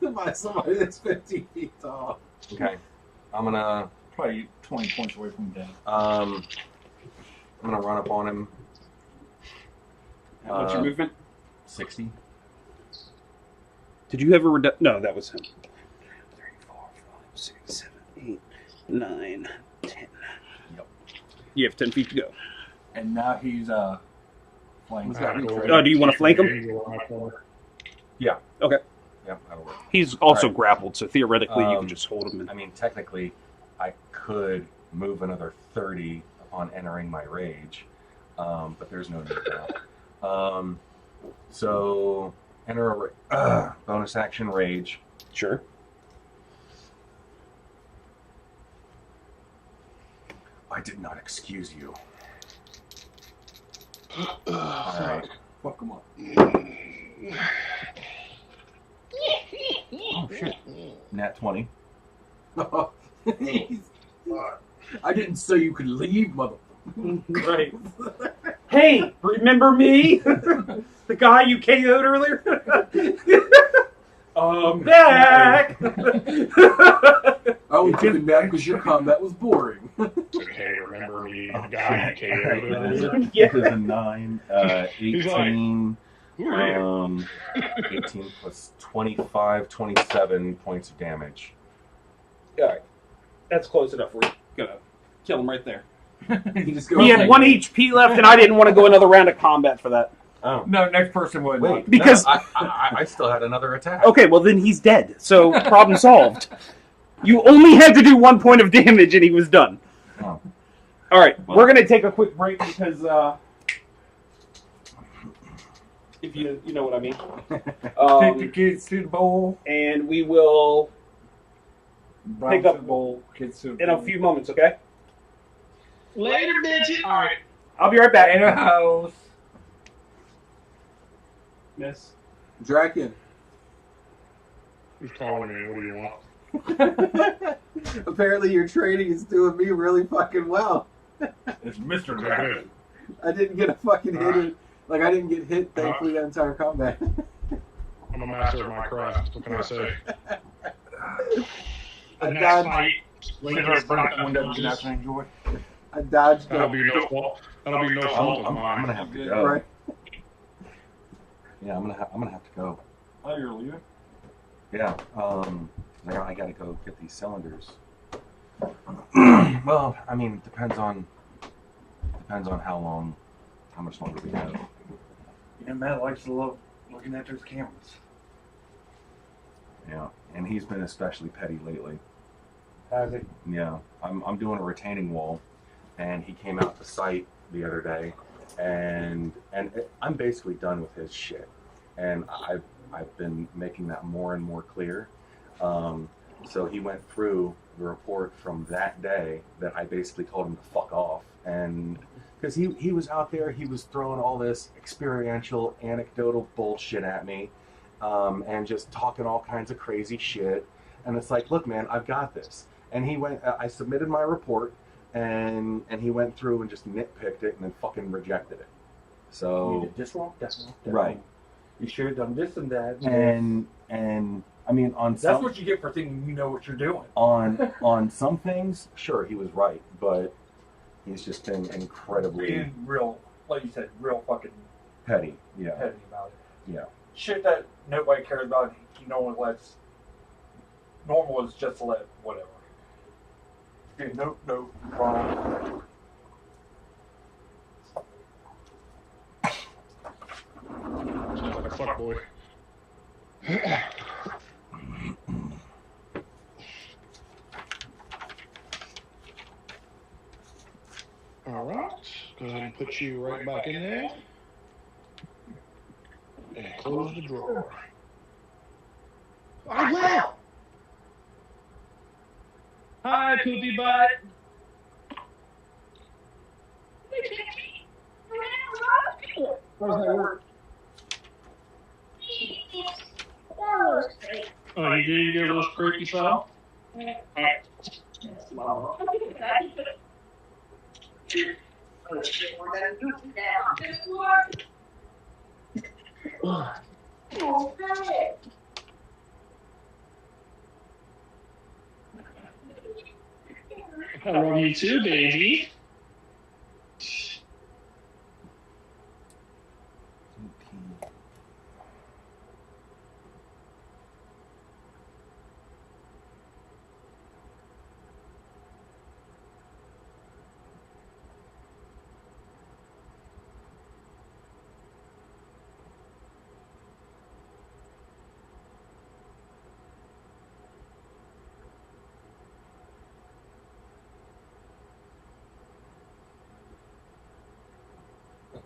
by somebody that's 15 feet tall. Okay. I'm gonna Probably 20 points away from death. I'm gonna run up on him. What's your movement? 60. Did you have a reduction? No, that was him. 3, 4, 5, 6, 7, 8, 9, 10. Yep. You have 10 feet to go. And now he's flying. He's got me Cool. trained. Oh, do you want to flank him? Yeah. Okay. Yeah, that'll work. He's also Alright. grappled, so theoretically you Um, can just hold him. I mean, technically, I could move another 30 upon entering my rage, but there's no need now. So, enter a bonus action rage. Sure. I did not excuse you. Alright. Fuck him up. Oh, shit. Nat 20. I didn't say you could leave, motherfucker. Right. Hey, remember me? The guy you KO'd earlier? Back! I was coming back because your combat was boring. Hey, remember me, the guy who KO'd Yeah. This is a 9, He's like, 18, Who are you? 18 plus 25, 27 points of damage. Alright. That's close enough. We're gonna kill him right there. You just go He had 1 HP left, and I didn't want to go another round of combat for that. Oh. No, next person would. Wait, Because- no, I still had another attack. Okay, well then he's dead. So problem solved. You only had to do 1 point of damage and he was done. Oh. All right, we're gonna take a quick break because if you know what I mean. Take the kids to the bowl. And we will Browns up to the bowl. Kids to the in a bowl. few moments. Okay, Later, bitches. All right. I'll be right back. In a house. Miss. Draken. Who's calling me? What do you want? Apparently your training is doing me really fucking well. It's Mr. Go Dragon. ahead. I didn't get a fucking hit. Like, I didn't get hit, thankfully, that entire combat. I'm a master of my craft. What can I say? I Next dodged, fight, Lincoln's not One that you just- not enjoy. I dodged That'll up. be no fault. That'll be no fault of I'm mine. gonna have to go. Right. Yeah, I'm gonna have to go. Oh, you're leaving? Yeah, I gotta go get these cylinders. Well, I mean, depends on how much longer we have. Yeah, Matt likes to love looking at those cameras. Yeah, and he's been especially petty lately. Has he? Yeah, I'm doing a retaining wall, and he came out to site the other day, and I'm basically done with his shit, and I've been making that more and more clear. So he went through the report from that day that I basically told him to fuck off, and because he was out there, he was throwing all this experiential, anecdotal bullshit at me, and just talking all kinds of crazy shit. And it's like, look, man, I've got this. And he went. I submitted my report, and he went through and just nitpicked it and then fucking rejected it. You So did this wrong, that wrong, that right, wrong. You should have done this and that. and I mean on That's some what you get for thinking you know what you're doing. on some things, sure, he was right, but he's just been incredibly. Being real, like you said, real fucking Petty, yeah. petty about it. Yeah. Shit that nobody cares about. You know, lets normal is just to let whatever. Okay, nope, wrong. Sounds like a fuckboy. All right, go ahead and put you right back in there, and close the drawer. I will. Hi, Poopy Butt. How does that work? Oh, you get a little scrapey style? I love you too, baby.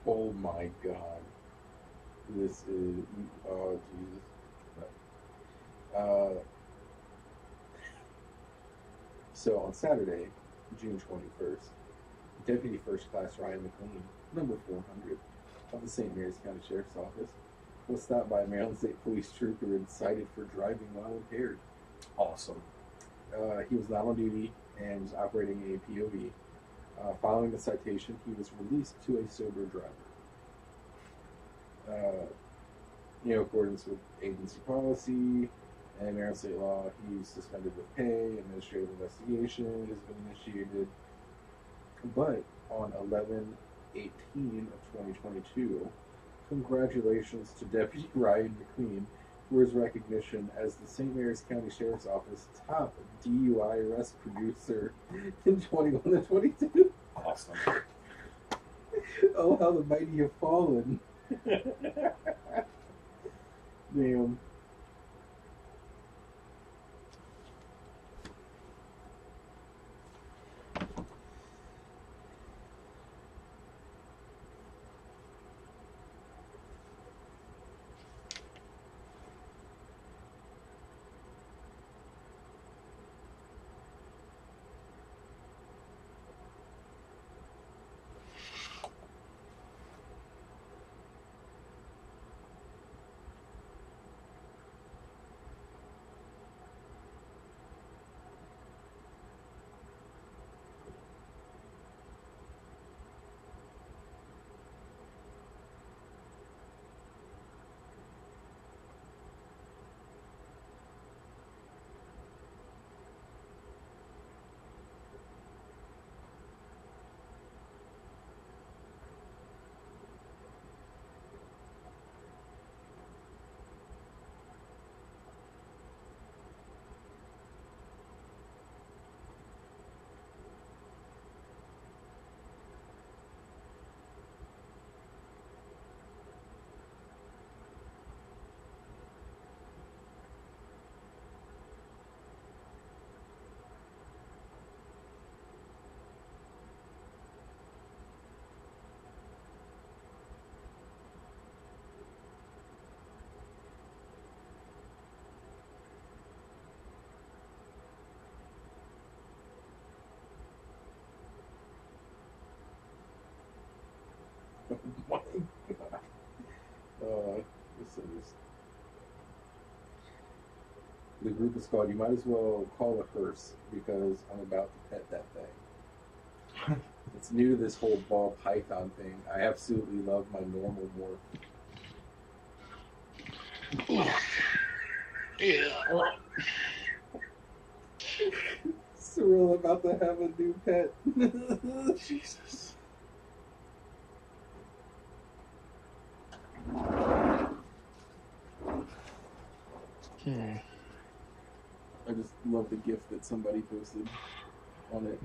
Oh my god. This is. Oh, Jesus. So on Saturday, June 21st, Deputy First Class Ryan McLean, number 400, of the St. Mary's County Sheriff's Office, was stopped by a Maryland State Police trooper and cited for driving while impaired. Awesome. He was not on duty and was operating a POV. Following the citation, he was released to a sober driver. In accordance with agency policy and Maryland state law, he's suspended with pay. Administrative investigation has been initiated. But on 11/18 of 2022, congratulations to Deputy Ryan McLean for his recognition as the St. Mary's County Sheriff's Office top DUI arrest producer in 21 and 22. Awesome. Oh, how the mighty have fallen. Damn. Oh my god. This is. The group is called, you might as well call a hearse because I'm about to pet that thing. It's new to this whole ball python thing. I absolutely love my normal morph. Yeah. Cyril about to have a new pet. Jesus. I just love the GIF that somebody posted on it.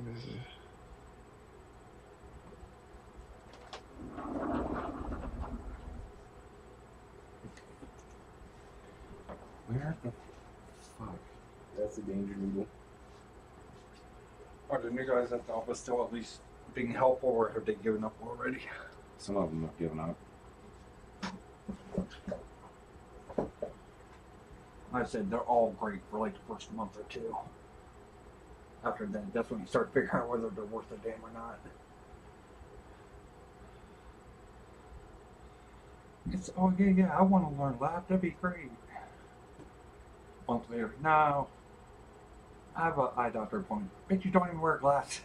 Where the fuck? That's a danger needle. Are the new guys at the office still at least being helpful, or have they given up already? Some of them have given up. I said they're all great for like the first month or two. After that, that's when you start figuring out whether they're worth a damn or not. It's, oh yeah, I want to learn lab, that'd be great. Month later, no. I have an eye doctor appointment. Bet you don't even wear glasses.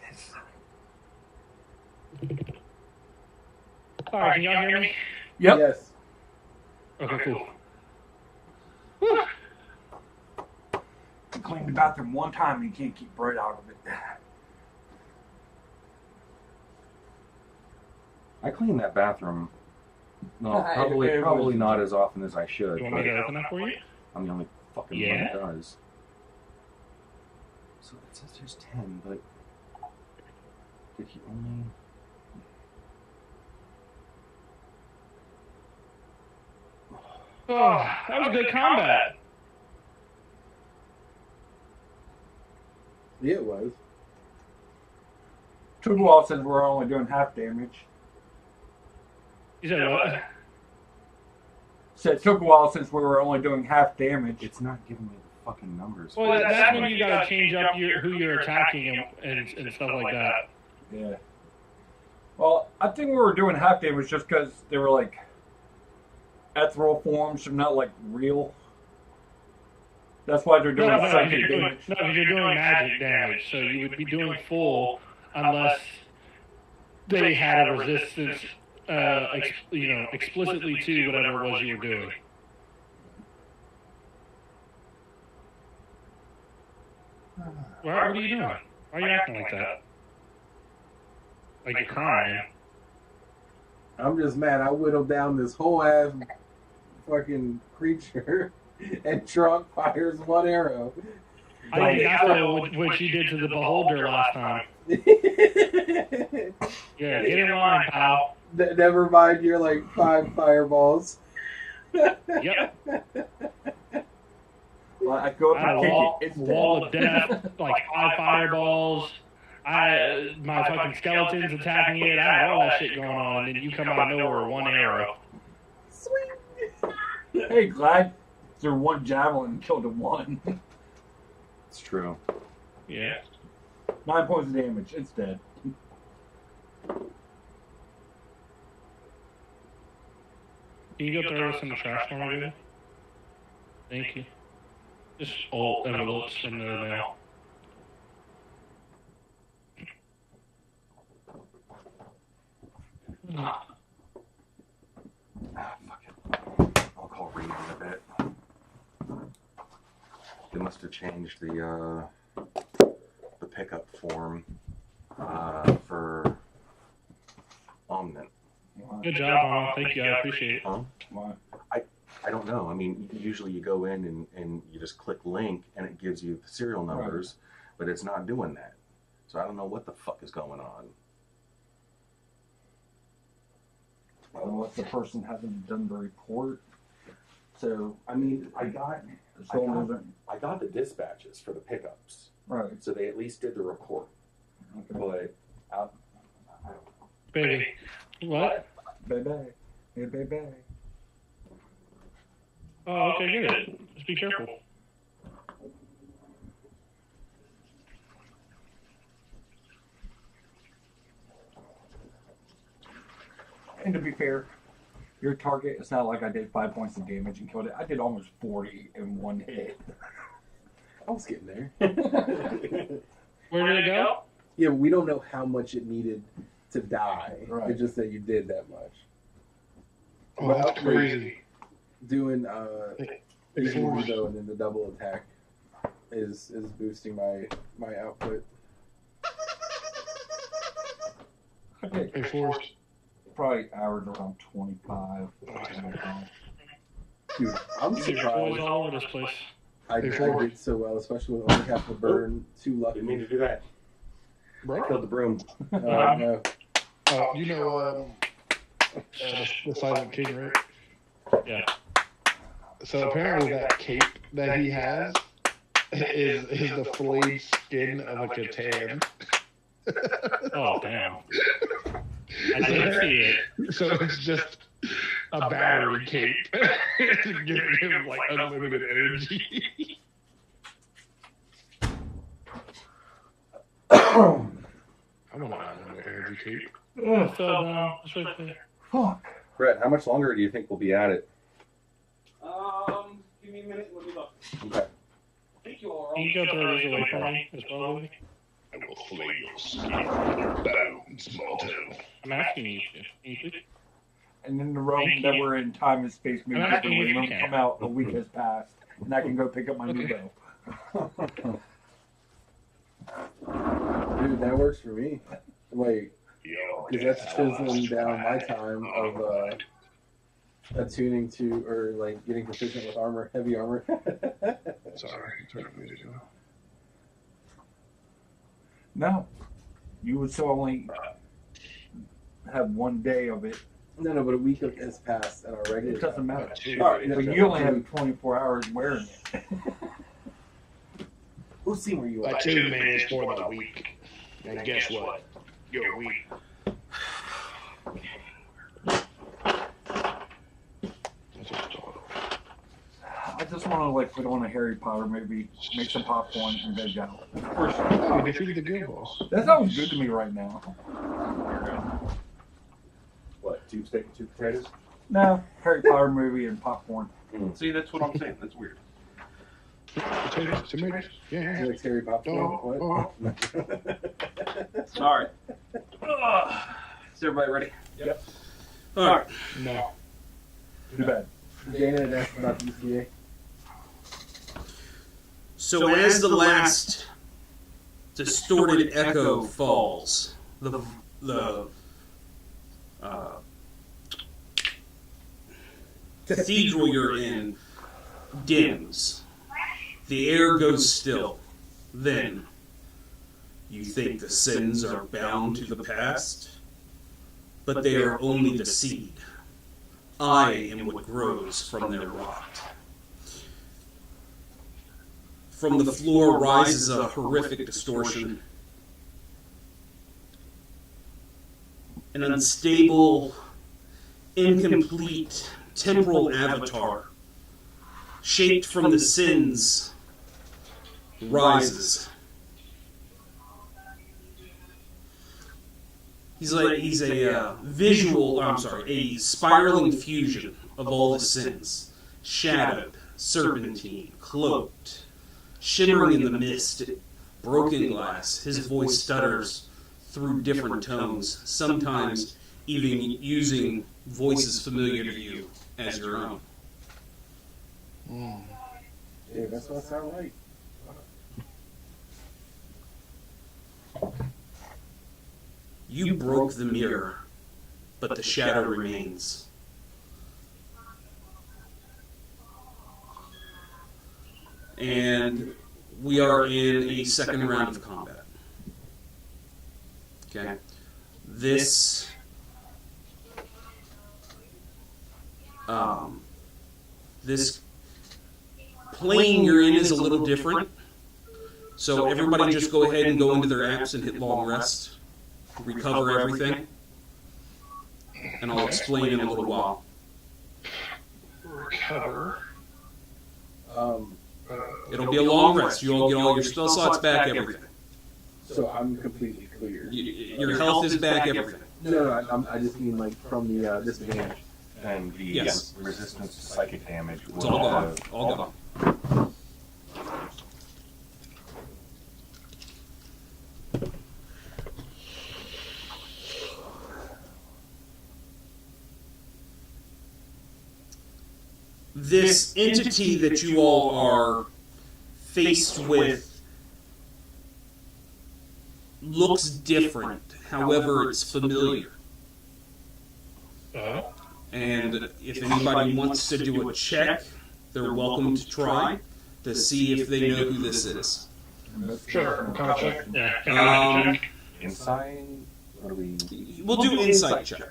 Alright, can y'all hear me? Yep. Yes. Okay, cool. You clean the bathroom one time and you can't keep bread out of it. I clean that bathroom. No, it probably was- not as often as I should. You want me But to open that for you? I'm the only fucking one that does. So it says there's 10, but did he only? Oh, that was good combat. Yeah, it was. Took a while since we're only doing half damage. You said what? Said it took a while since we were only doing half damage. It's not giving me the fucking numbers. Well, that's when you gotta change up who you're attacking and stuff like that. Yeah. Well, I think we were doing half damage just because they were like ethereal forms, so not like real. That's why they're doing No, because psychic you're doing, damage. no, 'cause you're doing magic damage, so you would be doing full unless they had a resistance, explicitly to whatever it was you were doing. What are you doing? Why are you acting like that? Like you're crying. I'm just mad. I whittled down this whole ass fucking creature, and Trunk fires one arrow. I think that's what you did to the beholder last time. Yeah, get in line, pal. Never mind your like 5 fireballs. Yep. Well, I go up I had and a kick wall, it. It's wall of dead. death, like 5 fireballs. My fucking skeletons attacking it. I had all that shit going on, and then you come out of nowhere with 1 arrow. Hey, glad threw 1 javelin and killed a 1. It's true. Yeah. 9 points of damage. It's dead. Can you go throw this in the trash for me, dude? Thank you. Just old envelopes in there now. Fuck it. I'll call Reed in a bit. They must have changed the pickup form for Omnint. Good job, Mom. Thank you. I appreciate it. Huh? What? I don't know. I mean, usually you go in and you just click link and it gives you the serial numbers, but it's not doing that. So I don't know what the fuck is going on. Unless the person hasn't done the report. So, I mean, I got the dispatches for the pickups, right. so they at least did the report. But Baby. What? Baby. Hey, baby. Oh, okay, good. Just be careful. And to be fair, your target, it's not like I did 5 points of damage and killed it. I did almost 40 in 1 hit. I was getting there. Where did it go? Yeah, but we don't know how much it needed to die. Right. It's just that you did that much. Oh, But that's crazy. Doing Big force. though, and then the double attack is boosting my output. Big force. Probably average around 25. Dude, I'm There's boys surprised. all over this place. I did so well, especially with only half the burn. Too lucky. Didn't mean to do that. Bro? Killed the broom. No. You know the Silent King, right? Yeah. So apparently that cape that he has is the flayed skin of a Catan. Oh, damn. I didn't see it. So it's just a battery cape to give him like unlimited energy. I want an unlimited energy cape. Oh, fell down. It's right there. Fuck. Brett, how much longer do you think we'll be at it? Give me a minute. Let me look. Okay. I think you all are. Can you go through this away from me as well, Louis? I will flay your skin from your bones, Malto. I'm asking you to. Can you please? And then the room that we're in time and space moves I'm asking when if you we can. come out, a week has passed, and I can go pick up my new bow. Dude, that works for me. Wait, because that's chiseling down my time of attuning to, or like getting proficient with armor, heavy armor. Sorry, me to do. No, you would still only have 1 day of it. No, but a week has passed and our regular. It doesn't matter. Alright, But you only have 24 hours wearing it. Who's seen where you I are? too managed more than a week. And guess what? You're weak. I just want to like put on a Harry Potter movie, make some popcorn, and veg out. Oh, you defeated the guild boss. That sounds good to me right now. What? 2 steak and 2 potatoes? No, Harry Potter movie and popcorn. See, that's what I'm saying. That's weird. Potatoes, tomatoes, yeah. You like Harry Potter? Oh, What? All right. Is everybody ready? Yep. All right. No. Too bad. Dana had asked about the ECA. So as the last distorted echo falls, the cathedral you're in dims. The air goes still. Then you think the sins are bound to the past, but they are only the seed. I am what grows from their rot. From the floor rises a horrific distortion. An unstable, incomplete temporal avatar, shaped from the sins, rises. He's a a spiraling fusion of all the sins, shadowed, serpentine, cloaked, shimmering in the mist, broken glass. His voice stutters through different tones, sometimes even using voices familiar to you as your own. Yeah, that's what I sound like. You broke the mirror, but the shadow remains. And we are in a second round of combat. Okay. This plane you're in is a little different. So everybody just go ahead and go into their apps and hit long rest. Recover everything. And I'll explain in a little while. Recover. It'll be a long rest. You'll get all your spell slots back, everything. So I'm completely clear. Your health is back, everything. No, I just mean like from the disadvantage. And the Yes. resistance to psychic damage It's will all gone. All gone. This entity that you all are faced with looks different, however, it's familiar. And if anybody wants to do a check, they're welcome to try. to see if they know who this is. Sure. What kind of check? Yeah. Can I Um, check? Inside? What do we? we'll do insight check.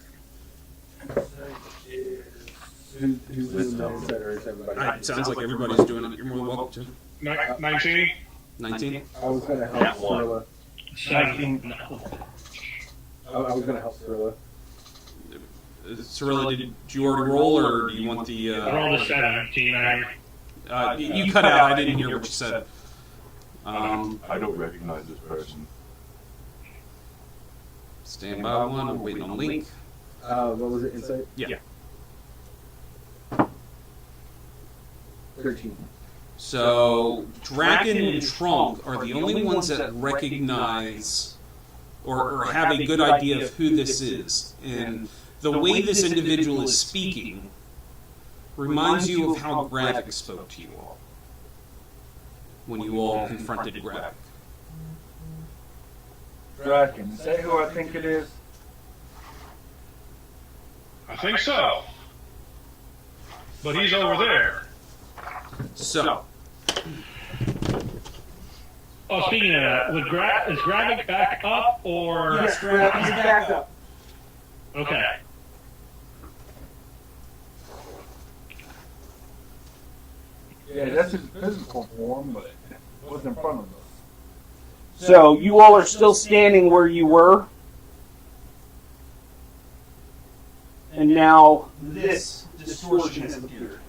Who's doing the insight, or is everybody? It sounds like everybody's doing it. You're more than welcome to. 19? 19. I was gonna help Cirilla. 17. No. I was gonna help Cirilla. Cirilla, did you already roll, or do you want the? I rolled a 17. You cut out. I didn't hear what you said. I don't recognize this person. Stand by one. I'm waiting on Link. What was it? Insight? Yeah. 13. So Draken and Trunk are the only ones that recognize or have a good idea of who this is. And the way this individual is speaking reminds you of how Gravik spoke to you all when you all confronted Gravik. Draken, is that who I think it is? I think so. But he's over there. So, Oh, speaking of that, is Gravik back up or? Yes, Draken's back up. Okay. Yeah, that's his physical form, but what's in front of us? So you all are still standing where you were. And now this distortion has appeared.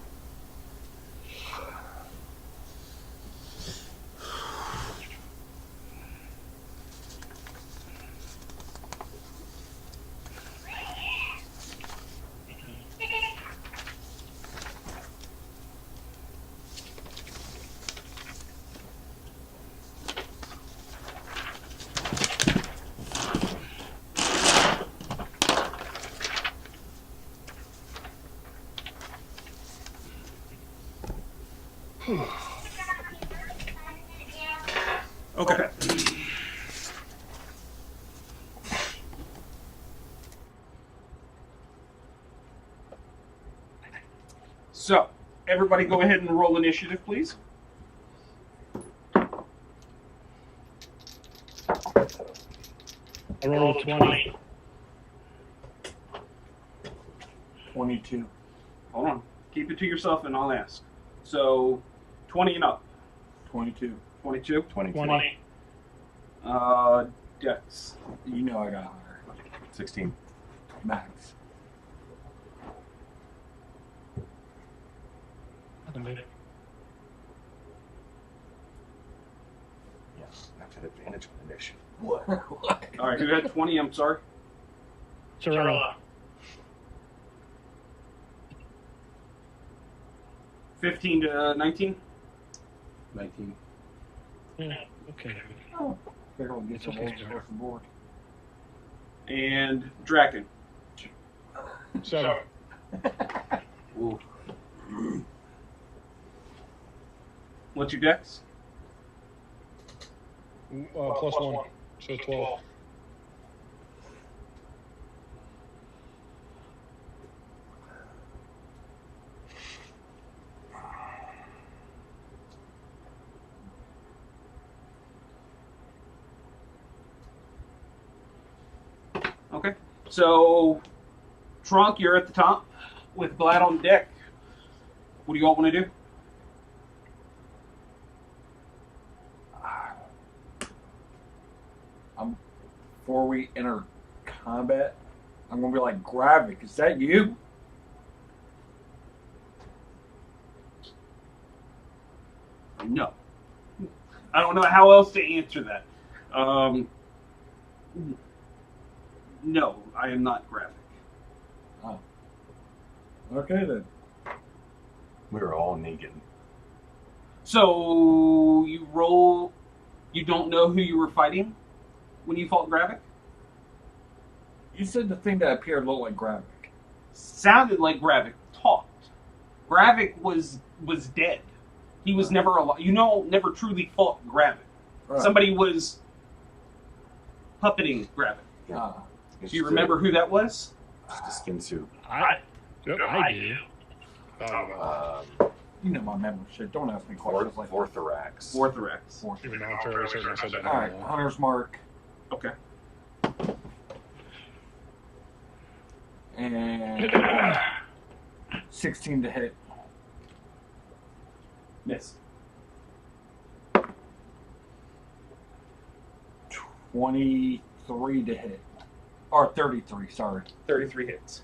okay. So, everybody go ahead and roll initiative, please. I rolled a 20. 22. Hold on. Keep it to yourself and I'll ask. So, 20 and up. 22. 22? 20. Dex. You know I got higher. 16. Max. Yes, I've had advantage on initiative. What? All right, who had 20? I'm sorry. Cirilla. 15 to 19? 19. Yeah, okay. Figure we'll get some Okay, rolls across the board. And Draken. So, Ooh. What's your dex? plus 1. So 12. Okay. So, Trunk, you're at the top with Glad on deck. What do you all want to do? Before we enter combat, I'm gonna be like, Gravik, is that you? No. I don't know how else to answer that. No, I am not Gravik. Okay then. We were all Negan. So you roll. You don't know who you were fighting when you fought Gravik? You said the thing that appeared looked like Gravik. Sounded like Gravik talked. Gravik was dead. He was never alive. You know, never truly fought Gravik. Right. Somebody was puppeting Gravik. Ah. Do you remember who that was? Just a skin suit. I do. You know my memory shit. Don't ask me questions like that. Vorthorax. Vorthorax. Even though I'm fairly certain I said that. All right, Hunter's Mark. Okay. And 16 to hit. Miss. 23 to hit. Or 33, sorry. 33 hits.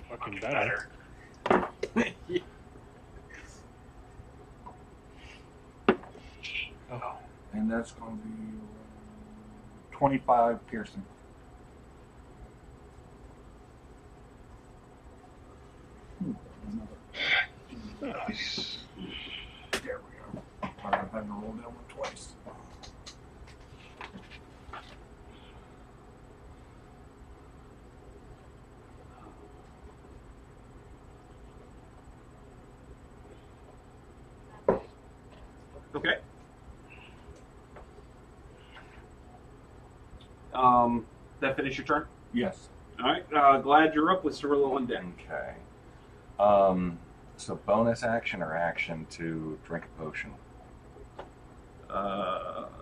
Fucking better. Oh. And that's going to be 25 piercing. Nice. There we go. Sorry, I've had to roll that one twice. Okay. That finish your turn? Yes. All right. Glad you're up with Cirilla on deck. Okay. So bonus action or action to drink a potion?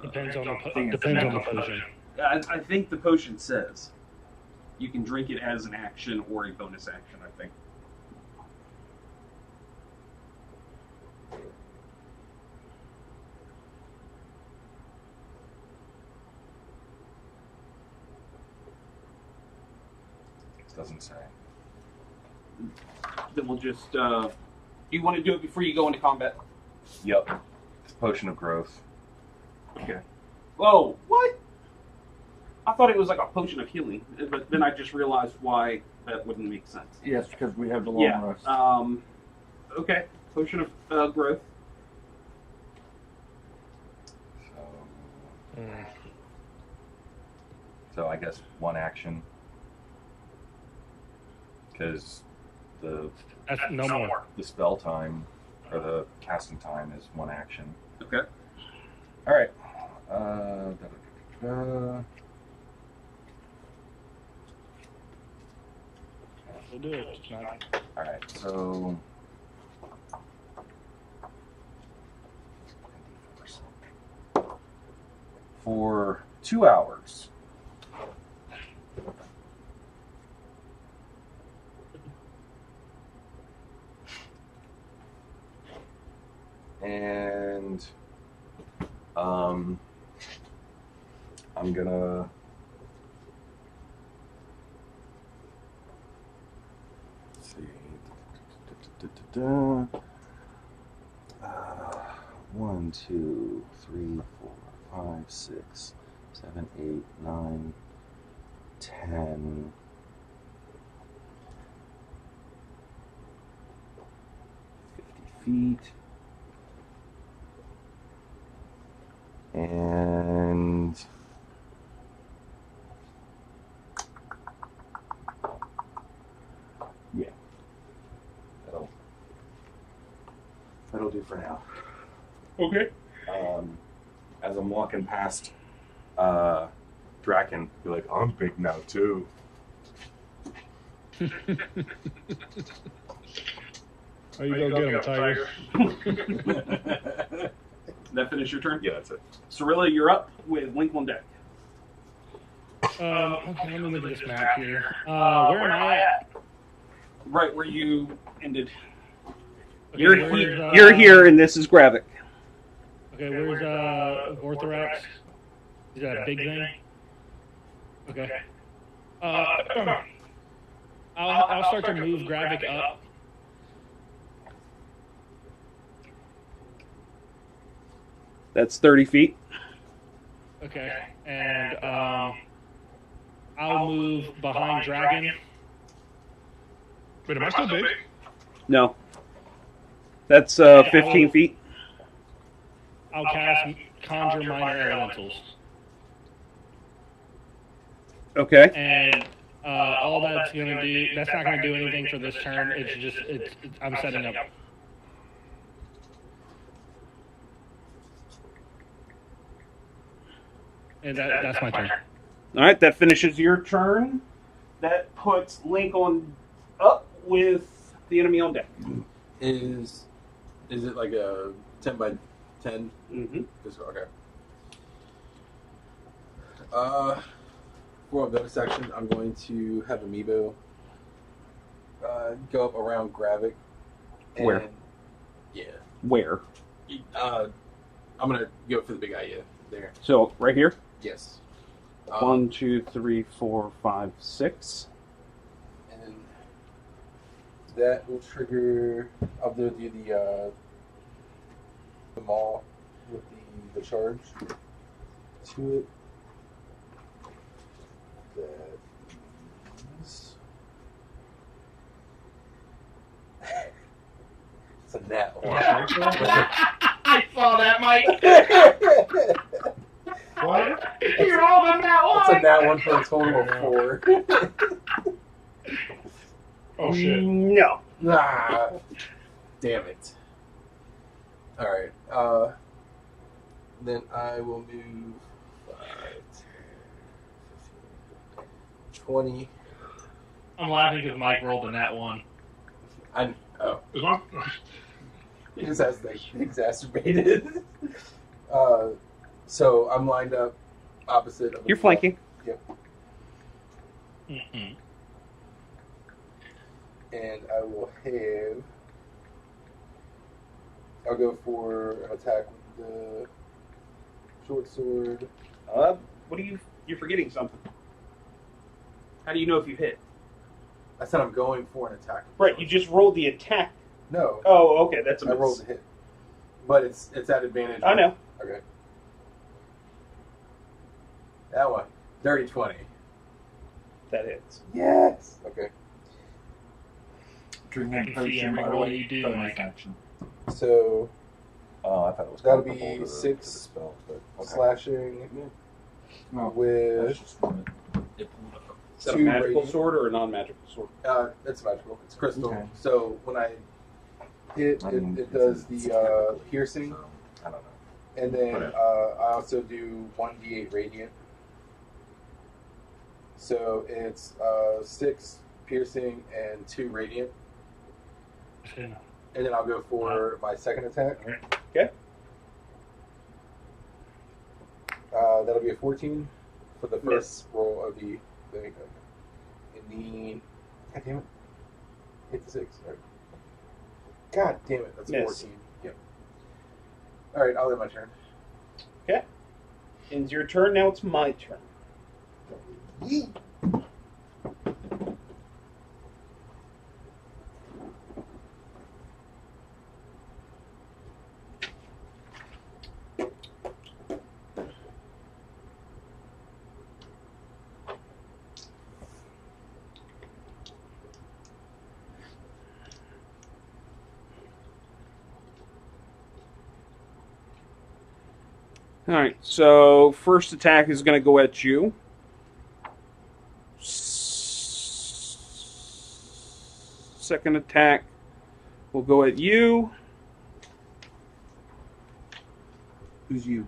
Depends on the potion. I think the potion says you can drink it as an action or a bonus action, I think. It doesn't say. Then we'll just. Do you want to do it before you go into combat? Yep. It's potion of growth. Okay. Whoa, what? I thought it was like a potion of healing, but then I just realized why that wouldn't make sense. Yes, because we have the long rest. Okay. Potion of growth. So, so I guess one action. Because the That's no more. the spell time or the casting time is one action. Okay. All right. We'll do it. It's not. All right. So. For 2 hours. And I'm gonna let's see. 1, 2, 3, 4, 5, 6, 7, 8, 9, 10. 50 feet. And yeah, that'll do for now. Okay. As I'm walking past Draken, be like, I'm big now too. Oh, you go get him, Tiger. That finish your turn? Yeah, that's it. Cirilla, you're up with Link on deck. Okay, let me look at this map here. Where am I at? Right where you ended. Okay, You're here, and this is Gravik. Okay, where's Vorthorax? Is that a big thing? Okay. I'll start to move Gravik up. That's 30 feet. Okay, and I'll move behind Dragon. Wait, am I still big? No. That's 15 feet. I'll cast Conjure Minor Elementals. Okay. And all that's gonna do, that's not gonna do anything for this turn. It's just, I'm setting up. And that's my turn. All right, that finishes your turn. That puts Link on up with the enemy on deck. Is it like a 10 by 10? Mm-hmm. Okay. For a bonus action, I'm going to have Amiibo go up around Gravik. And, Where? Yeah. Where? I'm gonna go for the big idea there. So right here. Yes. 1, 2, 3, 4, 5, 6. And that will trigger. I'll do the maul with the charge to it. That is. It's a nat one. I saw that, Mike. What? You rolled a nat one. It's a nat one for a total of 4. Oh shit. No. Ah, damn it. Alright, then I will move 5, 10, 15, 20. I'm laughing because Mike rolled a nat 1. Is my- He just has the exacerbated. So I'm lined up opposite of the You're flanking. Yep. Mm-hmm. And I will have. I'll go for an attack with the short sword. What do you? You're forgetting something. How do you know if you hit? I said I'm going for an attack. Right. You just rolled the attack. No. Oh, okay. That's a I miss. rolled a hit. But it's at advantage. I know. Okay. That one. Dirty 20. That hits. Yes. Okay. I can see every roll you do, Mike. So Oh, I thought it was That'll comparable be to the 6 spell, but okay. slashing No. with That's just one. Is that a 2 magical radiant. sword or a non-magical sword? It's magical. It's crystal. Okay. So when I hit, I mean, it does it's the piercing, so, I don't know. and then Whatever. I also do 1d8 radiant. So it's 6 piercing and 2 radiant, and then I'll go for my second attack. Okay. That'll be a 14 for the first Miss. roll of the thing. And then, God damn it, hit the 6. All right. God damn it, that's a Miss. 14. Yep. All right, I'll end my turn. Ends your turn. Now it's my turn. Yeet. All right. So first attack is going to go at you. Second attack will go at you. Who's you?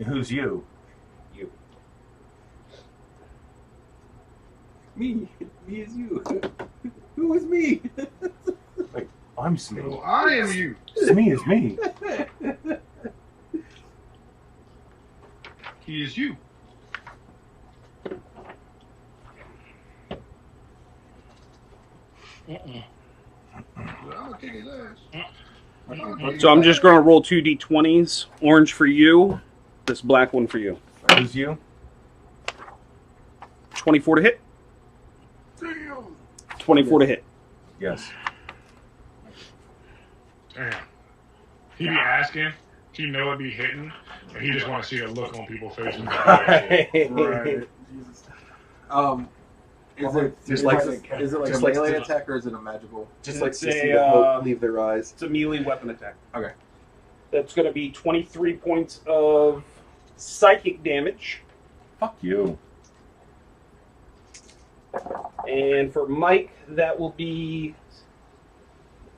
Who's you? Me. Me is you. Who is me? I'm Smee. No, I am you. Smee is me. He is you. Mm-mm. I'm gonna kick his ass. So I'm just going to roll 2d20s. Orange for you. This black one for you. Who's you? 24 to hit. Damn. 24 to hit. Yes. Damn. He be asking. He know it be hitting. And he just want to see a look on people's faces. Right. Is it Just is like it is it like a just like melee the- attack or is it a magical? Just It's like to a, see the hope leave their eyes. It's a melee weapon attack. Okay. That's going to be 23 points of psychic damage. Fuck you. And for Mike, that will be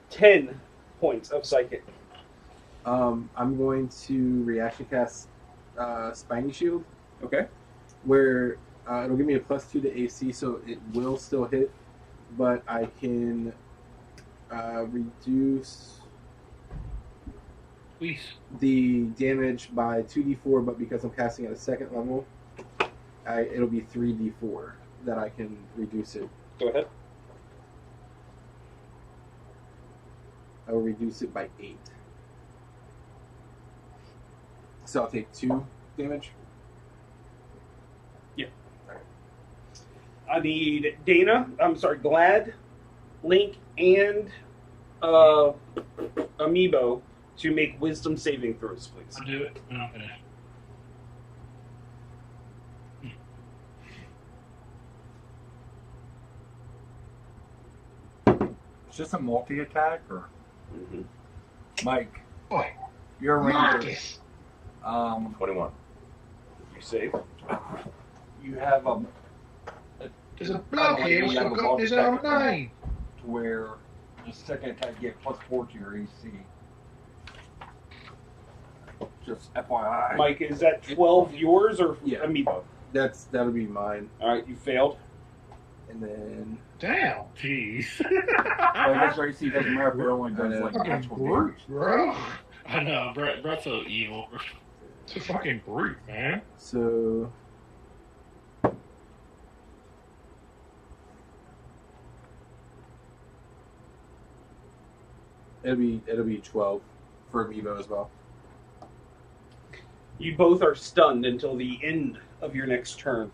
10 points of psychic. I'm going to reaction cast Spiny Shield, Okay. where it'll give me a +2 to AC, so it will still hit, but I can reduce Please. the damage by 2d4, but because I'm casting at a second level, it'll be 3d4 that I can reduce it. Go ahead. I will reduce it by 8. So I'll take 2 damage. I need Glad, Link, and Amiibo to make wisdom saving throws, please. I'll do it when I'm finished. It's just a multi-attack, or Mike? Boy. You're a ranger. Marcus. 21. You save. You have a There's a bloke here who's forgotten his own name. to where the second attack you get +4 to your AC. Just FYI. Mike, is that 12 yours or Yeah. Amiibo? That'll be mine. All right, you failed. And then Damn. Jeez. Well, I guess your AC doesn't matter if it only does like Fucking actual brute, damage. bro. I know. Brett's so evil. It's a fucking brute, man. so it'll be 12 for Amiibo as well. You both are stunned until the end of your next turn.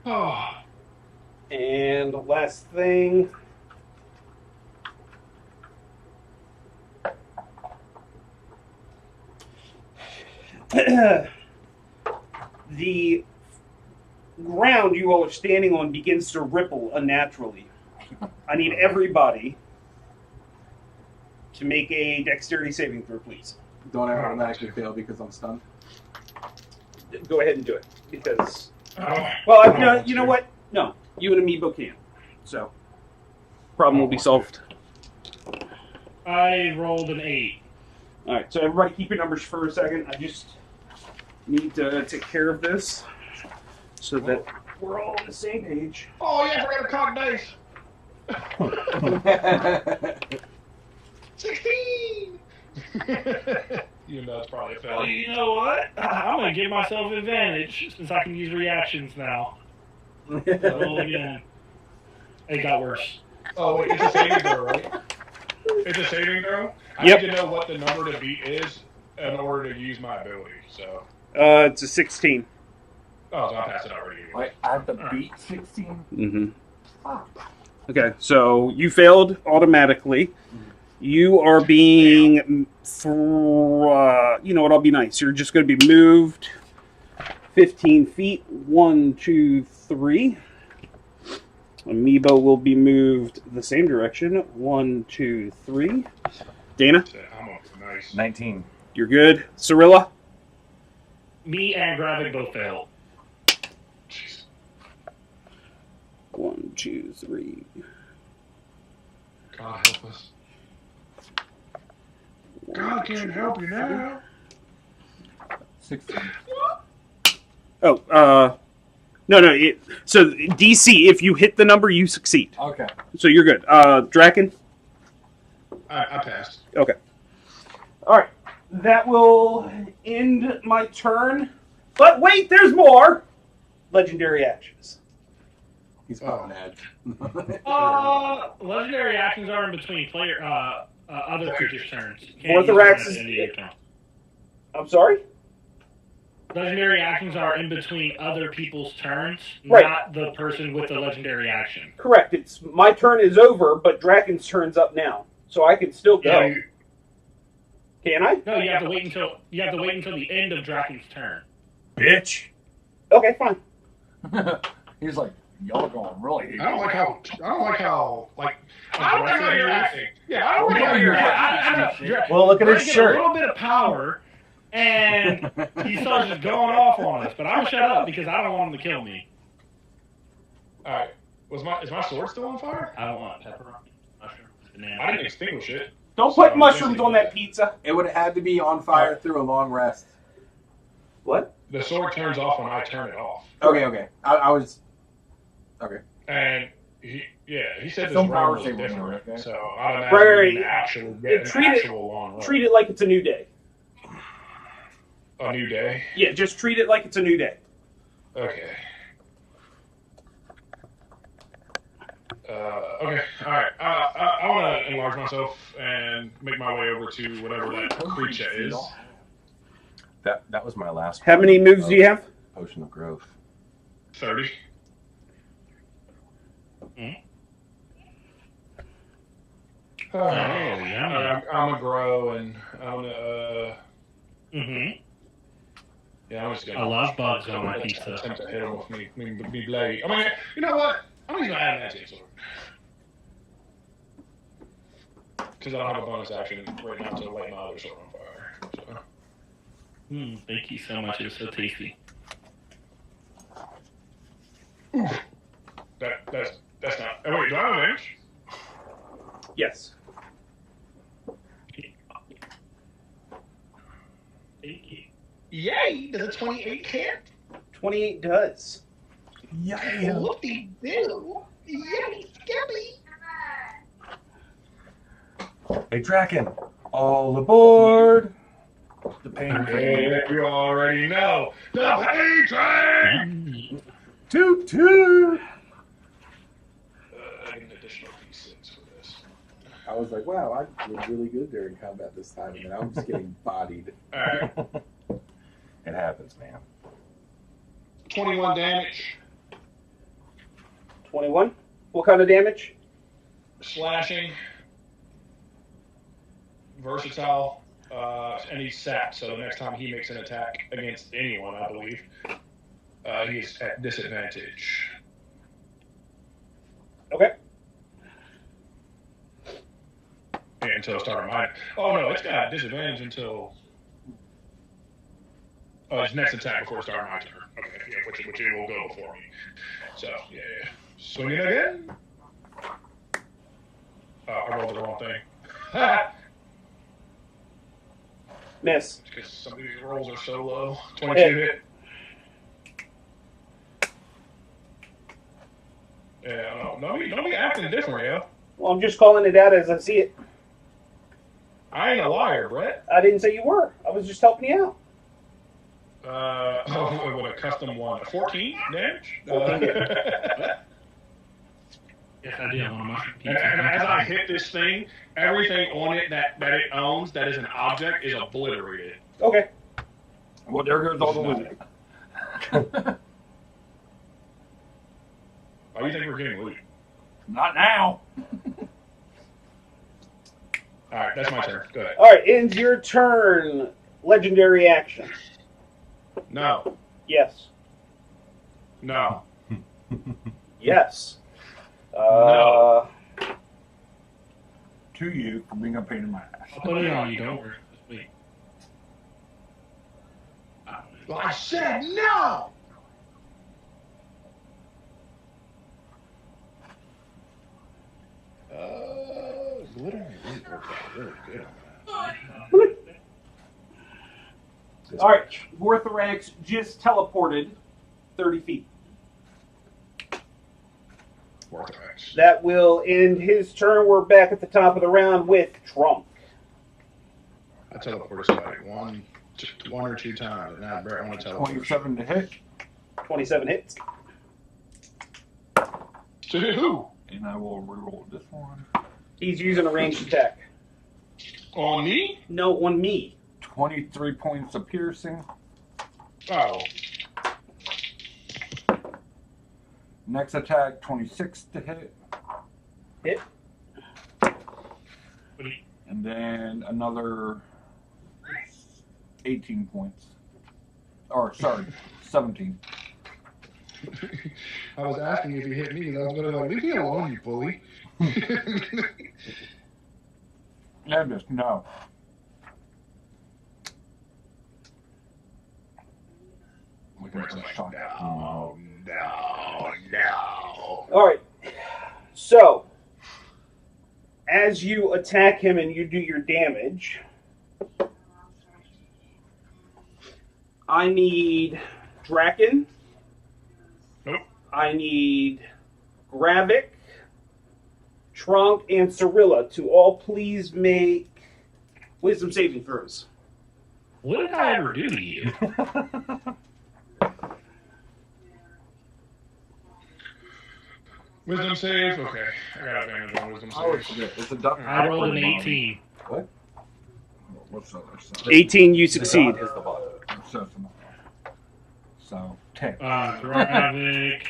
Oh. And last thing. The ground you all are standing on begins to ripple unnaturally. I need everybody to make a dexterity saving throw, please. Don't I automatically fail because I'm stunned? Go ahead and do it, because Oh, well, no, you know what? No, you and Amiibo can. So, problem will be solved. I rolled an 8. All right, so everybody keep your numbers for a second. I just need to take care of this so that we're all on the same page. Oh yeah, I forgot a cock dice. 16. You know it's probably a Well, fail. you know what? I'm gonna give myself advantage since I can use reactions now. Roll again. It got worse. Oh wait, it's a saving throw, right? It's a saving throw. I Yep. need to know what the number to beat is in order to use my ability. So, It's a 16. oh, so I passed it already. Like, I have to beat 16? Mm-hmm. Okay, so you failed automatically. You are being, you know what? I'll be nice. You're just going to be moved 15 feet. 1, 2, 3. Amiibo will be moved the same direction. 1, 2, 3. Dana, I'm nice. 19. you're good. Cirilla, Me and Gravik both failed. 1, 2, 3. God help us. God can't help you now. 16. Oh, no. So DC, if you hit the number, you succeed. Okay. So you're good. Draken. I passed. Okay. All right. That will end my turn. But wait, there's more. Legendary actions. He's popping ads. Legendary actions are in between player other creatures' turns. Orthorax is- At the end of your turn. I'm sorry? Legendary actions are in between other people's turns, Right. not the person with the legendary action. Correct. It's my turn is over, but Draken's turn's up now. So I can still go. Yeah, Can I? no, you have to wait until the end of Draken's turn. Bitch! Okay, fine. He's like, y'all are going really. I don't like how you're acting. Yeah, I don't like how Yeah, you're I acting. know. Well, look at his We're gonna shirt. get a little bit of power, and he starts just going off on us. But I'm gonna shut up because I don't want him to kill me. All right, is my sword still on fire? I don't want pepperoni, mushroom, banana. I didn't extinguish it. Don't put mushrooms on that pizza. It would have had to be on fire through a long rest. What? The sword turns off when I turn it off. Okay. I was. Okay. And He said this Some run power was saver different, mode, okay. so I'd imagine Right. you actually get an actual long run. Treat it like it's a new day. A new day? Yeah, just treat it like it's a new day. Okay. Okay, alright. I want to enlarge myself and make my way over to whatever that creature is. That was my last. How many moves do you have? Potion of growth. 30. yummy. I'm gonna grow and I'm gonna. Yeah, I'm just gonna. I love bugs on my attempt pizza. to hit him with me blade. I mean, you know what? I'm just gonna add magic sword. Because I don't have a bonus action right now to light my other sword on fire. So. Thank you so much. It was so tasty. That's not. Oh wait, do I have advantage? Yes. Thank you. Yay! Does a 28 hit? 28 does. Yeah. Whoopie doo! Yay! Scabby! Hey, Draken, all aboard! The pain. Hey, you already know the pain train. Toot toot! I get an additional D6 for this. I was like, wow, I did really good during combat this time, and then I'm just getting bodied. All right, It happens, man. 21 damage, 21. What kind of damage? slashing, versatile, and he's sapped. So the next time he makes an attack against anyone, I believe, he is at disadvantage. Okay. Yeah, until start of mine. Oh no, it's got disadvantage until his next attack before start of my turn. Okay, yeah, which it will go before me. So yeah. Swinging again. I rolled the wrong thing. Miss. Because some of these rolls are so low. 22 hit. Yeah, don't be acting different, yo. Well, I'm just calling it out as I see it. I ain't a liar, Brett. I didn't say you were. I was just helping you out. With a custom one. 14 damage? 14 Yes, I did. On my And as I hit this thing, everything on it that it owns that is an object is obliterated. Okay. Well, there goes all the loot. Why do you think we're getting loot? Not now. Alright, that's my turn. Go ahead. All right, ends your turn. Legendary action. No. Yes. No. Yes. No. To you for being a pain in my ass. I'll put it on you. Don't worry. Just wait. Well, I said no! Glittering loot worked out really good on that. All right, Vorthrax just teleported 30 feet. Vorthrax. That will end his turn. We're back at the top of the round with Trump. I teleported somebody one or two times, and now Brett want to teleport. 27 to hit. 27 hits. To who? And I will reroll this one. He's using a ranged attack. On me? No, on me. 23 points of piercing. Oh. Next attack, 26 to hit. Hit. And then another 18 points. Or, sorry, 17. I was asking if you hit me, because I was going to like, leave me alone, you bully. No. No. All right. So, as you attack him and you do your damage, I need Draken. Nope. I need Gravik. Tronk and Cirilla to all please make wisdom saving throws. What did I ever do to you? Wisdom save? Okay. I got advantage on wisdom I always save. forget. It's a duck. I rolled an 18. What's the other side? 18, you succeed. Is the bottom. So 10. Gravik.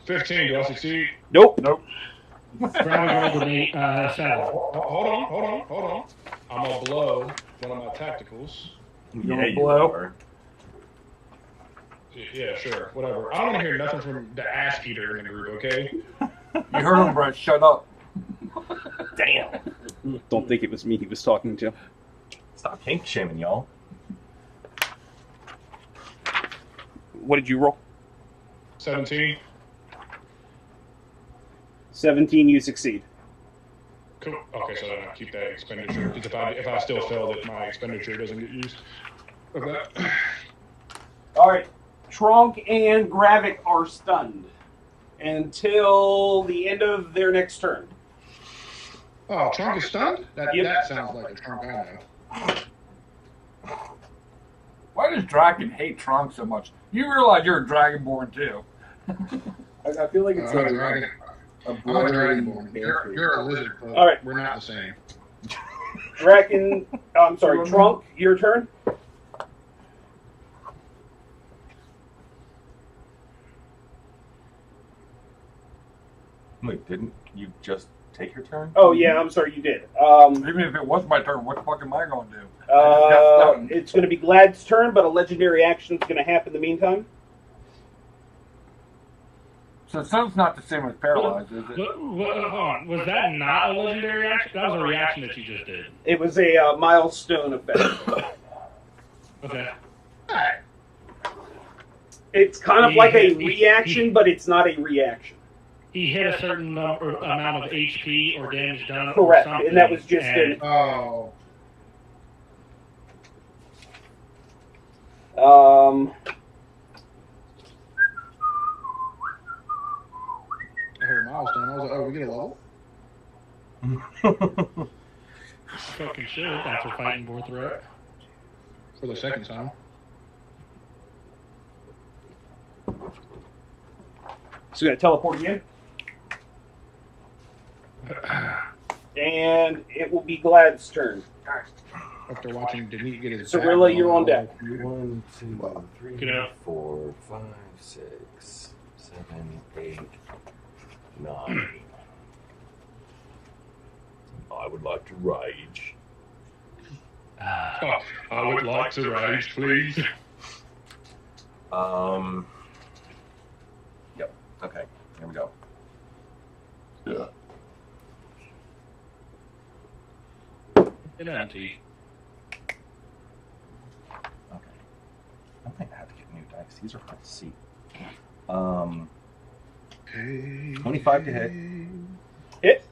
15. Do I succeed? Nope. Gravik rolled an 7. Hold on. I'm gonna blow one of my tacticals. Yeah, you blow? are. Yeah, sure. Whatever. I don't want to hear nothing from the ass eater in the group, okay? You heard him, Brett. Shut up. Damn. Don't think it was me he was talking to. Stop kink shaming, y'all. What did you roll? 17. 17, you succeed. Cool. Okay, so then I keep that expenditure. Because if I still fail, that my expenditure doesn't get used. Okay. All right. Tronk and Gravik are stunned until the end of their next turn. Oh, Trunk is stunned? Yep. That sounds like a Trunk I know. Why does Draken hate Trunk so much? You realize you're a Dragonborn too. I feel like it's I'm a dragon. a I'm a bordering dragonborn. You're a lizard. Folk. All right. We're not the same. Draken, I'm sorry, Tronk, your turn. Wait, didn't you just take your turn? Oh yeah, I'm sorry, you did. Even if it was my turn, what the fuck am I going to do? I just got stunned. It's going to be Glad's turn, but a legendary action is going to happen in the meantime. So stunn's not the same as paralyzed, is it? Hold on. Was that not a legendary action? That was a reaction that you just did. It was a milestone effect. Okay. It's kind of like a reaction, but it's not a reaction. He hit a certain amount of HP or damage done. Correct, or something, and that was just and, Oh. I heard a milestone. I was like, oh, we get a level? fucking shit after fighting Borthrak. For the second time. So we got to teleport again. And it will be Glad's turn. After watching Denise get his Cirilla, you're on deck. 1, 2, 3, Get out. 4, 5, 6, 7, 8, 9. I would like to rage. Oh, I would like to rage, please. Yep. Okay. Here we go. Yeah. Get empty. Okay. I might have to get new dice. These are hard to see. 25 to hit. Hit.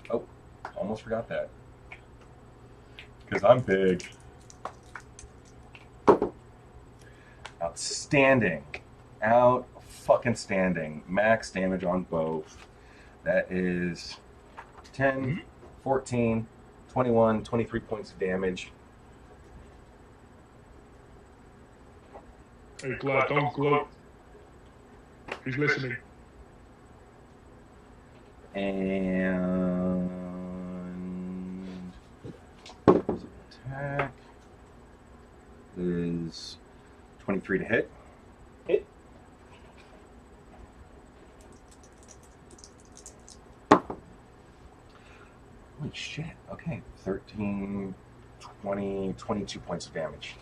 Oh, almost forgot that. Because I'm big. Outstanding. Out fucking standing. Max damage on both. That is 10, 14, 21, 23 points of damage. Hey, Glad, don't gloat. He's listening. And attack is 23 to hit. Hit. Holy shit. Okay. 13, 20, 22 points of damage.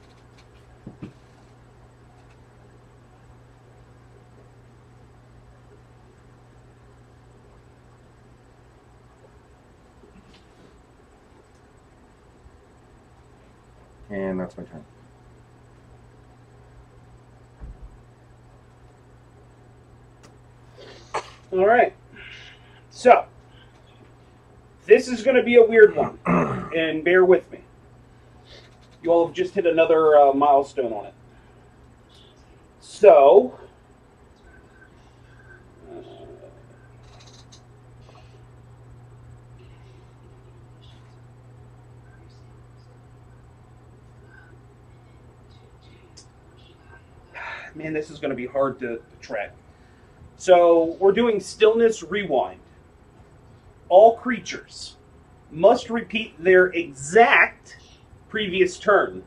And that's my turn. All right. So, this is going to be a weird one, and bear with me. You all have just hit another milestone on it. So, man, this is going to be hard to track. So, we're doing Stillness Rewind. All creatures must repeat their exact previous turn,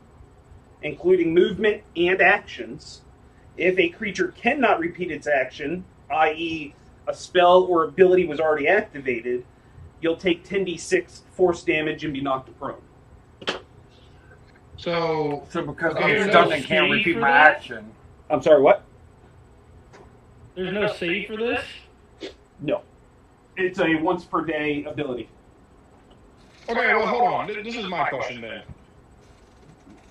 including movement and actions. If a creature cannot repeat its action, i.e., a spell or ability was already activated, you'll take 10d6 force damage and be knocked prone. So because Okay, I'm no stunned and can't save repeat for my that? action. I'm sorry, what? There's no save for this? No. It's a once per day ability. okay, well, hold on. This is my question then.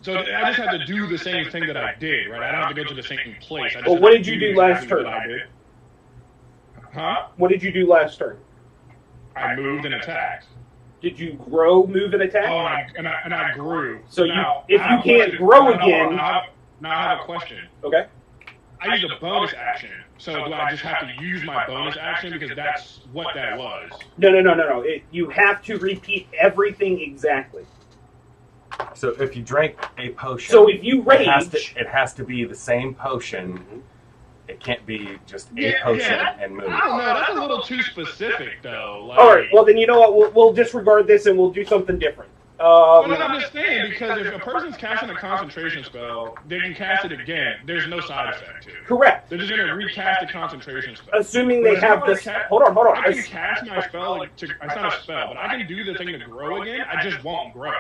So I just have to do the same thing that I did, right? I don't have to go to the same place. I just Well, have what to did you do last exactly turn? what I did. Huh? What did you do last turn? I moved and attacked. Did you grow, move, and attack? Oh, and I grew. So now, if I have you a can't question. grow No, again- now I have a question. Okay. I used a bonus action. So do I just have to use my bonus action because that's what that was? No. You have to repeat everything exactly. So if you drank a potion, So if you it has rage, it has to be the same potion. It can't be just a Yeah, potion yeah. and move. I don't know. That's a little too specific, though. Like, all right. Well, then you know what? We'll disregard this and we'll do something different. Well, I'm just saying, because if a person's casting a concentration spell, they can cast it again. There's no side effect to it. Correct. They're just going to recast the concentration spell. Assuming they But if have I this. ca- Hold on. I can cast my spell, like, it's not a spell, but I can do the thing to grow again. I just won't grow.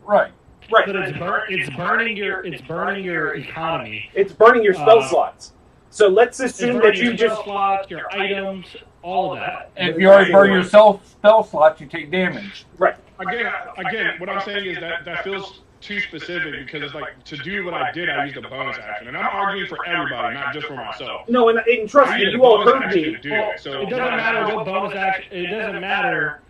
Right. Right. But it's burning your economy. It's burning your spell Uh, slots. So let's It's assume burning that you your just. spell slots, your items, all of that. And if you already burn your spell slots, you take damage. Right. Again, what I'm saying is that feels too specific because it's like, to do what I did, I used a bonus action. And I'm arguing for everybody, not just for myself. No, and trust I me, used a you all bonus heard action me. to do it. So It doesn't matter what bonus action. It doesn't matter.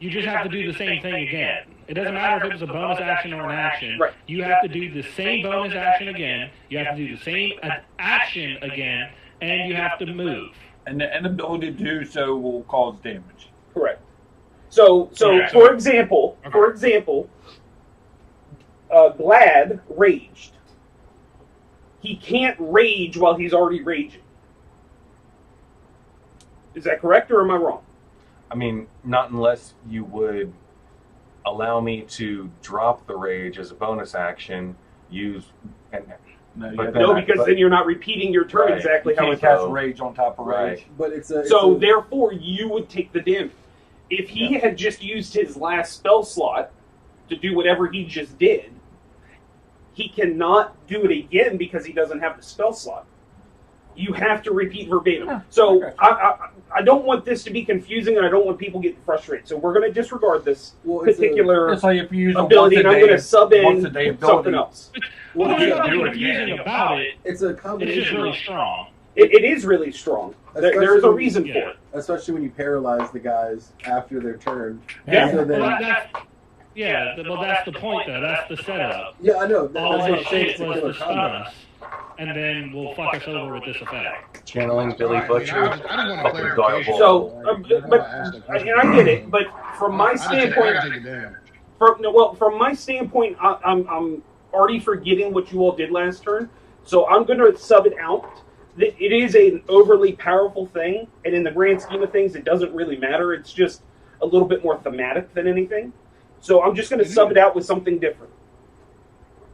You just have to do the same thing again. It doesn't matter if it was a bonus action or an action. Right. You have to do the same bonus action again. You have to do the same action again, and you have to move. And the inability to do so will cause damage. Correct. So Okay, for so- example, okay. Glad raged. He can't rage while he's already raging. Is that correct, or am I wrong? I mean, not unless you would allow me to drop the rage as a bonus action. Use and No, But you then No, I- because but- then you're not repeating your turn Right. exactly how can't it's. cast so- rage on top of Right. rage. But it's a. So therefore, you would take the damage. If he Yeah. had just used his last spell slot to do whatever he just did, he cannot do it again because he doesn't have the spell slot. You have to repeat verbatim. Yeah, So okay. I don't want this to be confusing, and I don't want people getting frustrated. So we're going to disregard this particular It's like if you use a ability, and I'm going to sub once a in day something ability. else. Well, Well, there's yeah, nothing do it confusing again. about it. it's a It's combination. just really strong. It is really strong. There's a reason for Yeah. it. Especially when you paralyze the guys after their turn. Yeah. So Well, then, that's the point, though. That's the setup. yeah, I know. All That's what his I'm saying. shit It's a was killer to stun combo. us, and then we'll fuck us over with this effect. channeling Billy I Butcher. just want Fucking clarification. diabolical. So, and I get it, but from my I standpoint, take it down. from my standpoint, I'm already forgetting what you all did last turn, so I'm going to sub it out. It is an overly powerful thing, and in the grand scheme of things, it doesn't really matter. It's just a little bit more thematic than anything. So I'm just going to sub it out with something different.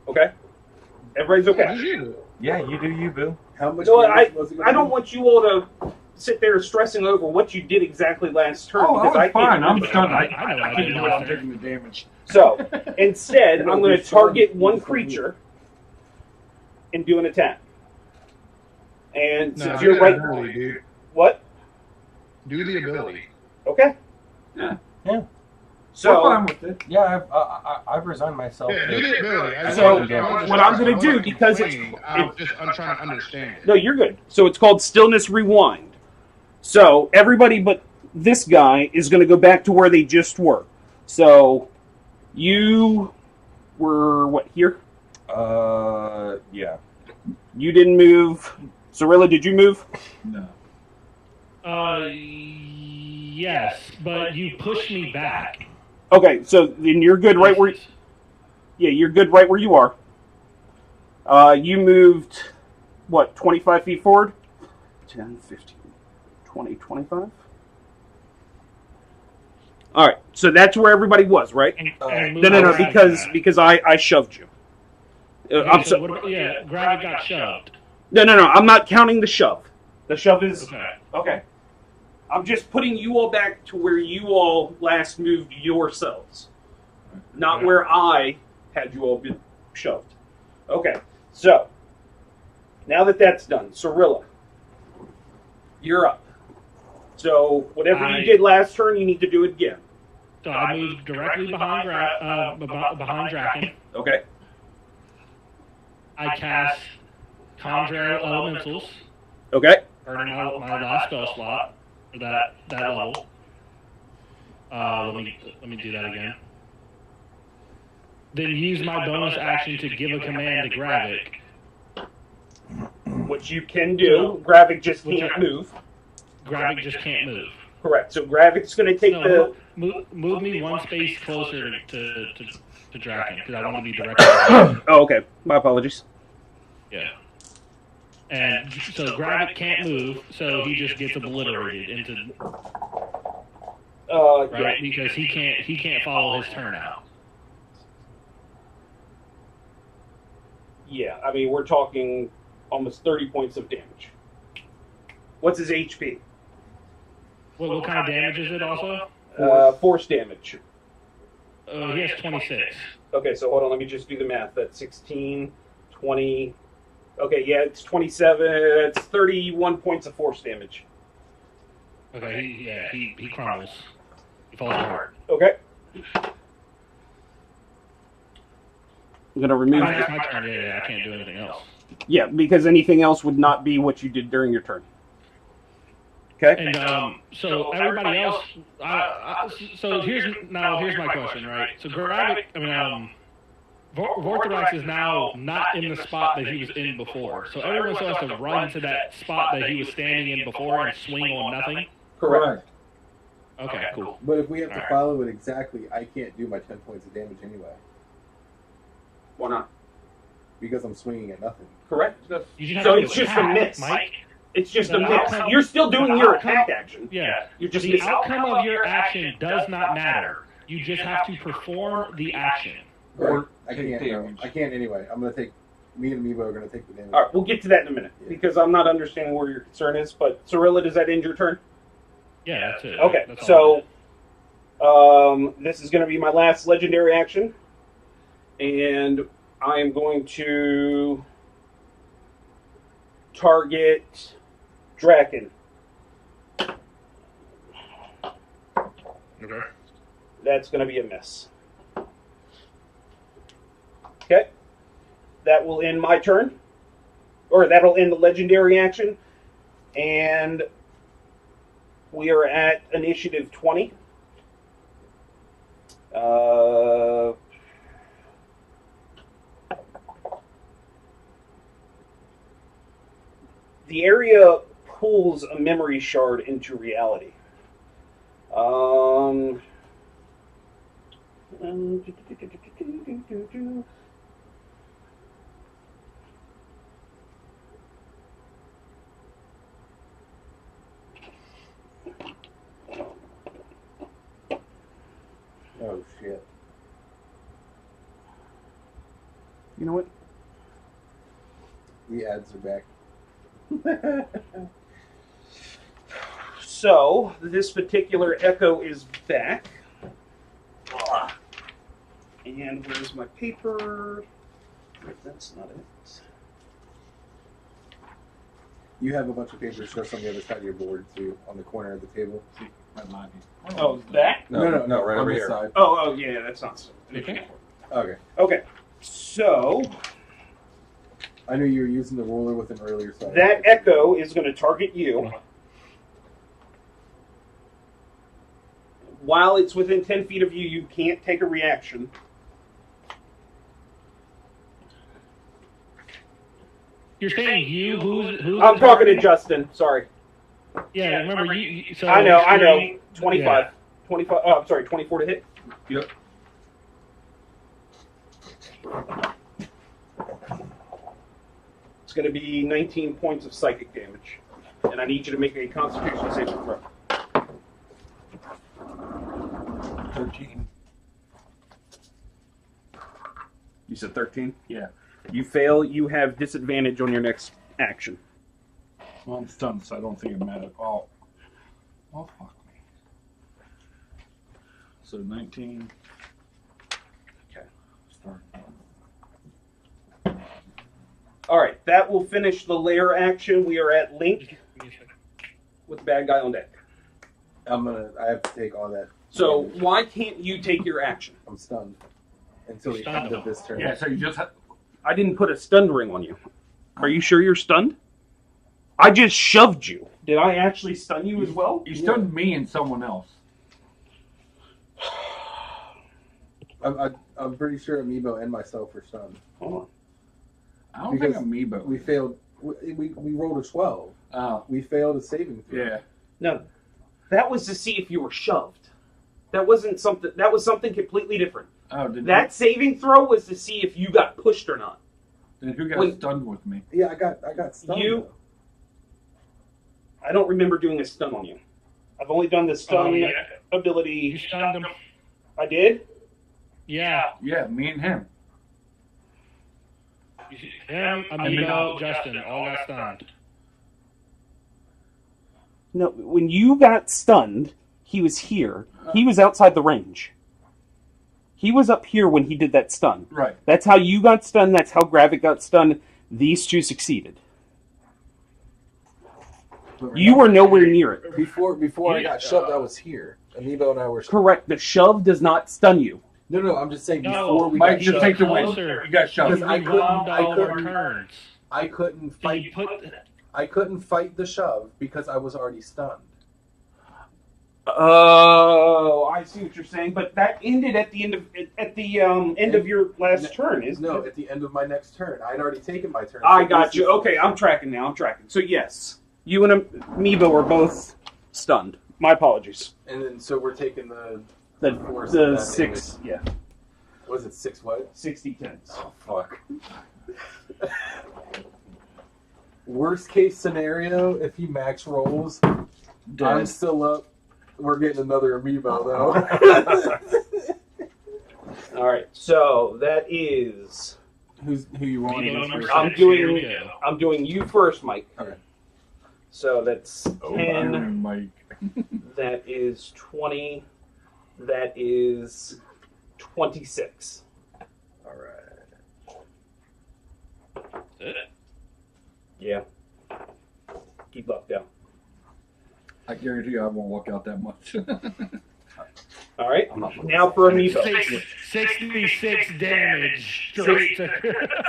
Okay? Everybody's okay? Yeah, you do you, boo. How much No, damage was it gonna I don't do? want you all to sit there stressing over what you did exactly last turn. Oh, because I I was fine. can't I'm remember. stunned. I I know I can't did do it. last I'm turn. taking the damage. So instead, I'm No, going to you're stunned. target one You're stunned. creature and do an attack. And No, since do you're the right, ability, dude. what? Do the ability. Okay. Yeah. Yeah. We're So fine with it. Yeah, I've resigned myself. Yeah, to do the ability. So, I'm what I'm gonna do, because it's- I'm trying to understand it. no, you're good. So it's called Stillness Rewind. So everybody but this guy is going to go back to where they just were. So you were what here? Yeah. You didn't move. Zorilla, did you move? No. Yes, but you pushed me back. Okay, so then you're good right where. Yeah, you're good right where you are. You moved, what, 25 feet forward? 10, 15, 20, 25? All right, so that's where everybody was, right? And No, moved back. because I shoved you. I'm So what about, Gravik got shoved. No, I'm not counting the shove. The shove is... Okay. Okay. I'm just putting you all back to where you all last moved yourselves. Not Okay. where I had you all been shoved. Okay, so, now that that's done, Cirilla, you're up. So, whatever you did last turn, you need to do it again. So I moved directly behind Draken. Okay? I cast Conjure Elementals, Okay? earning my last spell slot for that level. Let me do that again. Then use my bonus action to give a command to Gravik. Which you can do. Gravik just Which can't I- move. Gravik just can't move. Correct. So Gravik's going to take No, move me one space closer to Draken, because I want to be directly. Oh, okay. My apologies. Yeah. And so Gravik can't move, so he just gets obliterated into right because he can't follow his turn out. Yeah, I mean, we're talking almost 30 points of damage. What's his HP? What kind of damage is it also? Force damage. He has 26. Okay, so hold on, let me just do the math. That's 16, 20. Okay, yeah, it's 27. It's 31 points of force damage. Okay, he crumbles. He falls apart. Okay. I'm going to remove It's my turn. Yeah, I can't do anything else. Yeah, because anything else would not be what you did during your turn. Okay? And so everybody else. So here's my question, right? So Gravik, Vortex is now not in the spot that he was in before. So everyone still has to run to that spot that he was standing in before and swing on nothing. Correct. Okay, cool. But if we have to Alright. follow it exactly, I can't do my 10 points of damage anyway. Why not? Because I'm swinging at nothing. Correct. You just have So to it's just a attack, miss. Mike. It's just The a miss. outcome- You're still doing the your outcome- attack action. Yeah. You're just The missing. outcome of your action does not matter. You just have to perform the action. Or I take can't. damage. I can't anyway. I'm gonna take. Me and Amiibo are gonna take the damage. All right, we'll get to that in a minute because I'm not understanding where your concern is. But Cirilla, does that end your turn? Yeah, that's it. Okay, That's all so this is going to be my last legendary action, and I am going to target Draken. Okay. That's going to be a miss. Okay, that will end my turn, or that'll end the legendary action, and we are at initiative 20. The area pulls a memory shard into reality. Oh shit! You know what? The ads are back. So, this particular echo is back. And where's my paper? That's not it. You have a bunch of papers just on the other side of your board too, on the corner of the table. Oh, that? No, right on over this here. side. Oh, yeah, that's not Okay. Okay. Okay, so I knew you were using the ruler with an earlier side. that echo is going to target you. While it's within 10 feet of you, you can't take a reaction. You're saying you? Who's I'm the talking to target? Justin. Sorry. Yeah, remember you. So I know. 25. Yeah. 25. Oh, I'm sorry. 24 to hit. Yep. It's going to be 19 points of psychic damage, and I need you to make a Constitution saving throw. 13. You said 13. Yeah. You fail. You have disadvantage on your next action. Well, I'm stunned, so I don't think it matters. Oh, fuck me. So 19. Okay. Start. All right. That will finish the lair action. We are at Link with the bad guy on deck. I have to take all that. So why can't you take your action? I'm stunned until the Stunned end of him. this turn. Yeah, so you just I didn't put a stunned ring on you. Are you sure you're stunned? I just shoved you. Did I actually stun you as well? you stunned me and someone else. I'm pretty sure Amiibo and myself were stunned. Hold on. I don't Because think Amiibo. We failed. We rolled a 12. Oh, We failed a saving throw. yeah. No, that was to see if you were shoved. That wasn't something. That was something completely different. Oh, did That saving throw was to see if you got pushed or not. Then who got when- stunned with me? Yeah, I got stunned. You- though. I don't remember doing a stun on you. I've only done the stun Oh, yeah. You ability. stunned him. I did. Yeah. Yeah, me and him. Him, Amiibo, Justin, all got stunned. No, when you got stunned, he was here. He was outside the range. He was up here when he did that stun. Right. That's how you got stunned. That's how Gravik got stunned. These two succeeded. But You were nowhere near it. Before I got shoved, I was here. Amiibo and I were. Correct. The shove does not stun you. No, I'm just saying No, before we Mike, got just shoved, take the win. Closer. You got shoved. Because I We couldn't- bombed I all of our couldn't- turns. I couldn't So fight. you put. I couldn't fight the shove because I was already stunned. Oh, I see what you're saying. But that ended at the end of end of your last turn, isn't No, it? at the end of my next turn. I'd already taken my turn. I So got this you. is- Okay, I'm tracking now. I'm tracking. So yes, you and Amiibo are both stunned. My apologies. And then so we're taking the The force the of that 6, yeah, was it 6 what? 60-10s. Oh fuck. Worst case scenario, if he max rolls, I'm still up. We're getting another Amiibo though. All right, so that is. Who you want? Amiibo number I'm 6, here we doing. go. I'm doing you first, Mike. Okay. So that's 10. Iron Mike. That is 20. That is 26. All right. That's it. Yeah. Keep luck down. I guarantee you I won't walk out that much. All right. Now for Amiibo. 66 damage. Straight to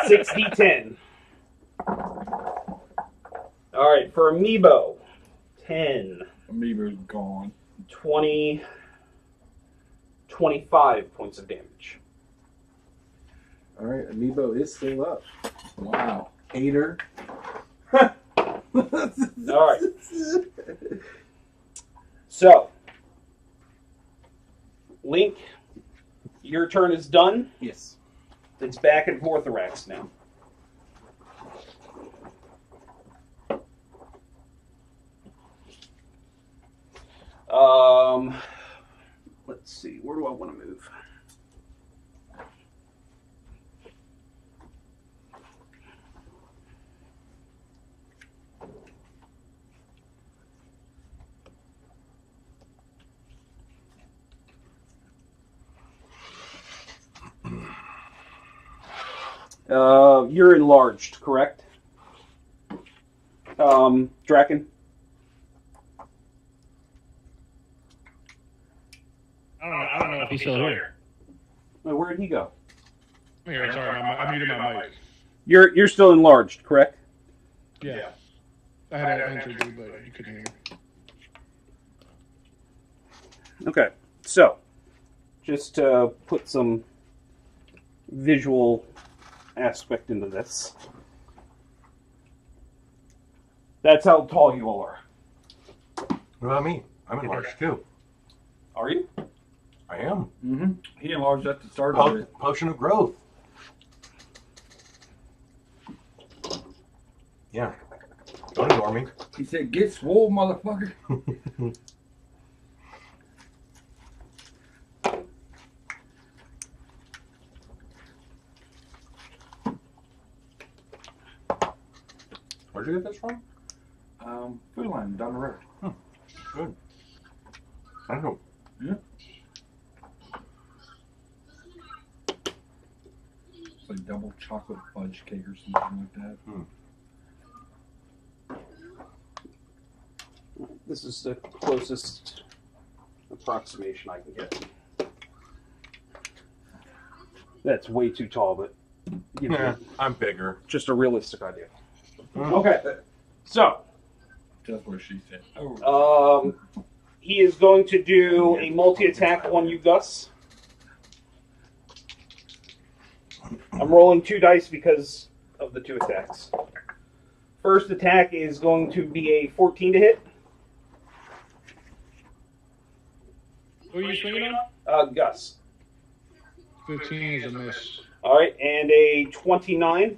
60-10. All right, for Amiibo, 10, Amiibo's gone. 20, 25 points of damage. All right. Amiibo is still up. Wow. Hater. All right. So, Link, your turn is done. Yes. It's back and forth Thorax now. Let's see. Where do I want to move? You're enlarged, correct? Draken? I don't know if he's still here. Oh, where did he go? Here, sorry, I muted my mic. You're still enlarged, correct? Yeah. I had an entry, dude, but you couldn't hear me. Okay, so just to put some visual aspect into this. That's how tall you all are. What about me? I'm enlarged too. Are you? I am. Mm-hmm. He enlarged at the start of it. Potion of growth. Yeah. Don't ignore me. He said, "Get swole, motherfucker." Where'd you get this from? Food line down the road. Good. I don't know. Yeah. It's like double chocolate fudge cake or something like that. This is the closest approximation I can get. That's way too tall, but you know, Yeah, I'm bigger. just a realistic idea. Okay. So, That's what she said. Oh. he is going to do a multi-attack on you, Gus. I'm rolling 2 dice because of the 2 attacks. First attack is going to be a 14 to hit. Who are you swinging on? Gus. 15 is a miss. All right, and a 29.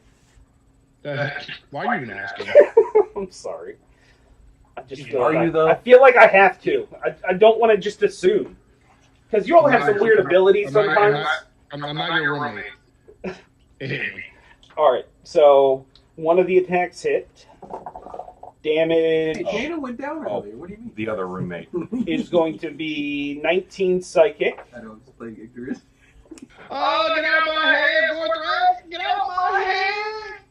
Why are you even asking? I'm sorry. I just feel Are like you, though? I feel like I have to. I don't want to just assume. Because you all have some weird abilities sometimes. I'm not your roommate. It hit me. All right, so one of the attacks hit. Damage Hey, Dana went down earlier. What do you mean? The other roommate. is going to be 19 psychic. I don't just play ignorant. Oh, get out of my head, Vortex! Get out of my head!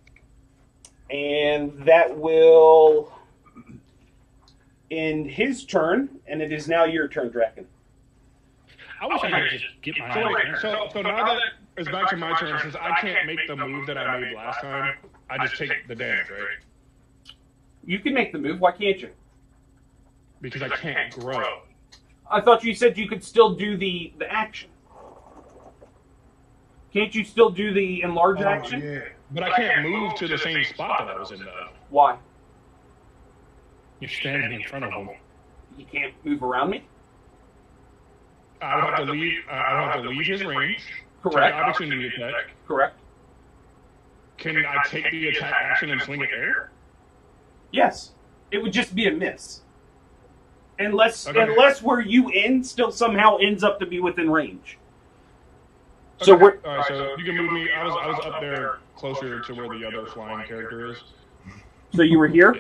And that will end his turn, and it is now your turn, Draken. I wish I could just get my So, wait, eyes. so now that it's back to my turn, since I can't make the move that I made last time, I just take the damage, right? You can make the move. Why can't you? Because I can't grow. I thought you said you could still do the action. Can't you still do the enlarge action? Yeah. But I can't move to the same spot that I was in, though. Why? You're standing in front of them. You can't move around me? I would have to leave. I would have to leave his range. Correct. Take opportunity attack. Correct. Can I take the attack action and swing it there? Yes. It would just be a miss. Unless Okay. unless where you end still somehow ends up to be within range. So Okay. we're All right, so you can move me. I was up there closer to where the other flying character is. so you were here?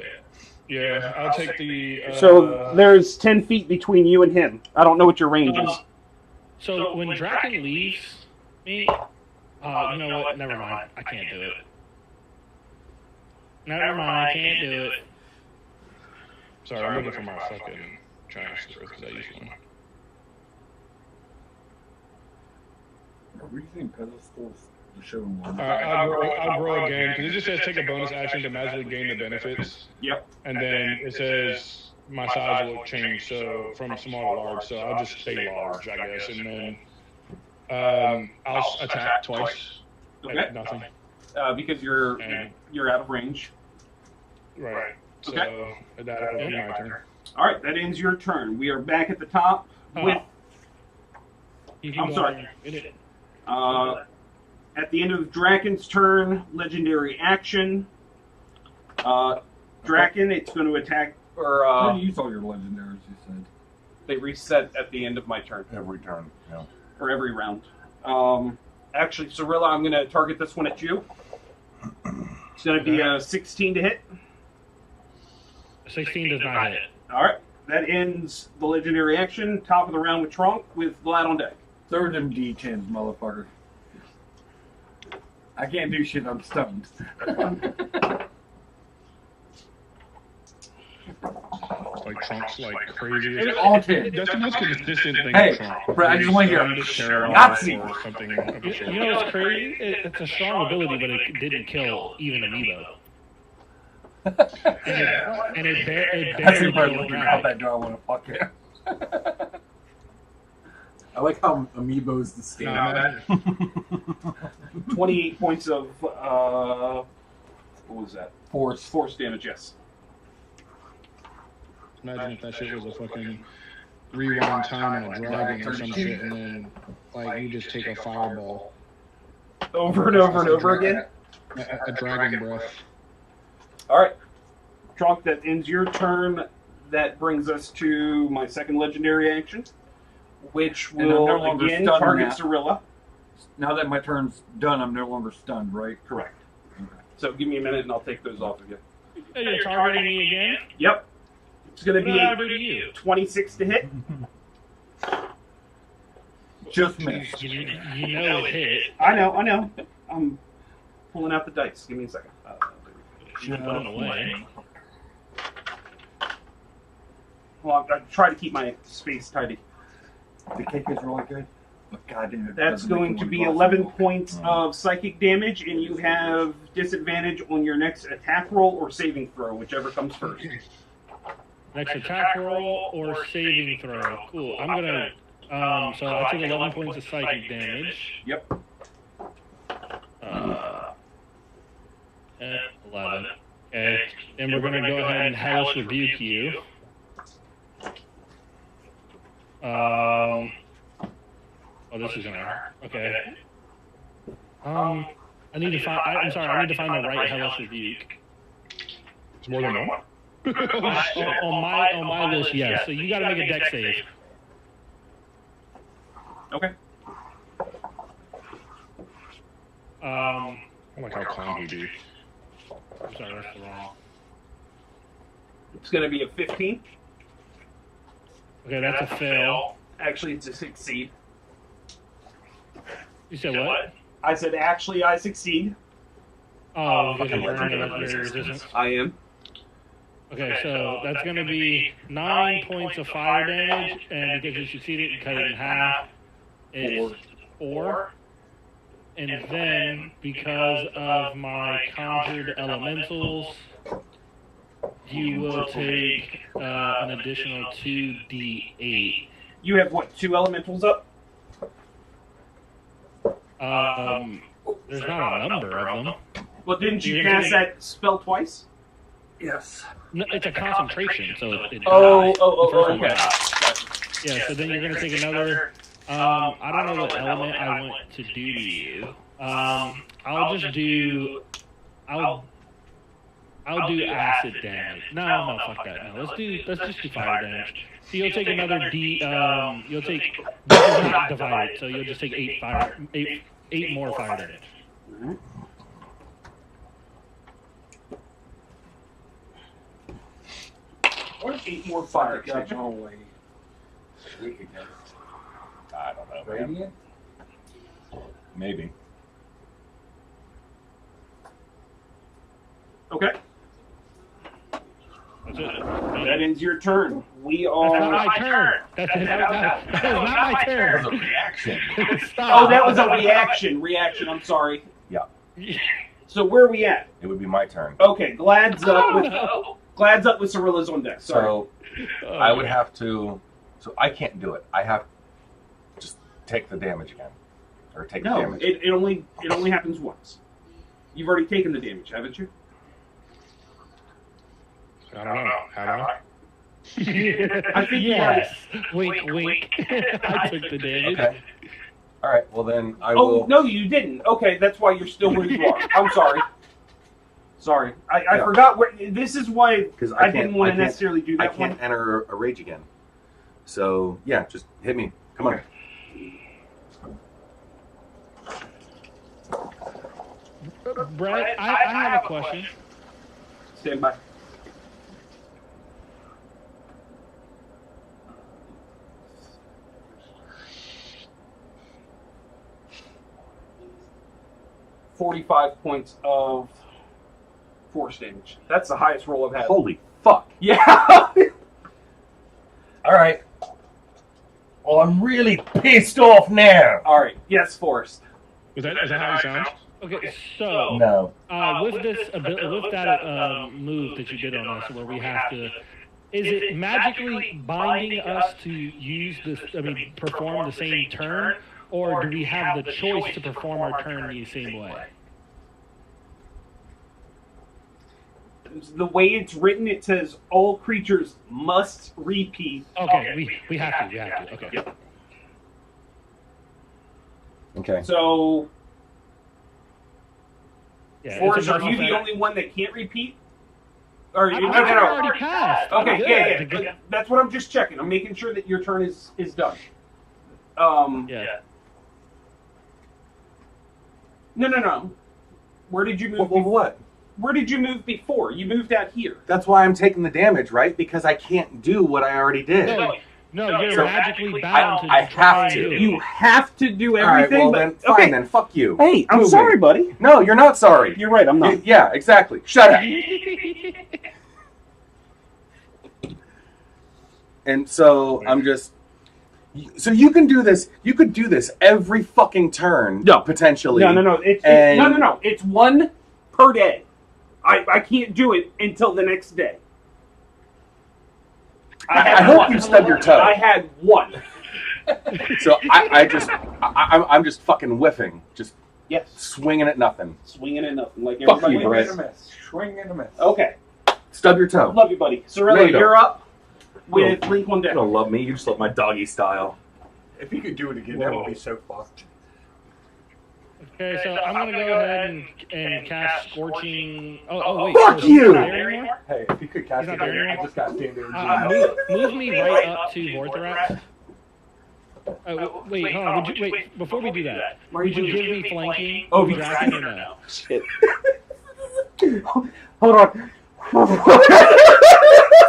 Yeah, I'll take the. So there's 10 feet between you and him. I don't know what your range is. So when Draken leaves me, you know what? Never mind. I can't do it. Never mind. I can't do it. Sorry, I'm looking for my fucking transfer because I used one. Are we using pedestals to show them one? I'll grow again because it just says take a bonus action to magically gain the benefits. Yep. And then it says my size will change so from small to large. So I'll just stay large, I guess, and then I'll attack twice. Okay. At nothing. Because you're out of range. Right. So Okay. that'll be my turn. All right, that ends your turn. We are back at the top with. You can I'm go sorry. on your minute. At the end of Draken's turn, legendary action. Draken, it's going to attack, or You use all your legendaries, you said. they reset at the end of my turn, Every turn. Yeah. or every round. Actually, Cirilla, I'm going to target this one at you. It's going to be a 16 to hit. 16 does not hit. All right, that ends the legendary action. Top of the round with Trunk, with Vlad on deck. Throw them D10s, motherfucker. I can't do shit, I'm stoned. Like Trump's like crazy. It's all 10. That's the most consistent thing. Hey, with Trump. bro, I just wanna hear Nazi. Or something of the sort. You know what's crazy? It's a strong ability, but it didn't kill even Amiibo. And it That's barely everybody killed looking out Drag. that door, I want to fuck you. I like how Amiibo's the stand. 28 points of what was that? Force. Force damage. Yes. Imagine if that shit was a fucking rewind time on a dragon or some shit, and then like you just take a fireball. Over and over and over again. A dragon breath. All right, Trunk. That ends your turn. That brings us to my second legendary action, which And I'm no will longer again stunned target now. Cirilla. Now that my turn's done, I'm no longer stunned, right? Correct. So give me a minute, and I'll take those off of you. So you're targeting me again? Yep. It's going to What be did I do to you? 26 to hit. Just missed. You know it hit. I know. I'm pulling out the dice. Give me a second. You put it away. Well, I try to keep my space tidy. The cake is really good, but goddamn it. That's doesn't make going it to one be glass 11 of milk. points of psychic damage, and you have disadvantage on your next attack roll or saving throw, whichever comes first. Next attack roll or saving throw. Cool. I'm gonna. So I took 11 points of psychic damage. Yep. 11. Okay. Then we're gonna go ahead and Hellish Rebuke you. Oh, this is gonna hurt. Okay. I need to find. I'm sorry. I need to find the right Hellish Rebuke. It's more than one. on my list, yes. So you got to make a dex save. Okay. I like how calm he be. I'm sorry, that's the wrong. It's going to be a 15. Okay, that's a fail. Actually, it's a succeed. You said what? I said, actually, I succeed. Oh, because you're earning legendary resistance. I am. Okay, so that's going to be 9 points of fire damage, and because you succeeded and cut it in half, it's 4. And then, because of my conjured elementals, you will take an additional 2d8. You have, what, 2 elementals up? There's not a number of them. Well, didn't you You're gonna cast that spell twice? Yes. No, it's a concentration, so it Oh, dies. oh, The oh, first one okay. dies. Yeah, so then you're gonna take another. I don't know what element I want to do to you. I'll just do. I'll do acid damage. No, fuck that. No, let's just do fire damage. So you'll take another D. You'll take. This is not divided, so you'll just take 8 more fire damage. Alright. What is 8 more fire damage? I don't know. Man. Radiant? Maybe. Okay. That's it. That ends your turn. We That's not are. my turn. That is not my turn. That was a reaction. Stop. Oh, that was a reaction. Reaction. I'm sorry. Yeah. So where are we at? It would be my turn. Okay, Glad's up with No. Cirilla's on deck. Sorry. So I would have to. So I can't do it. I have to just take the damage again, or take the No, damage. it only happens once. You've already taken the damage, haven't you? I don't know. Have I? I think yes. Wink, wink. I took the damage. Okay. All right. Well then, I Oh will. no, you didn't. Okay, that's why you're still where you are. I'm sorry. Sorry, I Yeah. forgot where. This is why Because I didn't want to can't- necessarily do I that can't one. enter a rage again. So yeah, just hit me. Come on. Brett, I have a question. Stand by. $45 points of force damage. That's the highest roll I've had. Holy fuck! Yeah. All right. Well, I'm really pissed off now. All right. Yes, Forrest. Is that how he sounds? Okay, so No. with this with that move that you did on us, where we have to, is it magically binding us to use this? I mean, perform the same turn, or do we have the choice to perform our turn the same way? The way it's written, it says all creatures must repeat. Okay, we have to. We have to. Okay. Yep. Okay. So, Yeah, Forrest, it's a are you the merciful- only one that can't repeat? Or I no, already passed. I'm Okay, good. yeah. But that's what I'm just checking. I'm making sure that your turn is done. Yeah. No. Where did you move? What? Where did you move before? You moved out here. That's why I'm taking the damage, right? Because I can't do what I already did. No, you're So- magically bound to. I try have and to. do it. You have to do All right, everything. well but then, fine okay. then. Fuck you. Hey, I'm Move sorry, me. buddy. No, you're not sorry. You're right. I'm not. Yeah, exactly. Shut up. And so I'm just. So you can do this. You could do this every fucking turn. No. Potentially. No. No. It's one per day. I can't do it until the next day. I hope you stub your toe. I had one. So I'm just fucking whiffing, just Yes. swinging at nothing. Swinging at nothing like Fuck everybody. you, Swing Brett. and a miss. Swing and a miss. Okay. Stub your toe. Love you, buddy. Cirilla, Later. you're up with Link on deck. You don't love me. You just love my doggy style. If you could do it again, that would be so fucked. Okay, so I'm gonna go ahead and cast Scorching. Oh wait. Fuck so you! he's not there anymore? Hey, if you could cast He's it not there again, I anymore? just got stand there and Move me right up to Vorthorax. Wait, hold on. Wait, before we do that, would you give me flanking? Oh, with Draken or no? Hold on.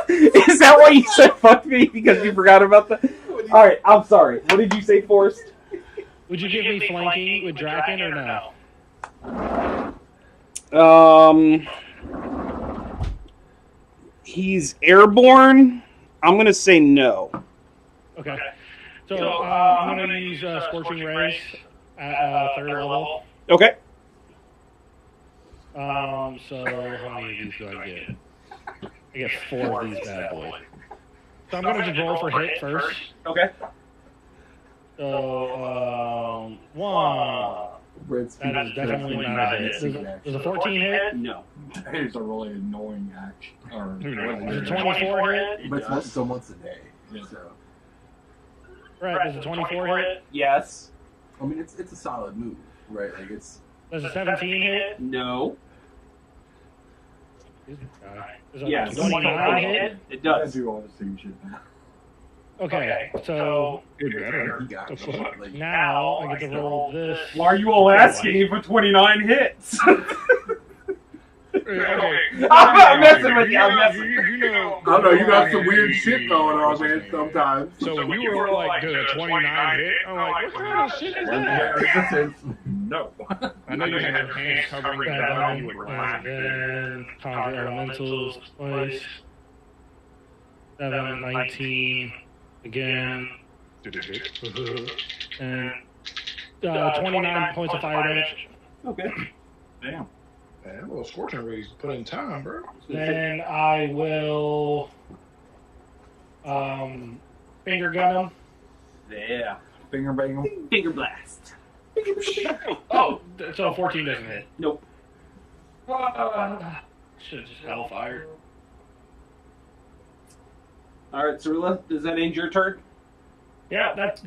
Is that why you said fuck me? Because you forgot about that? Alright, I'm sorry. What did you say, Forrest? Would you give me flanking with Draken or no? He's airborne. I'm gonna say no. Okay. So I'm gonna use Scorching Rays at third level. Okay. So how many of these do I get? I get 4 of these bad boys. So I'm gonna just roll for hit first. Okay. So 1. Brett's That is definitely not a hit. Does a 14 hit? No. That is a really annoying action. Or Does a 24 hit? But it's still once a day. Yeah. So Right. Does a 24 hit? Yes. I mean, it's a solid move, right? Like it's Does a 17 hit? No. Does a Yes. 29 hit? It I does. do all the same shit now. Okay. So he got it. Like, now I get to roll this. Why are you all asking for 29 hits? Okay. I'm messing with you. I'm messing. You know. I don't know, you got some weird shit going on, man, sometimes. So when you were like, did a 29 hit? I'm like, what kind of shit is that? No. I know you had your hands covering your body with And black. then conjure elementals twice. 7, 19 again, Did it hit? and 29 points of fire damage. Okay. Damn. Man, that little scorching rays put in time, bro. Then I will finger gun him. Yeah. Finger bang 'em. Finger blast. Oh, so 14 doesn't hit. Nope. Should just hellfire. All right, Cirilla, does that end your turn? Yeah, that's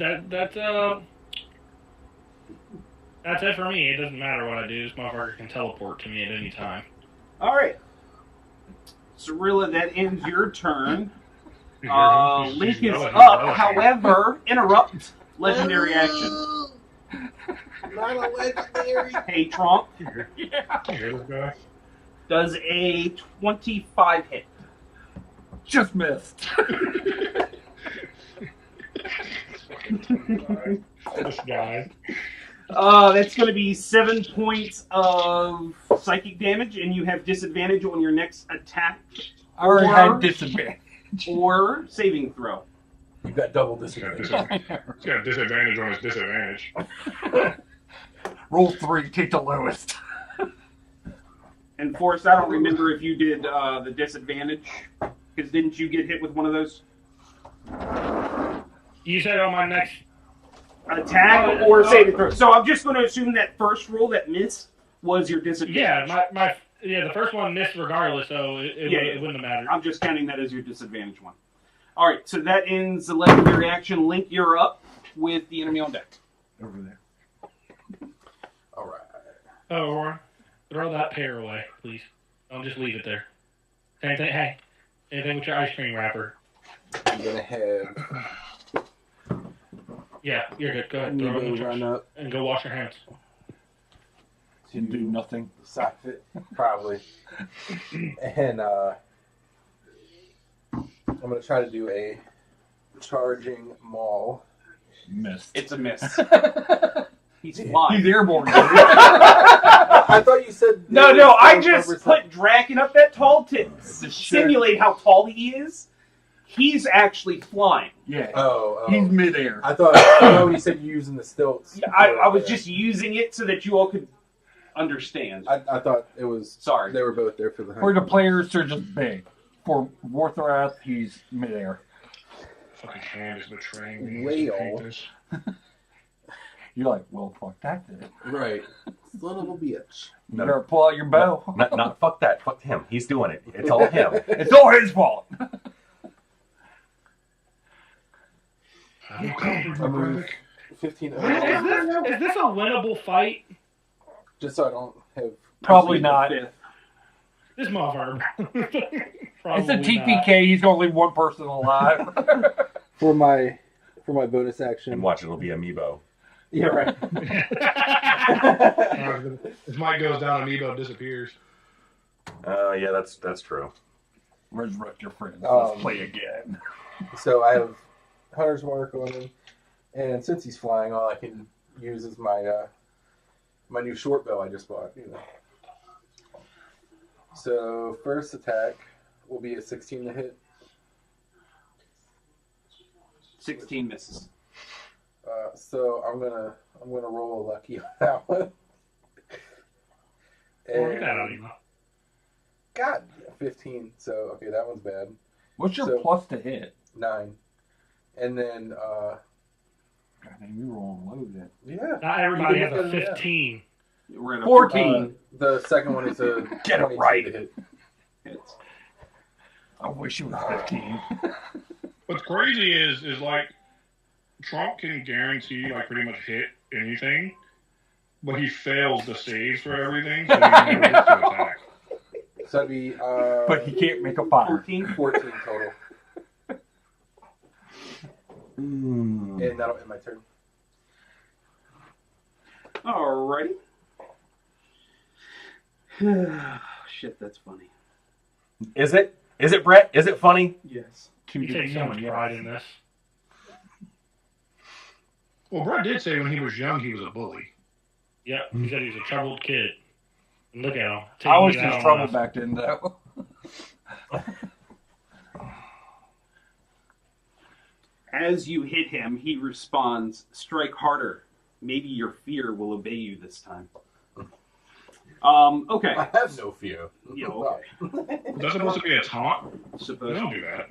it for me. It doesn't matter what I do. This motherfucker can teleport to me at any time. All right. Cirilla, that ends your turn. Link is up. However, interrupt. Legendary action. not a legendary. Hey, Trump. This guy. Does a 25 hit? Just missed. This guy. That's going to be 7 points of psychic damage, and you have disadvantage on your next attack I already had disadvantage. or saving throw. You got double He's disadvantage. got disadvantage on his disadvantage. Roll 3, take the lowest. And Forrest, I don't remember if you did the disadvantage, because didn't you get hit with one of those? You said on my next. Attack or saving throw. So I'm just going to assume that first roll that missed was your disadvantage. Yeah, the first one missed regardless, so it wouldn't have mattered. I'm just counting that as your disadvantage one. All right, so that ends the legendary action. Link, you're up with the enemy on deck. Over there. All right. Oh, Warren, throw that pear away, please. Don't just leave it there. Anything with your ice cream wrapper. I'm gonna have Yeah, you're good. Go ahead, throw it in the Nebo run trash. up. And go wash your hands. You do nothing. Sock it, probably. And I'm gonna try to do a charging maul. Missed. It's a miss. He's flying. He's airborne. I thought you said No, I just put Draken up that tall to simulate how tall he is. He's actually flying. Yeah. Oh, He's midair. I thought when you said you're using the stilts. Yeah, I was just using it so that you all could understand. I thought it was. Sorry. They were both there for the. For the players, they're just big. For Warthrath, he's midair. Fucking hand is betraying me. Whale. You're like, well, fuck that then. Right. Son of a bitch. You better pull out your bow. Not fuck that. Fuck him. He's doing it. It's all him. It's all his fault. I'm 15. Is this a winnable fight? Just so I don't have. Probably not. This motherfucker. It's a TPK. He's gonna leave one person alive. For my bonus action. And watch, it'll be Amiibo. Yeah, right. If Mike goes down, Amiibo disappears. Yeah, that's true. Resurrect your friends. Let's play again. So I have Hunter's Mark on him, and since he's flying, all I can use is my my new short bow I just bought. So first attack will be a 16 to hit. 16 misses. So I'm gonna roll a lucky on that one. And God, 15. So okay, that one's bad. What's your plus to hit? 9. And then God, you rolling low then. yeah. Not everybody has a 15. We're at a 14. The second one is a Get it 22 right. to hit. Hits. I wish it was 15. What's crazy is like Trump can guarantee like pretty much hit anything, but he fails the saves for everything, so he never gets to attack. So that'd be But he can't make a fire. 14. 14 total. Mm. And that'll end my turn. Alrighty. Shit, that's funny. Is it? Is it, Brett? Is it funny? Yes. You take so much pride in this. Well, Brett did say when he was young he was a bully. Yep, he said he was a troubled kid. And look at him. I was Taking it just out trouble on us. back then, though. As you hit him, he responds, "Strike harder. Maybe your fear will obey you this time." Okay. I have no fear. Yeah, okay. That's supposed to be a taunt. They Supposed don't do that.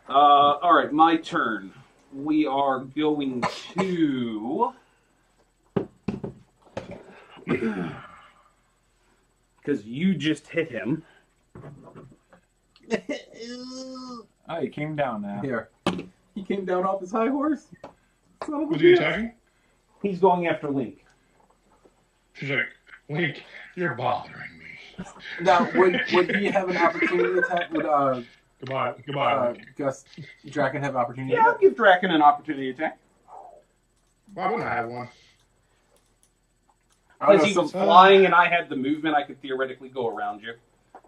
all right, my turn. We are going to... Because you just hit him. Oh, he came down now. Here. He came down off his high horse. Son of a Was he bitch. attacking? He's going after Link. She's like, Link, you're bothering me. Now, would he have an opportunity attack? Would Goodbye, Link. Gus Draken have opportunity Yeah, I'll attack? give Draken an opportunity attack. Why wouldn't I have one? Because he was flying and I had the movement, I could theoretically go around you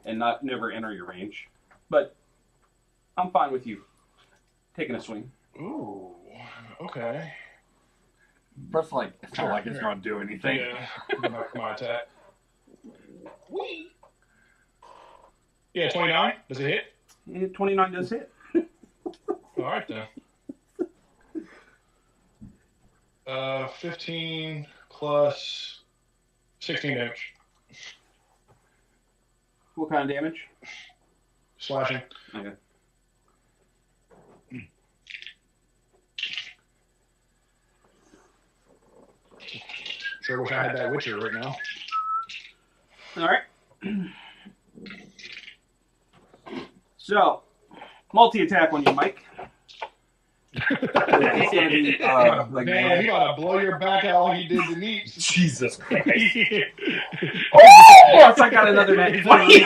and never enter your range. But I'm fine with you taking a swing. Ooh, okay. First, like, it's not like it's going to do anything. Yeah, my attack. Yeah, 29. Does it hit? Yeah, 29 does hit. All right then. 15 plus 16 damage. What kind of damage? Slashing. Okay. Sure wish I had that Witcher right now. All right. So, multi-attack on you, Mike. It's gonna be like Man, you ought to blow your back out like you did Denise. Jesus Christ. Yes, I got another net 20.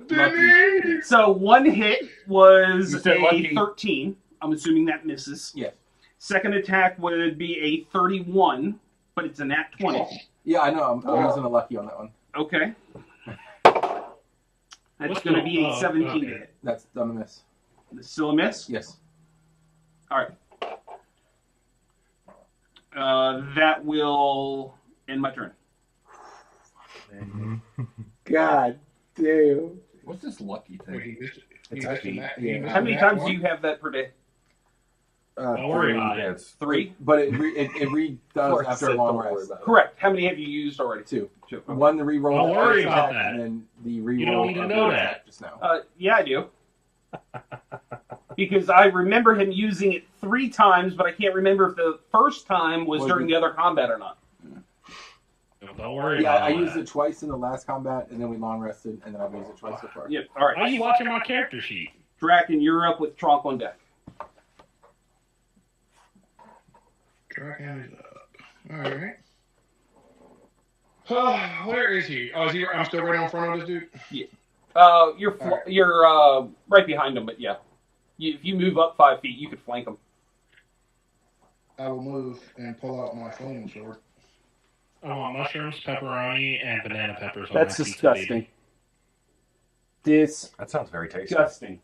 Denise! So one hit was You said a lucky. 13. I'm assuming that misses. Yes. Second attack would be a 31, but it's a nat 20. Yeah, I know. I'm using a lucky on that one. Okay. That's What's going to the- be a 17 okay. to hit. That's done a miss. Still a miss? Yes. All right. That will end my turn. God damn. What's this lucky Wait, thing? he missed it. He It's missed actually- a nat- yeah. he missed How a many nat times one? do you have that per day? Don't worry about Yeah, it. it's 3? But it redoes after a long rest. Correct. How many have you used already? 2. Two. One, the reroll. Don't the worry first about attack, that. And then the reroll. You don't need to of know the that. attack just now. Yeah, I do. Because I remember him using it 3 times, but I can't remember if the first time was Was during it- the other combat or not. Don't worry Yeah, about I all used that. it twice in the last combat, and then we long rested, and then I've used it twice so far. Yep. All right. Why are you watching my character sheet? Draken, you're up with Tronk on deck. Dragon is up. Alright. Where is he? Oh, is he? I'm still right in front of this dude? You're right behind him, but yeah. If you move up 5 feet, you could flank him. I will move and pull out my flaming sword. I want mushrooms, pepperoni, and banana peppers on That's my pizza, disgusting. that sounds very tasty. Disgusting.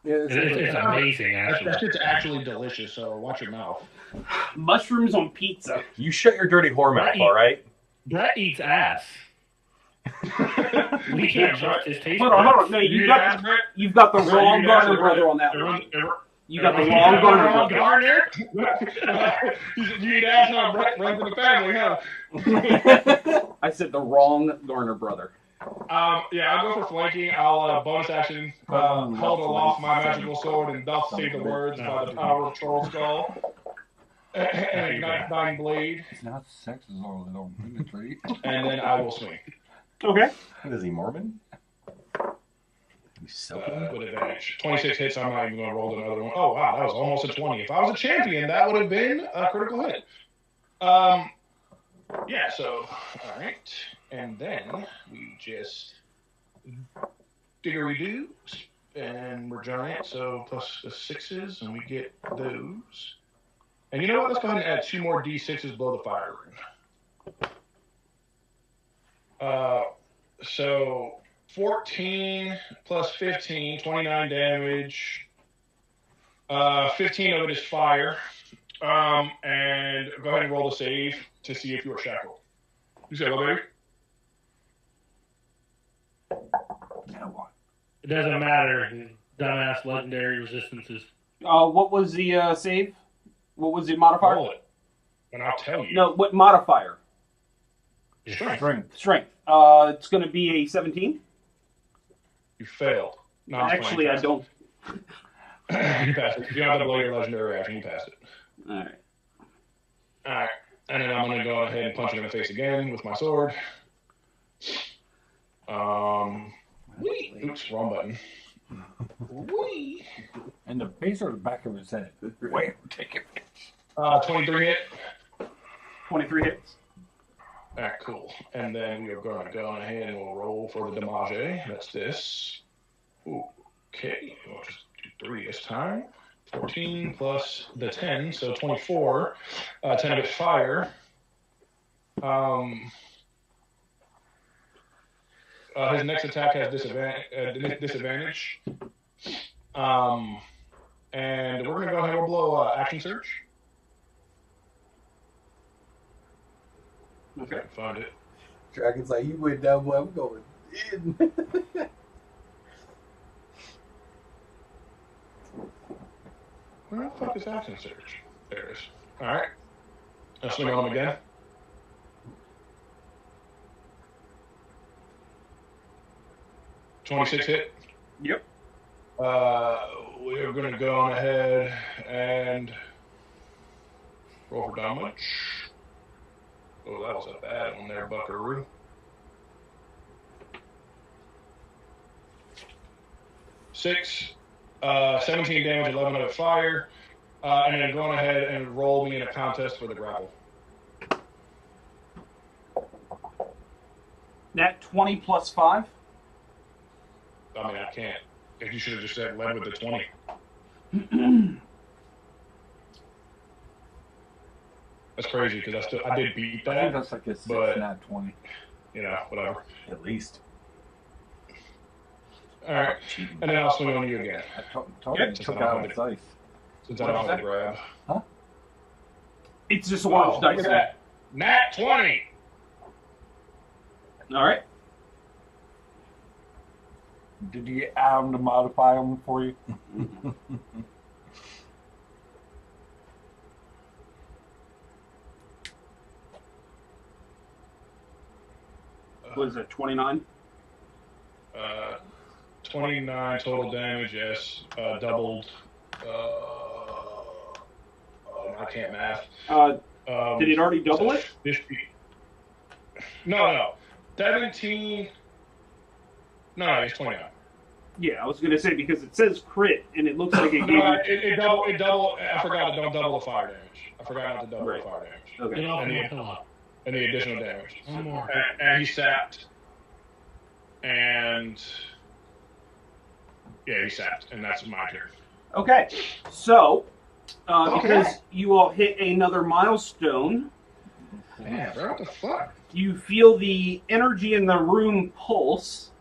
Yeah, baby. It's amazing, That actually. shit's actually delicious, so watch your mouth. Mushrooms on pizza. You shut your dirty whore mouth, all right? Brett eats ass. We can't trust his taste. Hold on. No, You ass, Brett? you've got the Brett, wrong you ass, Garner Brett? brother on that one. Everyone- You got the wrong Garner brother. Garner? You eat ass on Brett, run for the family, huh? I said the wrong Garner brother. Yeah, I'll go for flanking. I'll bonus action hold aloft my magical sword and thus say the words by the power of Troll Skull. And ignite Dying Blade, It's not sexual, they don't penetrate. and then I will swing. Okay. What is he, Mormon? He's soaking? With advantage. 26 hits, I'm not even going to roll another one. Oh, wow, that was almost a 20. If I was a champion, that would have been a critical hit. Yeah, so, alright. And then we just diggery-doo, and we're giant, so plus the 6s, and we get those. And you know what? Let's go ahead and add 2 more D6s below the fire ring. So 14 plus 15, 29 damage. 15 of it is fire. And go ahead and roll the save to see if you are shackled. You said what, baby? It doesn't matter. Dumbass legendary resistances. What was the save? What was the modifier? Roll it, and I'll tell you. No, what modifier? Strength. Strength. It's going to be a 17. You failed. No, I'm just Actually, playing. I don't. You passed it. You don't have to blow your legendary action. You passed it. All right. All right. And then I'm going to go ahead and punch him in the face again with my sword. Oops, wrong button. Whee. And the base or the back of his head? Wait, take it. 23 hit. 23 hits. All right, cool. And then we are going to go ahead and we'll roll for the damage. That's this. Ooh, okay. We'll just do 3 this time. 14 plus the 10, so 24. 10 of it fire. His next attack has disadvantage. And we're going to go ahead and blow action surge. Okay. Find it. Dragon's like, you went down, boy, I'm going in. Where the fuck is action surge? There it is. Alright. I'll swing on him again. $26 hit. Yep. We're going to go on ahead and roll for damage. Oh, that was a bad one there, Buckaroo. Six, 17 damage, 11 of fire, and then going ahead and roll me in a contest for the grapple. Nat 20 plus 5. I mean, I can't. If you should have just said led with the 20. That's crazy because I did beat I think that, that's like a 6 but nat 20. you know, whatever. At least. All right, and then I'll swing on you again. I told you, Yep. took out his dice. Since I don't have the grab. It's just a Wow, large look dice. at that. Nat 20. All right. Did you add them to modify them for you? What is it, 29? 29 total damage, yes. Doubled. I can't math. Did it already double it? 50. No. 17. No, it's 29. Yeah, I was going to say, because it says crit, and it looks like it gave you... No, it double. I forgot to don't double the fire damage. I forgot not to double the fire damage. Okay. Get off my pillow. And the additional damage. One more. And he sapped. And yeah, he sapped, and that's my turn. Okay, so, because you all hit another milestone, Damn, bro, what the fuck? you feel the energy in the room pulse,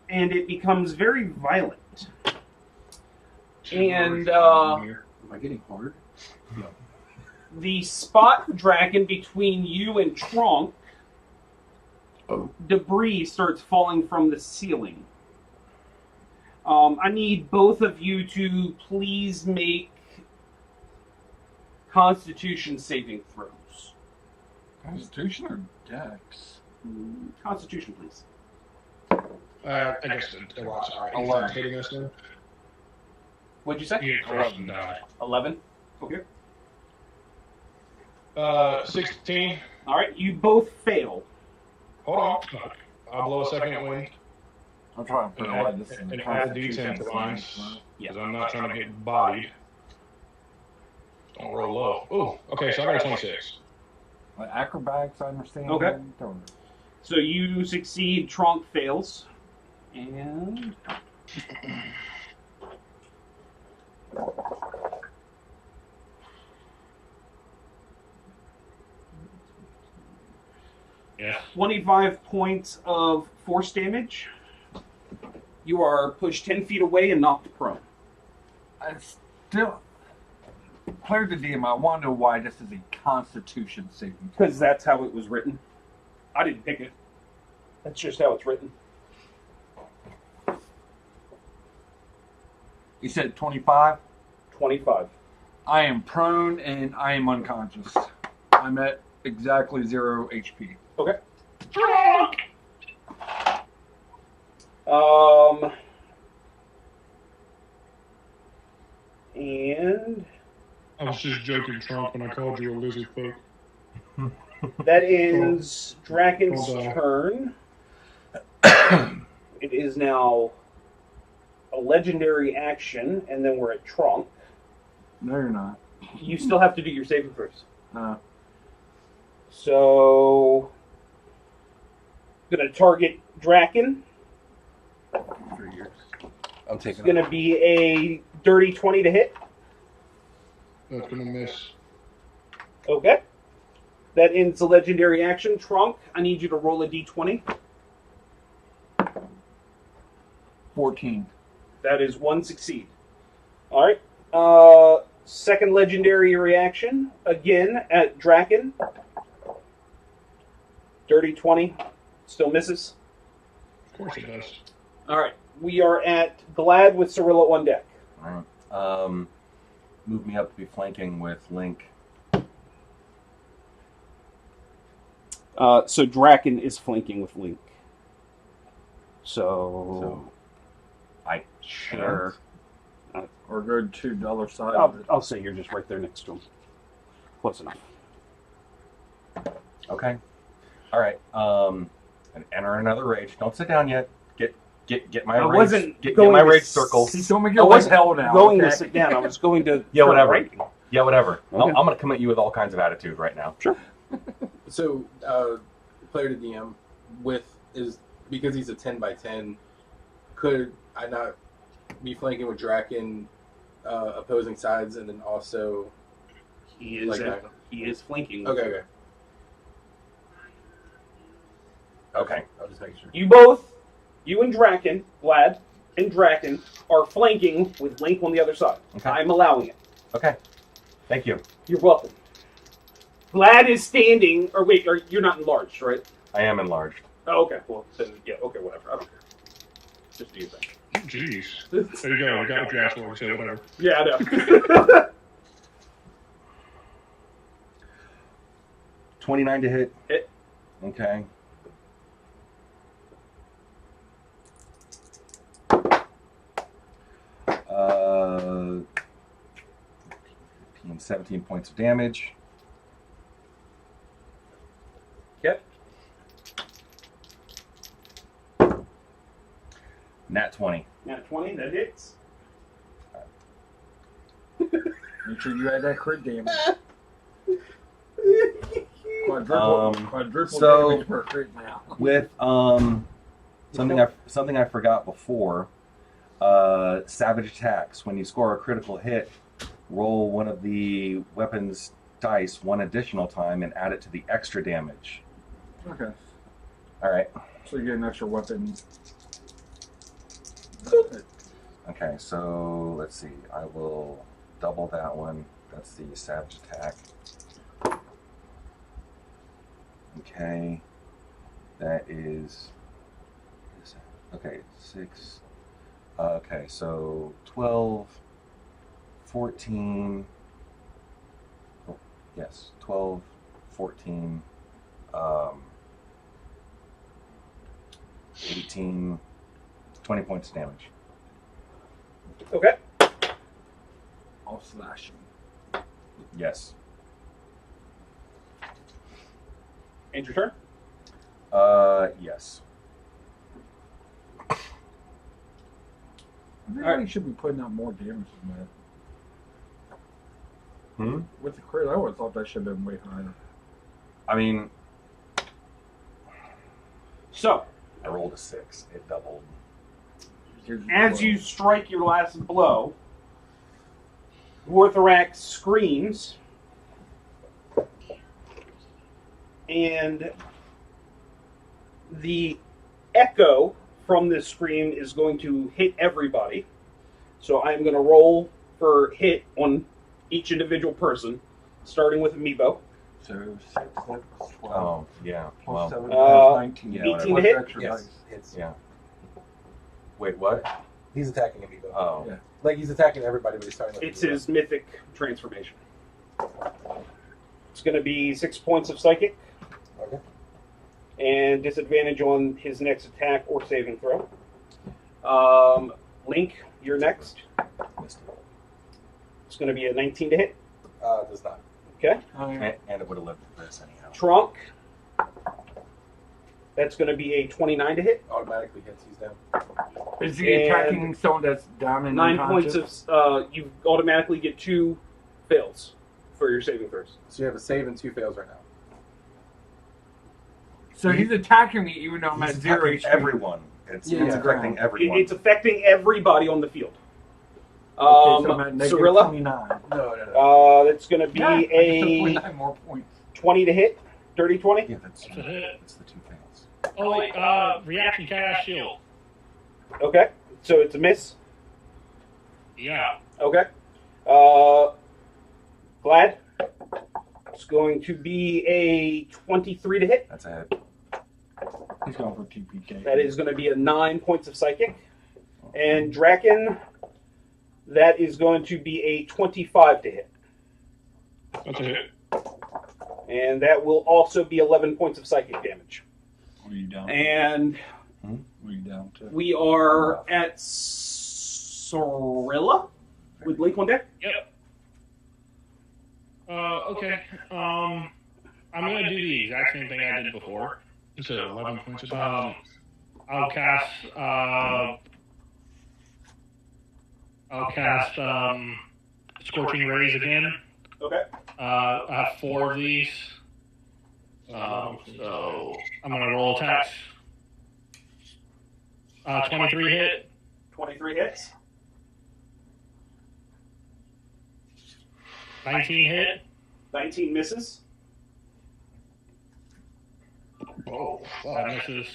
and it becomes very violent. And Am I getting hard? the spot dragon between you and Tronk, debris starts falling from the ceiling. I need both of you to please make Constitution saving throws. Constitution or Dex? Constitution, please. I guess the watch. All right, he's 11. hitting us now. What'd you say? You get crushed and die. 11. Okay. 16. All right, you both fail. Hold on. I'll blow a second wind. I'm trying to figure out why this is And in add Constitution. D10 to mine. Yeah. Because I'm not trying to get bodied. Don't roll low. Ooh, okay, so I got a 26. Like acrobatics, I understand. Okay. Don't- So you succeed, Tronk fails. And Yeah. 25 points of force damage. You are pushed 10 feet away and knocked prone. I still, player to DM, I want to know why this is a Constitution saving throw. Because that's how it was written. I didn't pick it. That's just how it's written. You said 25? 25. I am prone and I am unconscious. I'm at exactly 0 HP. Okay. And I was just joking, Trump, when I called you a lizard folk. that ends Draken's Hold on. turn. It is now a legendary action, and then we're at Tronk. No, you're not. You still have to do your saving throws. So, gonna target Draken. I'm It's taking gonna be a dirty 20 to hit. That's gonna miss. Okay. That ends the legendary action. Trunk, I need you to roll a d20. 14. That is one succeed. All right. Second legendary reaction, again at Draken. Dirty 20. Still misses. Of course it does. All right. We are at Glad with Cyrilla on deck. All right. Move me up to be flanking with Link. So Draken is flanking with Link. So I sure. Or go to the other side of it. I'll say you're just right there next to him. Close enough. Okay. All right. And enter another rage. Don't sit down yet. Get my I rage. wasn't Get going my to rage s- circle. He's going to make I your life wasn't hell now. going okay? to sit down. I was going to. Yeah, whatever. Right? Yeah, whatever. Okay. I'm gonna come at you with all kinds of attitude right now. Sure. So, player to DM because he's a 10/10. Could I not be flanking with Draken, opposing sides, and then also He is. like He is flanking. okay. Okay. I'll just make sure. You and Draken, Vlad and Draken, are flanking with Link on the other side. Okay. I'm allowing it. Okay. Thank you. You're welcome. Vlad is standing, or wait, you're not enlarged, right? I am enlarged. Oh, okay. Well, then, yeah, okay, whatever. I don't care. Just do your thing. Jeez. There you go. I got what you asked for, so whatever. Yeah, I know. 29 to hit. Hit. Okay. Uh, 15, 17 points of damage. Yep. Nat 20. Nat 20, that hits. Make sure you add that crit damage. Quadruple so- damage per crit now. With something I forgot before. Savage attacks. When you score a critical hit, roll one of the weapon's dice one additional time and add it to the extra damage. Okay. All right. So you get an extra weapon. Okay, so let's see. I will double that one. That's the savage attack. Okay. That is. Okay, 6. Okay, so 12, 14. Oh, yes, 12, 14, 18, 20 points of damage. Okay. I'll slash him. Yes. And your turn? Yes. I think Alright. he should be putting out more damage than that. Hmm? With the crit, I always thought that should have been way higher. I mean, So, I rolled a 6. It doubled. as you strike your last blow, Vorthorax screams, and the echo from this scream is going to hit everybody. So I'm going to roll for hit on each individual person, starting with Amiibo. So 6, 12. Oh, yeah. Plus Well, 7, 19. yeah, 18 whatever. to Plus hit? extra Yes, dice. it's Yeah. Wait, what? he's attacking Amiibo. Oh. Yeah. Like he's attacking everybody, but he's starting with It's Amiibo. his mythic transformation. It's going to be 6 points of psychic. Okay. And disadvantage on his next attack or saving throw. Link, you're next. Missed it. It's going to be a 19 to hit. Does not. Okay. And it would have lived with this anyhow. Trunk. That's going to be a 29 to hit. Automatically hits. He's down. Is he And attacking someone that's down and 9 points unconscious? of. You automatically get 2 fails for your saving throws. So you have a save and 2 fails right now. So he's attacking me even though I'm He's at 0 attacking HP. everyone. It's affecting everyone. It's affecting everybody on the field. Okay, so I'm at negative Cirilla, 29. No. that's going to be Yeah, I just took a 29 more points. 20 to hit. Dirty 20. Yeah, that's It's a hit. that's the 2 fails. Oh, wait, reaction cast shield. Okay. So it's a miss. Yeah. Okay. Glad. It's going to be a 23 to hit. That's a hit. He's going for TPK. That is going to be a 9 points of psychic. And Draken, that is going to be a 25 to hit. That's a hit. And that will also be 11 points of psychic damage. What are you down? And What are you down to? we are at Cirilla with Link on deck. Yep. Okay. I'm gonna do the exact same thing I did before. You said 11 points of damage. I'll cast. Scorching Rays again. Okay. I have 4 of these. So I'm gonna roll attacks. 23 hit. 23 hits. 19 hit. 19 misses. Oh, that misses.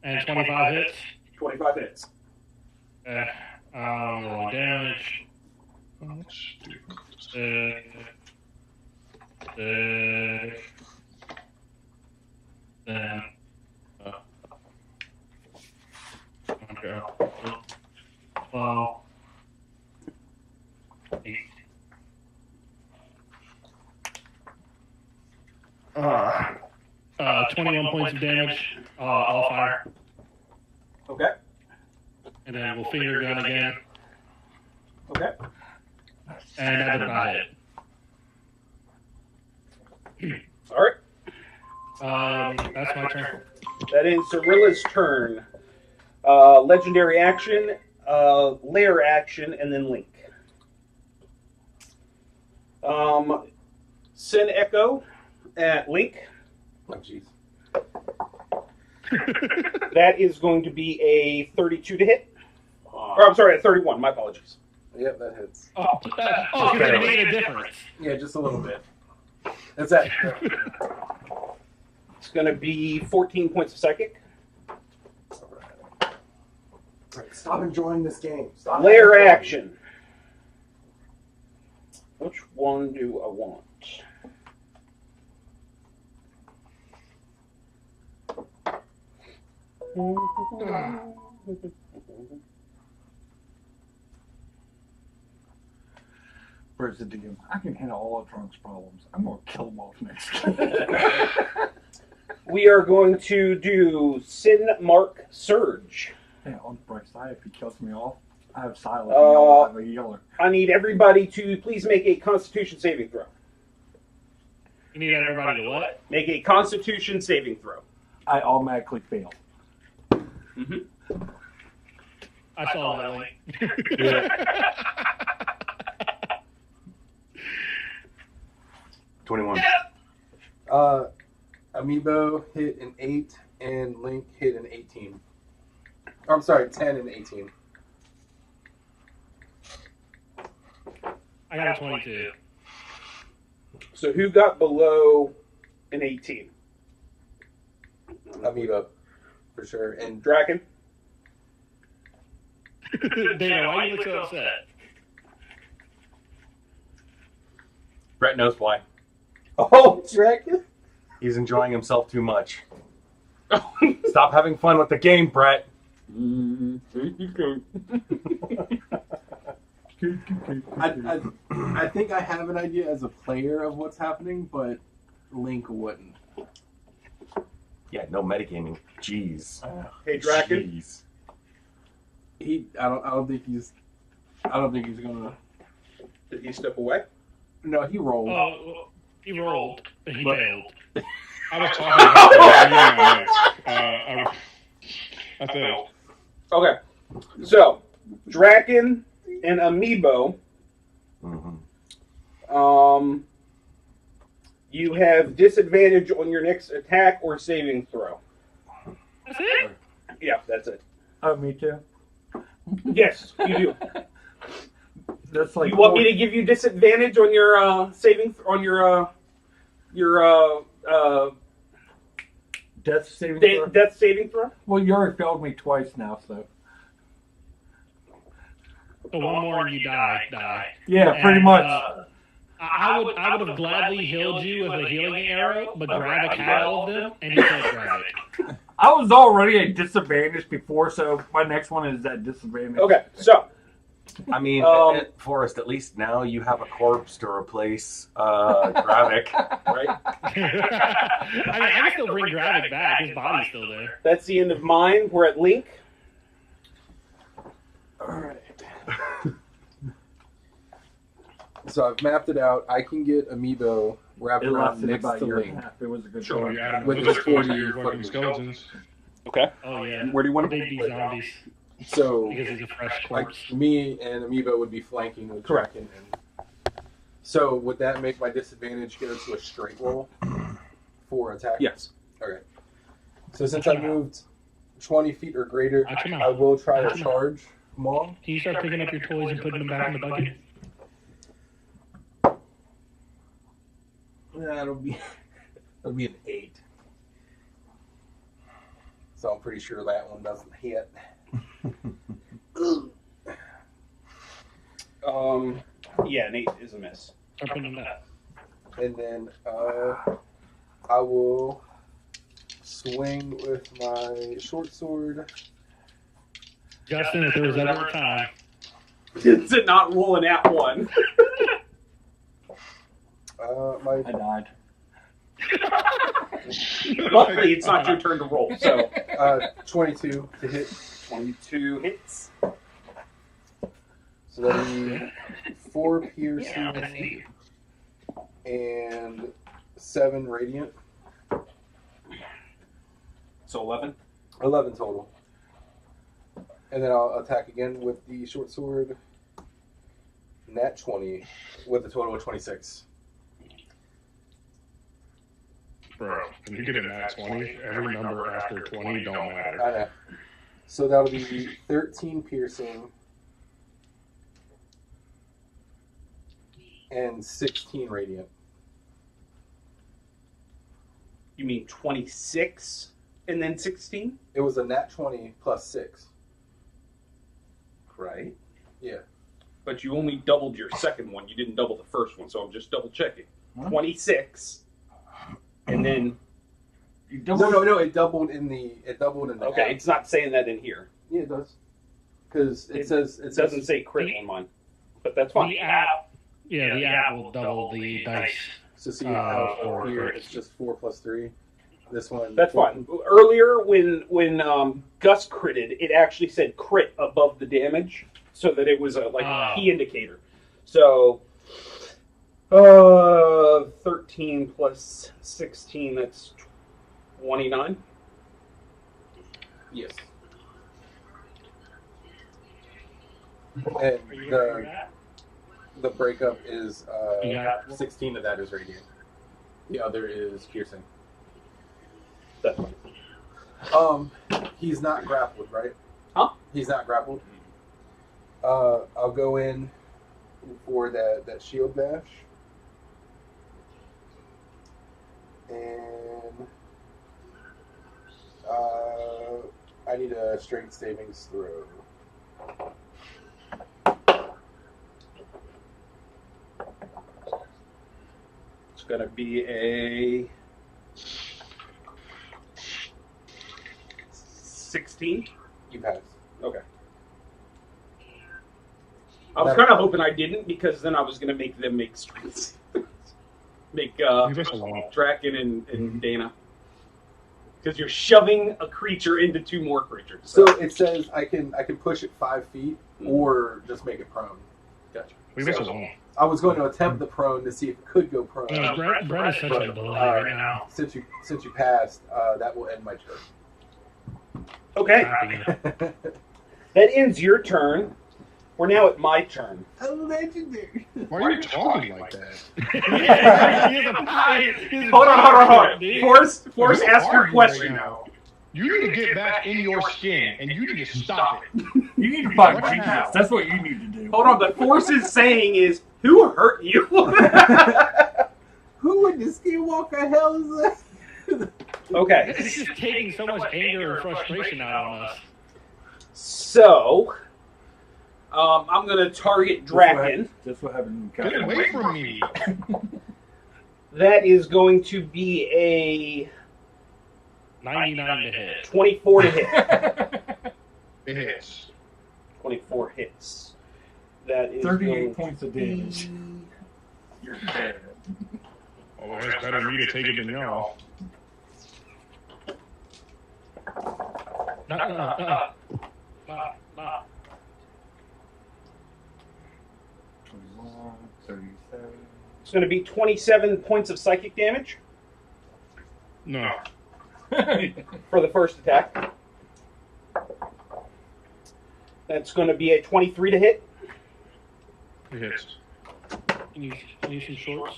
And 25 hits. 25 hits. Roll damage. Then. Okay. Well. 8. 21 points of damage, all fire. Okay. And then we'll finger gun again. Okay. And that did not hit. All right. That's my turn. That is Cirilla's turn. Legendary action, lair action, and then Link. Send Echo at Link. Oh, jeez. That is going to be a 32 to hit. Or I'm sorry, a 31. My apologies. Yep, that hits. Oh, you made a difference. Yeah, just a little bit. That's that. It's going to be 14 points of psychic. Right, stop enjoying this game. Stop Lair action. Which one do I want? Where's the DM? I can handle all of Trunk's problems. I'm going to kill them off next. We are going to do Sin Mark Surge. Yeah, on the bright side, if he kills me off, I have silence and I'll have a healer. I need everybody to please make a Constitution saving throw. You need everybody to what? Make a Constitution saving throw. I automatically fail. Mm-hmm. I saw that link. Yeah. 21. Amiibo hit an 8 and Link hit an 18. Oh, I'm sorry, 10 and 18. I got a 22. So who got below an 18? Amiibo, for sure. And Draken? Dana, why you look so upset? Brett knows why. Oh, Draken? He's enjoying himself too much. Stop having fun with the game, Brett. I think I have an idea as a player of what's happening, but Link wouldn't. Yeah, no metagaming. Jeez. Hey, Draken. Jeez. I don't think he's gonna. Did he step away? No, he rolled. Oh, he rolled, but he failed. I was talking about that. I failed. Okay. So, Draken and Amiibo. Mm-hmm. You have disadvantage on your next attack or saving throw. That's it? Yeah, that's it. Oh, me too. Yes, you do. That's like You want me to give you disadvantage on your saving on your death saving throw? death saving throw? Well, you already failed me twice now, so. So one more and you die. Yeah, pretty much. I would have gladly healed you with a healing arrow, but Gravik had all of them, and you killed Gravik. I was already at disadvantage before, so my next one is at disadvantage. Okay, so. I mean, Forrest, at least now you have a corpse to replace Gravik, right? I mean, I can still bring Gravik back. His body's still there. That's the end of mine. We're at Link. Alright. So I've mapped it out. I can get Amiibo wrapped It around lasted next about a to year and Ling. a half. It was a good So story. you add With another his 40 40 fucking fucking skeletons. Okay. Oh yeah. Where do you want They'd to be zombies So because he's a fresh like corpse. me and Amiibo would be flanking with Correct. Draken. So would that make my disadvantage go to a straight roll for attack? Yes. Okay. So since I moved 20 feet or greater, Watch him I out. will try Watch to him out. charge Maul. Can you start picking up your toys and putting them back in the bucket? That'll be an 8. So I'm pretty sure that one doesn't hit. Yeah, an 8 is a miss. Start putting them back. And then I will swing with my short sword. Justin, if there was ever a time, Is it not rolling at 1? My I died. Luckily, it's not your turn to roll. So 22 to hit. 22 hits. So that'll be 4 piercing and 7 radiant. So 11. 11 total. And then I'll attack again with the short sword. Nat 20 with a total of 26. Bro, when you get a nat 20, every number after 20 don't matter. I know. So that'll be 13 piercing and 16 radiant. You mean 26 and then 16? It was a nat 20 plus 6. Right. Yeah. But you only doubled your second one. You didn't double the first one, so I'm just double checking. Huh? 26. And then No, it doubled in the okay, app. it's not saying that in here. Yeah, it does. Because it says It doesn't say crit on mine. But that's fine. the app, the app will double the dice. So see how for here crits. it's just 4 plus 3. This one That's fine. Earlier, when Gus critted, it actually said crit above the damage, so that it was a key indicator. So, 13 plus 16, that's 29. Yes. And the breakup is Yeah. 16 of that is radiant. The other is piercing. That's fine. He's not grappled, right? Huh? He's not grappled. I'll go in for that shield bash. And I need a strength savings throw. It's going to be a 16. You pass. Okay. I was kind of hoping I didn't, because then I was going to make them make strengths. Make Leave us alone. Draken and Dana. Because you're shoving a creature into 2 more creatures. So it says I can push it 5 feet or just make it prone. Gotcha. Leave us alone. I was going to attempt the prone to see if it could go prone. No, Brett is such a bully right now. Since you passed, that will end my turn. Okay. That ends your turn. We're now at my turn. Oh, legendary! Why are you talking like that? Hold on. Force, ask your Arguing question. right now. You need to get back in your skin, and you need to stop it. You need to fight What Jesus. now? That's what you need to do. Hold on, but Force is saying is, who hurt you? Who in the Skinwalker hell is that? Okay. This is just taking so much anger and frustration out on us. So, I'm going to target Draken. That's what happened in Get California. away from me. That is going to be a 99 to hit. 24 to hit. It hits. 24 hits. That is 38 going points of damage. You're dead. Oh, it's better me to take it than y'all. No. 21, 37. It's going to be 27 points of psychic damage No. for the first attack. That's going to be a 23 to hit. It hits. Can you use some shorts?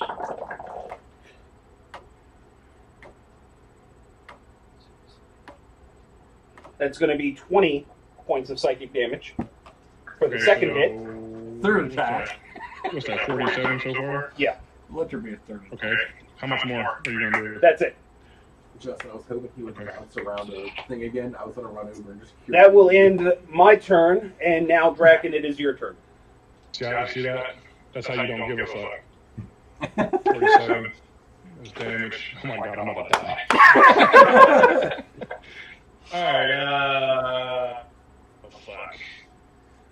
That's going to be 20 points of psychic damage for the Okay, second so hit. Third attack. What's that, 47 so far? Yeah, Let there be a third. Okay. How much more are you going to do? that's it. Justin, I was hoping he would Okay. bounce around the thing again. I was gonna run over and just. That will end my turn, and now, Draken, it is your turn. See that? That's how you don't give a fuck. 47 is damage. Oh my god, I'm about to die. Alright, oh fuck.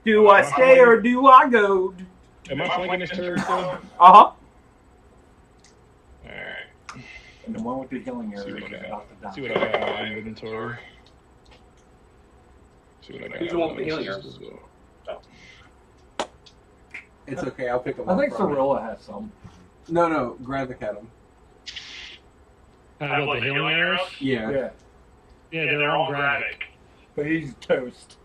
Do I stay or do I go? Am I flanking this turret still? Uh-huh. Alright. And the one with the healing area See is what I got. about to die. See what I got in my inventory. See what I got. Who's the one with the healing area? It's okay. I'll pick him I up. think from it. Cirilla has some. No. Gravik had him. How about the healing arrows? Yeah. Yeah. Yeah, they're all Gravik. But he's toast.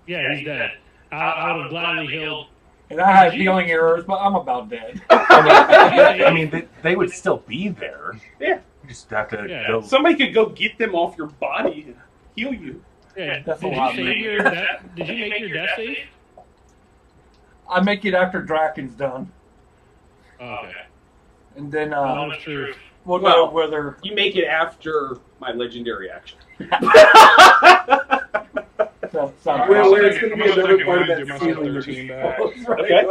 Yeah, he's dead. I would have gladly healed. And I have healing arrows, but I'm about dead. I mean, they would still be there. Yeah. You just have to Yeah. go. Somebody could go get them off your body and heal you. Yeah, That's a did you lot, save man. your death? Did you make your death save? I make it after Draken's done. Oh, okay. And then Honest truth. we'll Well- know whether... You make it after my legendary action. Where it's going to I'm be gonna another take part of advantage that of my ceiling. 13 back. Okay.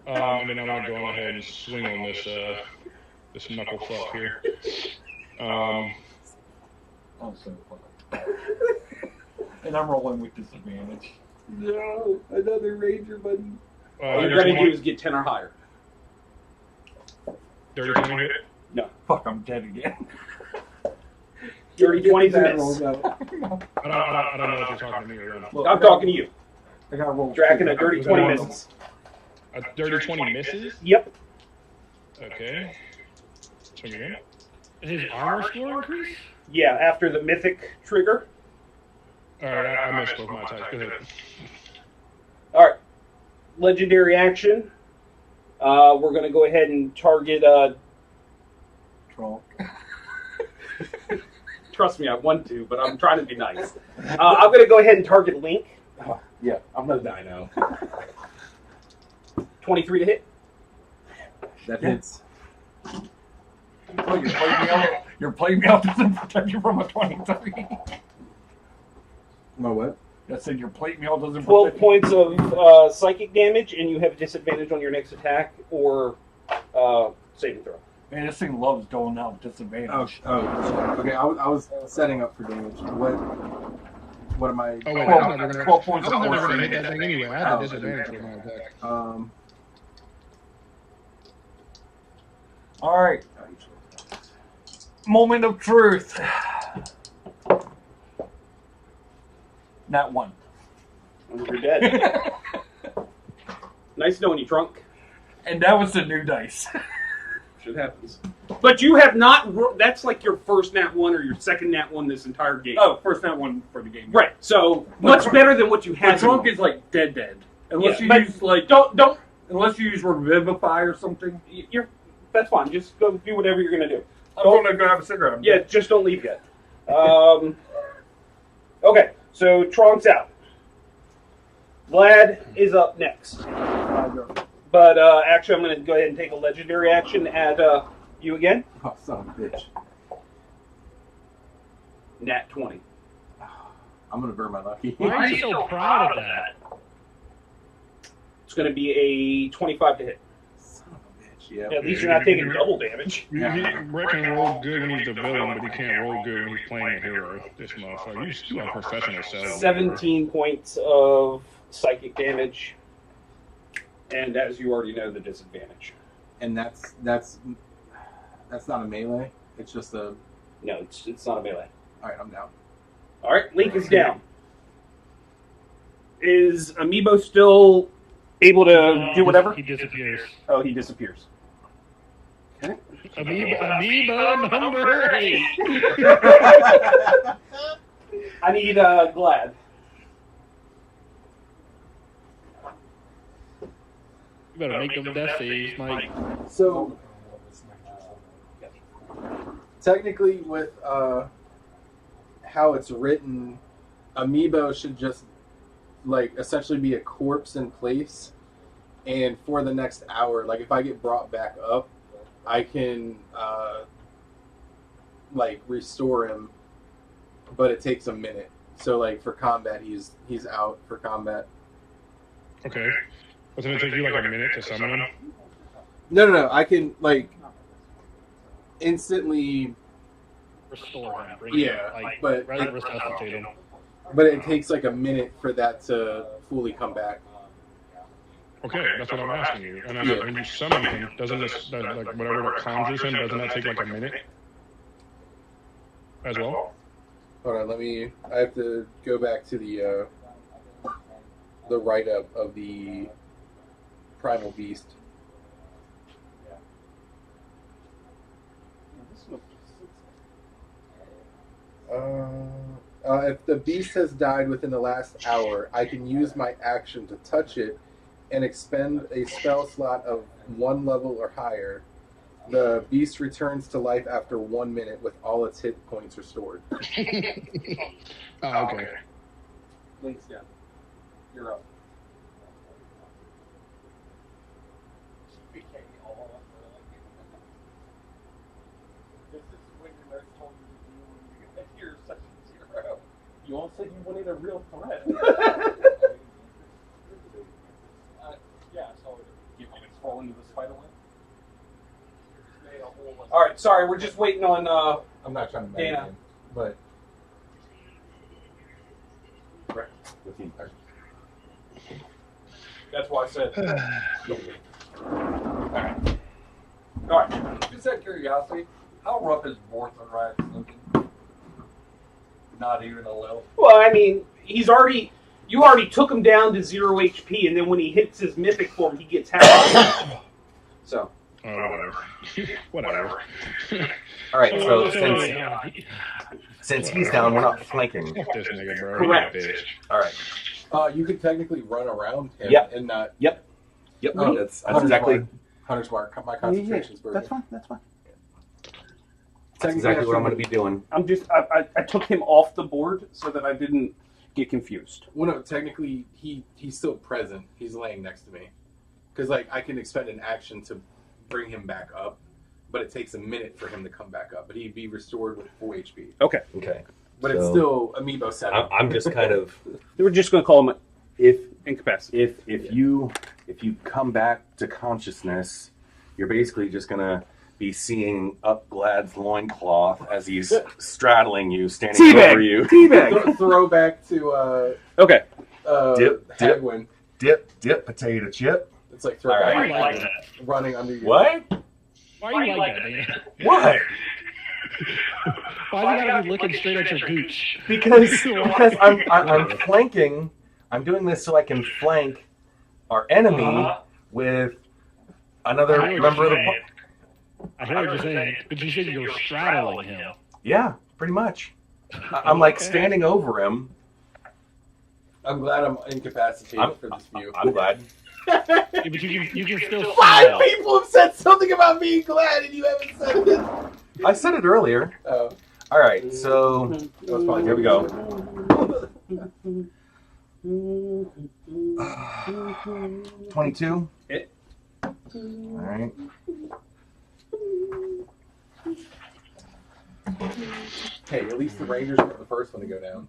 And then I'm gonna go ahead and swing on this knuckle fuck here. I'm so fucked. And I'm rolling with disadvantage. No, another ranger, buddy. All you're going to do is get 10 or higher. Dirty 20 hit? Fuck, I'm dead again. Dirty 20's a Bad miss. rolls out. I don't know if you're talking to me or not. Look, I'm talking to you. I got rolled. Draken, a dirty 20 misses. A dirty 20 misses? Yep. Okay. Swing again. Is his armor score increase? Yeah, after the mythic trigger. Alright, I missed both my attacks. Go ahead. All right. Legendary action. We're going to go ahead and target... Troll. Trust me, I want to, but I'm trying to be nice. I'm going to go ahead and target Link. Yeah, I'm going to die now. 23 to hit. That hits. Oh, your plate mail doesn't protect you from a 23. My what? I said your plate mail doesn't 12 protect points of psychic damage, and you have a disadvantage on your next attack or saving throw. Man, this thing loves doling out disadvantage. Okay. I was setting up for damage. What am I? Oh, wait, 12 I'm never gonna, 12 points I of was never force. gonna hit that thing anyway. I had Oh, a disadvantage with my attack. All right. Moment of truth. Not one. You're dead. Nice knowing you, Trunk. And that was the new dice. Shit happens. But you have not... That's like your first nat 1 or your second nat 1 this entire game. Oh, first that one for the game. Right. So, But much better than what you had. But Trunk is like dead. Unless Yeah, you but use like Don't... unless you use Revivify or something. You're... That's fine. Just go do whatever you're going to do. I'm gonna go have a cigarette. Yeah, just don't leave yet. Okay, so Tronk's out. Vlad is up next. But actually, I'm going to go ahead and take a legendary action at you again. Oh, son of a bitch. Nat 20. I'm gonna burn my lucky. Why are you so proud of that? It's going to be a 25 to hit. Son of a bitch. Yeah. At least you're not taking double damage. Brett can roll good when he's the villain, but he can't roll good when he's playing a hero. This motherfucker. You still have professional self. 17 points of psychic damage. And as you already know, the disadvantage. And that's not a melee. It's just a. No, it's not a melee. All right, I'm down. All right, Link is down. Is Amiibo still able to do whatever? He disappears. Oh, he disappears. Amiibo number 8. I need Glad. You better make them death saves, Mike. So technically, with how it's written, Amiibo should just like essentially be a corpse in place, and for the next hour, like if I get brought back up, I can like restore him, but it takes a minute. So like for combat, he's out for combat. Okay. Doesn't it take you like a minute to summon him? No. I can like instantly. Restore him. Bring Yeah, him, like, but rather than resuscitate him. But it takes like a minute for that to fully come back. Okay, that's what I'm asking you. And then when you summon him, doesn't this, like whatever that conjures him, doesn't that take like a minute as well? Hold on, I have to go back to the write-up of the Primal Beast. If the beast has died within the last hour, I can use my action to touch it and expend a spell slot of 1 level or higher. The beast returns to life after 1 minute with all its hit points restored. Okay. Link's down. You're up. This is when your nurse told you to do when you get your section 0. You all said you wanted a real threat. Yeah, so you want to fall into the spider web? All right, sorry, we're just waiting on. I'm not trying to make Dana. him, but That's why I said. All right. Just out of curiosity, how rough is Vorthorite looking? Not even a little. Well, I mean, you already took him down to 0 HP, and then when he hits his mythic form, he gets half. So. Oh, whatever. All right, so since he's down, we're not flanking. Fuck this nigga, bro. Correct. He's a bitch. All right. you can technically run around him and not. Yep. Oh, That's Hunter's exactly. Mark. Hunter's Mark. My concentration's broken. That's fine. That's Technically, exactly I what I'm going to be doing. I took him off the board so that I didn't get confused. Well, no, technically, he's still present. He's laying next to me. Because, like, I can expend an action to bring him back up, but it takes a minute for him to come back up. But he'd be restored with full HP. Okay. But it's still Amiibo 7. I'm just kind of. We're just going to call him incapacitated. If you come back to consciousness, you're basically just going to be seeing up Glad's loincloth as he's straddling you, standing over you. Teabag. Throwback to Okay. Dip, Hagwin. dip, potato chip. It's like All right. throwback running under you. What? Why you like that, Dana? What? Why you gotta be looking straight at your gooch? Because I'm flanking. I'm doing this so I can flank our enemy with another member of the. I hear what you're saying, but you said you were straddling him. Yeah, pretty much. I'm like standing over him. I'm glad I'm incapacitated for this view. I'm glad. Yeah, but you can still Five straddle. people have said something about being glad, and you haven't said it. I said it earlier. Oh, All right, so that was fine. here we go. 22. Hit. All right. Hey, at least the Rangers were the first one to go down.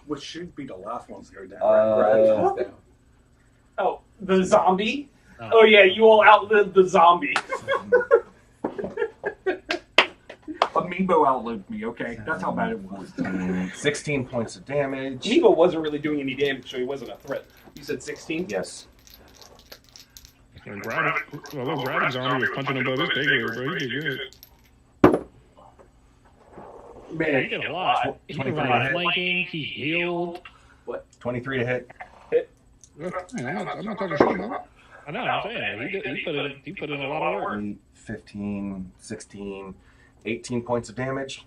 Which should be the last ones to go down. Gravis is down. Oh, the zombie? Oh, yeah, you all outlived the zombie. Amiibo outlived me, okay? That's how bad it was. 16 points of damage. Amiibo wasn't really doing any damage, so he wasn't a threat. You said 16? Yes. And Gravik, well, those Gravik zombie was punching above his pay grade, bro. He did good. Yeah, he did a lot. He 23 provided flanking, he healed. 23 to hit. I'm not talking shit about it. I know. I'm saying he put in a lot of work. 8, 15, 16, 18 points of damage.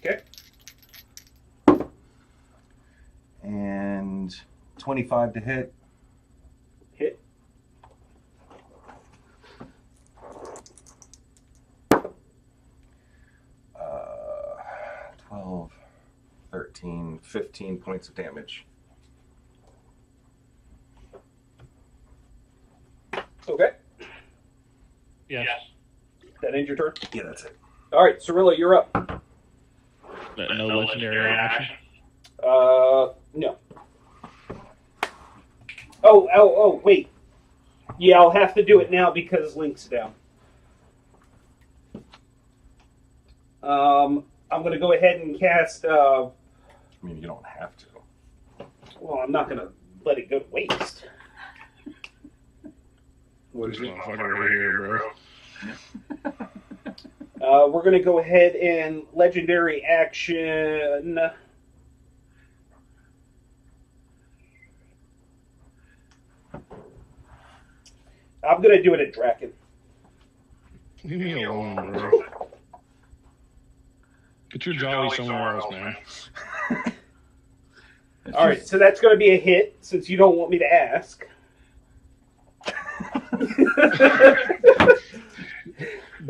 Okay. And 25 to hit. Hit. Uh, 12, 13, 15 points of damage. Okay. Yes. That ends your turn? Yeah, that's it. All right, Cirilla, you're up. No legendary action. No. Oh, wait. Yeah, I'll have to do it now because Link's down. I'm going to go ahead and cast... I mean, you don't have to. Well, I'm not going to let it go to waste. What is this motherfucker right here, bro? We're going to go ahead and legendary action... I'm going to do it at Draken. Leave me alone, bro. Get your jolly somewhere else, man. All right, so that's going to be a hit since you don't want me to ask.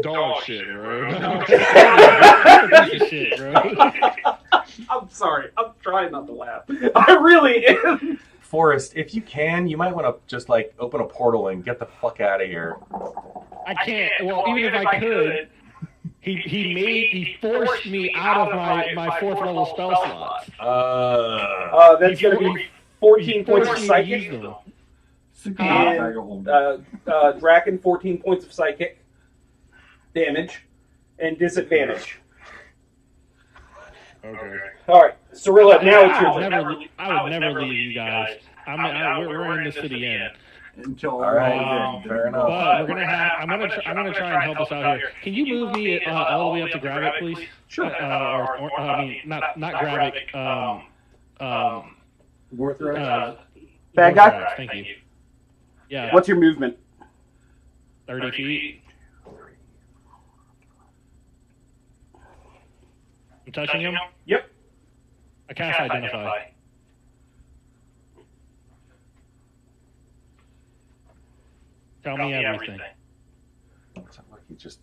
Dog shit, bro. Piece of shit, bro. I'm sorry. I'm trying not to laugh. I really am. Forrest, if you can, you might want to just like open a portal and get the fuck out of here. I can't. Well, even if I could, he forced me out of my 4th level spell slots. That's going to be 14 points of psychic. And Draken, 14 points of psychic damage and disadvantage. Okay. All right, Cirilla, now it's your turn. I would never leave you guys. We're in this to the end. Until all right, fair enough. But we're gonna have. I'm gonna try and help us out here. Can you move me all the way up to grab it, please? Sure. I mean, not grab it. Bad guy. Thank you. Yeah. What's your movement? 30 feet. I'm touching him? Yep. I cast Identify. Tell me everything. It's not like you just.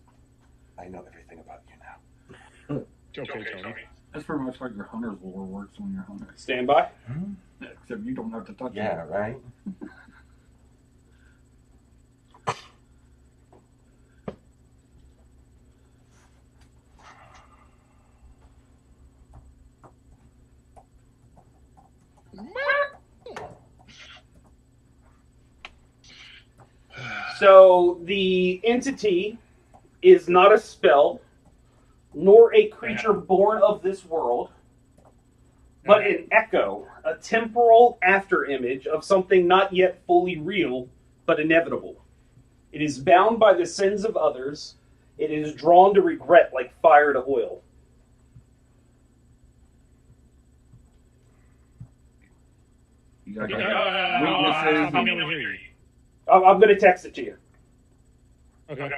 I know everything about you now. Okay, Tony. That's pretty much like your hunter's lore works when you're hunting. Stand by. Except you don't have to touch it. Yeah, right? So the entity is not a spell, nor a creature born of this world, but an echo, a temporal afterimage of something not yet fully real, but inevitable. It is bound by the sins of others. It is drawn to regret like fire to oil. You got I'm witnesses. I'm going to text it to you. Okay.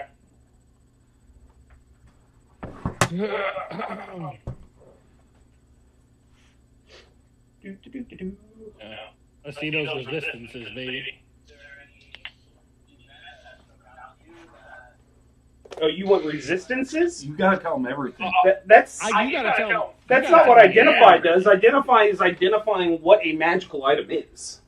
I see those resistances, baby. Oh, you want resistances? You gotta tell them everything. That's You gotta tell. That's not what Identify does. Identify is identifying what a magical item is.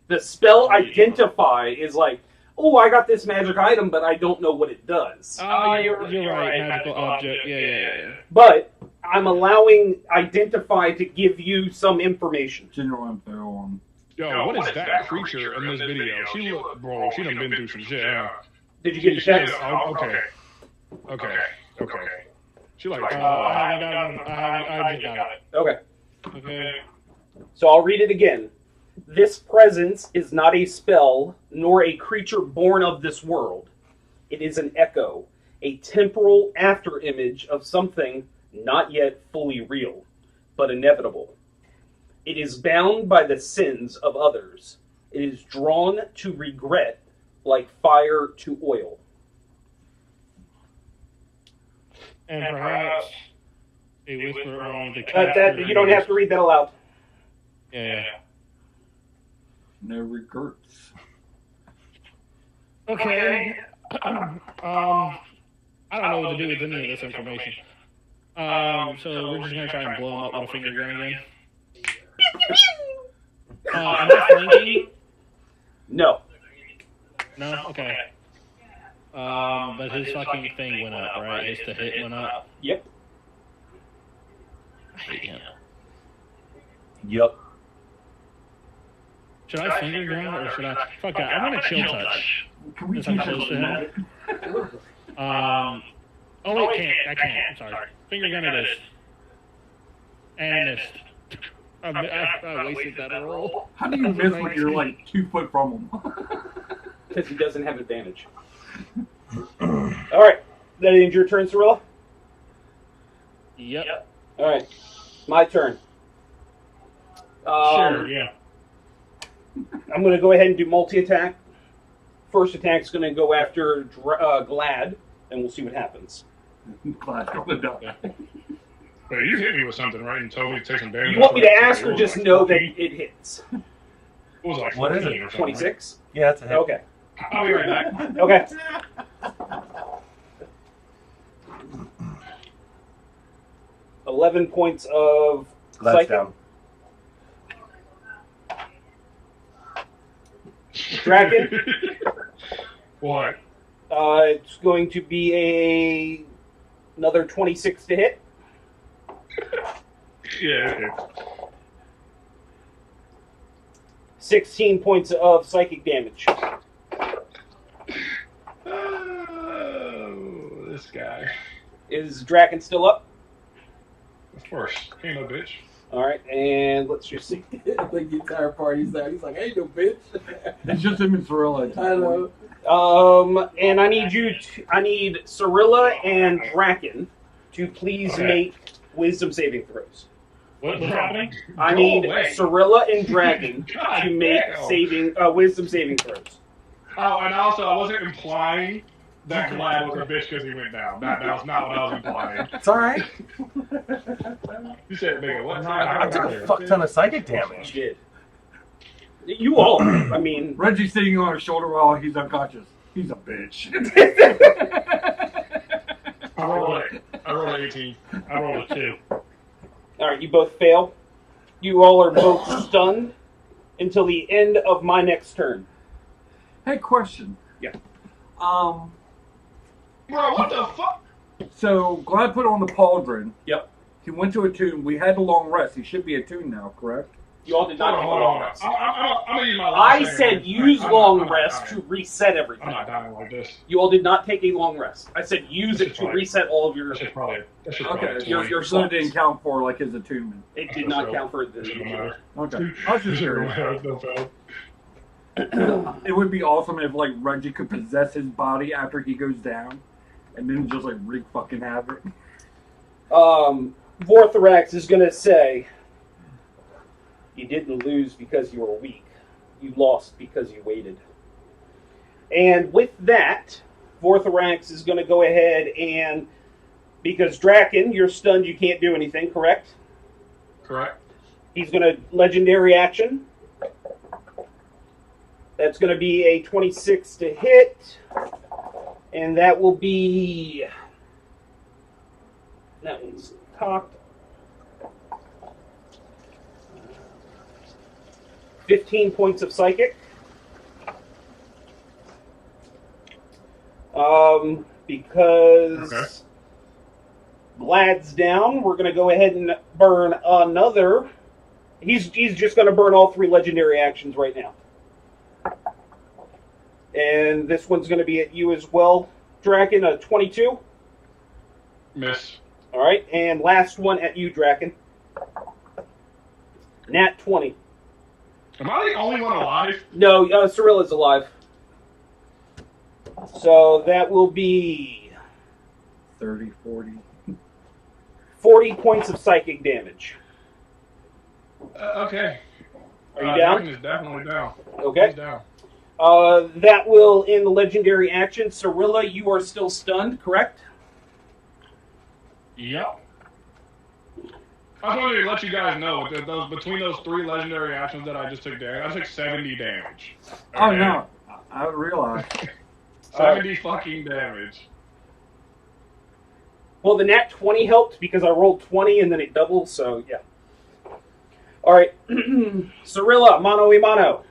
The spell Identify is like, oh, I got this magic item, but I don't know what it does. Oh, you're right. Magical object. Yeah. But I'm allowing Identify to give you some information. General info on. Yo, what is that creature in this video? She done been through some shit. Huh? Did you get the text? Okay. She like, I haven't got it. Okay. So I'll read it again. This presence is not a spell, nor a creature born of this world. It is an echo, a temporal afterimage of something not yet fully real, but inevitable. It is bound by the sins of others. It is drawn to regret like fire to oil. And perhaps a whisper on the That you don't have to read that aloud. Yeah. No regrets. Okay. I don't know what to do with any of this information. So we're just gonna try and blow him up with a finger gun again. Am I flanking? No. No? Okay. But his fucking thing went up, right? His to hit went up. Yep. I hate him. Yup. Should I finger gun or should I? Fuck that. I'm gonna chill touch. Can we Since I'm teach close to him. Oh wait, can't. I can't. I'm sorry. Finger gun it is. And missed. I wasted that roll. How do you miss when you're like 2 foot from him? Because he doesn't have advantage. Alright. That ends your turn, Cirilla? Yep. Alright. My turn. Sure, yeah. I'm going to go ahead and do multi-attack. First attack's going to go after Glad, and we'll see what happens. Glad's gonna die. Wait, you hit me with something, right? And told me to take some damage. You want me to ask or just know that it hits? What was it, like What is 14 it? or something, 26? Yeah, it's a hit. Okay. I'll be right back. Okay. $11 of Glad's psychic. down. Dragon. What? It's going to be another 26 to hit. Yeah, okay. 16 points of psychic damage. Oh, this guy. Is Draken still up? Of course. Ain't no bitch. All right, and let's just see. Like the entire party's there. He's like, "Ain't no bitch." It's just him and Cirilla. I know. And I need I need Cirilla and Draken to please make wisdom saving throws. What's happening? I Go need away. Cirilla and Draken God to make damn. wisdom saving throws. Oh, and also, I wasn't implying that Glad was a bitch because he went down. That was not what I was implying. It's alright. You said, nigga, what? I took a fuck ton of psychic damage. You did. You all, I mean... Reggie's sitting on his shoulder while he's unconscious. He's a bitch. I rolled an 18. I rolled a 2. Alright, you both fail. You all are both stunned until the end of my next turn. Hey, question. Yeah. Bro, what the fuck? So, Glad put on the pauldron. Yep. He went to attune. We had a long rest. He should be attuned now, correct? You all did not take a long rest. I'm gonna use my last I second. said use I'm long not rest dying. to reset everything. I'm not dying like this. You all did not take a long rest. I said use it to reset all of your... That shit's probably Okay, probably your 20. son didn't count for like his attunement. It did not count for the... Shouldn't matter. Okay, I was just curious. No fail. It would be awesome if like Reggie could possess his body after he goes down, and then just like wreak fucking havoc. Vorthorax is going to say, you didn't lose because you were weak. You lost because you waited. And with that, Vorthorax is going to go ahead and, because Draken, you're stunned, you can't do anything, correct? Correct. He's going to legendary action. That's going to be a 26 to hit. And that will be... That one's cocked. 15 points of psychic. Because Glad's down, we're going to go ahead and burn another. He's just going to burn all 3 legendary actions right now. And this one's going to be at you as well, Draken, a 22. Miss. All right, and last one at you, Draken. Nat 20. Am I the only one alive? No, Cirilla's alive. So that will be 30, 40. 40 points of psychic damage. Okay. Are you down? Draken is definitely down. Okay. He's down. That will end the legendary action. Cirilla, you are still stunned, correct? Yep. I just wanted to let you guys know that between those 3 legendary actions that I just took damage, I took 70 damage. Oh Okay? no, I realize. 70 fucking damage. Well, the nat 20 helped because I rolled 20 and then it doubled, so yeah. All right. Cirilla, mano a mano.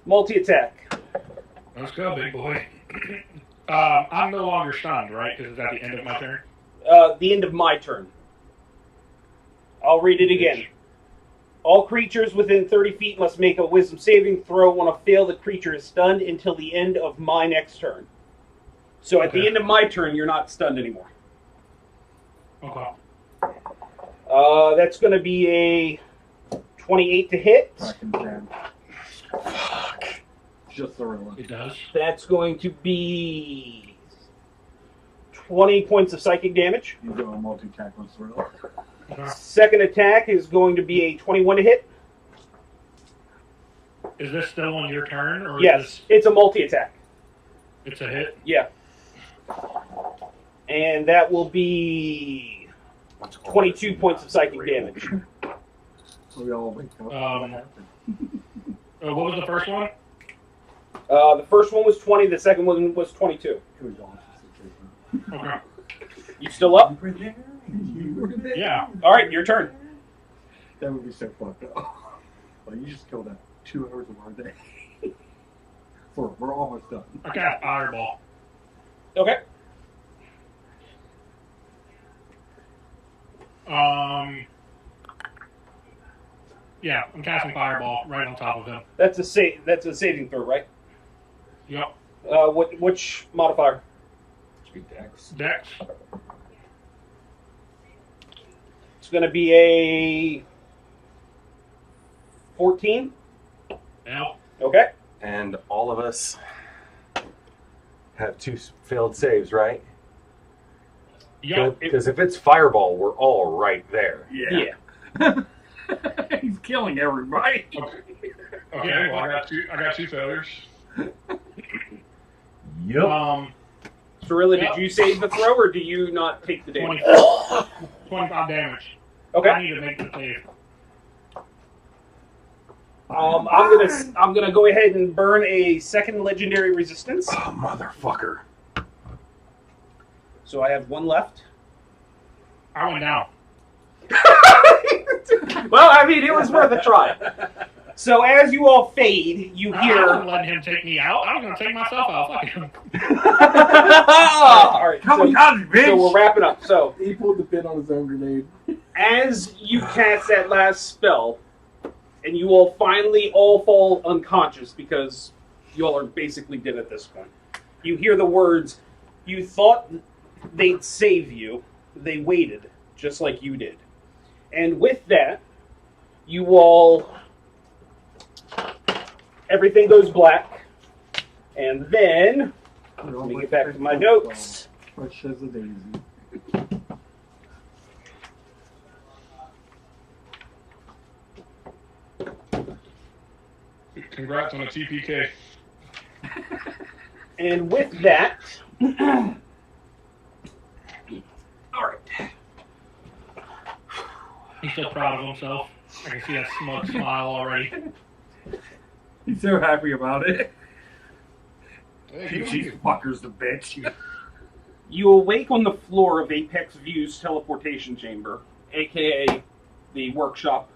Multi-attack. Let's go, big boy. I'm no longer stunned, right? Because it's at the end of my turn. The end of my turn. I'll read it again. All creatures within 30 feet must make a wisdom saving throw. On a fail, the creature is stunned until the end of my next turn. So at the end of my turn, you're not stunned anymore. Okay. That's going to be a 28 to hit. Fucking damn. Fuck. Just the real one. It does. That's going to be 20 points of psychic damage. You do a multi-attack with Thriller. Second attack is going to be a 21 to hit. Is this still on your turn? Or Yes, is this, it's a multi-attack. it's a hit? Yeah. And that will be 22 points of psychic damage. We all wake up. What happened? What was the first one? The first one was 20, the second one was 22. Okay. You still up? You were there. You were there. Yeah. All right, your turn. That would be so fucked up. Well, you just killed that 2 hours of our day. We're almost done. I got fireball. Okay. Yeah, I'm casting fireball right on top of him. That's a saving throw, right? Yep. Which modifier? Dex. It's going to be a 14. Yeah. Okay. And all of us have 2 failed saves, right? Yep. Because if it's fireball, we're all right there. Yeah. He's killing everybody. Okay, well, I got two failures. Yep. Cirilla, Yep. did you save the throw or do you not take the damage? 25 damage. Okay. I need to make the save. I'm gonna go ahead and burn a second legendary resistance. Oh, motherfucker. So I have 1 left. I went down. Well, I mean, it was worth a try. So as you all fade, you I hear. wasn't letting him take me out. I was going to take myself out. Fuck him. All right, Kamikaze, bitch! so we're wrapping up. So He pulled the pin on his own grenade. as you cast that last spell, and you all finally all fall unconscious because you all are basically dead at this point. You hear the words, "You thought they'd save you. They waited, just like you did." And with that, you all, everything goes black. And then, let me get back to my notes. Fresh as a daisy. Congrats on a TPK. And with that, all right. He's so proud of himself. I can see that smug smile already. He's so happy about it. Hey, These fuckers the bitch. You awake on the floor of Apex View's teleportation chamber, aka the workshop.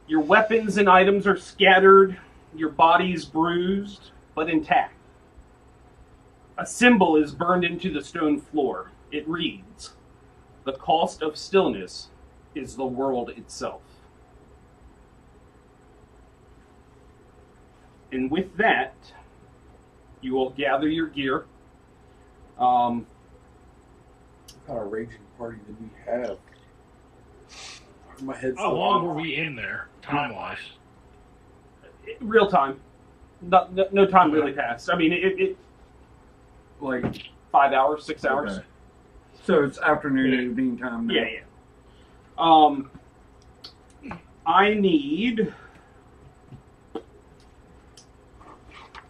Your weapons and items are scattered, your body's bruised, but intact. A symbol is burned into the stone floor. It reads, "The cost of stillness is the world itself." And with that, you will gather your gear. What kind of raging party did we have? My head's How long were we in there, time-wise? Real time. No time really passed. I mean, it Like, 5 hours, 6 hours. okay. So it's afternoon, evening time now. Yeah, yeah. I need...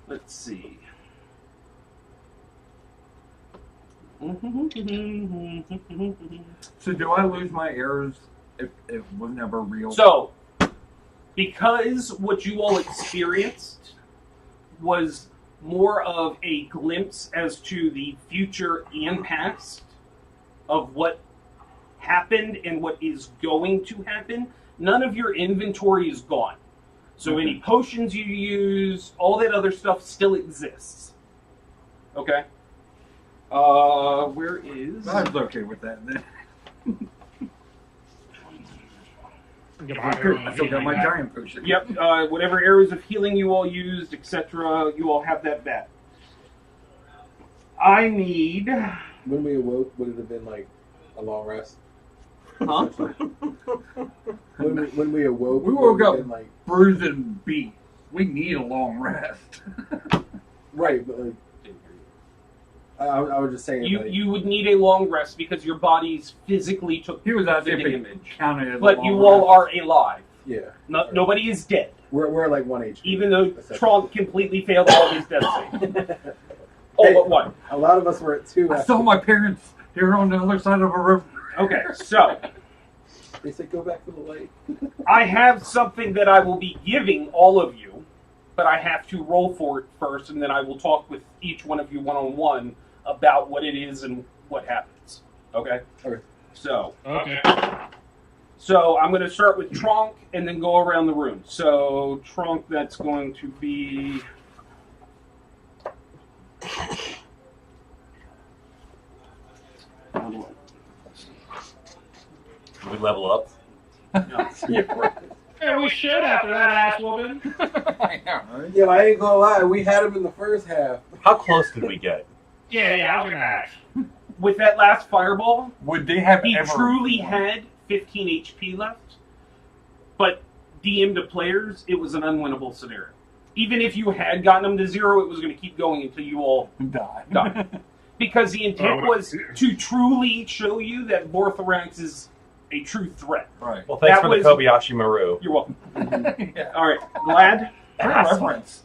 Let's see. So do I lose my arrows if it was never real? So, because what you all experienced was more of a glimpse as to the future and past of what happened and what is going to happen, none of your inventory is gone. So any potions you use, all that other stuff still exists. Okay? Where is... I was okay with that then. I still got my giant potion. Yep, whatever areas of healing you all used, etc., you all have that back. I need... When we awoke, would it have been like a long rest? Huh? When we awoke, We woke would it have up been like bruised and beat. We need a long rest. right, but like I was just saying. You like, you would need a long rest because your bodies physically took He was the asking if it damage. counted as a But long you all rest. are alive. yeah, No, nobody is dead. we're like 1 HP. Even though essentially. Tronk completely failed all his death saves. All but one. A lot of us were at 2. I saw my parents here on the other side of a river. Okay, so They said go back to the light. I have something that I will be giving all of you, but I have to roll for it first, and then I will talk with each one of you one-on-one about what it is and what happens. Okay? Okay. So, Okay. so I'm going to start with Tronk and then go around the room. So, Tronk, that's going to be... Can we level up? Yeah, we should after that ass woman. I know, right? Yeah, I ain't gonna lie. We had him in the first half. How close did we get? Yeah, I was gonna ask. With that last fireball, Would they have he ever truly had 15 HP left, but DM to players, it was an unwinnable scenario. Even if you had gotten him to 0, it was going to keep going until you all died? died. Because the intent was to truly show you that Vorthorax is a true threat. Right. Well, thanks That for the was- Kobayashi Maru. You're welcome. Yeah. All right, Glad. Great reference.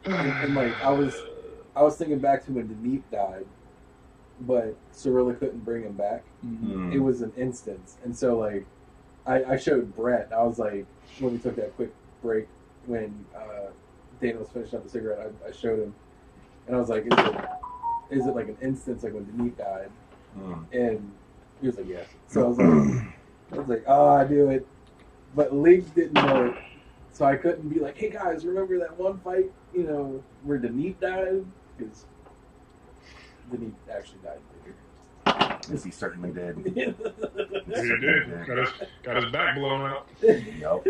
And like I was thinking back to when Denise died, but Cirilla couldn't bring him back. Hmm. It was an instance, and so like I showed Brett. I was like, when we took that quick when Dana was finishing up the cigarette, I showed him, and I was like, is it like an instance like when Denise died? Hmm. And he was like, yeah. So I was like, oh, I knew it, but Link didn't know it, so I couldn't be like, hey guys, remember that one fight, you know, where Denise died? Because Denise actually died later. Yes, he certainly did. He did. Got his back blown out. Yup.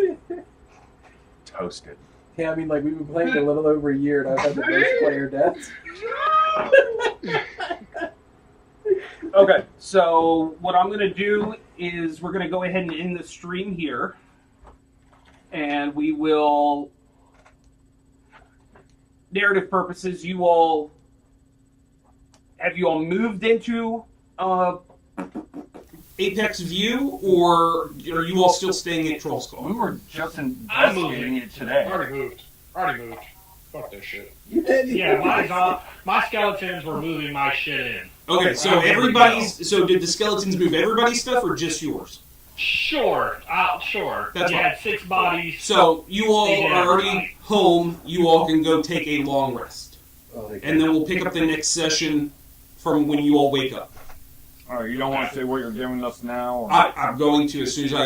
Toasted. Yeah, I mean, like, we've been playing a little over a year, and I've had the most player deaths. Okay, so what I'm going to do is we're going to go ahead and end the stream here. And we will, narrative purposes, have you all moved into Apex View, or are you all still staying at Troll Skull? We were just investigating it today. Already moved. Fuck that shit. Yeah, mine's off. My skeletons were moving my shit in. Okay, so did the skeletons move everybody's stuff or just yours? Sure, sure. That's You fine. had 6 bodies. So you all Yeah. are already home, you all can go take a long rest. Oh, they And then we'll pick up the next session from when you all wake up. All right, you don't want to say what you're giving us now? Or? I'm going to as soon as I